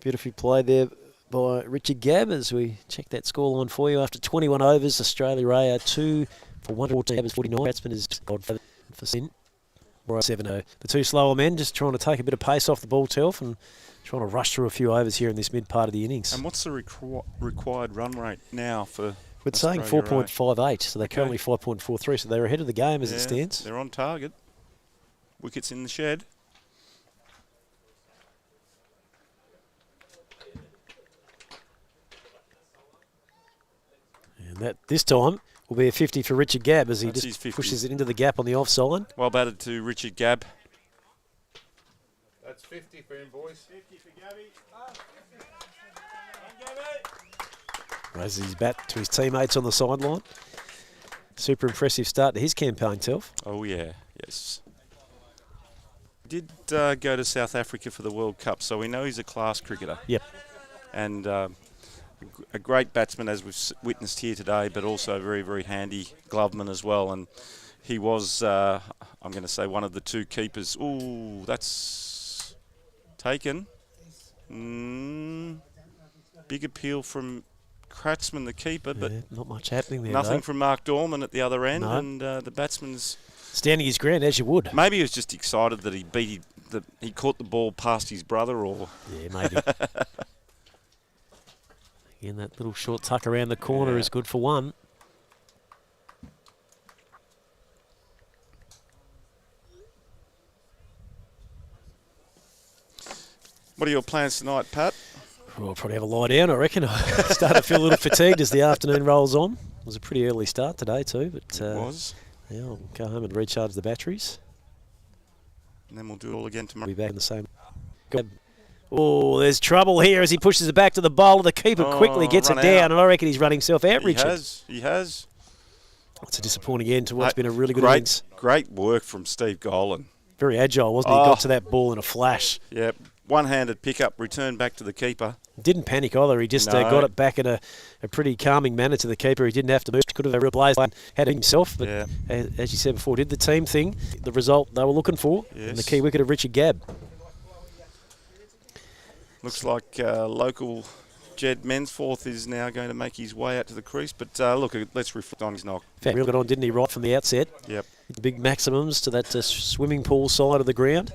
beautifully played there by Richard Gabb as we check that scoreline for you. After 21 overs, Australia A are 2 for 114. Gabb is 49. Batsman is God for sin. 7-0. The two slower men just trying to take a bit of pace off the ball, Telf, and trying to rush through a few overs here in this mid part of the innings. And what's the required run rate now for We're saying Australia 4.58, so they're currently 5.43, so they're ahead of the game as it stands. They're on target. Wickets in the shed. And that this time will be a 50 for Richard Gabb as he That's just his 50. pushes it into the gap on the offside. Well batted to Richard Gabb. That's 50 for him, boys. 50 for Gabby. Raises his bat to his teammates on the sideline. Super impressive start to his campaign, Telf. Oh, yeah. Yes. Did go to South Africa for the World Cup, so we know he's a class cricketer. Yep. And a great batsman, as we've witnessed here today, but also a very, very handy gloveman as well. And he was, I'm going to say, one of the two keepers. Ooh, that's taken. Big appeal from Kratzman, the keeper, but not much happening there. nothing though. from Mark Dorman at the other end. No. And the batsman's Standing his ground as you would. maybe he was just excited that he caught the ball past his brother, or Yeah, maybe. Again, that little short tuck around the corner is good for one. What are your plans tonight, Pat? Well, I'll probably have a lie down, I reckon. I start to feel a little fatigued as the afternoon rolls on. It was a pretty early start today too, but It was. yeah, I'll go home and recharge the batteries. And then we'll do it all again tomorrow. Be back in the same. Oh, there's trouble here as he pushes it back to the bowler. The keeper quickly gets it down, and I reckon he's run himself out, Richard. He has. It's a disappointing end to what's been a really good great, innings. Great work from Steve Golan. Very agile, wasn't he? He got to that ball in a flash. Yeah, one-handed pickup, return back to the keeper. Didn't panic either. He just got it back in a pretty calming manner to the keeper. He didn't have to move. Could have replaced and had it himself. But as you said before, did the team thing, the result they were looking for, and the key wicket of Richard Gabb. Looks like local Jed Mensforth is now going to make his way out to the crease. But look, let's reflect on his knock. Real good on, didn't he, right from the outset? Yep. Big maximums to that swimming pool side of the ground.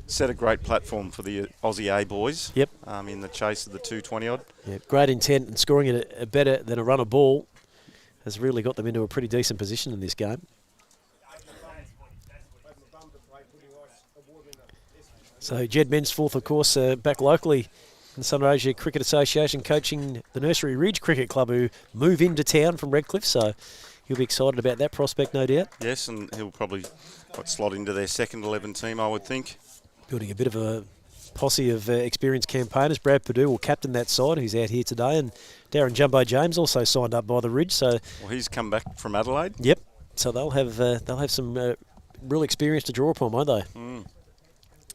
Set a great platform for the Aussie A boys. Yep. In the chase of the 220-odd. Yeah, great intent, and scoring it better than a run of ball has really got them into a pretty decent position in this game. So Jed Mensforth, of course, back locally in the Southern Asia Cricket Association, coaching the Nursery Ridge Cricket Club, who move into town from Redcliffe. So he'll be excited about that prospect, no doubt. Yes, and he'll probably slot into their second 11 team, I would think. Building a bit of a posse of experienced campaigners. Brad Perdue will captain that side, who's out here today, and Darren Jumbo James also signed up by the Ridge. So he's come back from Adelaide. Yep. So they'll have some real experience to draw upon, won't they? Mm.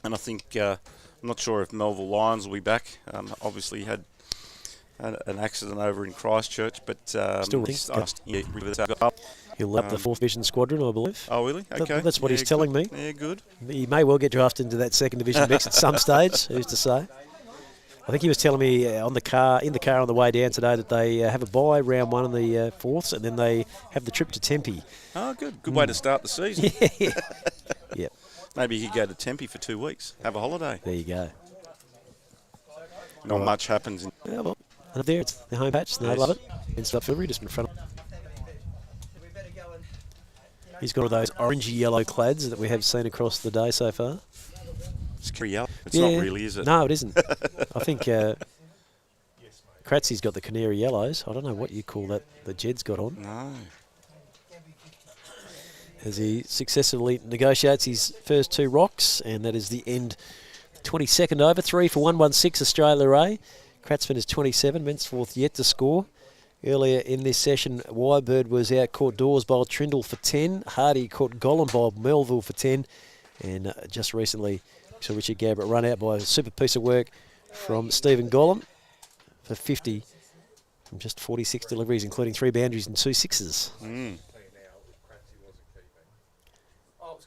And I think I'm not sure if Melville Lyons will be back. Obviously, he had an accident over in Christchurch, but still he'll lap the 4th Division squadron, I believe. Oh, really? Okay. That's what he's telling me. Yeah, good. He may well get drafted into that 2nd Division mix at some stage. Who's to say? I think he was telling me in the car on the way down today that they have a bye round 1 in the 4th, and then they have the trip to Tempe. Oh, good. Good way to start the season. Yeah. Yep. Maybe he could go to Tempe for 2 weeks, have a holiday. There you go. Not much happens. Yeah, well, and there it's the home patch, and they love it. And stuff February just in front of. He's got all those orangey yellow clads that we have seen across the day so far. It's yellow. It's not really, is it? No, it isn't. I think Kratzy's got the canary yellows. I don't know what you call that Jed's got on. No. As he successfully negotiates his first 2 rocks, and that is the end. 22nd over, 3 for 116 Australia A. Kratzman is 27, Mensforth yet to score. Earlier in this session, Wybird was out, caught Dawes, bowled Trindle for 10. Hardy caught Golan, bowled Melville for 10. And just recently, saw Richard Gabbert run out by a super piece of work from Stephen Golan for 50 from just 46 deliveries, including 3 boundaries and 2 sixes. Mm.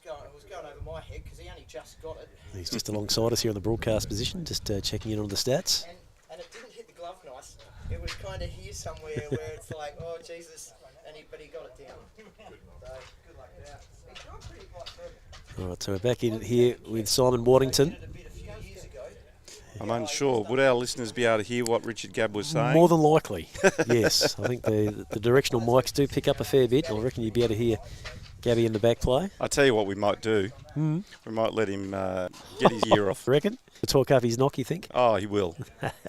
It was going over my head because he only just got it. He's just alongside us here in the broadcast position, just checking in on the stats. And it didn't hit the glove nice. It was kind of here somewhere where it's like, oh Jesus, but he got it down. So good luck with that. He's gone pretty quite further. All right, so we're back in here with Simon Waddington. I'm unsure. Would our listeners be able to hear what Richard Gabb was saying? More than likely, yes. I think the directional mics do pick up a fair bit. I reckon you'd be able to hear Gabby in the back play. I'll tell you what we might do. Mm. We might let him get his ear off. Reckon? To talk up his knock, you think? Oh, he will.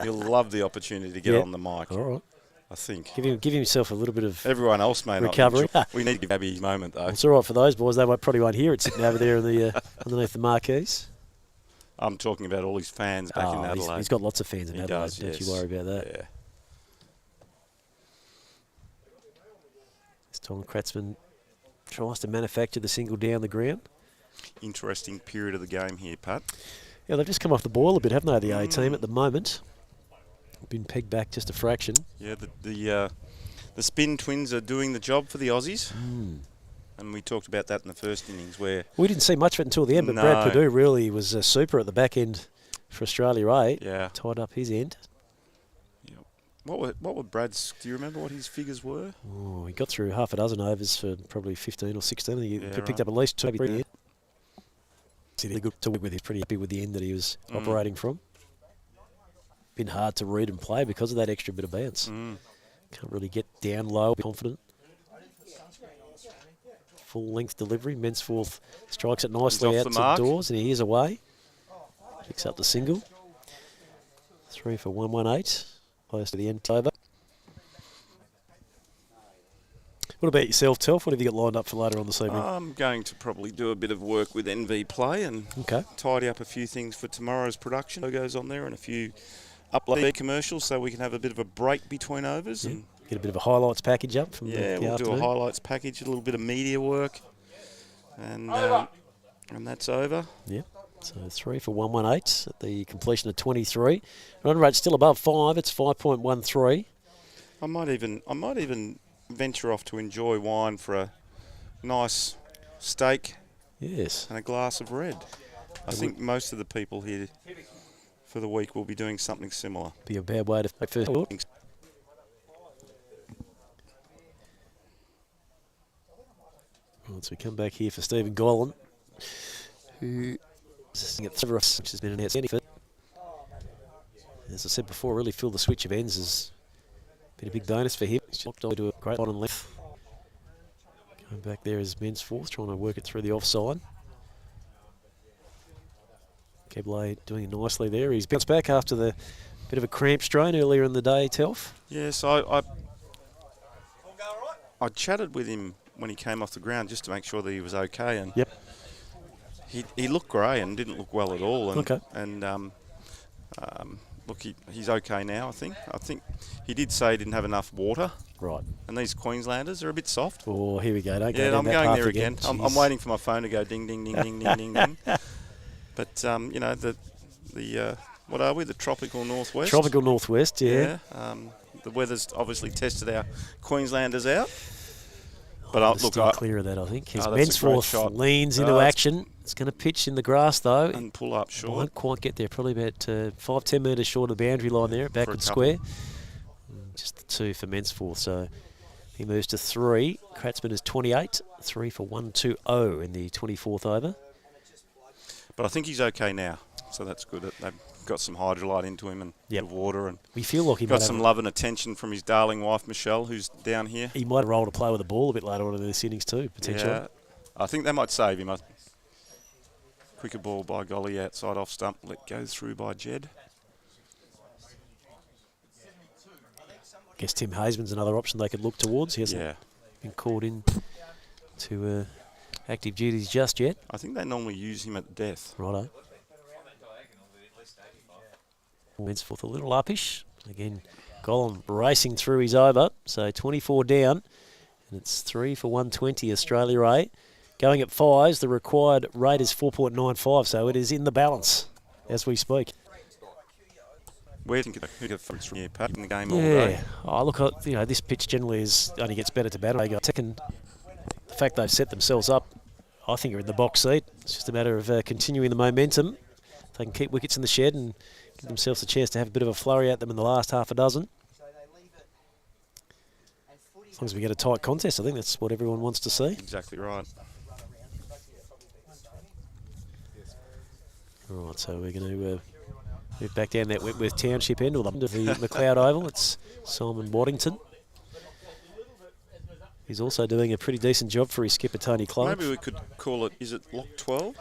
He'll love the opportunity to get on the mic. All right. I think. Give himself a little bit of everyone else may recovery. Not. We need to give Gabby his moment, though. It's all right for those boys. They probably won't hear it sitting over there in the underneath the marquees. I'm talking about all his fans back in Adelaide. He's got lots of fans in Adelaide. Does, don't you worry about that. Yeah. This time Kratzman tries to manufacture the single down the ground. Interesting period of the game here, Pat. Yeah, they've just come off the boil a bit, haven't they, the A team at the moment? Been pegged back just a fraction. Yeah, the spin twins are doing the job for the Aussies. Mm. And we talked about that in the first innings where... We didn't see much of it until the end, but Brad Perdue really was super at the back end for Australia 8. Yeah. Tied up his end. Yeah. What were Brad's... Do you remember what his figures were? Oh, he got through half a dozen overs for probably 15 or 16. He picked up at least 2. Maybe 3. Good to work with. He's pretty happy with the end that he was operating from. Been hard to read and play because of that extra bit of bounce. Can't really get down low, be confident. Full length delivery. Mensforth strikes it nicely out to the doors, and he is away. Picks up the single. 3 for 118. Close to the end over. What about yourself, Telf? What have you got lined up for later on this evening? I'm going to probably do a bit of work with NV Play and tidy up a few things for tomorrow's production. Logos on there and a few upload commercials so we can have a bit of a break between overs. And get a bit of a highlights package up from the we'll afternoon. do a highlights package, a little bit of media work. And that's over. Yep. So 3 for 118 at the completion of 23. Run rate still above 5. It's 5.13. I might even venture off to enjoy wine for a nice steak. Yes. And a glass of red. I think most of the people here for the week will be doing something similar. Be a bad way to make first. Once we come back here for Stephen Golan, who which has been an outstanding fit. As I said before, really feel the switch of ends has been a big bonus for him. He's locked on to a great bottom left. Going back there is men's fourth, trying to work it through the offside. Keble doing it nicely there. He's bounced back after the bit of a cramp strain earlier in the day, Telf. Yes, I chatted with him when he came off the ground just to make sure that he was okay. And he looked grey and didn't look well at all. And, look, he's okay now, I think. I think he did say he didn't have enough water. Right. And these Queenslanders are a bit soft. Oh, here we go. Don't go down I'm that going path there again. I'm waiting for my phone to go ding, ding, ding, ding, ding, ding, ding. But, you know, the what are we, the tropical northwest? Tropical northwest, yeah. The weather's obviously tested our Queenslanders out. But look, clear of that, I think. His men's fourth leans into it's action. It's going to pitch in the grass, though. And pull up short. Won't quite get there. Probably about 5-10 metres short of the boundary line there at backward square. Just the 2 for men's fourth. So he moves to 3. Kratzman is 28. 3 for 120 in the 24th over. But I think he's okay now. So that's good. They've got some hydrolyte into him and the water. And we feel like he got some love and attention from his darling wife, Michelle, who's down here. He might roll to play with the ball a bit later on in this innings too, potentially. Yeah, I think they might save him. Quicker ball by golly outside off stump. Let go through by Jed. I guess Tim Hazeman's another option they could look towards. He hasn't been called in to active duties just yet. I think they normally use him at death. Righto. Men's fourth a little uppish. Again, Golan racing through his over. So 24 down. And it's 3 for 120 Australia A. Going at 5s, the required rate is 4.95. So it is in the balance as we speak. Where do you think from here, Pat, in the game all day? Oh, look, you know, this pitch generally only gets better to better. They got second. The fact they've set themselves up, I think, are in the box seat. It's just a matter of continuing the momentum. If they can keep wickets in the shed and give themselves a chance to have a bit of a flurry at them in the last half a dozen. As long as we get a tight contest, I think that's what everyone wants to see. Exactly right. All right, so we're going to move back down that Wentworth Township end, or the McLeod Oval. It's Simon Waddington. He's also doing a pretty decent job for his skipper, Tony Clark. Maybe we could call it, is it Lock 12?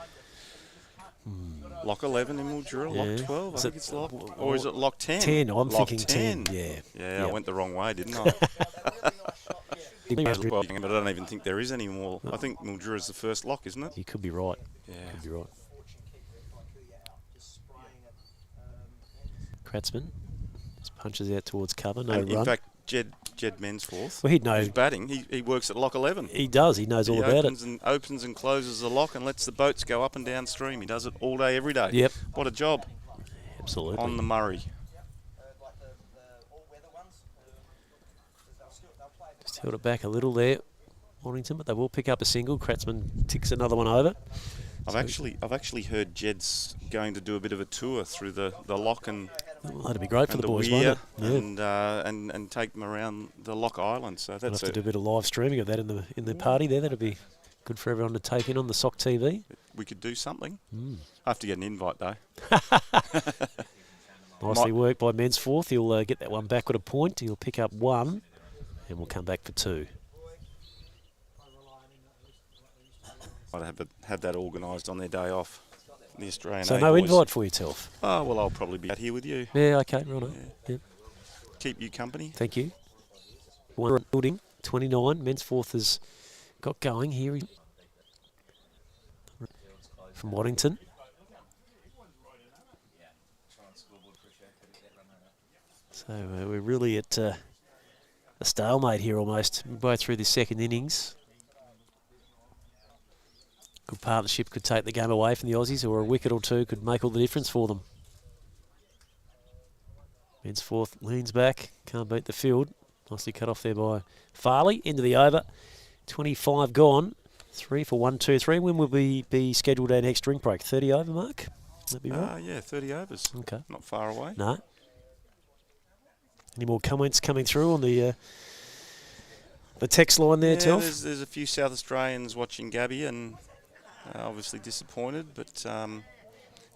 Lock 11 in Mildura, Lock 12, I think it's Lock. Or is it Lock 10? 10, I'm thinking 10, yeah. Yeah, I went the wrong way, didn't I? But I don't even think there is any more. I think Mildura is the first lock, isn't it? You could be right. Yeah. Could be right. Kratzman just punches out towards cover, no run. In fact, Jed Men's fourth. Well, he'd know. He's batting. He works at Lock 11. He does. He knows all about it. He opens and closes the lock and lets the boats go up and downstream. He does it all day, every day. Yep. What a job. Absolutely. On the Murray. Just held it back a little there, Warrington, but they will pick up a single. Kratzman ticks another one over. I've actually heard Jed's going to do a bit of a tour through the lock and that'd be great for the boys, won't it? Yeah. And take them around the Lock Island. So that's we'll have to do a bit of live streaming of that in the party there. That'd be good for everyone to take in on the Sock TV. We could do something. I have to get an invite though. Nicely worked by Men's fourth. He'll get that one back with a point. He'll pick up 1, and we'll come back for 2. I'd have that organised on their day off. the Australian So A no boys. invite for yourself? Oh, well, I'll probably be out here with you. Yeah, okay, right on. Yeah. Yep. Keep you company. Thank you. One building, 29. Mensforth has got going here from Waddington. So we're really at a stalemate here almost, both through this second innings. Good partnership could take the game away from the Aussies, or a wicket or two could make all the difference for them. Mensforth leans back, can't beat the field. Nicely cut off there by Farley. Into the over, 25 gone. 3 for 1, 2, 3. When will we be scheduled our next drink break? 30 over, Mark? That be right? Yeah, 30 overs. Okay. Not far away. No. Any more comments coming through on the text line there, Telf? There's a few South Australians watching Gabby and obviously disappointed, but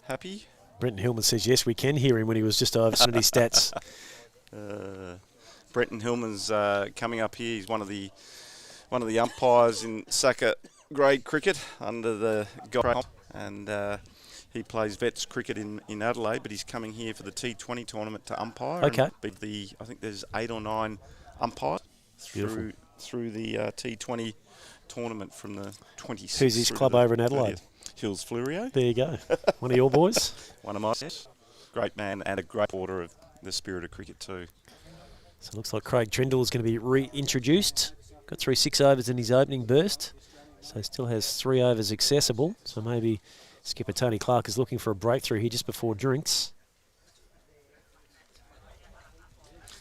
happy. Brenton Hillman says, yes, we can hear him when he was just over his stats. Brenton Hillman's coming up here. He's one of the umpires in Saka grade cricket under the guide, and he plays vets cricket in Adelaide, but he's coming here for the T20 tournament to umpire. Okay. And I think there's 8 or 9 umpires through the T20 tournament from the 26th. Who's his club over in Adelaide? 30th. Hills Flurio. There you go. One of your boys? One of mine. Great man and a great supporter of the spirit of cricket too. So it looks like Craig Trindle is going to be reintroduced. Got through 6 overs in his opening burst. So still has 3 overs accessible. So maybe skipper Tony Clark is looking for a breakthrough here just before drinks.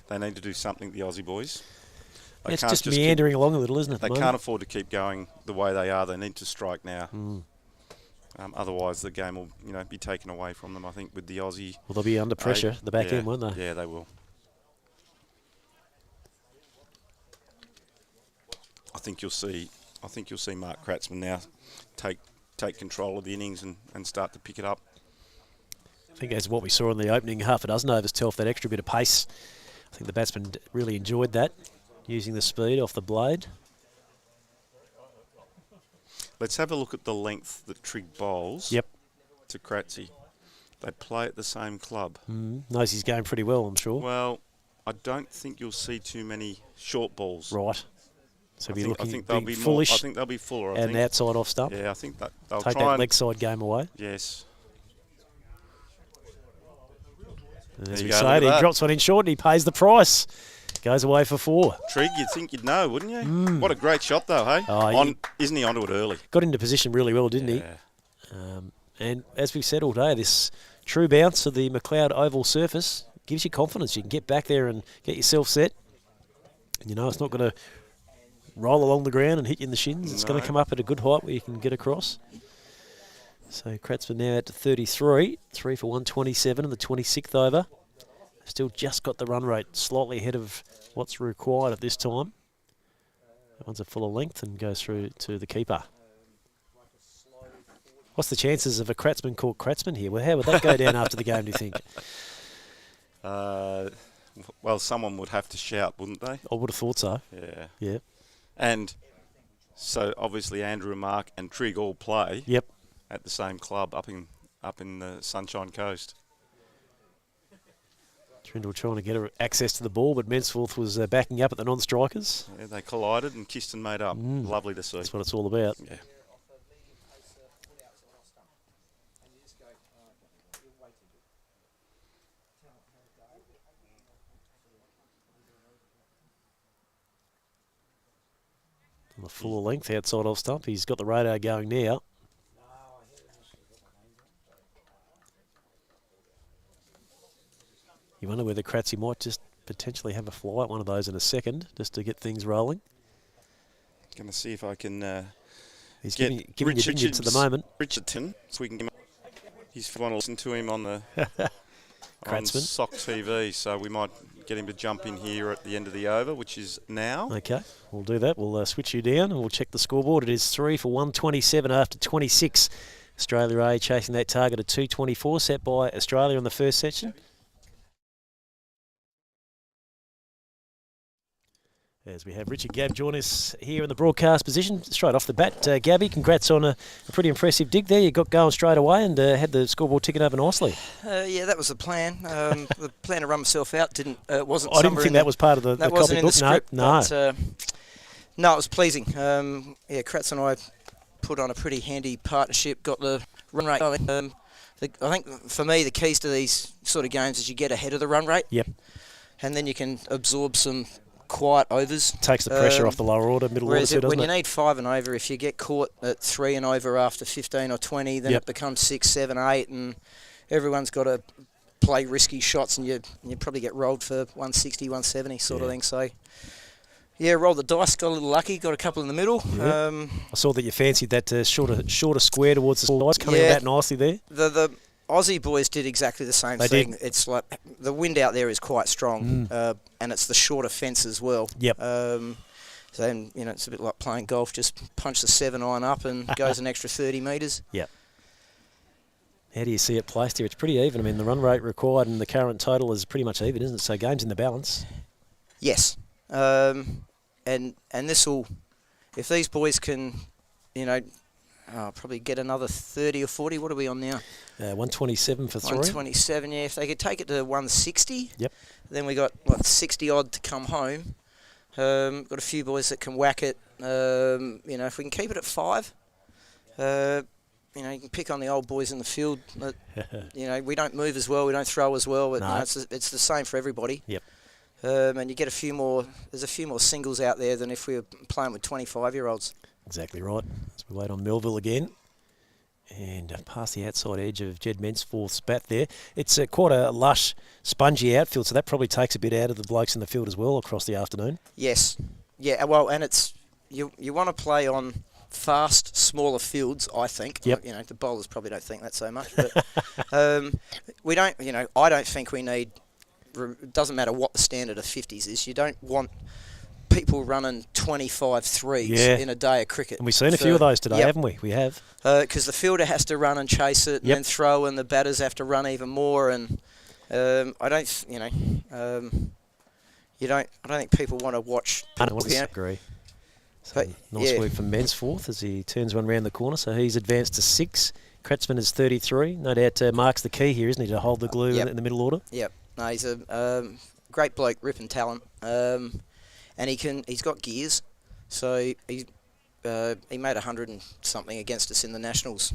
They need to do something, the Aussie boys. It's just meandering along a little, isn't it? They can't afford to keep going the way they are. They need to strike now. Otherwise, the game will, be taken away from them. I think with the Aussie. Well, they'll be under pressure at the back end, won't they? Yeah, they will. I think you'll see Mark Kratzman now take control of the innings and start to pick it up. I think as what we saw in the opening half a dozen overs, Telf, that extra bit of pace. I think the batsman really enjoyed that, using the speed off the blade. Let's have a look at the length that Trigg bowls. Yep. To Kratzy. They play at the same club. Knows his game pretty well, I'm sure. Well, I don't think you'll see too many short balls. Right. So I think they'll be foolish. I think they'll be fuller. And outside off stump. Yeah, I think that they'll take try that leg side game away. Yes. And as we say, he drops one in short and he pays the price. Goes away for 4. Trigg, you'd think you'd know, wouldn't you? What a great shot, though, hey? Isn't he onto it early? Got into position really well, didn't he? And as we've said all day, this true bounce of the McLeod oval surface gives you confidence. You can get back there and get yourself set. And it's not going to roll along the ground and hit you in the shins. It's going to come up at a good height where you can get across. So Kratzman now out to 33. 3 for 127 in the 26th over. Still just got the run rate slightly ahead of what's required at this time. That one's a fuller length and goes through to the keeper. What's the chances of a Kratzman called Kratzman here? Well, how would that go down after the game, do you think? Well, someone would have to shout, wouldn't they? I would have thought so. Yeah. Yeah. And so obviously Andrew, Mark and Trigg all play at the same club up in the Sunshine Coast. Trindle trying to get access to the ball, but Mensforth was backing up at the non-strikers. Yeah, they collided and kissed and made up. Lovely to see. That's what it's all about. Yeah. On the fuller length outside off stump. He's got the radar going now. You wonder whether Kratzy might just potentially have a fly at one of those in a second, just to get things rolling. Going to see if I can He's get giving you digits at the moment. Richardson, so we can give him. He's want to listen to him on the on Kratzman. Sock TV, so we might get him to jump in here at the end of the over, which is now. Okay, we'll do that. We'll switch you down and we'll check the scoreboard. It is 3 for 127 after 26. Australia A chasing that target of 224 set by Australia in the first section. As we have Richard Gabb join us here in the broadcast position, straight off the bat. Gabby, congrats on a pretty impressive dig there. You got going straight away and had the scoreboard ticking over nicely. Yeah, that was the plan. The plan to run myself out wasn't. I didn't think that was part of the that copy wasn't in book. the script. No. But, no, it was pleasing. Kratz and I put on a pretty handy partnership. Got the run rate. I think for me the keys to these sort of games is you get ahead of the run rate. Yep. And then you can absorb some quiet overs. Takes the pressure off the lower order, middle order too, doesn't when it? you need 5 and over, if you get caught at 3 and over after 15 or 20, then it becomes 6, 7, 8, and everyone's got to play risky shots, and you probably get rolled for 160, 170 sort of thing. So, yeah, rolled the dice, got a little lucky, got a couple in the middle. Yeah. I saw that you fancied that shorter square towards the dice, coming out nicely there. The Aussie boys did exactly the same thing. Did. It's like the wind out there is quite strong, and it's the shorter fence as well. Yep. So then, it's a bit like playing golf. Just punch the 7-iron up and goes an extra 30 metres. Yep. How do you see it placed here? It's pretty even. I mean, the run rate required and the current total is pretty much even, isn't it? So game's in the balance. Yes. And this will, if these boys can, probably get another 30 or 40. What are we on now? 127 for 3. 127, yeah. If they could take it to 160, then we got, 60-odd to come home. Got a few boys that can whack it. If we can keep it at 5, you can pick on the old boys in the field. But, we don't move as well, we don't throw as well. But, no. It's the same for everybody. Yep. And you get there's a few more singles out there than if we were playing with 25-year-olds. Exactly right. As we wait on Melville again. And past the outside edge of Jed Mensforth's bat there. It's quite a lush, spongy outfield, so that probably takes a bit out of the blokes in the field as well across the afternoon. Yes. Yeah, well, and it's you want to play on fast, smaller fields, I think. Yep. The bowlers probably don't think that so much. But we don't, I don't think we need, it doesn't matter what the standard of 50s is, you don't want people running 25 threes in a day of cricket. And we've seen a few of those today, haven't we? We have. Because the fielder has to run and chase it and then throw, and the batters have to run even more. And I don't think people want to watch. I don't disagree. So nice work from Mensforth as he turns one round the corner. So he's advanced to 6. Kratzman is 33. No doubt Mark's the key here, isn't he, to hold the glue in the middle order? Yep. No, he's a great bloke, ripping talent. And he's got gears, so he made 100 and something against us in the Nationals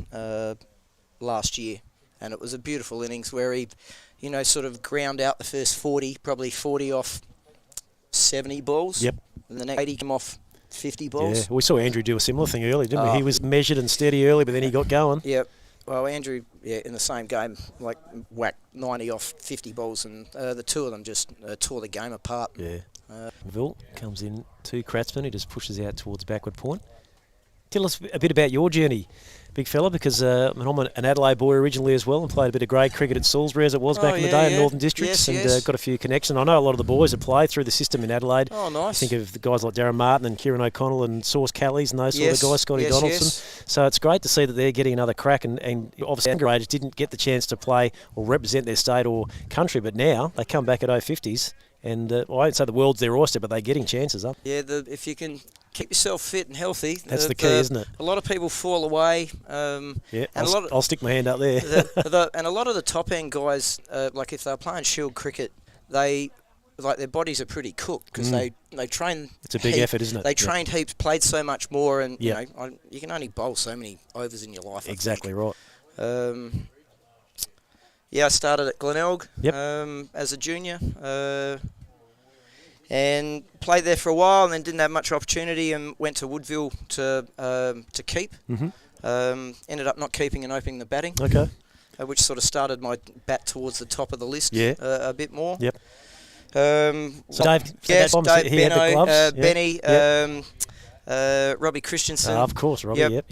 last year, and it was a beautiful innings where he, sort of ground out the first 40, probably 40 off 70 balls. Yep. And the next 80 came off 50 balls. Yeah, we saw Andrew do a similar thing earlier, didn't we? He was measured and steady early, but then he got going. Yep. Well, Andrew, in the same game, whacked 90 off 50 balls, and the two of them just tore the game apart. Yeah. Ville comes in to Kratzman, who just pushes out towards backward point. Tell us a bit about your journey, big fella, because I'm an Adelaide boy originally as well and played a bit of grade cricket at Salisbury as it was back in the day in Northern Districts, and got a few connections. I know a lot of the boys have played through the system in Adelaide. Oh, nice. I think of the guys like Darren Martin and Kieran O'Connell and Sauce Callies and those sort of guys, Scotty Donaldson. So it's great to see that they're getting another crack, and obviously younger age didn't get the chance to play or represent their state or country, but now they come back at 50s. And I won't say the world's their oyster, but they're getting chances up. Yeah, if you can keep yourself fit and healthy, that's the key, isn't it? A lot of people fall away. I'll stick my hand up there. And a lot of the top end guys, like if they're playing Shield cricket, their bodies are pretty cooked because they train. It's a big effort, isn't it? They trained heaps, played so much more, and you can only bowl so many overs in your life. Exactly right. I started at Glenelg as a junior and played there for a while, and then didn't have much opportunity and went to Woodville to keep. Ended up not keeping and opening the batting. Okay. Which sort of started my bat towards the top of the list a bit more. Yep. So Dave, Beno, Benny, Robbie Christensen. Of course, Robbie. Yep.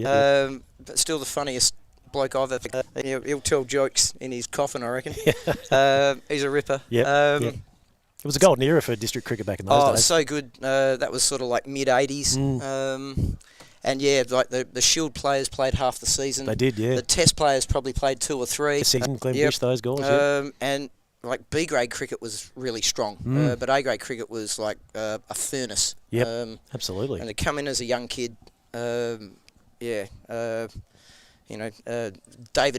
But still the funniest bloke I've ever. He'll tell jokes in his coffin, I reckon. He's a ripper. It was a golden era for district cricket back in those days. So good. That was sort of like mid-80s. And the Shield players played half the season. They did, yeah. The Test players probably played 2 or 3. Glenn Bush, those guys. And like B grade cricket was really strong, but A grade cricket was like a furnace. Yep, absolutely. And to come in as a young kid, David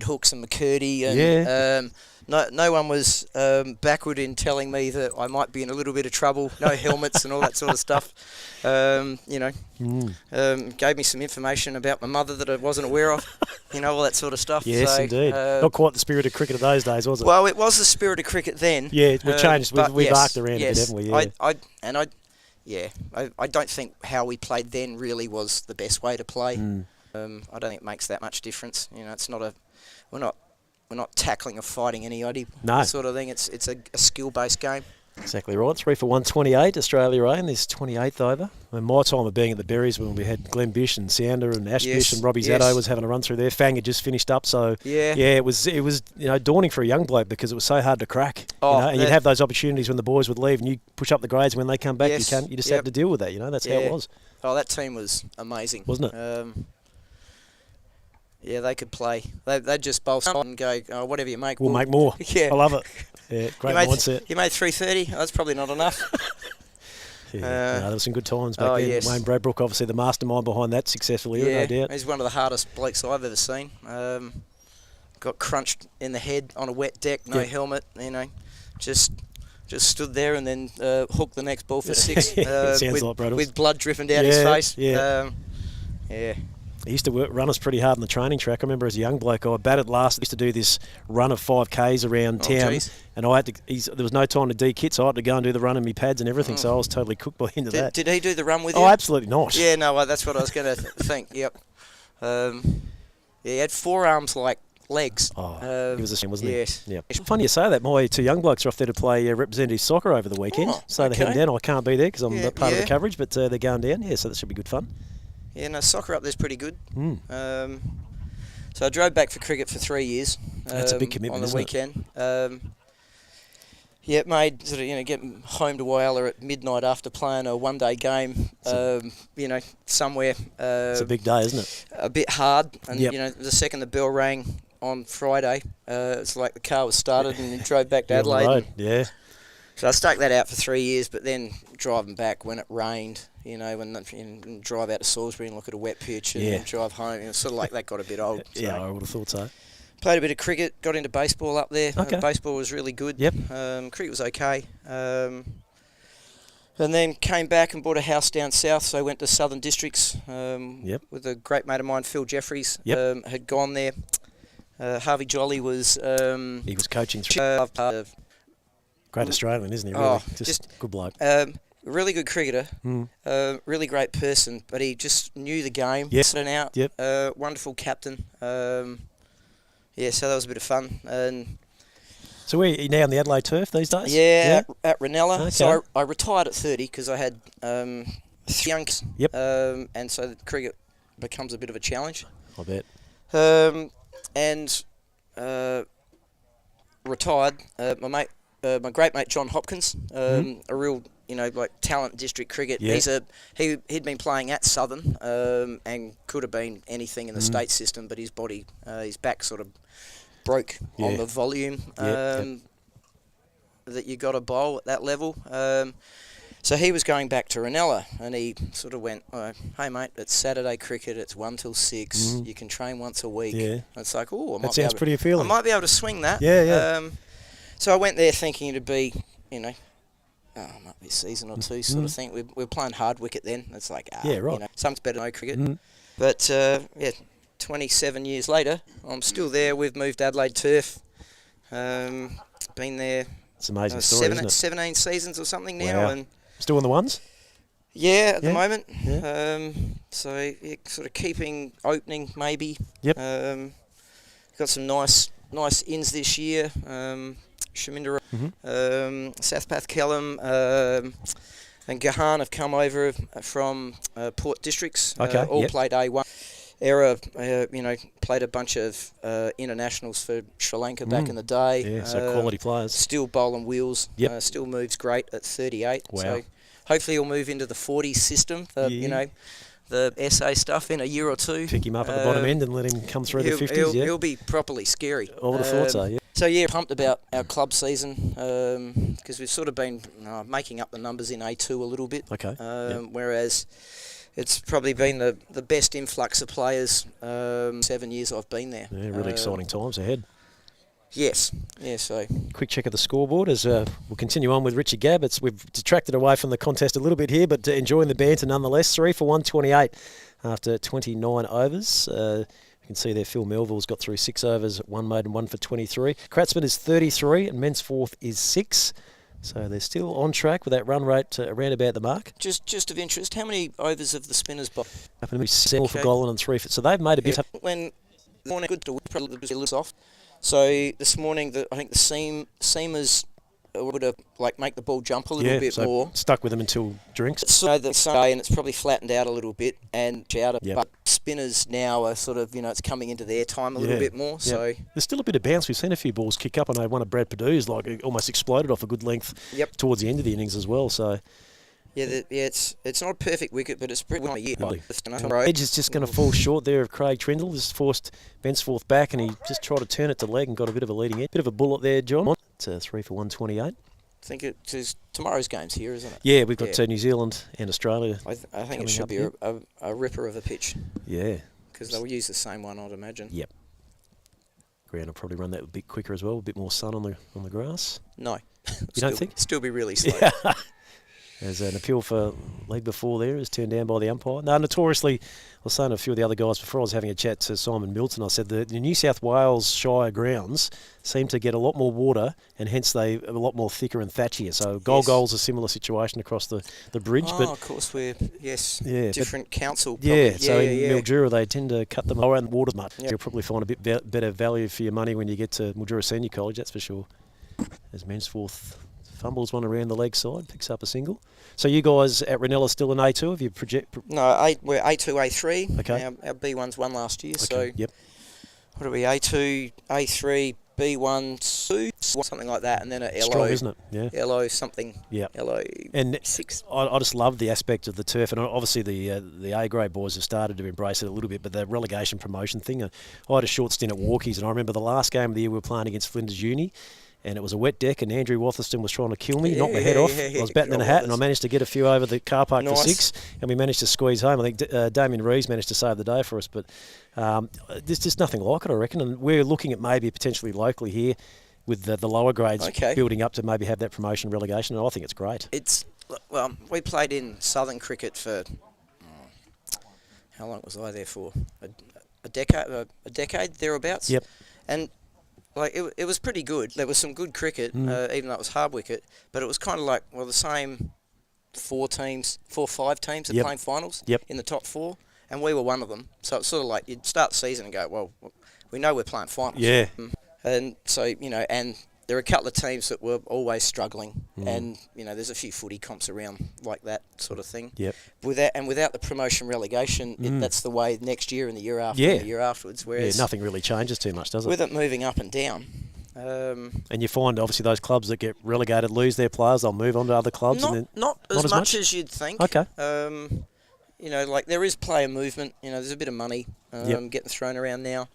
Hooks and McCurdy, and no one was backward in telling me that I might be in a little bit of trouble. No helmets and all that sort of stuff. Gave me some information about my mother that I wasn't aware of. All that sort of stuff. Yes, so, indeed. Not quite the spirit of cricket of those days, was it? Well, it was the spirit of cricket then. Yeah, we've changed. We've arced around a bit, yes. haven't we? Yeah. I don't think how we played then really was the best way to play. I don't think it makes that much difference. It's not we're not tackling or fighting anybody. No. Sort of thing. It's a skill-based game. Exactly right. 3 for 128, Australia in this 28th over. And my time of being at the Berries when we had Glenn Bish and Sounder and Ash Bish and Robbie Zaddo was having a run through there. Fang had just finished up, so it was daunting for a young bloke because it was so hard to crack. And you'd have those opportunities when the boys would leave and you push up the grades when they come back. You just had to deal with that. That's how it was. Oh, that team was amazing, wasn't it? They could play. They'd just bowl and go, whatever you make. We'll make more. Yeah. I love it. Yeah, great mindset. You made 330. That's probably not enough. There were some good times back then. Yes. Wayne Bradbrook, obviously the mastermind behind that successfully, no doubt. He's one of the hardest blokes I've ever seen. Got crunched in the head on a wet deck, no helmet, just stood there and then hooked the next ball for 6 with blood dripping down his face. He used to run us pretty hard on the training track. I remember as a young bloke, I batted last. I used to do this run of 5Ks around town, and I had to. There was no time to de-kit, so I had to go and do the run in my pads and everything. So I was totally cooked by the end of that. Did he do the run with you? Oh, absolutely not. Yeah, no, that's what I was going to think. Yep. He had forearms like legs. He was a shame, wasn't he? Yes. Yeah. Funny you say that. My 2 young blokes are off there to play representative soccer over the weekend. So they're heading down. I can't be there because I'm part of the coverage, but they're going down. Yeah, so that should be good fun. Yeah, no, soccer up there's pretty good. So I drove back for cricket for 3 years. That's a big commitment, on the weekend. Made getting home to Whyalla at midnight after playing a one-day game. Somewhere. It's a big day, isn't it? A bit hard, and the second the bell rang on Friday, it's like the car was started and drove back to Adelaide. Yeah. So I stuck that out for 3 years, but then driving back when it rained, when drive out to Salisbury and look at a wet pitch and then drive home, sort of like that got a bit old. So. Yeah, I would have thought so. Played a bit of cricket, got into baseball up there. Okay. Baseball was really good. Yep. Cricket was okay. And then came back and bought a house down south, so I went to Southern Districts with a great mate of mine, Phil Jeffries, had gone there. Harvey Jolly was... he was coaching through... Great Australian, isn't he? Really? Just good bloke. Really good cricketer, really great person, but he just knew the game. Out. Wonderful captain. So that was a bit of fun. And so where are you now on the Adelaide turf these days? At Ranella. Okay. So I retired at 30 because I had 3 young kids. And so cricket becomes a bit of a challenge. I bet. And retired. My great mate John Hopkins, a real talent district cricket. He'd been playing at Southern and could have been anything in the state system, but his body, his back sort of broke on the volume that you got to bowl at that level. So he was going back to Ranella, and he sort of went, hey mate, it's Saturday cricket, it's 1 till 6, you can train once a week. And it's like, that sounds pretty appealing. I might be able to swing that. So I went there thinking it'd be, might be a season or 2 sort of thing. We were playing hard wicket then. It's like, something's better than no cricket. But 27 years later, I'm still there. We've moved to Adelaide turf. Been there. It's an amazing story, isn't it? 17 seasons or something now. Wow. And still in the ones? Yeah, at the moment. So sort of keeping opening maybe. Got some nice ins this year. Shaminder, Southpath Kellam, and Gahan have come over from Port Districts. All played A1. Era, played a bunch of internationals for Sri Lanka back in the day. Yeah, so quality players. Still bowling wheels. Still moves great at 38. Wow. So hopefully he'll move into the 40 system. The SA stuff in a year or 2. Pick him up at the bottom end and let him come through the 50s. He'll be properly scary. I would have thought so, So yeah, pumped about our club season because we've sort of been making up the numbers in A2 a little bit. Okay. Whereas it's probably been the best influx of players 7 years I've been there. Yeah, really exciting times ahead. Yes. Yeah. So Quick check of the scoreboard as we'll continue on with Richard Gabb. We've detracted away from the contest a little bit here, but enjoying the banter nonetheless. 3 for 128 after 29 overs. You can see there Phil Melville's got through 6 overs, 1 made and 1 for 23. Kratzman is 33 and Mensforth is 6. So they're still on track with that run rate around about the mark. just of interest, how many overs have the spinners got? Up to 7 for Golan and 3 for... So they've made a bit... When morning good to probably a little soft. So this morning, I think the seamers would have make the ball jump a little bit more. Stuck with them until drinks. So the Sunday, and it's probably flattened out a little bit and out. Yep. But spinners now are sort of it's coming into their time a little bit more. Yep. So there's still a bit of bounce. We've seen a few balls kick up. I know one of Brad Purdue's almost exploded off a good length towards the end of the innings as well. So. It's not a perfect wicket, but it's pretty good. Edge is just going to fall short there of Craig Trindle. Just forced Mensforth back, and he just tried to turn it to leg and got a bit of a leading edge. Bit of a bullet there, John. It's 3 for 128. I think it's tomorrow's game's here, isn't it? Yeah, we've got New Zealand and Australia. I think it should be a ripper of a pitch. Yeah. Because they'll use the same one, I'd imagine. Yep. Ground will probably run that a bit quicker as well, a bit more sun on the grass. No. You don't think? Still be really slow. Yeah. There's an appeal for leg before there is turned down by the umpire. No, notoriously, I was saying to a few of the other guys before I was having a chat to Simon Milton, I said the New South Wales Shire grounds seem to get a lot more water and hence they are a lot more thicker and thatchier. So Goal's a similar situation across the bridge. Oh, but of course we're, different council. Probably. So in Mildura they tend to cut them around the water much. Yep. You'll probably find a bit better value for your money when you get to Mildura Senior College, that's for sure. As Mensforth fumbles one around the leg side, picks up a single. So you guys at Ranella still in A2? Have you No, we're A2, A3. Okay. Our B1's won last year. Okay. So what are we? A2, A3, B1, 2, something like that, and then a LO. Strong, isn't it? Yeah. LO something. Yeah. LO and 6. I just love the aspect of the turf, and obviously the A grade boys have started to embrace it a little bit. But the relegation promotion thing, I had a short stint at Walkies, and I remember the last game of the year we were playing against Flinders Uni. And it was a wet deck, and Andrew Watherston was trying to kill me, knock my head off. I was batting in a hat, and I managed to get a few over the car park for 6, and we managed to squeeze home. I think Damien Reeves managed to save the day for us, but there's just nothing like it, I reckon. And we're looking at maybe potentially locally here with the lower grades building up to maybe have that promotion relegation, and I think it's great. Well, we played in Southern cricket for how long was I there for? A decade thereabouts. Yep. And it was pretty good. There was some good cricket, even though it was hard wicket. But it was kind of the same 4 or 5 teams that playing finals in the top 4, and we were one of them. So it's sort of you'd start the season and go, well, we know we're playing finals. Yeah. And so and there are a couple of teams that were always struggling, and there's a few footy comps around like that sort of thing. Yep. Without the promotion relegation, that's the way next year and the year after and the year afterwards. Whereas nothing really changes too much, does it? With it moving up and down. And you find obviously those clubs that get relegated lose their players, they'll move on to other clubs. Not as much as you'd think. Okay. There is player movement. There's a bit of money getting thrown around now.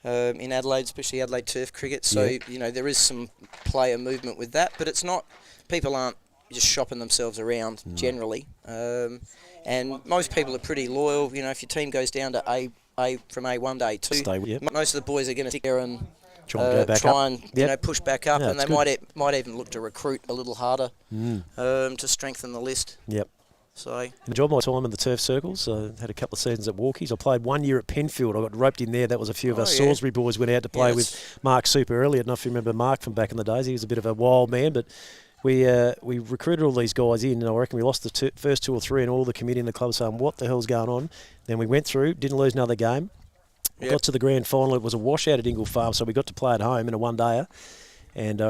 In Adelaide, especially Adelaide turf cricket. So, there is some player movement with that, but it's not, people aren't just shopping themselves around generally. And most people are pretty loyal. If your team goes down to A from A1 to A2, most of the boys are going to sit there and try and push back up, and they might even look to recruit a little harder to strengthen the list. Yep. So I enjoyed my time in the turf circles. I had a couple of seasons at Walkies. I played 1 year at Penfield. I got roped in there. That was a few of us Salisbury boys went out to play with Mark super early. I don't know if you remember Mark from back in the days. He was a bit of a wild man, but we recruited all these guys in, and I reckon we lost the first 2 or 3, and all the committee in the club saying, what the hell's going on? Then we went through, didn't lose another game. Got to the grand final. It was a washout at Ingle Farm, so we got to play at home in a one-dayer. And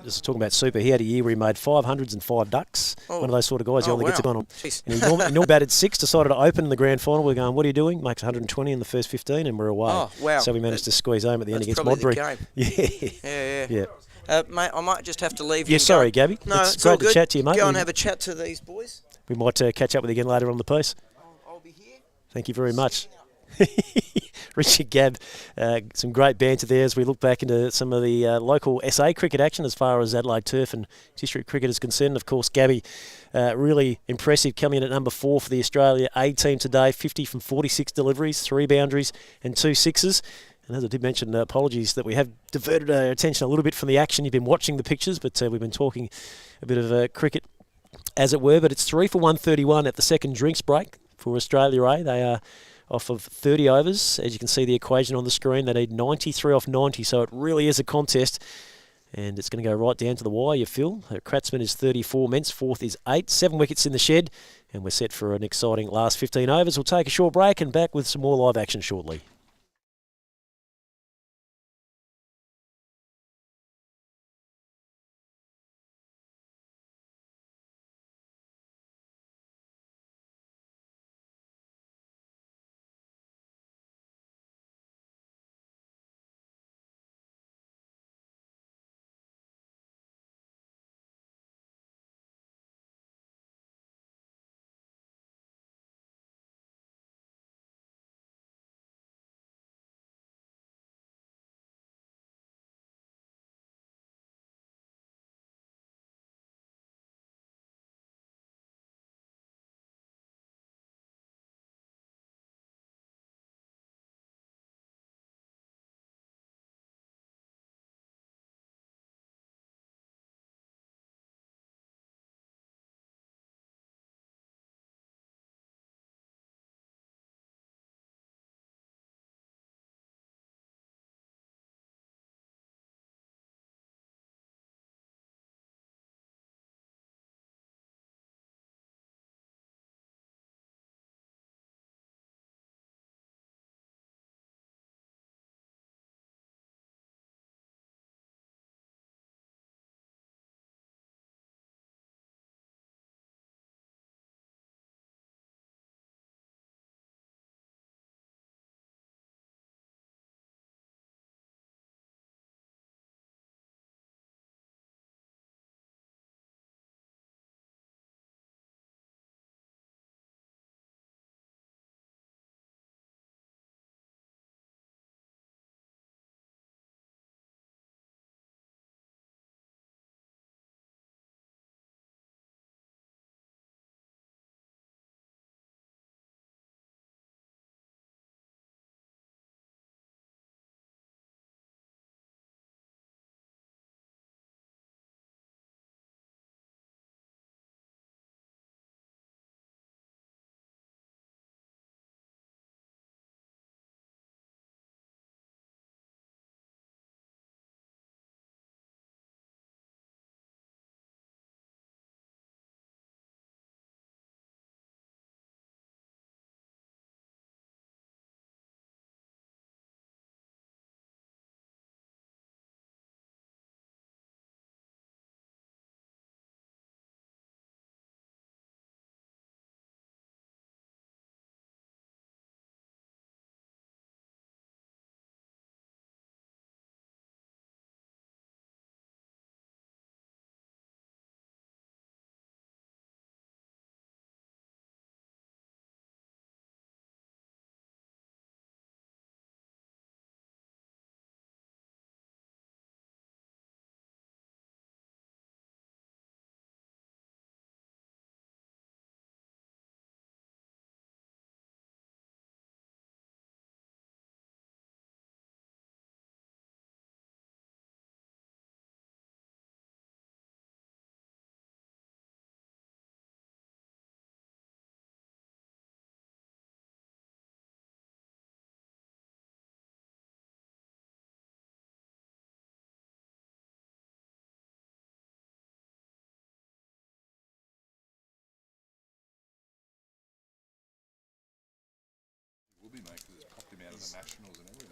just talking about super, he had a year where he made 500s and 5 ducks. One of those sort of guys. He only gets it on. And he normally batted 6, decided to open in the grand final. We're going, what are you doing? Makes 120 in the first 15, and we're away. Oh, wow. So we managed to squeeze home at the end against Modbury. Yeah. Mate, I might just have to leave you. Yeah, sorry, Gabby. No, it's great to chat to you, mate. Go and have a chat to these boys. We might catch up with you again later on the piece. I'll be here. Thank you very much. Richard Gabb, some great banter there as we look back into some of the local SA cricket action as far as Adelaide Turf and district cricket is concerned. Of course, Gabby, really impressive, coming in at number 4 for the Australia A team today, 50 from 46 deliveries, 3 boundaries and 2 sixes. And as I did mention, apologies that we have diverted our attention a little bit from the action. You've been watching the pictures, but we've been talking a bit of cricket, as it were. But it's 3 for 131 at the second drinks break for Australia A. They are off of 30 overs. As you can see the equation on the screen, they need 93 off 90, so it really is a contest. And it's going to go right down to the wire, you feel. Kratzman is 34, Mensforth is 8, 7 wickets in the shed. And we're set for an exciting last 15 overs. We'll take a short break and back with some more live action shortly.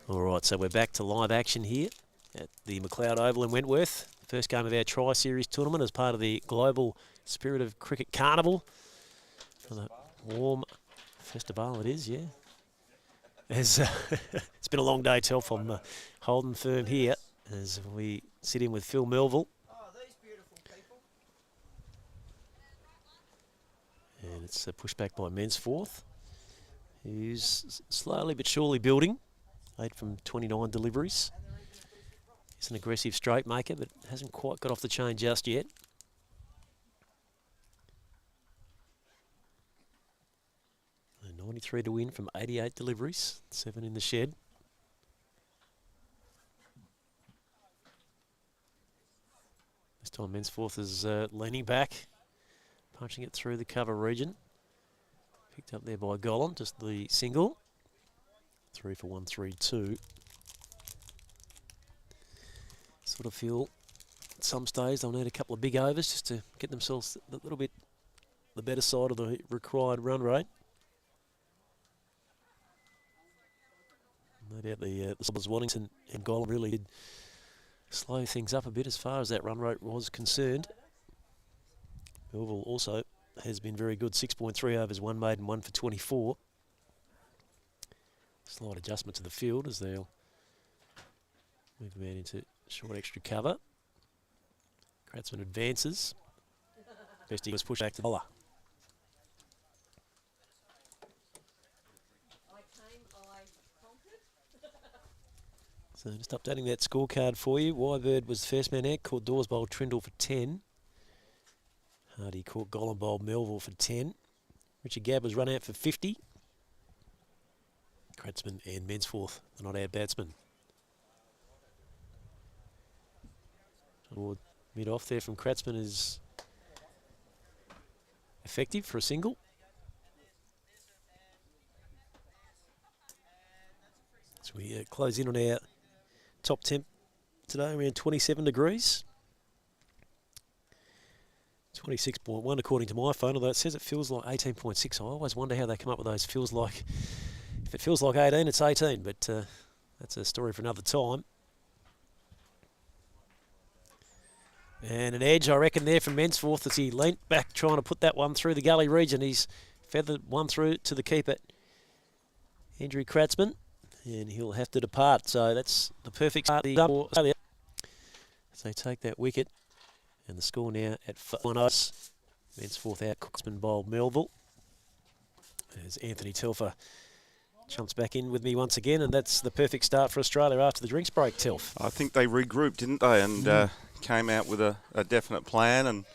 All right, so we're back to live action here at the McLeod Oval in Wentworth. First game of our Tri-Series tournament as part of the Global Spirit of Cricket Carnival. For the warm Festivale it is, yeah. As, it's been a long day, Telf. I'm holding firm here as we sit in with Phil Melville. And it's pushed back by Mensforth, who's slowly but surely building. 8 from 29 deliveries. He's an aggressive straight maker, but hasn't quite got off the chain just yet. And 93 to win from 88 deliveries, 7 in the shed. This time Mensforth is leaning back, punching it through the cover region. Picked up there by Golan, just the single. 3 for 132. Sort of feel at some stage they'll need a couple of big overs just to get themselves a little bit the better side of the required run rate. No doubt the Subbers Waddington and Golan really did slow things up a bit as far as that run rate was concerned. Melville also has been very good, 6.3 overs, 1 made and 1 for 24. Slight adjustment to the field as they'll move the man into short extra cover. Kratzmann advances. Best he was pushed back to Dollar. So just updating that scorecard for you. Wybird was the first man out, caught Dawes bowled Trindle for 10. Hardy caught Golan bowled Melville for 10. Richard Gabb was run out for 50. Kratzmann and Mensforth, the not out batsman. Mid off there from Kratzmann is effective for a single. So we close in on our top temp today, around 27 degrees. 26.1 according to my phone, although it says it feels like 18.6. I always wonder how they come up with those. Feels like, if it feels like 18, it's 18, but that's a story for another time. And an edge, I reckon, there from Mensforth as he leant back trying to put that one through the gully region. He's feathered one through to the keeper, Andrew Kratzmann, and he'll have to depart. So that's the perfect start for Australia as they take that wicket. And the score now at 5-1. Mensforth out, Kratzmann bowled Melville. As Anthony Telfer jumps back in with me once again, and that's the perfect start for Australia after the drinks break, Telf. I think they regrouped, didn't they, and came out with a definite plan, and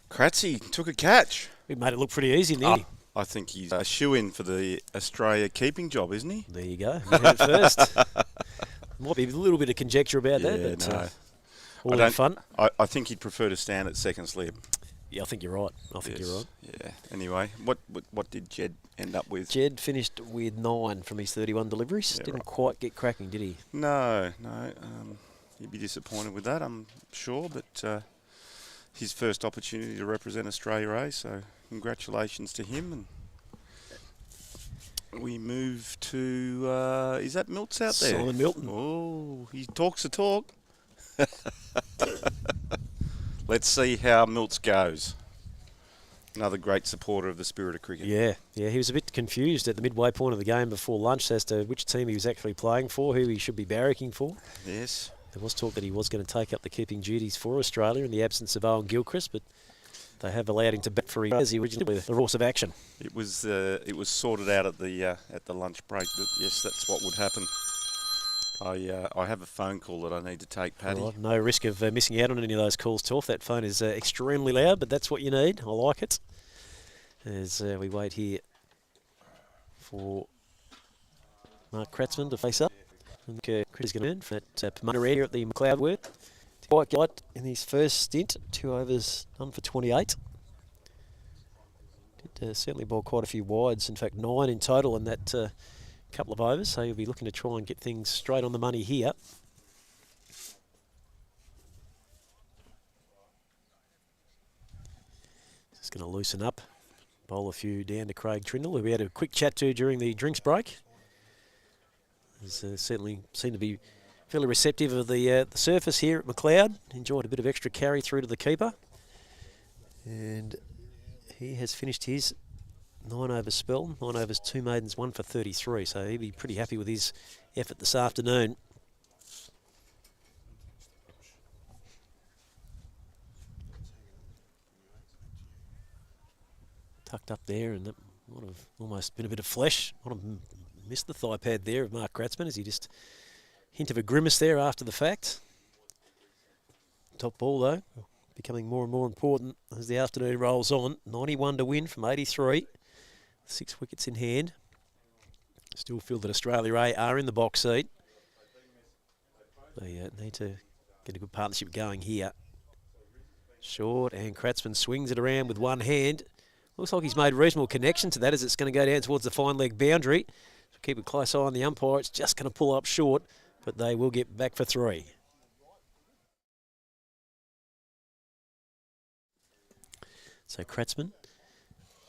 Kratzy took a catch. We made it look pretty easy, didn't he? I think he's a shoe-in for the Australia keeping job, isn't he? There you go. You heard it first. Might be a little bit of conjecture about that, but no. all in fun. I think he'd prefer to stand at second slip. Yeah, I think you're right. I think you're right. Yeah. Anyway, what did Jed end up with? Jed finished with 9 from his 31 deliveries. Yeah, Didn't right. quite get cracking, did he? No. He'd be disappointed with that, I'm sure, but his first opportunity to represent Australia, so congratulations to him. And we move to, is that Milts out there? Simon Milton. Oh, he talks the talk. Let's see how Milts goes. Another great supporter of the spirit of cricket. Yeah, he was a bit confused at the midway point of the game before lunch as to which team he was actually playing for, who he should be barracking for. Yes. There was talk that he was going to take up the keeping duties for Australia in the absence of Owen Gilchrist, but they have allowed him to bat for as he originally with the course of action. It was sorted out at the lunch break that yes, that's what would happen. I have a phone call that I need to take, Paddy. Right, no risk of missing out on any of those calls, Torf. That phone is extremely loud, but that's what you need. I like it. As we wait here for Mark Kratzmann to face up. And Chris is going to earn for that promoter area at the McLeod. Quite light in his first stint, 2 overs, 1 for 28. Did certainly bowl quite a few wides, in fact 9 in total in that couple of overs, so he'll be looking to try and get things straight on the money here. Just going to loosen up, bowl a few down to Craig Trindle, who we had a quick chat to during the drinks break. He's certainly seemed to be fairly receptive of the surface here at McLeod. Enjoyed a bit of extra carry through to the keeper. And he has finished his 9 over spell, 9 overs, 2 maidens, 1 for 33. So he'll be pretty happy with his effort this afternoon. Tucked up there, and that Might have almost been a bit of flesh. Might have missed the thigh pad there of Mark Kratzmann as he just hint of a grimace there after the fact. Top ball though, becoming more and more important as the afternoon rolls on. 91 to win from 83. 6 wickets in hand. Still feel that Australia A are in the box seat. They need to get a good partnership going here. Short, and Kratzmann swings it around with one hand. Looks like he's made a reasonable connection to that as it's going to go down towards the fine leg boundary. So keep a close eye on the umpire. It's just going to pull up short, but they will get back for 3. So Kratzmann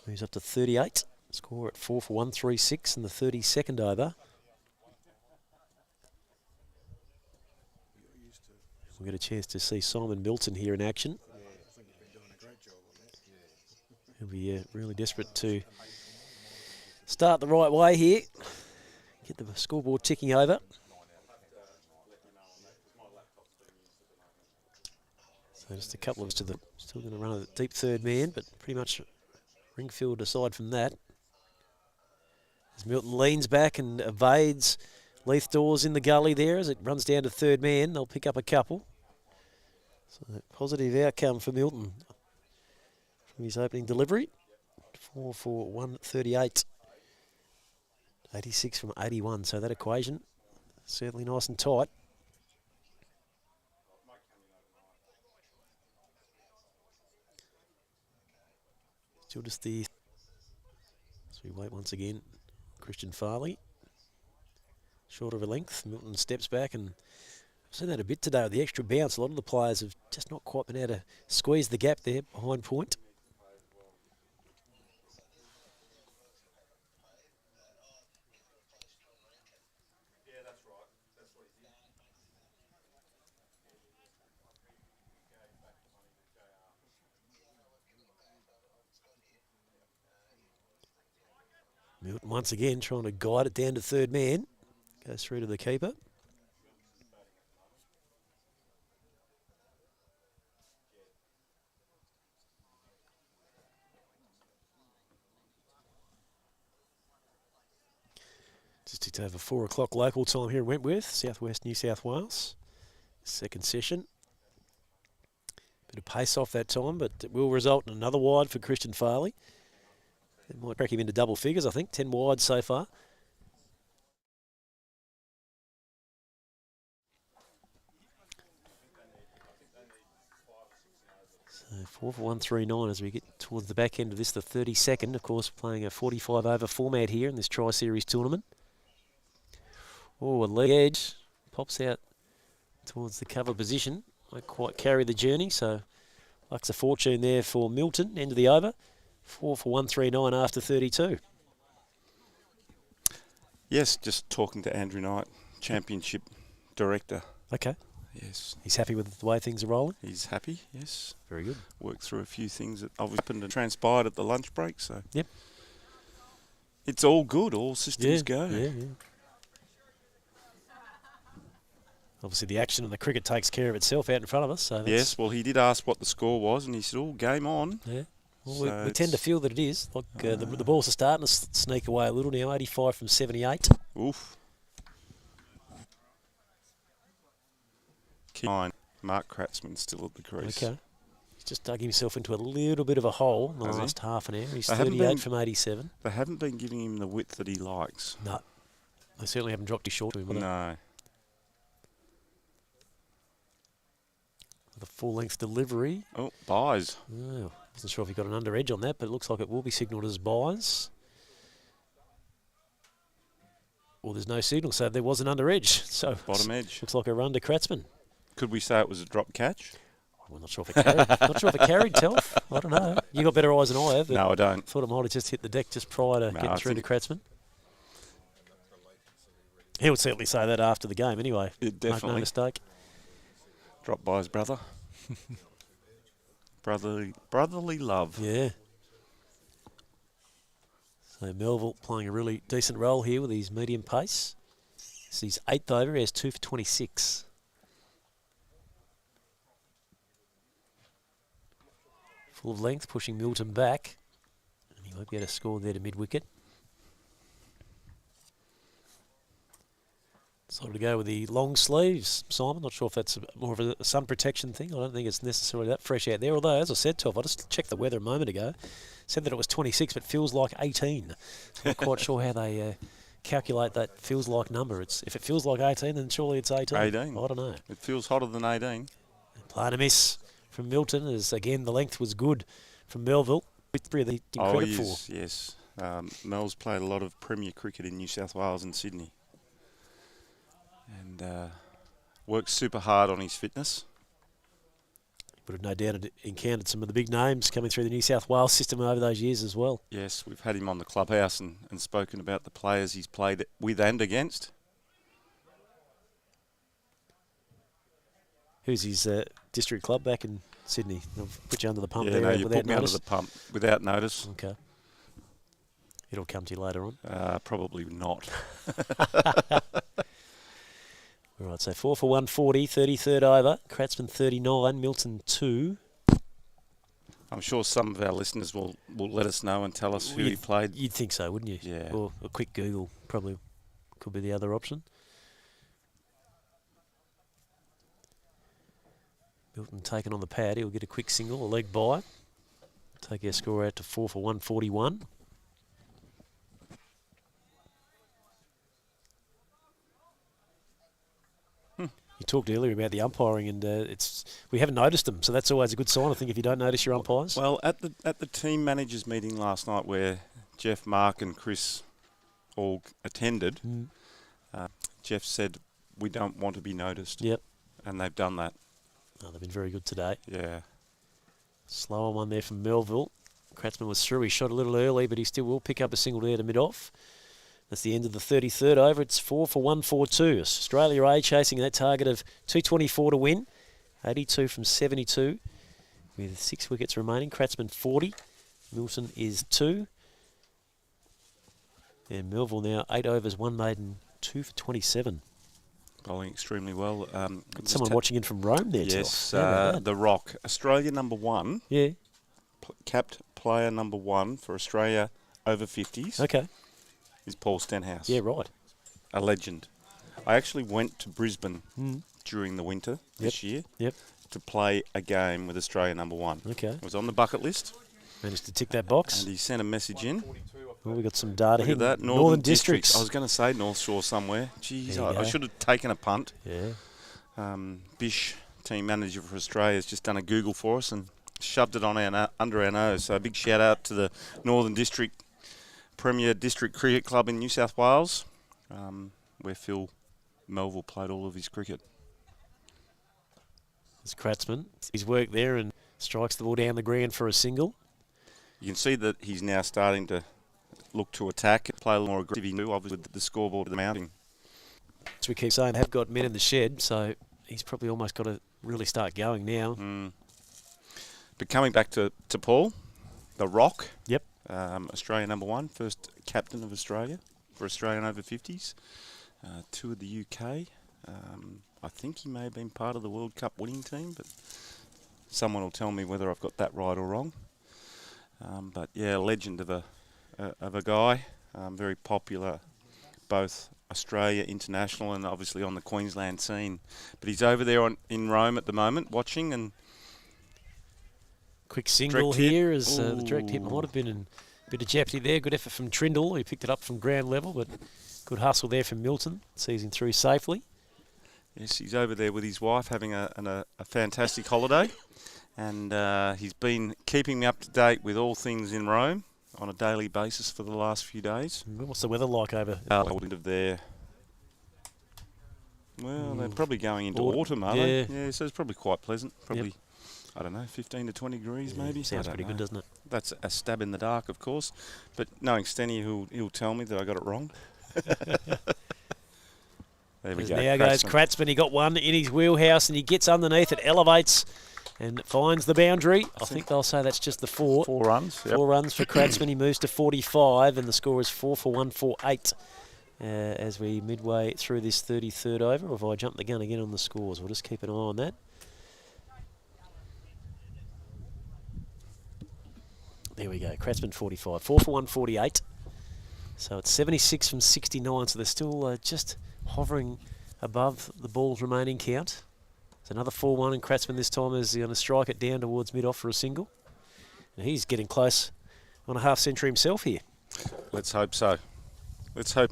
moves up to 38. Score at 4 for 136 in the 32nd over. We'll get a chance to see Simon Milton here in action. He'll be really desperate to start the right way here. Get the scoreboard ticking over. So just a couple of still going to run a deep third man, but pretty much ringfield aside from that. As Milton leans back and evades Leith Dawes in the gully there as it runs down to third man. They'll pick up a couple. So a positive outcome for Milton from his opening delivery. 4 for 138. 86 from 81, so that equation certainly nice and tight. Still just the... So we wait once again. Christian Farley. Short of a length. Milton steps back, and I've seen that a bit today with the extra bounce. A lot of the players have just not quite been able to squeeze the gap there behind point. Milton once again trying to guide it down to third man. Goes through to the keeper. Just ticked over 4 o'clock local time here in Wentworth, southwest New South Wales. Second session. Bit of pace off that time, but it will result in another wide for Christian Farley. It might crack him into double figures, I think. 10 wide so far. So 4 for 139 as we get towards the back end of this, the 32nd. Of course, playing a 45 over format here in this Tri-Series tournament. Oh, a leg edge. Pops out towards the cover position. Won't quite carry the journey, so luck's a fortune there for Milton. End of the over. 4 for 139 after 32. Yes, just talking to Andrew Knight, Championship Director. Okay. Yes. He's happy with the way things are rolling? He's happy, yes. Very good. Worked through a few things that obviously happened and transpired at the lunch break, so. Yep. It's all good, all systems go. Yeah. Obviously the action and the cricket takes care of itself out in front of us. So yes, well he did ask what the score was and he said, oh, game on. Yeah. Well, So we tend to feel that it is. Like the balls are starting to sneak away a little now. 85 from 78. Oof. Nine. Mark Kratzmann still at the crease. Okay. He's just dug himself into a little bit of a hole in the last half an hour. He's 38 from 87. They haven't been giving him the width that he likes. No. They certainly haven't dropped his short to him. No. The full-length delivery. Oh, buys. Oh, wasn't sure if he got an under edge on that, but it looks like it will be signalled as buys. Well, there's no signal, so there was an under edge. So Bottom edge. Looks like a run to Kratzmann. Could we say it was a drop catch? I'm not sure if it carried. Not sure if it carried, Telf. I don't know. You got better eyes than I have. But No, I don't. Thought it might have just hit the deck just prior to getting through to Kratzmann. He would certainly say that after the game anyway. Definitely. Make no mistake. Drop by his brother. brotherly love. Yeah. So Melville playing a really decent role here with his medium pace. This is his 8th over. He has 2 for 26. Full of length, pushing Milton back. And he I'll get a score there to mid-wicket. Decided to go with the long sleeves, Simon. Not sure if that's more of a sun protection thing. I don't think it's necessarily that fresh out there. Although, as I said, Toph, I just checked the weather a moment ago. Said that it was 26, but feels like 18. So I'm not quite sure how they calculate that feels like number. If it feels like 18, then surely it's 18. 18. I don't know. It feels hotter than 18. Playing a miss from Milton, as again the length was good from Melville. With three of the credit for. Yes. Mel's played a lot of Premier cricket in New South Wales and Sydney. And works super hard on his fitness. Would have no doubt encountered some of the big names coming through the New South Wales system over those years as well. Yes, we've had him on the clubhouse and spoken about the players he's played with and against. Who's his district club back in Sydney? I'll put you under the pump Yeah, there no, you without put me notice. under the pump without notice. Okay. It'll come to you later on. Probably not. All right, so 4 for 140, 33rd over. Kratzman 39, Milton 2. I'm sure some of our listeners will let us know and tell us who he played. You'd think so, wouldn't you? Yeah. Or a quick Google probably could be the other option. Milton taken on the pad. He'll get a quick single, a leg by. Take our score out to 4 for 141. You talked earlier about the umpiring, and we haven't noticed them, so that's always a good sign. I think if you don't notice your umpires. Well, at the team managers meeting last night, where Jeff, Mark, and Chris all attended, Jeff said we don't want to be noticed. Yep, and they've done that. Oh, they've been very good today. Yeah. Slower one there from Melville. Kratzman was through. He shot a little early, but he still will pick up a single there to mid-off. That's the end of the 33rd over. It's 4 for 142. Australia A chasing that target of 224 to win. 82 from 72 with 6 wickets remaining. Kratzman 40. Milton is 2. And Melville now 8 overs, 1 maiden, 2 for 27. Bowling extremely well. Got someone watching in from Rome there, yes, Tell. The Rock. Australia number 1. Yeah. Capped player number 1 for Australia over 50s. Okay. Is Paul Stenhouse. Yeah, right. A legend. I actually went to Brisbane during the winter this year to play a game with Australia number 1. Okay. It was on the bucket list. Managed to tick that box. And he sent a message in. Well, we got some data here. Look at that. Northern Districts. I was going to say North Shore somewhere. Jeez, I go. should have taken a punt. Yeah. Bish, team manager for Australia, has just done a Google for us and shoved it on under our nose. So a big shout out to the Northern District Premier District Cricket Club in New South Wales, where Phil Melville played all of his cricket. It's Kratzman. He's worked there and strikes the ball down the ground for a single. You can see that he's now starting to look to attack, play a little more aggressive. He knew, obviously, with the scoreboard mounting. As we keep saying, have got men in the shed, so he's probably almost got to really start going now. But coming back to Paul, the Rock. Yep. Australia number 1, first captain of Australia for Australian over 50s. 2 of the UK. I think he may have been part of the World Cup winning team, but someone will tell me whether I've got that right or wrong. But yeah, legend of a guy, very popular, both Australia international and obviously on the Queensland scene. But he's over there in Rome at the moment, watching and. Quick single here as the direct hit might have been in a bit of jeopardy there. Good effort from Trindle. He picked it up from ground level, but good hustle there from Milton. Sees him through safely. Yes, he's over there with his wife having a fantastic holiday. And he's been keeping me up to date with all things in Rome on a daily basis for the last few days. What's the weather like over? End of their. Well, they're probably going into autumn, aren't they? Yeah, so it's probably quite pleasant. Probably, I don't know, 15 to 20 degrees maybe. Sounds pretty good, doesn't it? That's a stab in the dark, of course. But knowing Stenny, he'll tell me that I got it wrong. There we go. Now goes Kratzman. He got one in his wheelhouse and he gets underneath it, elevates and finds the boundary. I think they'll say that's just the 4. 4 runs. 4 runs for Kratzman. He moves to 45 and the score is 4 for 148 as we midway through this 33rd over. Or if I jump the gun again on the scores, we'll just keep an eye on that. There we go. Kratzmann 45. 4 for 148. So it's 76 from 69. So they're still just hovering above the ball's remaining count. It's another 4-1, and Kratzmann this time is going to strike it down towards mid-off for a single. And he's getting close on a half century himself here. Let's hope so. Let's hope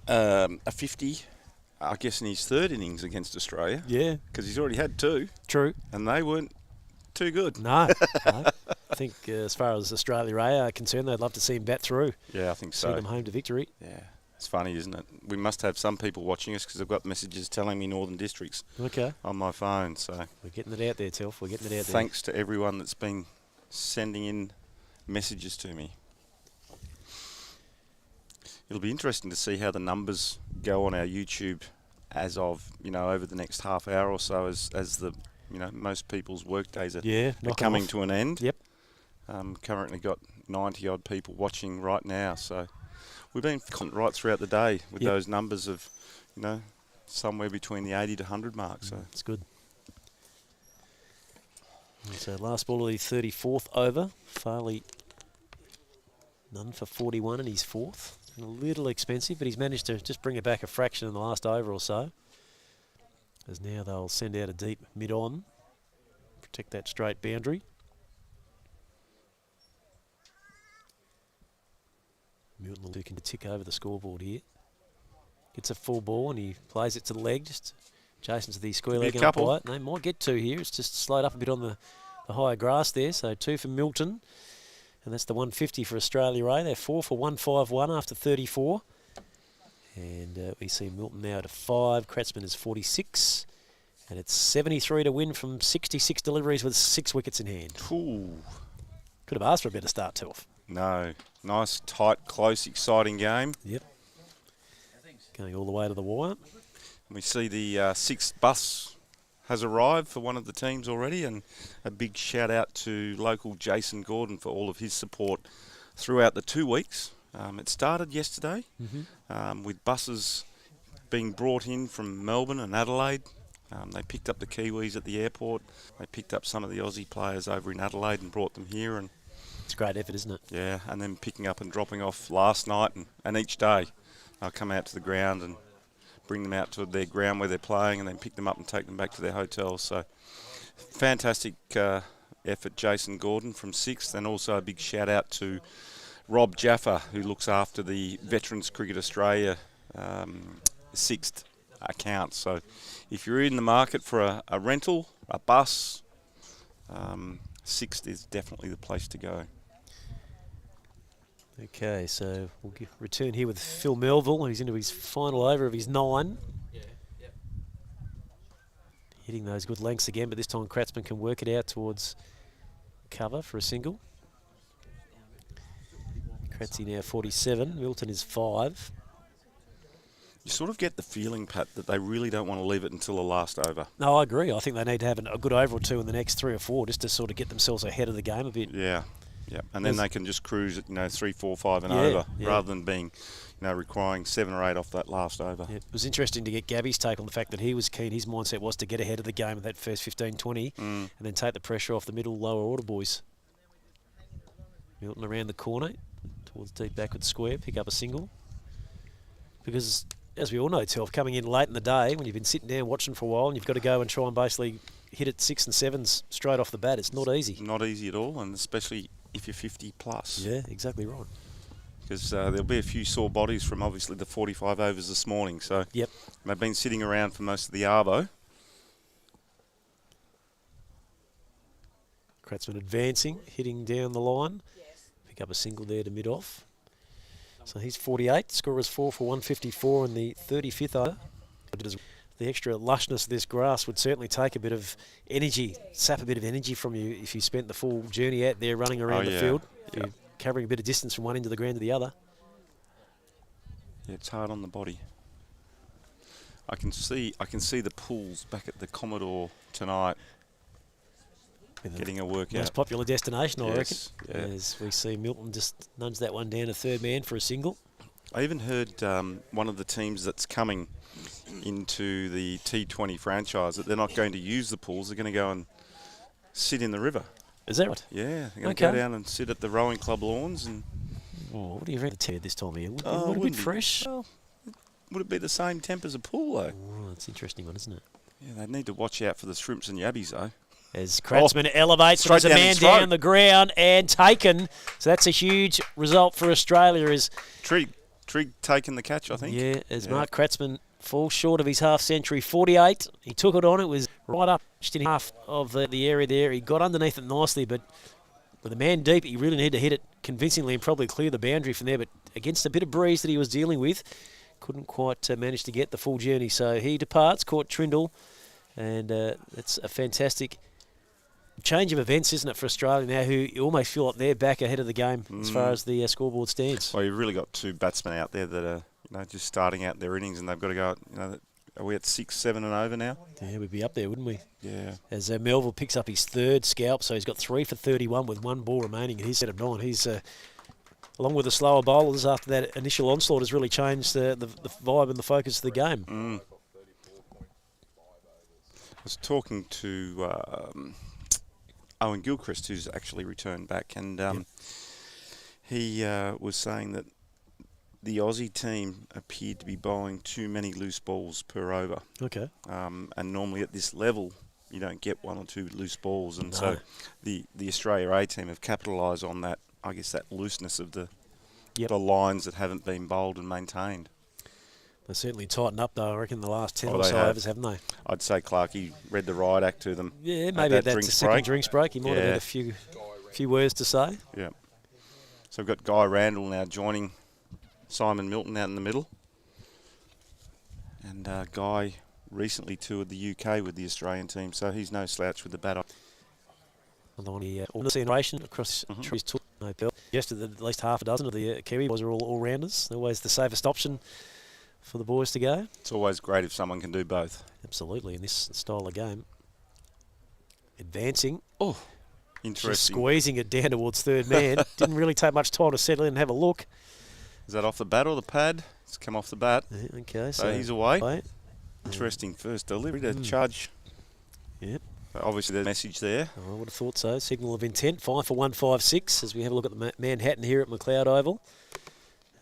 a 50, I guess, in his third innings against Australia. Yeah. Because he's already had 2. True. And they weren't too good. No. No. I think as far as Australia A are concerned, they'd love to see him bat through. Yeah, I think so. See them home to victory. Yeah. It's funny, isn't it? We must have some people watching us because I've got messages telling me Northern Districts on my phone. So we're getting it out there, Telf. We're getting it out there. Thanks to everyone that's been sending in messages to me. It'll be interesting to see how the numbers go on our YouTube as of, over the next half hour or so as the, most people's work days are coming to an end. Yep. Currently got 90 odd people watching right now, so we've been right throughout the day with those numbers of, somewhere between the 80 to 100 mark. So it's good. So last ball of the 34th over. Farley none for 41 in his 4th. A little expensive, but he's managed to just bring it back a fraction in the last over or so. As now they'll send out a deep mid-on. Protect that straight boundary. Milton looking to tick over the scoreboard here. Gets a full ball and he plays it to the leg. Just Jason to the square leg and umpire. They might get 2 here. It's just slowed up a bit on the higher grass there. So 2 for Milton. And that's the 150 for Australia A. They're 4 for 151 after 34. And we see Milton now at a 5. Kratzmann is 46. And it's 73 to win from 66 deliveries with 6 wickets in hand. Ooh. Could have asked for a better start, Telf. No. Nice, tight, close, exciting game. Yep. Going all the way to the wire. We see the 6th bus has arrived for one of the teams already, and a big shout out to local Jason Gordon for all of his support throughout the 2 weeks. It started yesterday with buses being brought in from Melbourne and Adelaide. They picked up the Kiwis at the airport. They picked up some of the Aussie players over in Adelaide and brought them here. And it's a great effort, isn't it? Yeah, and then picking up and dropping off last night, and each day they'll come out to the ground and bring them out to their ground where they're playing, and then pick them up and take them back to their hotels. So fantastic effort, Jason Gordon from 6th, and also a big shout out to Rob Jaffa, who looks after the Veterans Cricket Australia 6th account. So if you're in the market for a rental, a bus, 6th is definitely the place to go. Okay, so we'll return here with Phil Melville. He's into his final over of his 9. Hitting those good lengths again, but this time Kratzmann can work it out towards cover for a single. Kratzy now 47, Milton is 5. You sort of get the feeling, Pat, that they really don't want to leave it until the last over. No, I agree. I think they need to have a good over or 2 in the next 3 or 4 just to sort of get themselves ahead of the game a bit. Yeah. Yeah, and then they can just cruise at 3, 4, 5 and over, rather than being, requiring 7 or 8 off that last over. Yeah, it was interesting to get Gabby's take on the fact that he was keen. His mindset was to get ahead of the game in that first 15, 20, and then take the pressure off the middle lower order boys. Milton around the corner towards deep backward square, pick up a single. Because as we all know, Telf, coming in late in the day when you've been sitting down watching for a while and you've got to go and try and basically hit it 6 and 7s straight off the bat, it's not easy. Not easy at all, and especially if you're 50 plus. Yeah, exactly right. Because there'll be a few sore bodies from obviously the 45 overs this morning. So they've been sitting around for most of the arvo. Kratzmann advancing, hitting down the line. Pick up a single there to mid-off. So he's 48. Scorer is 4 for 154 in the 35th over. The extra lushness of this grass would certainly take a bit of energy, sap a bit of energy from you if you spent the full journey out there running around the field. You're covering a bit of distance from one end of the ground to the other. Yeah, it's hard on the body. I can see the pools back at the Commodore tonight. Getting a workout. Most popular destination, I reckon. Yeah. As we see Milton just nudge that one down to 3rd man for a single. I even heard one of the teams that's coming into the T20 franchise that they're not going to use the pools. They're going to go and sit in the river. Is that right? Yeah, they're going to Okay. go down and sit at the rowing club lawns. And Oh, what do you reckon the this time of year? Would, Oh, would it be wouldn't be- fresh? well, would it be the same temp as a pool, though? Oh, that's an interesting one, isn't it? Yeah, they need to watch out for the shrimps and yabbies, though. As Kratzmann elevates, straight there's a down man his throat. down the ground and taken. So that's a huge result for Australia. As Trigg taking the catch, I think. yeah, as Yeah. Mark Kratzmann falls short of his half-century 48. He took it on. It was right up just in half of the area there. He got underneath it nicely, but with a man deep, he really needed to hit it convincingly and probably clear the boundary from there. But against a bit of breeze that he was dealing with, couldn't quite manage to get the full journey. So he departs, caught Trindle, and it's a fantastic change of events, isn't it, for Australia now, who you almost feel like they're back ahead of the game as far as the scoreboard stands. Well, you've really got two batsmen out there that are just starting out their innings, and they've got to go. Are we at 6, 7 and over now? Yeah, we'd be up there, wouldn't we? Yeah. As Melville picks up his third scalp, so he's got 3 for 31 with 1 ball remaining in his set of 9. He's along with the slower bowlers after that initial onslaught has really changed the vibe and the focus of the game. I was talking to Owen Gilchrist, who's actually returned back, and he was saying that the Aussie team appeared to be bowling too many loose balls per over. Okay. And normally at this level, you don't get 1 or 2 loose balls, and No. so the Australia A team have capitalised on that. I guess that looseness of the lines that haven't been bowled and maintained. They've certainly tightened up, though, I reckon, the last 10 Oh, or they so have. overs, haven't they? I'd say Clarkey read the riot act to them. Yeah, maybe at that drinks second break. drinks break, he might have had Yeah. a few words to say. Yeah. So we've got Guy Randall now joining Simon Milton out in the middle. And Guy recently toured the UK with the Australian team, so he's no slouch with the bat. Another one, the generation across his tour. No bell. Yesterday, at least half a dozen of the Kiwi boys are all rounders. They're always the safest option for the boys to go. It's always great if someone can do both. Absolutely, in this style of game. Advancing. Oh, Just interesting. squeezing it down towards third man. Didn't really take much time to settle in and have a look. Is that off the bat or the pad? It's come off the bat. Yeah, okay, So he's away. Away. Interesting first delivery to Chudge. Yep. Obviously, the message there. I would have thought so. Signal of intent. 5 for 156 as we have a look at the Manhattan here at McLeod Oval.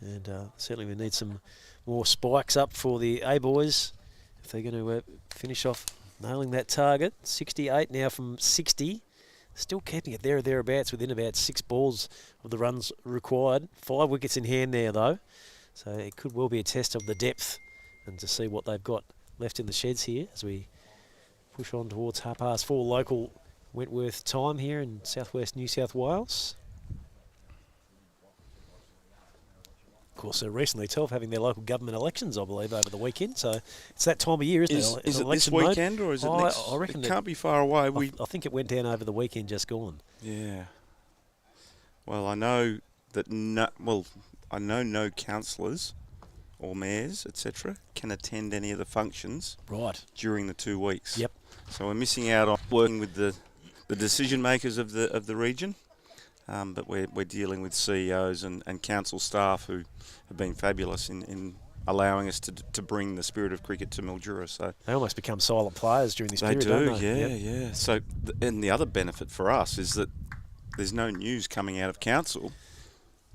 And certainly we need some more spikes up for the A boys if they're going to finish off nailing that target. 68 now from 60. Still keeping it there or thereabouts within about 6 balls of the runs required. 5 wickets in hand there though. So it could well be a test of the depth and to see what they've got left in the sheds here as we push on towards 4:30 local Wentworth time here in southwest New South Wales. Of course, recently Telf having their local government elections, I believe, over the weekend. So it's that time of year, isn't it? Is It's it this election mode. weekend or is it next? I reckon it can't be far away. I think it went down over the weekend just gone. Yeah. Well, I know that I know no councillors or mayors, etc., can attend any of the functions Right. during the 2 weeks. Yep. So we're missing out on working with the decision makers of the region, but we're dealing with CEOs and council staff who have been fabulous in allowing us to bring the spirit of cricket to Mildura. So They almost become silent players during this they period, do, don't they? yeah, Yep. yeah. So and the other benefit for us is that there's no news coming out of council.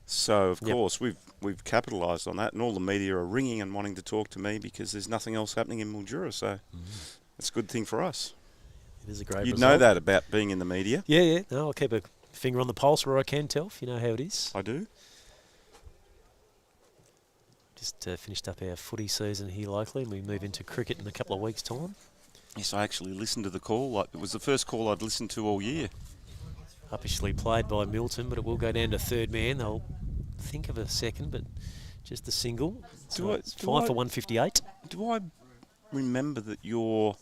So of course we've capitalised on that, and all the media are ringing and wanting to talk to me because there's nothing else happening in Mildura. So it's a good thing for us. It is a great You'd result. know that about being in the media. Yeah, yeah. No, I'll keep a finger on the pulse where I can, Telf. You know how it is. I do. Just finished up our footy season here locally, and we move into cricket in a couple of weeks' time. Yes, I actually listened to the call. It was the first call I'd listened to all year. Uppishly played by Milton, but it will go down to third man. They'll think of a second, but just a single. So it's 5 for 158. Do I remember that your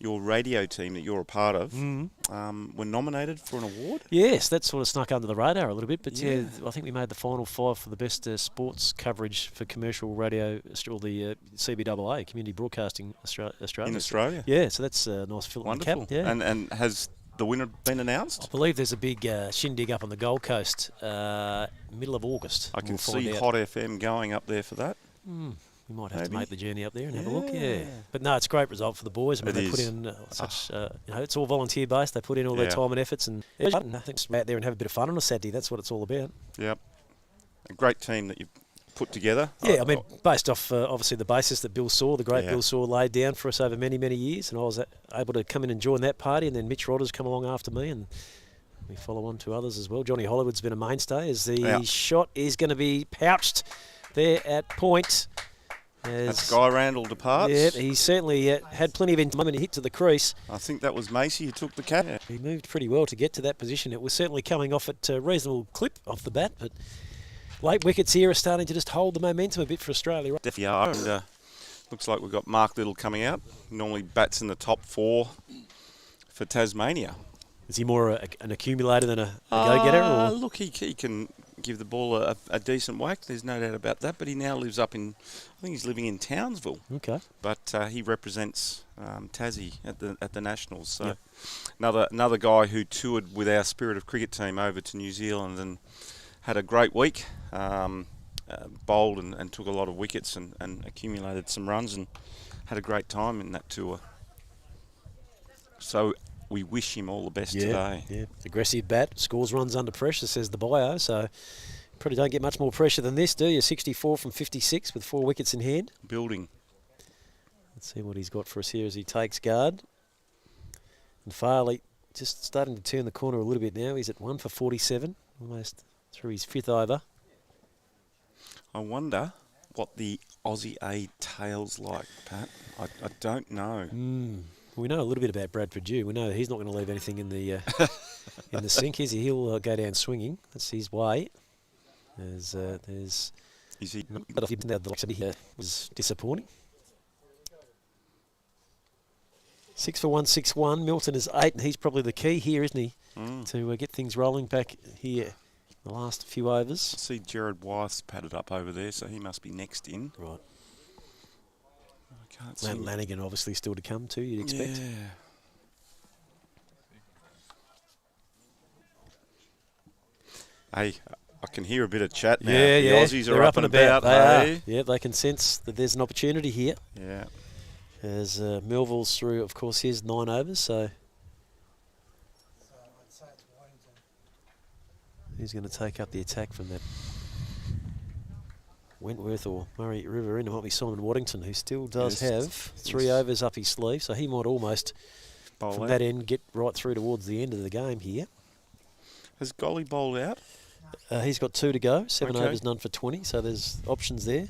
radio team that you're a part of were nominated for an award? Yes, that sort of snuck under the radar a little bit, but yeah, Yeah. I think we made the final 5 for the best sports coverage for commercial radio, or the CBAA, Community Broadcasting Australia. In Australia? Yeah, so that's a nice fill in the cap. Wonderful. Yeah. And has the winner been announced? I believe there's a big shindig up on the Gold Coast, middle of August. I can We'll find see out. Hot FM going up there for that. We You might have to Maybe. make the journey up there and have a look. Yeah, but no, it's a great result for the boys. I mean, It they put is. in such. It's all volunteer based. They put in all their Yeah. time and efforts, and I think just out there and have a bit of fun on a Saturday. That's what it's all about. Yep. A great team that you put together. Yeah, I mean, based off obviously the basis that Bill Saw, the great Yeah. Bill Saw, laid down for us over many, many years, and I was able to come in and join that party, and then Mitch Rodders come along after me, and we follow on to others as well. Johnny Hollywood's been a mainstay as the shot is going to be pouched there at point. As Guy Randall departs. Yeah, he certainly had plenty of time when he hit to the crease. I think that was Macy who took the cap. Yeah. He moved pretty well to get to that position. It was certainly coming off at a reasonable clip off the bat, but late wickets here are starting to just hold the momentum a bit for Australia. Definitely are. And looks like we've got Mark Little coming out. Normally bats in the top 4 for Tasmania. Is he more an accumulator than a go-getter? Or? Look, he can give the ball a decent whack. There's no doubt about that. But he now lives up in, I think he's living in Townsville. Okay. But he represents Tassie at the Nationals. So another guy who toured with our Spirit of Cricket team over to New Zealand and had a great week. Bowled and took a lot of wickets and accumulated some runs and had a great time in that tour. So we wish him all the best today. Yeah, aggressive bat, scores runs under pressure, says the bio. So probably don't get much more pressure than this, do you? 64 from 56 with 4 wickets in hand. Building. Let's see what he's got for us here as he takes guard. And Farley just starting to turn the corner a little bit now. He's at 1 for 47, almost through his 5th over. I wonder what the Aussie A tail's like, Pat. I don't know. We know a little bit about Brad Purdue. We know he's not going to leave anything in the in the sink, is he? He'll go down swinging. That's his way. There's Is he? was disappointing. 6 for 161. Milton is 8, and he's probably the key here, isn't he? To get things rolling back here. The last few overs. I see Gerard Wyeth's padded up over there, so he must be next in. Right. I can't see. Lanigan obviously still to come too, you'd expect. Yeah. Hey, I can hear a bit of chat now. Yeah, the yeah. Aussies They're are up and about. They Hey? are. Yeah, they can sense that there's an opportunity here. Yeah. As Melville's through, of course, his 9 overs, so he's going to take up the attack from that Wentworth or Murray River end. It might be Simon Waddington, who still does have 3 overs up his sleeve, so he might almost, Bowl from out. that end, get right through towards the end of the game here. Has Golly bowled out? He's got 2 to go, 7 Okay. overs, none for 20, so there's options there.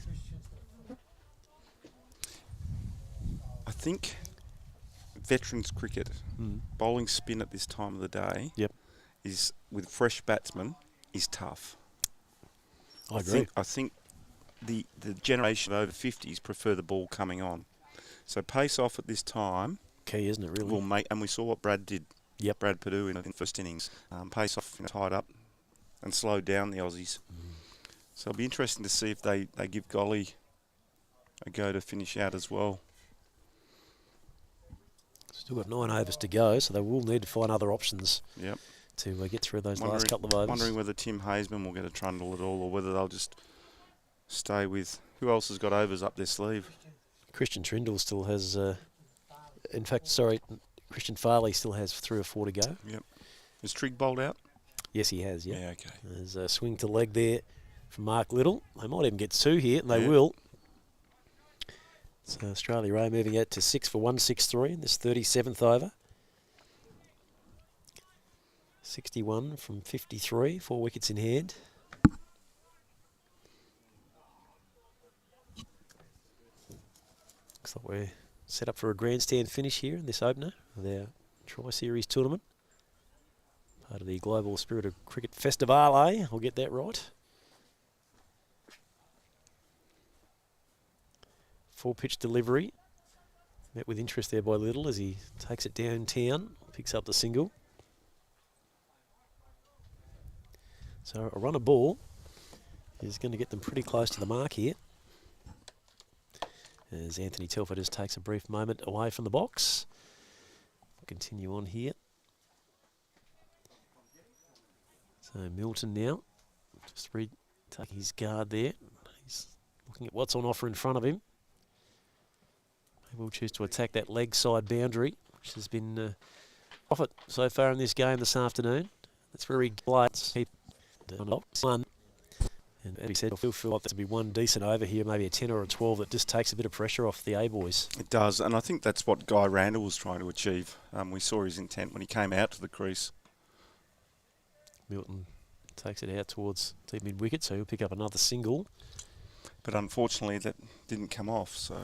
I think veterans cricket, bowling spin at this time of the day, is with fresh batsmen is tough. I agree. I think the generation of over 50s prefer the ball coming on. So pace off at this time. Key, isn't it, really? Will make, and we saw what Brad did. Yep. Brad Purdue in the first innings. Pace off, tied up, and slowed down the Aussies. So it'll be interesting to see if they give Golly a go to finish out as well. Still got 9 overs to go, so they will need to find other options to get through those last couple of overs. Wondering whether Tim Hazeman will get a trundle at all, or whether they'll just stay with... Who else has got overs up their sleeve? Christian Trindle still has... Christian Farley still has 3 or 4 to go. Yep. Is Trigg bowled out? Yes, he has, Yeah, okay. There's a swing to leg there from Mark Little. They might even get 2 here, and they will. So Australia A moving out to 6 for 163 in this 37th over. 61 from 53, 4 wickets in hand. Looks like we're set up for a grandstand finish here in this opener of our Tri-Series tournament. Part of the Global Spirit of Cricket Festivale, I'll get that right. Full pitch delivery. Met with interest there by Little as he takes it downtown, picks up the single. So a run of ball is going to get them pretty close to the mark here. As Anthony Telfer just takes a brief moment away from the box. Continue on here. So Milton now, just taking his guard there. He's looking at what's on offer in front of him. They will choose to attack that leg side boundary, which has been profit so far in this game this afternoon. That's very glad. One. And as we said, I feel like there'll be one decent over here, maybe a 10 or a 12 that just takes a bit of pressure off the A-boys. It does, and I think that's what Guy Randall was trying to achieve. We saw his intent when he came out to the crease. Milton takes it out towards deep mid-wicket, so he'll pick up another single. But unfortunately, that didn't come off, so...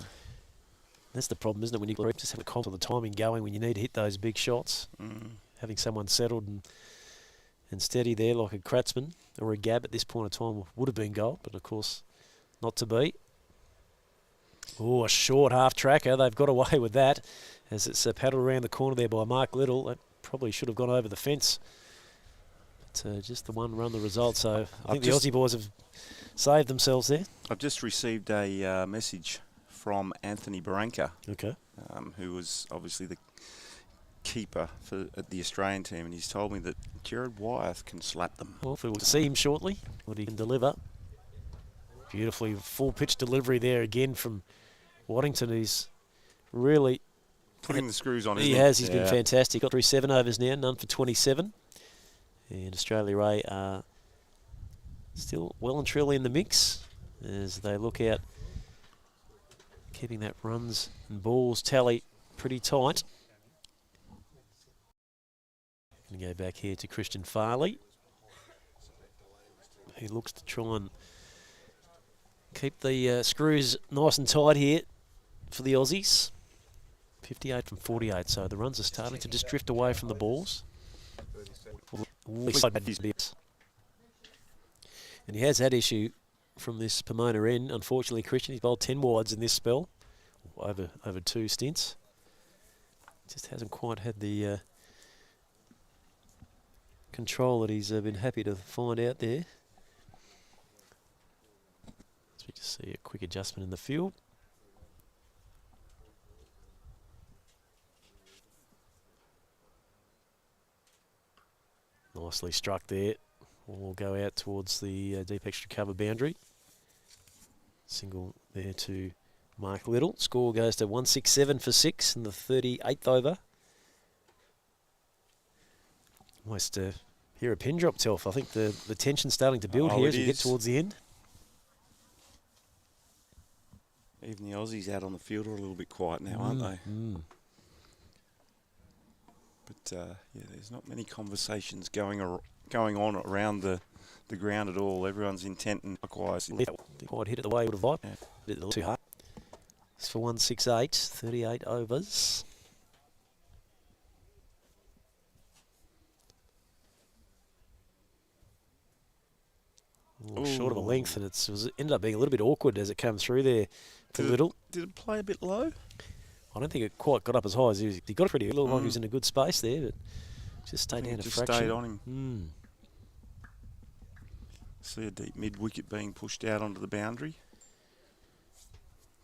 That's the problem, isn't it, when you just have the control of the timing going when you need to hit those big shots. Having someone settled and steady there like a Kratzman or a Gabb at this point in time would have been gold, but of course not to be. Oh, a short half tracker. They've got away with that as it's paddled around the corner there by Mark Little. That probably should have gone over the fence. But just the one run the result, so I think the Aussie boys have saved themselves there. I've just received a message from Anthony Barranca, okay, who was obviously the keeper at the Australian team, and he's told me that Gerard Wyeth can slap them. Well, if we will see him shortly, what he can deliver. Beautifully full pitch delivery there again from Waddington. He's really putting the screws on. He has. He's been fantastic. Got through 7 overs now, none for 27. And Australia Ray are still well and truly in the mix as they look out, keeping that runs and balls tally pretty tight. Going to go back here to Christian Farley. He looks to try and keep the screws nice and tight here for the Aussies. 58 from 48, so the runs are starting to just drift away from the balls. And he has had issue from this Pomona end. Unfortunately, Christian, he's bowled 10 wides in this spell, over 2 stints. Just hasn't quite had the control that he's been happy to find out there. So we just see a quick adjustment in the field. Nicely struck there. We'll go out towards the deep extra cover boundary. Single there to Mark Little. Score goes to 167 for 6 in the 38th over. Almost hear a pin drop, Telf. I think the tension's starting to build here as we get towards the end. Even the Aussies out on the field are a little bit quiet now, aren't they? But yeah, there's not many conversations going on around the ground at all. Everyone's intent and likewise. Quite hit it the way he would have liked. A little too hard. It's for 168, 38 overs. Short of a length, and it ended up being a little bit awkward as it came through there for Little. Did it play a bit low? I don't think it quite got up as high as he got it pretty. It looked like he was in a good space there, but just stayed down a fraction. Stayed on him. See a deep mid-wicket being pushed out onto the boundary.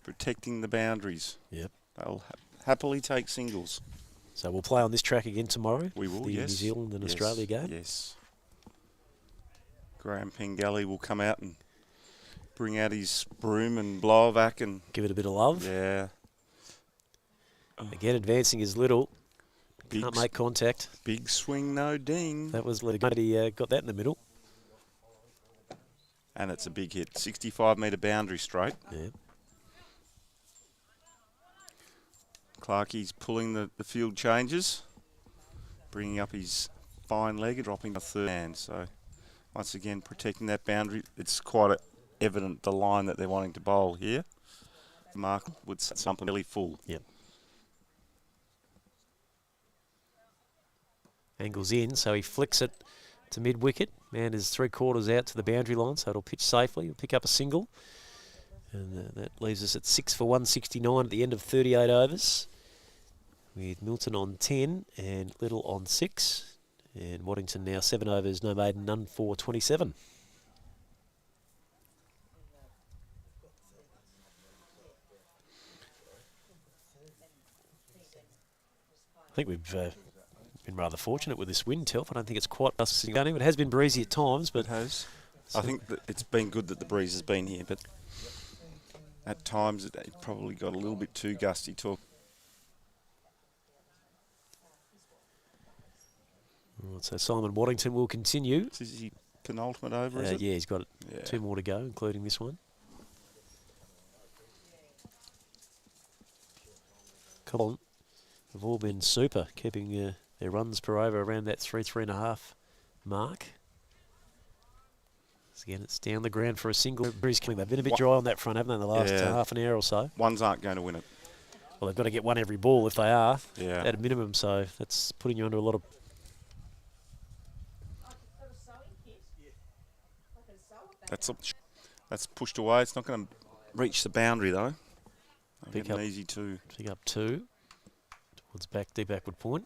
Protecting the boundaries. Yep. They'll happily take singles. So we'll play on this track again tomorrow. We will, the yes. New Zealand and Australia game. Yes. Graham Pengelly will come out and bring out his broom and blow a vac and... give it a bit of love. Yeah. Again, advancing is Little. Can't make contact. Big swing, no ding. That was Little. He got that in the middle. And it's a big hit. 65-metre boundary straight. Yeah. Clarkie's pulling the field changes. Bringing up his fine leg and dropping a third hand. So, once again, protecting that boundary. It's quite evident the line that they're wanting to bowl here. Mark would set something really full. Yep. Angles in, so he flicks it to mid-wicket. Man is 3/4 out to the boundary line, so it'll pitch safely. He'll pick up a single. And that leaves us at 6 for 169 at the end of 38 overs. With Milton on 10 and Little on 6. And Waddington now 7 overs, no maiden, none for 27. I think we've been rather fortunate with this wind, Telf. I don't think it's quite us sitting down here. It has been breezy at times, but it has. I think that it's been good that the breeze has been here, but at times it probably got a little bit too gusty. So Simon Waddington will continue. Is he penultimate over, is it? Yeah, he's got 2 more to go, including this one. Keble have all been super, keeping their runs per over around that 3.5 mark. So again, it's down the ground for a single. They've been a bit dry on that front, haven't they, in the last half an hour or so? Ones aren't going to win it. Well, they've got to get one every ball if they are, Yeah. at a minimum, so that's putting you under a lot of... That's pushed away. It's not going to reach the boundary, though. Pick an up, easy 2. Pick up 2 towards deep backward point.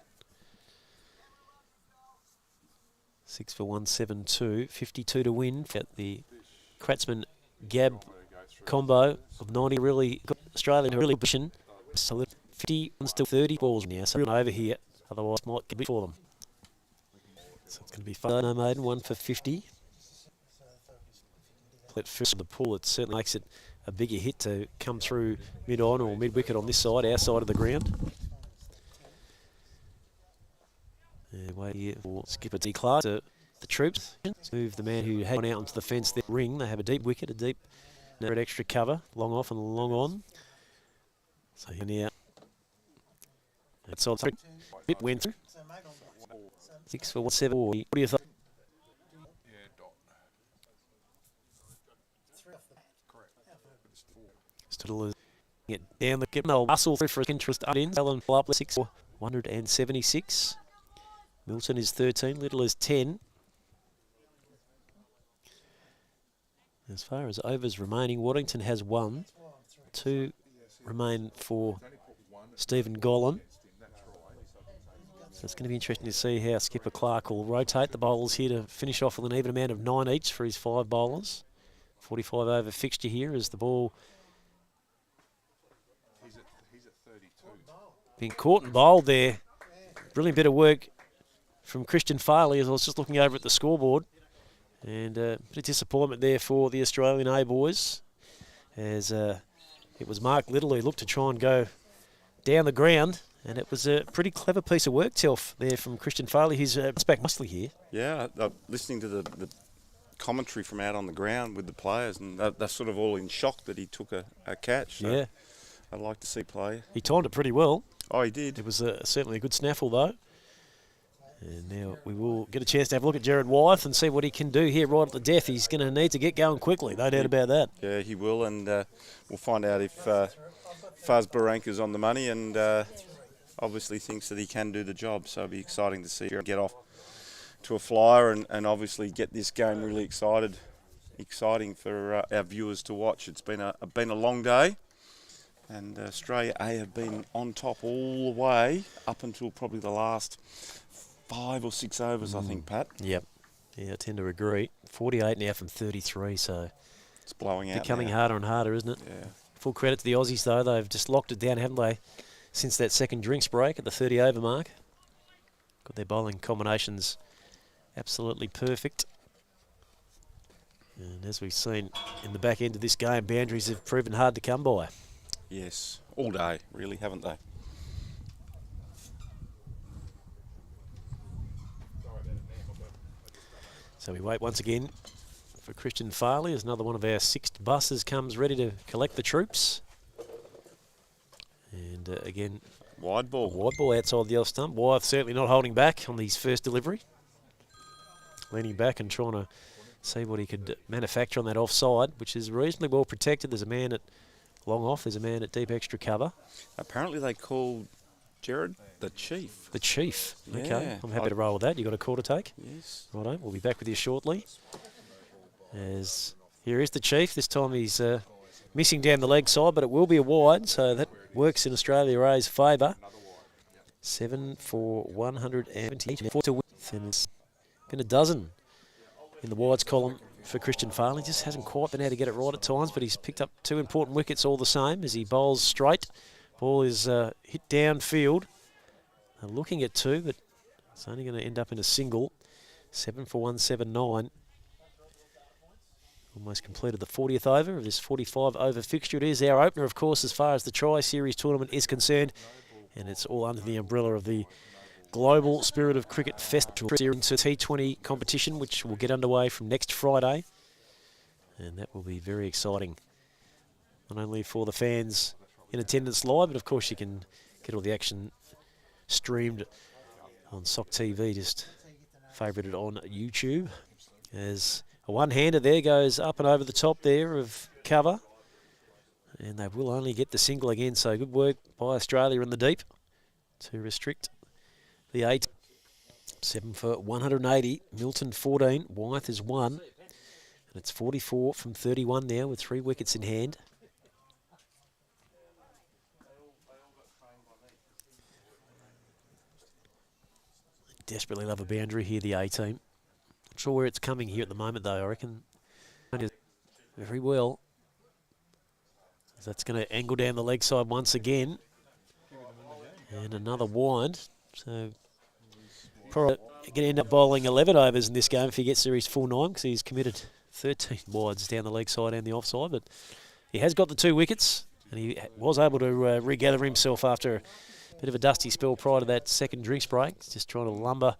6 for 172, 52 to win. At the Kratzman Gab combo of 90, really got Australian really pushing. So 50 to 30 balls now, so over here. Otherwise, might get a bit for them. So it's going to be fun. No maiden, 1 for 50. Let first the pull, it certainly makes it a bigger hit to come through mid-on or mid-wicket on this side, our side of the ground. And wait here for skipper D-Clark. The troops move the man who had gone out onto the fence there. Ring, they have a deep wicket, a deep extra cover, long off and long on. So here now. Outside bit went through. 6 for 170. What do you think? Still get down the kip. They'll muscle through for interest in. Allen up 6 for 176. Milton is 13. Little is 10. As far as overs remaining, Waddington has 1. 2 remain for Stephen Gollan. So it's going to be interesting to see how skipper Clark will rotate the bowlers here to finish off with an even amount of 9 each for his 5 bowlers. 45 over fixture here as the ball being caught and bowled there. Brilliant bit of work from Christian Farley as I was just looking over at the scoreboard. And a bit of disappointment there for the Australian A boys as it was Mark Little who looked to try and go down the ground. And it was a pretty clever piece of work, Telf, there from Christian Farley. He's back nicely here. Yeah, listening to the commentary from out on the ground with the players, and they're sort of all in shock that he took a catch. So yeah. I'd like to see play. He timed it pretty well. Oh, he did. It was certainly a good snaffle, though. And now we will get a chance to have a look at Jared Wyeth and see what he can do here right at the death. He's going to need to get going quickly, no doubt about that. Yeah, he will, and we'll find out if Faz Baranka's on the money and obviously thinks that he can do the job. So it'll be exciting to see him get off to a flyer and obviously get this game really exciting for our viewers to watch. It's been a long day. And Australia A have been on top all the way up until probably the last 5 or 6 overs, I think, Pat. Yep. Yeah, I tend to agree. 48 now from 33, so it's blowing out. Becoming harder and harder, isn't it? Yeah. Full credit to the Aussies, though. They've just locked it down, haven't they, since that second drinks break at the 30 over mark. Got their bowling combinations absolutely perfect. And as we've seen in the back end of this game, boundaries have proven hard to come by. Yes, all day, really, haven't they? So we wait once again for Christian Farley as another one of our 6 buses comes ready to collect the troops. And again, wide ball outside the off stump. Wyeth certainly not holding back on his first delivery. Leaning back and trying to see what he could manufacture on that offside, which is reasonably well protected. There's a man at long off, there's a man at deep extra cover. Apparently they called Jared the Chief. The Chief. Yeah. Okay, I'm happy to roll with that. You got a call to take? Yes. Righto, we'll be back with you shortly. As here is the Chief. This time he's missing down the leg side, but it will be a wide, so that works in Australia A's favour. 7 for 174 to win. And it's been a dozen in the wides column for Christian Farley. Just hasn't quite been able to get it right at times, but he's picked up 2 important wickets all the same as he bowls straight. Ball is hit downfield. They're looking at 2, but it's only going to end up in a single. 7 for 179. Almost completed the 40th over of this 45 over fixture. It is our opener, of course, as far as the Tri-Series tournament is concerned. And it's all under the umbrella of the Global Spirit of Cricket Festival into T20 competition, which will get underway from next Friday. And that will be very exciting. Not only for the fans in attendance live, but of course you can get all the action streamed on Sock TV. Just favourite it on YouTube. As a one-hander there goes up and over the top there of cover. And they will only get the single again, so good work by Australia in the deep to restrict the 8. 7 for 180, Milton 14, Wyeth is 1. And it's 44 from 31 now with 3 wickets in hand. Desperately love a boundary here, the A team. Not sure where it's coming here at the moment, though. I reckon very well. That's going to angle down the leg side once again. And another wind. So probably going to end up bowling 11 overs in this game if he gets there his full 9, because he's committed 13 wides down the leg side and the offside. But he has got the 2 wickets, and he was able to regather himself after a bit of a dusty spell prior to that second drinks break. He's just trying to lumber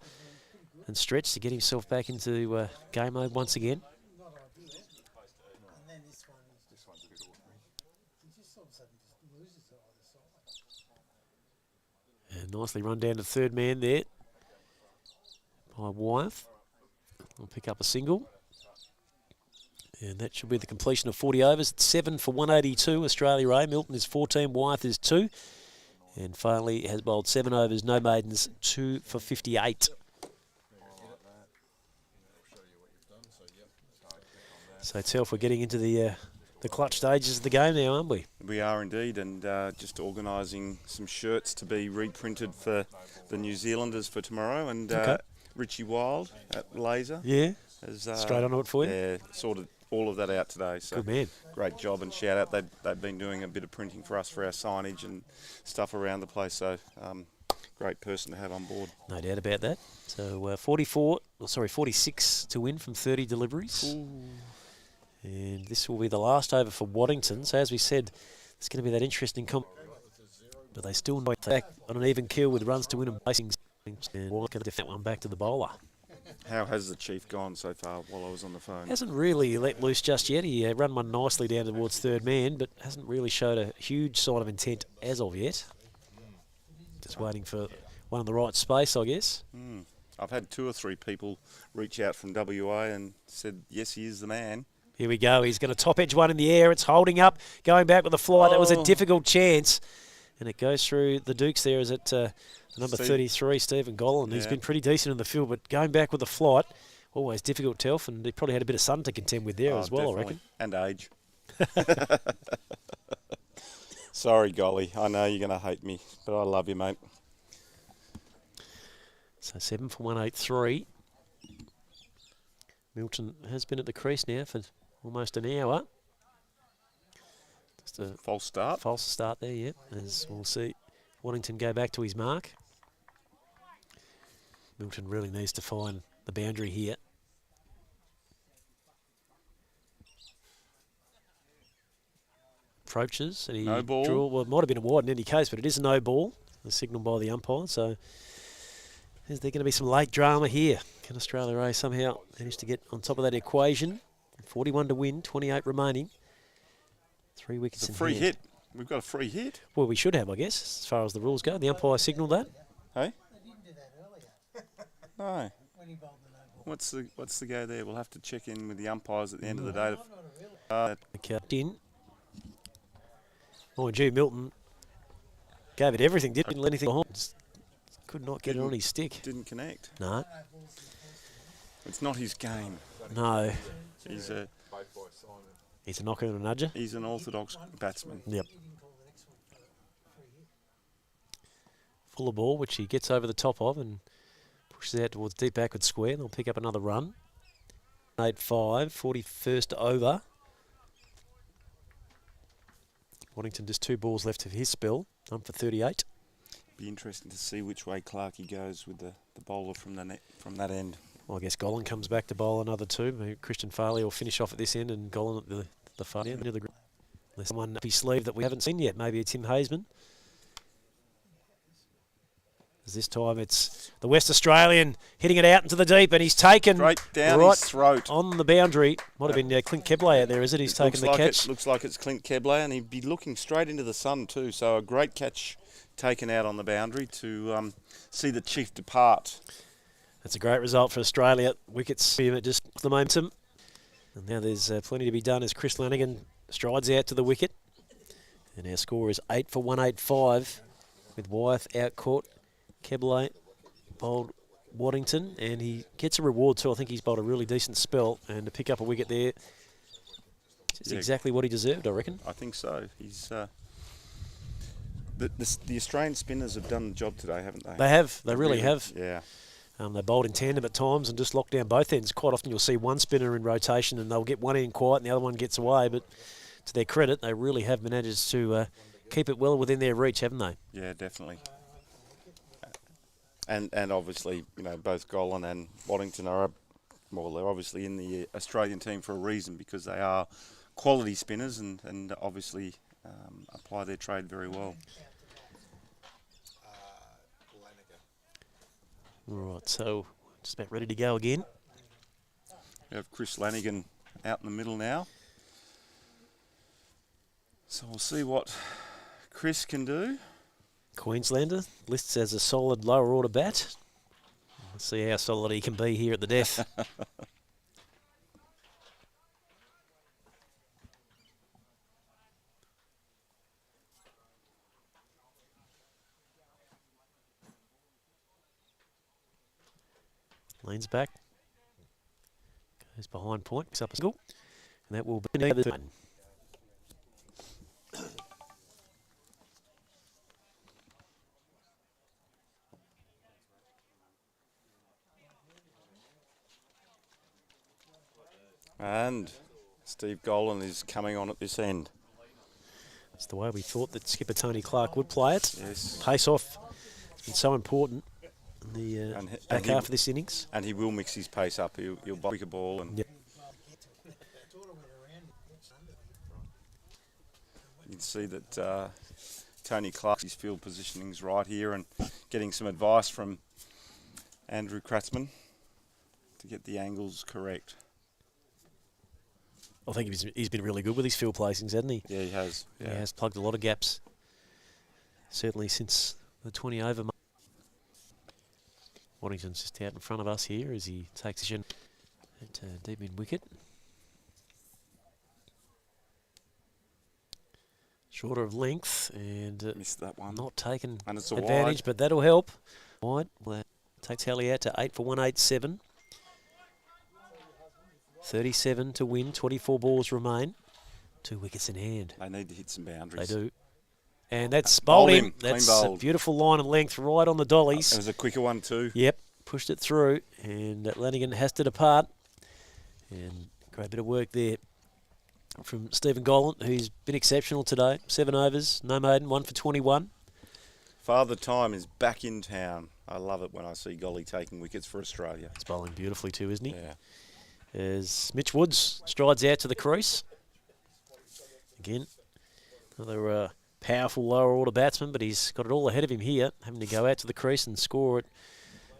and stretch to get himself back into game mode once again. And nicely run down to third man there by Wyeth. We'll pick up a single. And that should be the completion of 40 overs. It's 7 for 182, Australia A. Milton is 14, Wyeth is 2. And Farley has bowled 7 overs, no maidens, 2 for 58. So Telf, we're getting into the clutch stages of the game now, aren't we? We are indeed, and just organising some shirts to be reprinted for the New Zealanders for tomorrow. And Richie Wild at Laser. Yeah, has, straight onto it for you. Yeah, sorted all of that out today. So good man. Great job, and shout out. They've been doing a bit of printing for us for our signage and stuff around the place. So great person to have on board. No doubt about that. So 46 to win from 30 deliveries. Ooh. And this will be the last over for Waddington. So as we said, it's going to be that interesting but they still know back on an even keel with runs to win and placings. And we're going to defend that one back to the bowler. How has the Chief gone so far while I was on the phone? Hasn't really let loose just yet. He run one nicely down towards third man, but hasn't really showed a huge sign of intent as of yet. Just waiting for one in the right space, I guess. I've had 2 or 3 people reach out from WA and said, yes, he is the man. Here we go. He's going to top edge one in the air. It's holding up, going back with a fly. That was a difficult chance. And it goes through the Dukes there. Is it number 33, Stephen Gollan, who's been pretty decent in the field, but going back with a flight, always difficult, Telf, and he probably had a bit of sun to contend with there as well, definitely. I reckon. And age. Sorry, Golly. I know you're going to hate me, but I love you, mate. So 7 for 183. Milton has been at the crease now for almost an hour. Just a false start. False start there, yeah. As we'll see Waddington go back to his mark. Milton really needs to find the boundary here. Approaches. And he no ball. Well, it might have been a wide in any case, but it is a no ball. The signal by the umpire. So is there going to be some late drama here? Can Australia A somehow manage to get on top of that equation? 41 to win, 28 remaining. 3 wickets in hand. It's a free hit. We've got a free hit. Well, we should have, I guess, as far as the rules go. The umpire signalled that. Hey? They didn't do that earlier. No. When he bowled the no ball. What's the go there? We'll have to check in with the umpires at the end of the day. In. Oh, gee, Milton gave it everything. Didn't let anything behind. Just could not get it on his stick. Didn't connect. No. It's not his game. No. He's a knocker and a nudger. He's an orthodox batsman. Yep. Fuller ball, which he gets over the top of and pushes out towards deep backward square. They'll pick up another run. 8-5, 41st over. Waddington just 2 balls left of his spell. I'm for 38. Be interesting to see which way Clarkey goes with the bowler from that end. Well, I guess Gollan comes back to bowl another 2. Maybe Christian Farley will finish off at this end and Gollan at the far end. There's someone up his sleeve that we haven't seen yet. Maybe it's Tim Haseman. This time it's the West Australian hitting it out into the deep, and he's taken straight down right his throat on the boundary. Might have been Clint Keble out there, is it? He's taken the catch. Looks like it's Clint Keble, and he'd be looking straight into the sun too. So a great catch taken out on the boundary to see the chief depart. That's a great result for Australia. Wickets just the momentum. And now there's plenty to be done as Chris Lanigan strides out to the wicket. And our score is 8 for 185 with Wyeth out caught. Keble bowled Waddington, and he gets a reward too. I think he's bowled a really decent spell, and to pick up a wicket there is exactly what he deserved, I reckon. I think so. He's the Australian spinners have done the job today, haven't they? They have. They really have. Yeah. They bowled in tandem at times and just locked down both ends. Quite often you'll see one spinner in rotation and they'll get one end quiet and the other one gets away, but to their credit, they really have managed to keep it well within their reach, haven't they? Yeah, definitely. And obviously, both Gollan and Waddington are, well, they're obviously in the Australian team for a reason because they are quality spinners and obviously apply their trade very well. Right, so just about ready to go again. We have Chris Lanigan out in the middle now. So we'll see what Chris can do. Queenslander lists as a solid lower order bat. Let's see how solid he can be here at the death. Leans back. Goes behind point, picks up a single. And that will be the turn. And Steve Gollan is coming on at this end. It's the way we thought that skipper Tony Clark would play it. Yes. Pace off. It's been so important in the back half of this innings. And he will mix his pace up. He'll break a ball. And yep. You can see that Tony Clark's field positioning's right here and getting some advice from Andrew Kratzman to get the angles correct. I think he's been really good with his field placings, hasn't he? Yeah, he has. Yeah. He has plugged a lot of gaps, certainly since the 20 over mark. Waddington's just out in front of us here as he takes a at deep in wicket. Shorter of length and missed that one. Not taken and it's a advantage, wide. But that'll help. Wide. Well, that takes Halley out to 8 for 187. 37 to win, 24 balls remain. 2 wickets in hand. They need to hit some boundaries. They do. And that's bowled him. That's bowled. A beautiful line of length right on the dollies. It was a quicker one too. Yep, pushed it through. And Lanigan has to depart. And great bit of work there from Stephen Gollan, who's been exceptional today. 7 overs, no maiden, 1 for 21. Father Time is back in town. I love it when I see Golly taking wickets for Australia. He's bowling beautifully too, isn't he? Yeah. As Mitch Woods strides out to the crease. Again, another powerful lower order batsman, but he's got it all ahead of him here, having to go out to the crease and score it,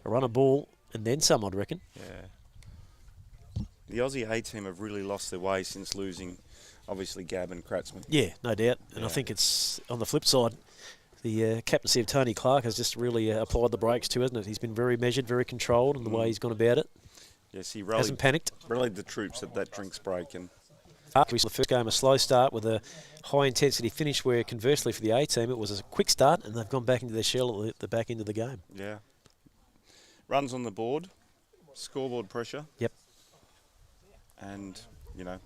a run of ball, and then some, I'd reckon. Yeah. The Aussie A team have really lost their way since losing, obviously, Gabb and Kratzman. Yeah, no doubt. And I think it's, on the flip side, the captaincy of Tony Clark has just really applied the brakes to, hasn't it? He's been very measured, very controlled in the way he's gone about it. Yes, he hasn't panicked. Rallied the troops at that drinks break. And we saw the first game a slow start with a high-intensity finish where, conversely, for the A-team, it was a quick start and they've gone back into their shell at the back end of the game. Yeah. Runs on the board, scoreboard pressure. Yep. And,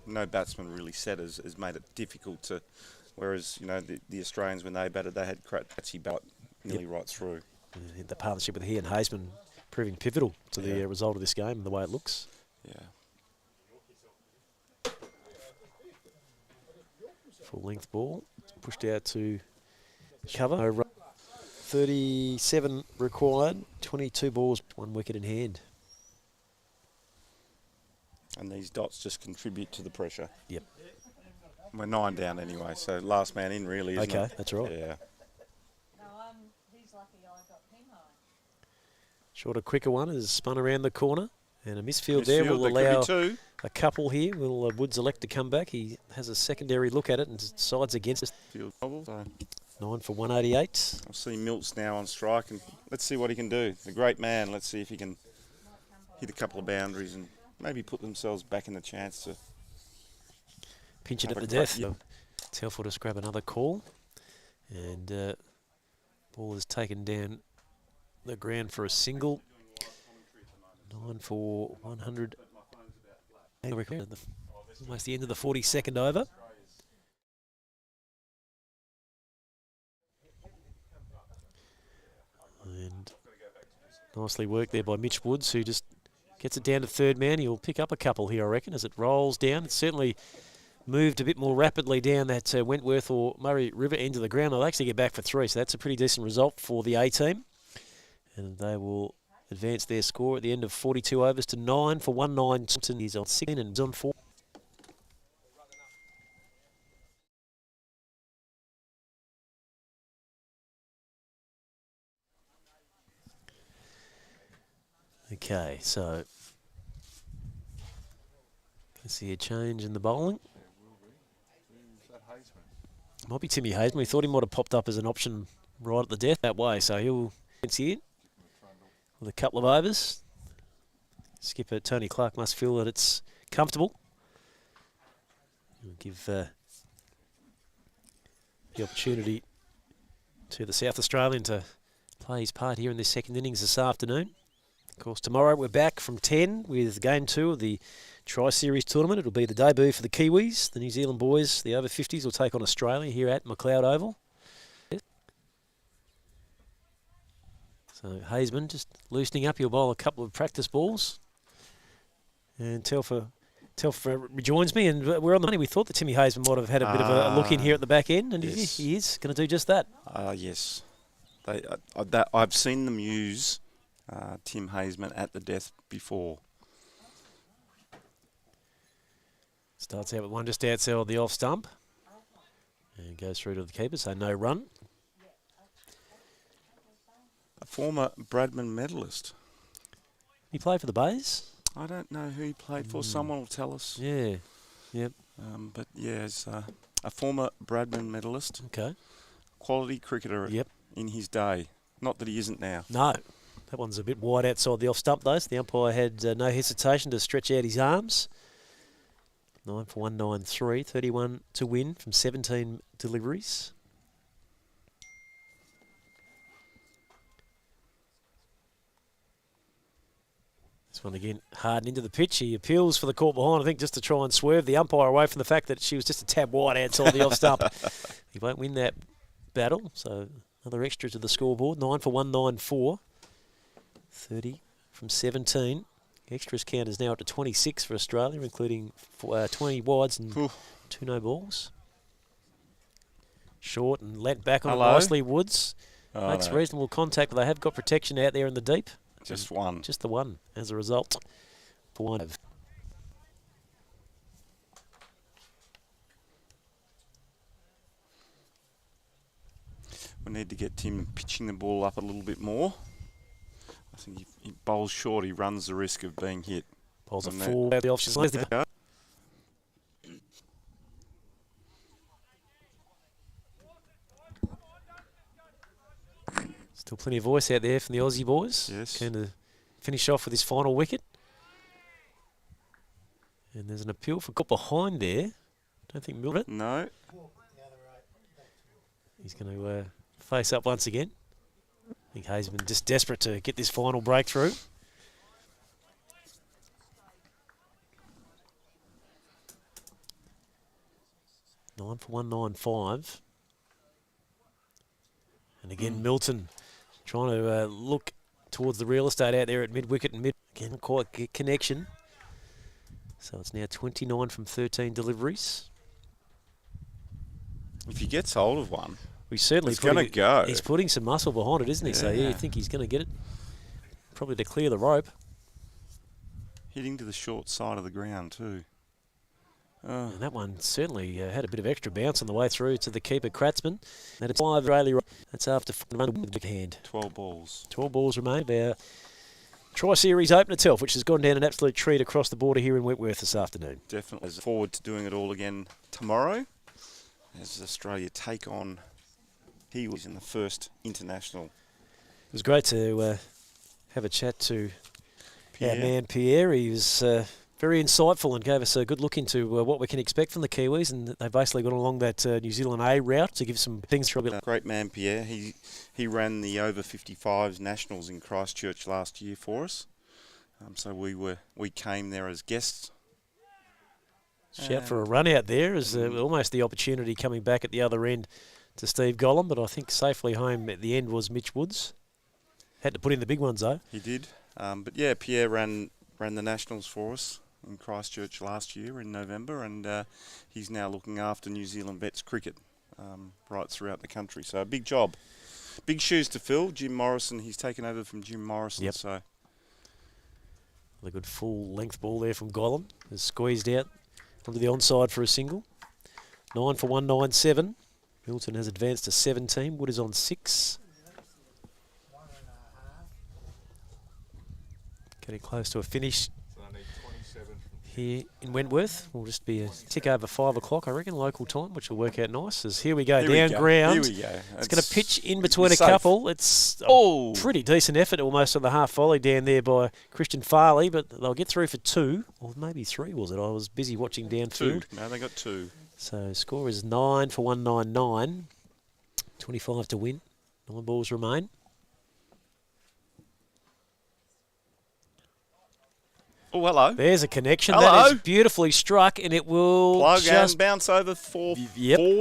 no batsman really set has made it difficult to, whereas, the Australians, when they batted, they had Kratzy bat nearly right through. The partnership with he and Haseman proving pivotal to the result of this game and the way it looks. Yeah. Full length ball. It's pushed out to cover. 37 required. 22 balls, 1 wicket in hand. And these dots just contribute to the pressure. Yep. We're 9 down anyway, so last man in really, isn't it? Okay, that's right. Yeah. Shorter, quicker one is spun around the corner. And a misfield Misfield, there will there could allow be two. a couple here. Will Woods elect to come back? He has a secondary look at it and decides against it. Field trouble, so 9 for 188. I'll see Milts now on strike, and let's see what he can do. The great man, let's see if he can hit a couple of boundaries and maybe put themselves back in the chance to Pinch it have at a the crack. death. Yep. Telford just grab another call. And ball is taken down the ground for a single. 9 for 100. Almost the end of the 42nd over. And nicely worked there by Mitch Woods, who just gets it down to third man. He'll pick up a couple here, I reckon, as it rolls down. It's certainly moved a bit more rapidly down that Wentworth or Murray River end of the ground. They'll actually get back for 3, so that's a pretty decent result for the A team. And they will advance their score at the end of 42 overs to 9 for 119. He's on 16 and on 4. Okay, so can see a change in the bowling. Might be Timmy Hazeman. We thought he might have popped up as an option right at the death that way, so he'll see it with a couple of overs. Skipper Tony Clark must feel that it's comfortable. We'll give the opportunity to the South Australian to play his part here in this second innings this afternoon. Of course, tomorrow we're back from 10 with Game 2 of the Tri-Series tournament. It'll be the debut for the Kiwis. The New Zealand boys, the over 50s, will take on Australia here at McLeod Oval. So Hazeman just loosening up. He'll bowl a couple of practice balls. And Telfer rejoins me, and we're on the money. We thought that Timmy Hazeman might have had a bit of a look in here at the back end, and yes. he is going to do just that. Yes. I've seen them use Tim Hazeman at the death before. Starts out with one just outside the off stump. And goes through to the keeper, so no run. A former Bradman medalist. He played for the Bays? I don't know who he played for. Someone will tell us. Yeah. Yep. But yeah, he's a former Bradman medalist. Okay. Quality cricketer in his day. Not that he isn't now. No. That one's a bit wide outside the off stump, though. So the umpire had no hesitation to stretch out his arms. 9 for 193, 31 to win from 17 deliveries. This one again, hardened into the pitch. He appeals for the caught behind, I think, just to try and swerve the umpire away from the fact that she was just a tad wide outside the off stump. He won't win that battle, so another extra to the scoreboard. 9 for 194, 30 from 17. Extras count is now up to 26 for Australia, including 20 wides and 2 no balls. Short and let back on it nicely. Woods makes reasonable contact, but they have got protection out there in the deep. Just one. Just the one as a result. For one. We need to get Tim pitching the ball up a little bit more. I think if he bowls short, he runs the risk of being hit. Bowls a full out the off stump. Still plenty of voice out there from the Aussie boys. Yes. Going to finish off with his final wicket. And there's an appeal for got behind there. Don't think Milton. No. He's going to face up once again. I think Hazeman just desperate to get this final breakthrough. Nine for 195. And again, Milton trying to look towards the real estate out there at mid-wicket and mid. Again, quite get connection. So it's now 29 from 13 deliveries. If he gets hold of one, he's going to go. He's putting some muscle behind it, isn't he? Yeah. So yeah, you think he's going to get it. Probably to clear the rope. Hitting to the short side of the ground too. Oh. And that one certainly had a bit of extra bounce on the way through to the keeper, Kratzman. And it's 5 Australia. That's after run with the big hand. 12 balls. 12 balls remain. Our Tri-Series opener, Telf, which has gone down an absolute treat across the border here in Wentworth this afternoon. Definitely. Look forward to doing it all again tomorrow as Australia take on Kiwis in the first international. It was great to have a chat to Pierre. our man Pierre. He was very insightful and gave us a good look into what we can expect from the Kiwis, and they've basically gone along that New Zealand A route to give some things for a bit. Great man Pierre. He ran the over 55s nationals in Christchurch last year for us. So we came there as guests. Shout for a run out there is almost the opportunity coming back at the other end to Steve Gollum, but I think safely home at the end was Mitch Woods. Had to put in the big ones though. He did. But yeah, Pierre ran the nationals for us in Christchurch last year in November, and he's now looking after New Zealand Vets cricket right throughout the country. So a big job. Big shoes to fill. Jim Morrison, he's taken over from Jim Morrison. Yep. So A good full length ball there from Gollum. Is squeezed out onto the onside for a single. 9 for 197. Milton has advanced to 17. Wood is on 6. Getting close to a finish So I need 27 from here in Wentworth. Will just be a tick over 5 o'clock, I reckon, local time, which will work out nice. As here we go, down ground. Here we go. It's going to pitch in between a safe. couple. It's a pretty decent effort almost on the half volley down there by Christian Farley, but they'll get through for 2, or maybe 3 was it? I was busy watching downfield. 2. No, they got 2. So score is 9 for 199. 25 to win. 9 balls remain. Oh, hello. There's a connection. Hello. That is beautifully struck, and it will Plug just and bounce over 4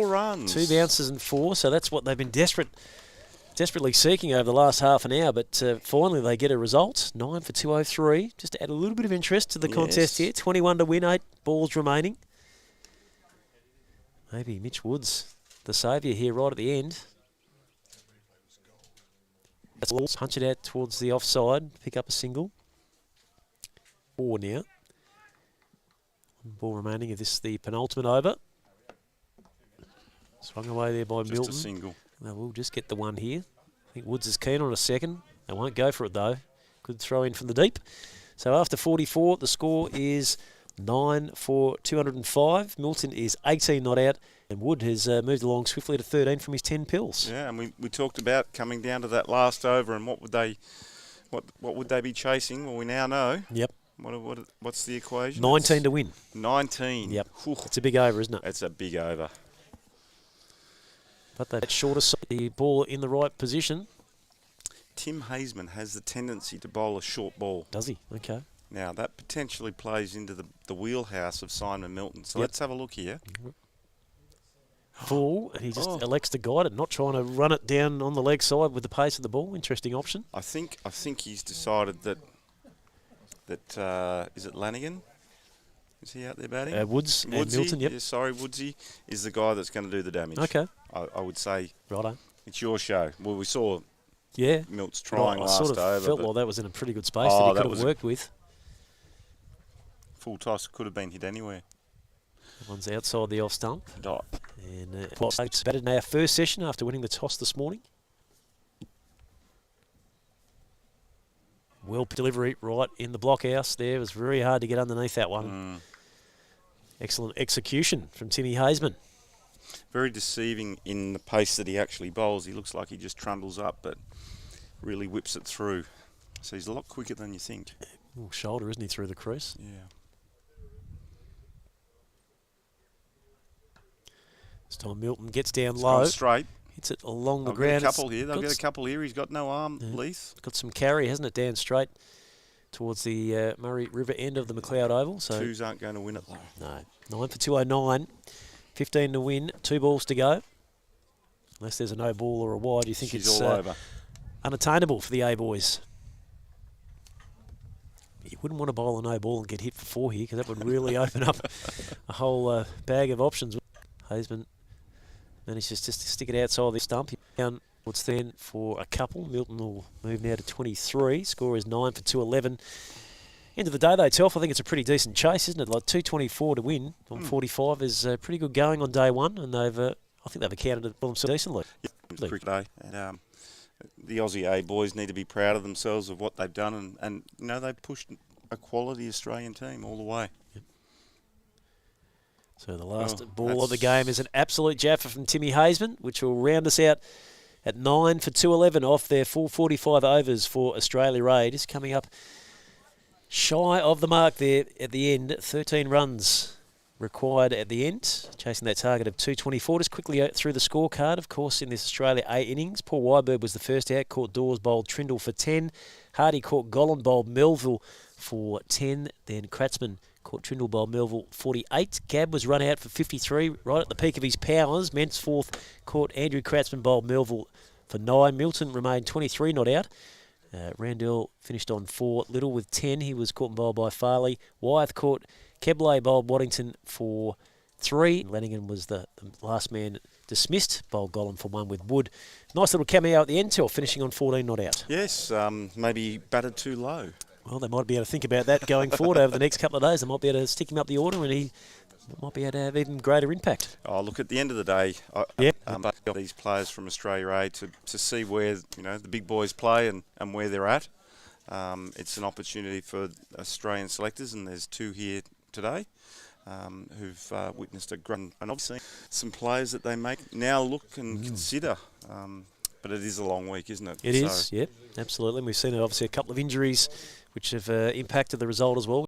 runs. 2 bounces and 4. So that's what they've been desperately seeking over the last half an hour. But finally they get a result. 9 for 203. Just to add a little bit of interest to the contest here. 21 to win. 8 balls remaining. Maybe Mitch Woods, the saviour here right at the end. That's all. Punch it out towards the offside. Pick up a single. 4 now. 1 ball remaining of this, the penultimate over. Swung away there by Milton. Just a single. They will just get the one here. I think Woods is keen on a second. They won't go for it though. Good throw in from the deep. So after 44, the score is 9 for 205. Milton is 18 not out, and Wood has moved along swiftly to 13 from his 10 pills. Yeah, and we talked about coming down to that last over and what would they be chasing? Well, we now know. Yep. What's the equation? 19 to win. 19. Yep. Whew. It's a big over, isn't it? It's a big over. But that shorter side, the ball in the right position. Tim Haseman has the tendency to bowl a short ball. Does he? Okay. Now, that potentially plays into the wheelhouse of Simon Milton. So let's have a look here. Full, and he just elects to guide it, not trying to run it down on the leg side with the pace of the ball. Interesting option. I think he's decided that is it Lanigan? Is he out there batting? Woods and Woodsy, Milton, yep. yeah, sorry, Woodsy is the guy that's going to do the damage. Okay. I would say Righto. it's your show. Well, we saw Milt's trying I last sort of over. felt like that was in a pretty good space that he could have worked with. Full toss could have been hit anywhere. One's outside the off stump. Dot. And batted in our first session after winning the toss this morning. Well delivery right in the blockhouse there. It was very hard to get underneath that one. Excellent execution from Timmy Haseman. Very deceiving in the pace that he actually bowls. He looks like he just trundles up, but really whips it through. So he's a lot quicker than you think. Shoulder, isn't he, through the crease? Yeah. This time Milton gets down It's low. gone straight. Hits it along the They'll ground. get a couple here. They'll get a couple here. He's got no arm, Leith. Got some carry, hasn't it, down straight towards the Murray River end of the McLeod Oval. So 2s aren't going to win it, though. No. 9 for 209. 15 to win. 2 balls to go. Unless there's a no ball or a wide, you think She's it's all over. Unattainable for the A-boys. You wouldn't want to bowl a no ball and get hit for 4 here, because that would really open up a whole bag of options. Haseman manages just to stick it outside the stump. Down Woods then for a couple. Milton will move now to 23. Score is 9 for 211. End of the day, though, Telf, I think it's a pretty decent chase, isn't it? Like 224 to win on 45 is pretty good going on day one, and they've, I think they've accounted for themselves decently. Yeah, cricket day, and the Aussie A boys need to be proud of themselves of what they've done, and you know they've pushed a quality Australian team all the way. Yep. So the last ball of the game is an absolute jaffer from Timmy Hazeman, which will round us out at 9 for 211 off their 445 overs for Australia A. Just coming up shy of the mark there at the end. 13 runs required at the end, chasing that target of 224. Just quickly through the scorecard, of course, in this Australia A innings. Paul Weiberg was the first out, caught Dawes, bowled Trindle for 10. Hardy caught Gollan, bowled Melville for 10. Then Kratzman caught Trindle, bowled Melville 48. Gabb was run out for 53, right at the peak of his powers. Mensforth caught Andrew Kratzman, bowled Melville for 9. Milton remained 23 not out. Randell finished on 4. Little with 10. He was caught and bowled by Farley. Wyeth caught Keble, bowled Waddington for 3. Lanigan was the last man dismissed. Bowled Gollan for 1 with Wood. Nice little cameo at the end, Till, finishing on 14 not out. Yes, maybe batted too low. Well, they might be able to think about that going forward over the next couple of days. They might be able to stick him up the order, and he might be able to have even greater impact. Oh, look, at the end of the day, these players from Australia A to see where the big boys play and where they're at. It's an opportunity for Australian selectors, and there's 2 here today who've witnessed a great, and obviously some players that they make now look and consider. But it is a long week, isn't it? It is, yep, absolutely. And we've seen obviously a couple of injuries which have impacted the result as well.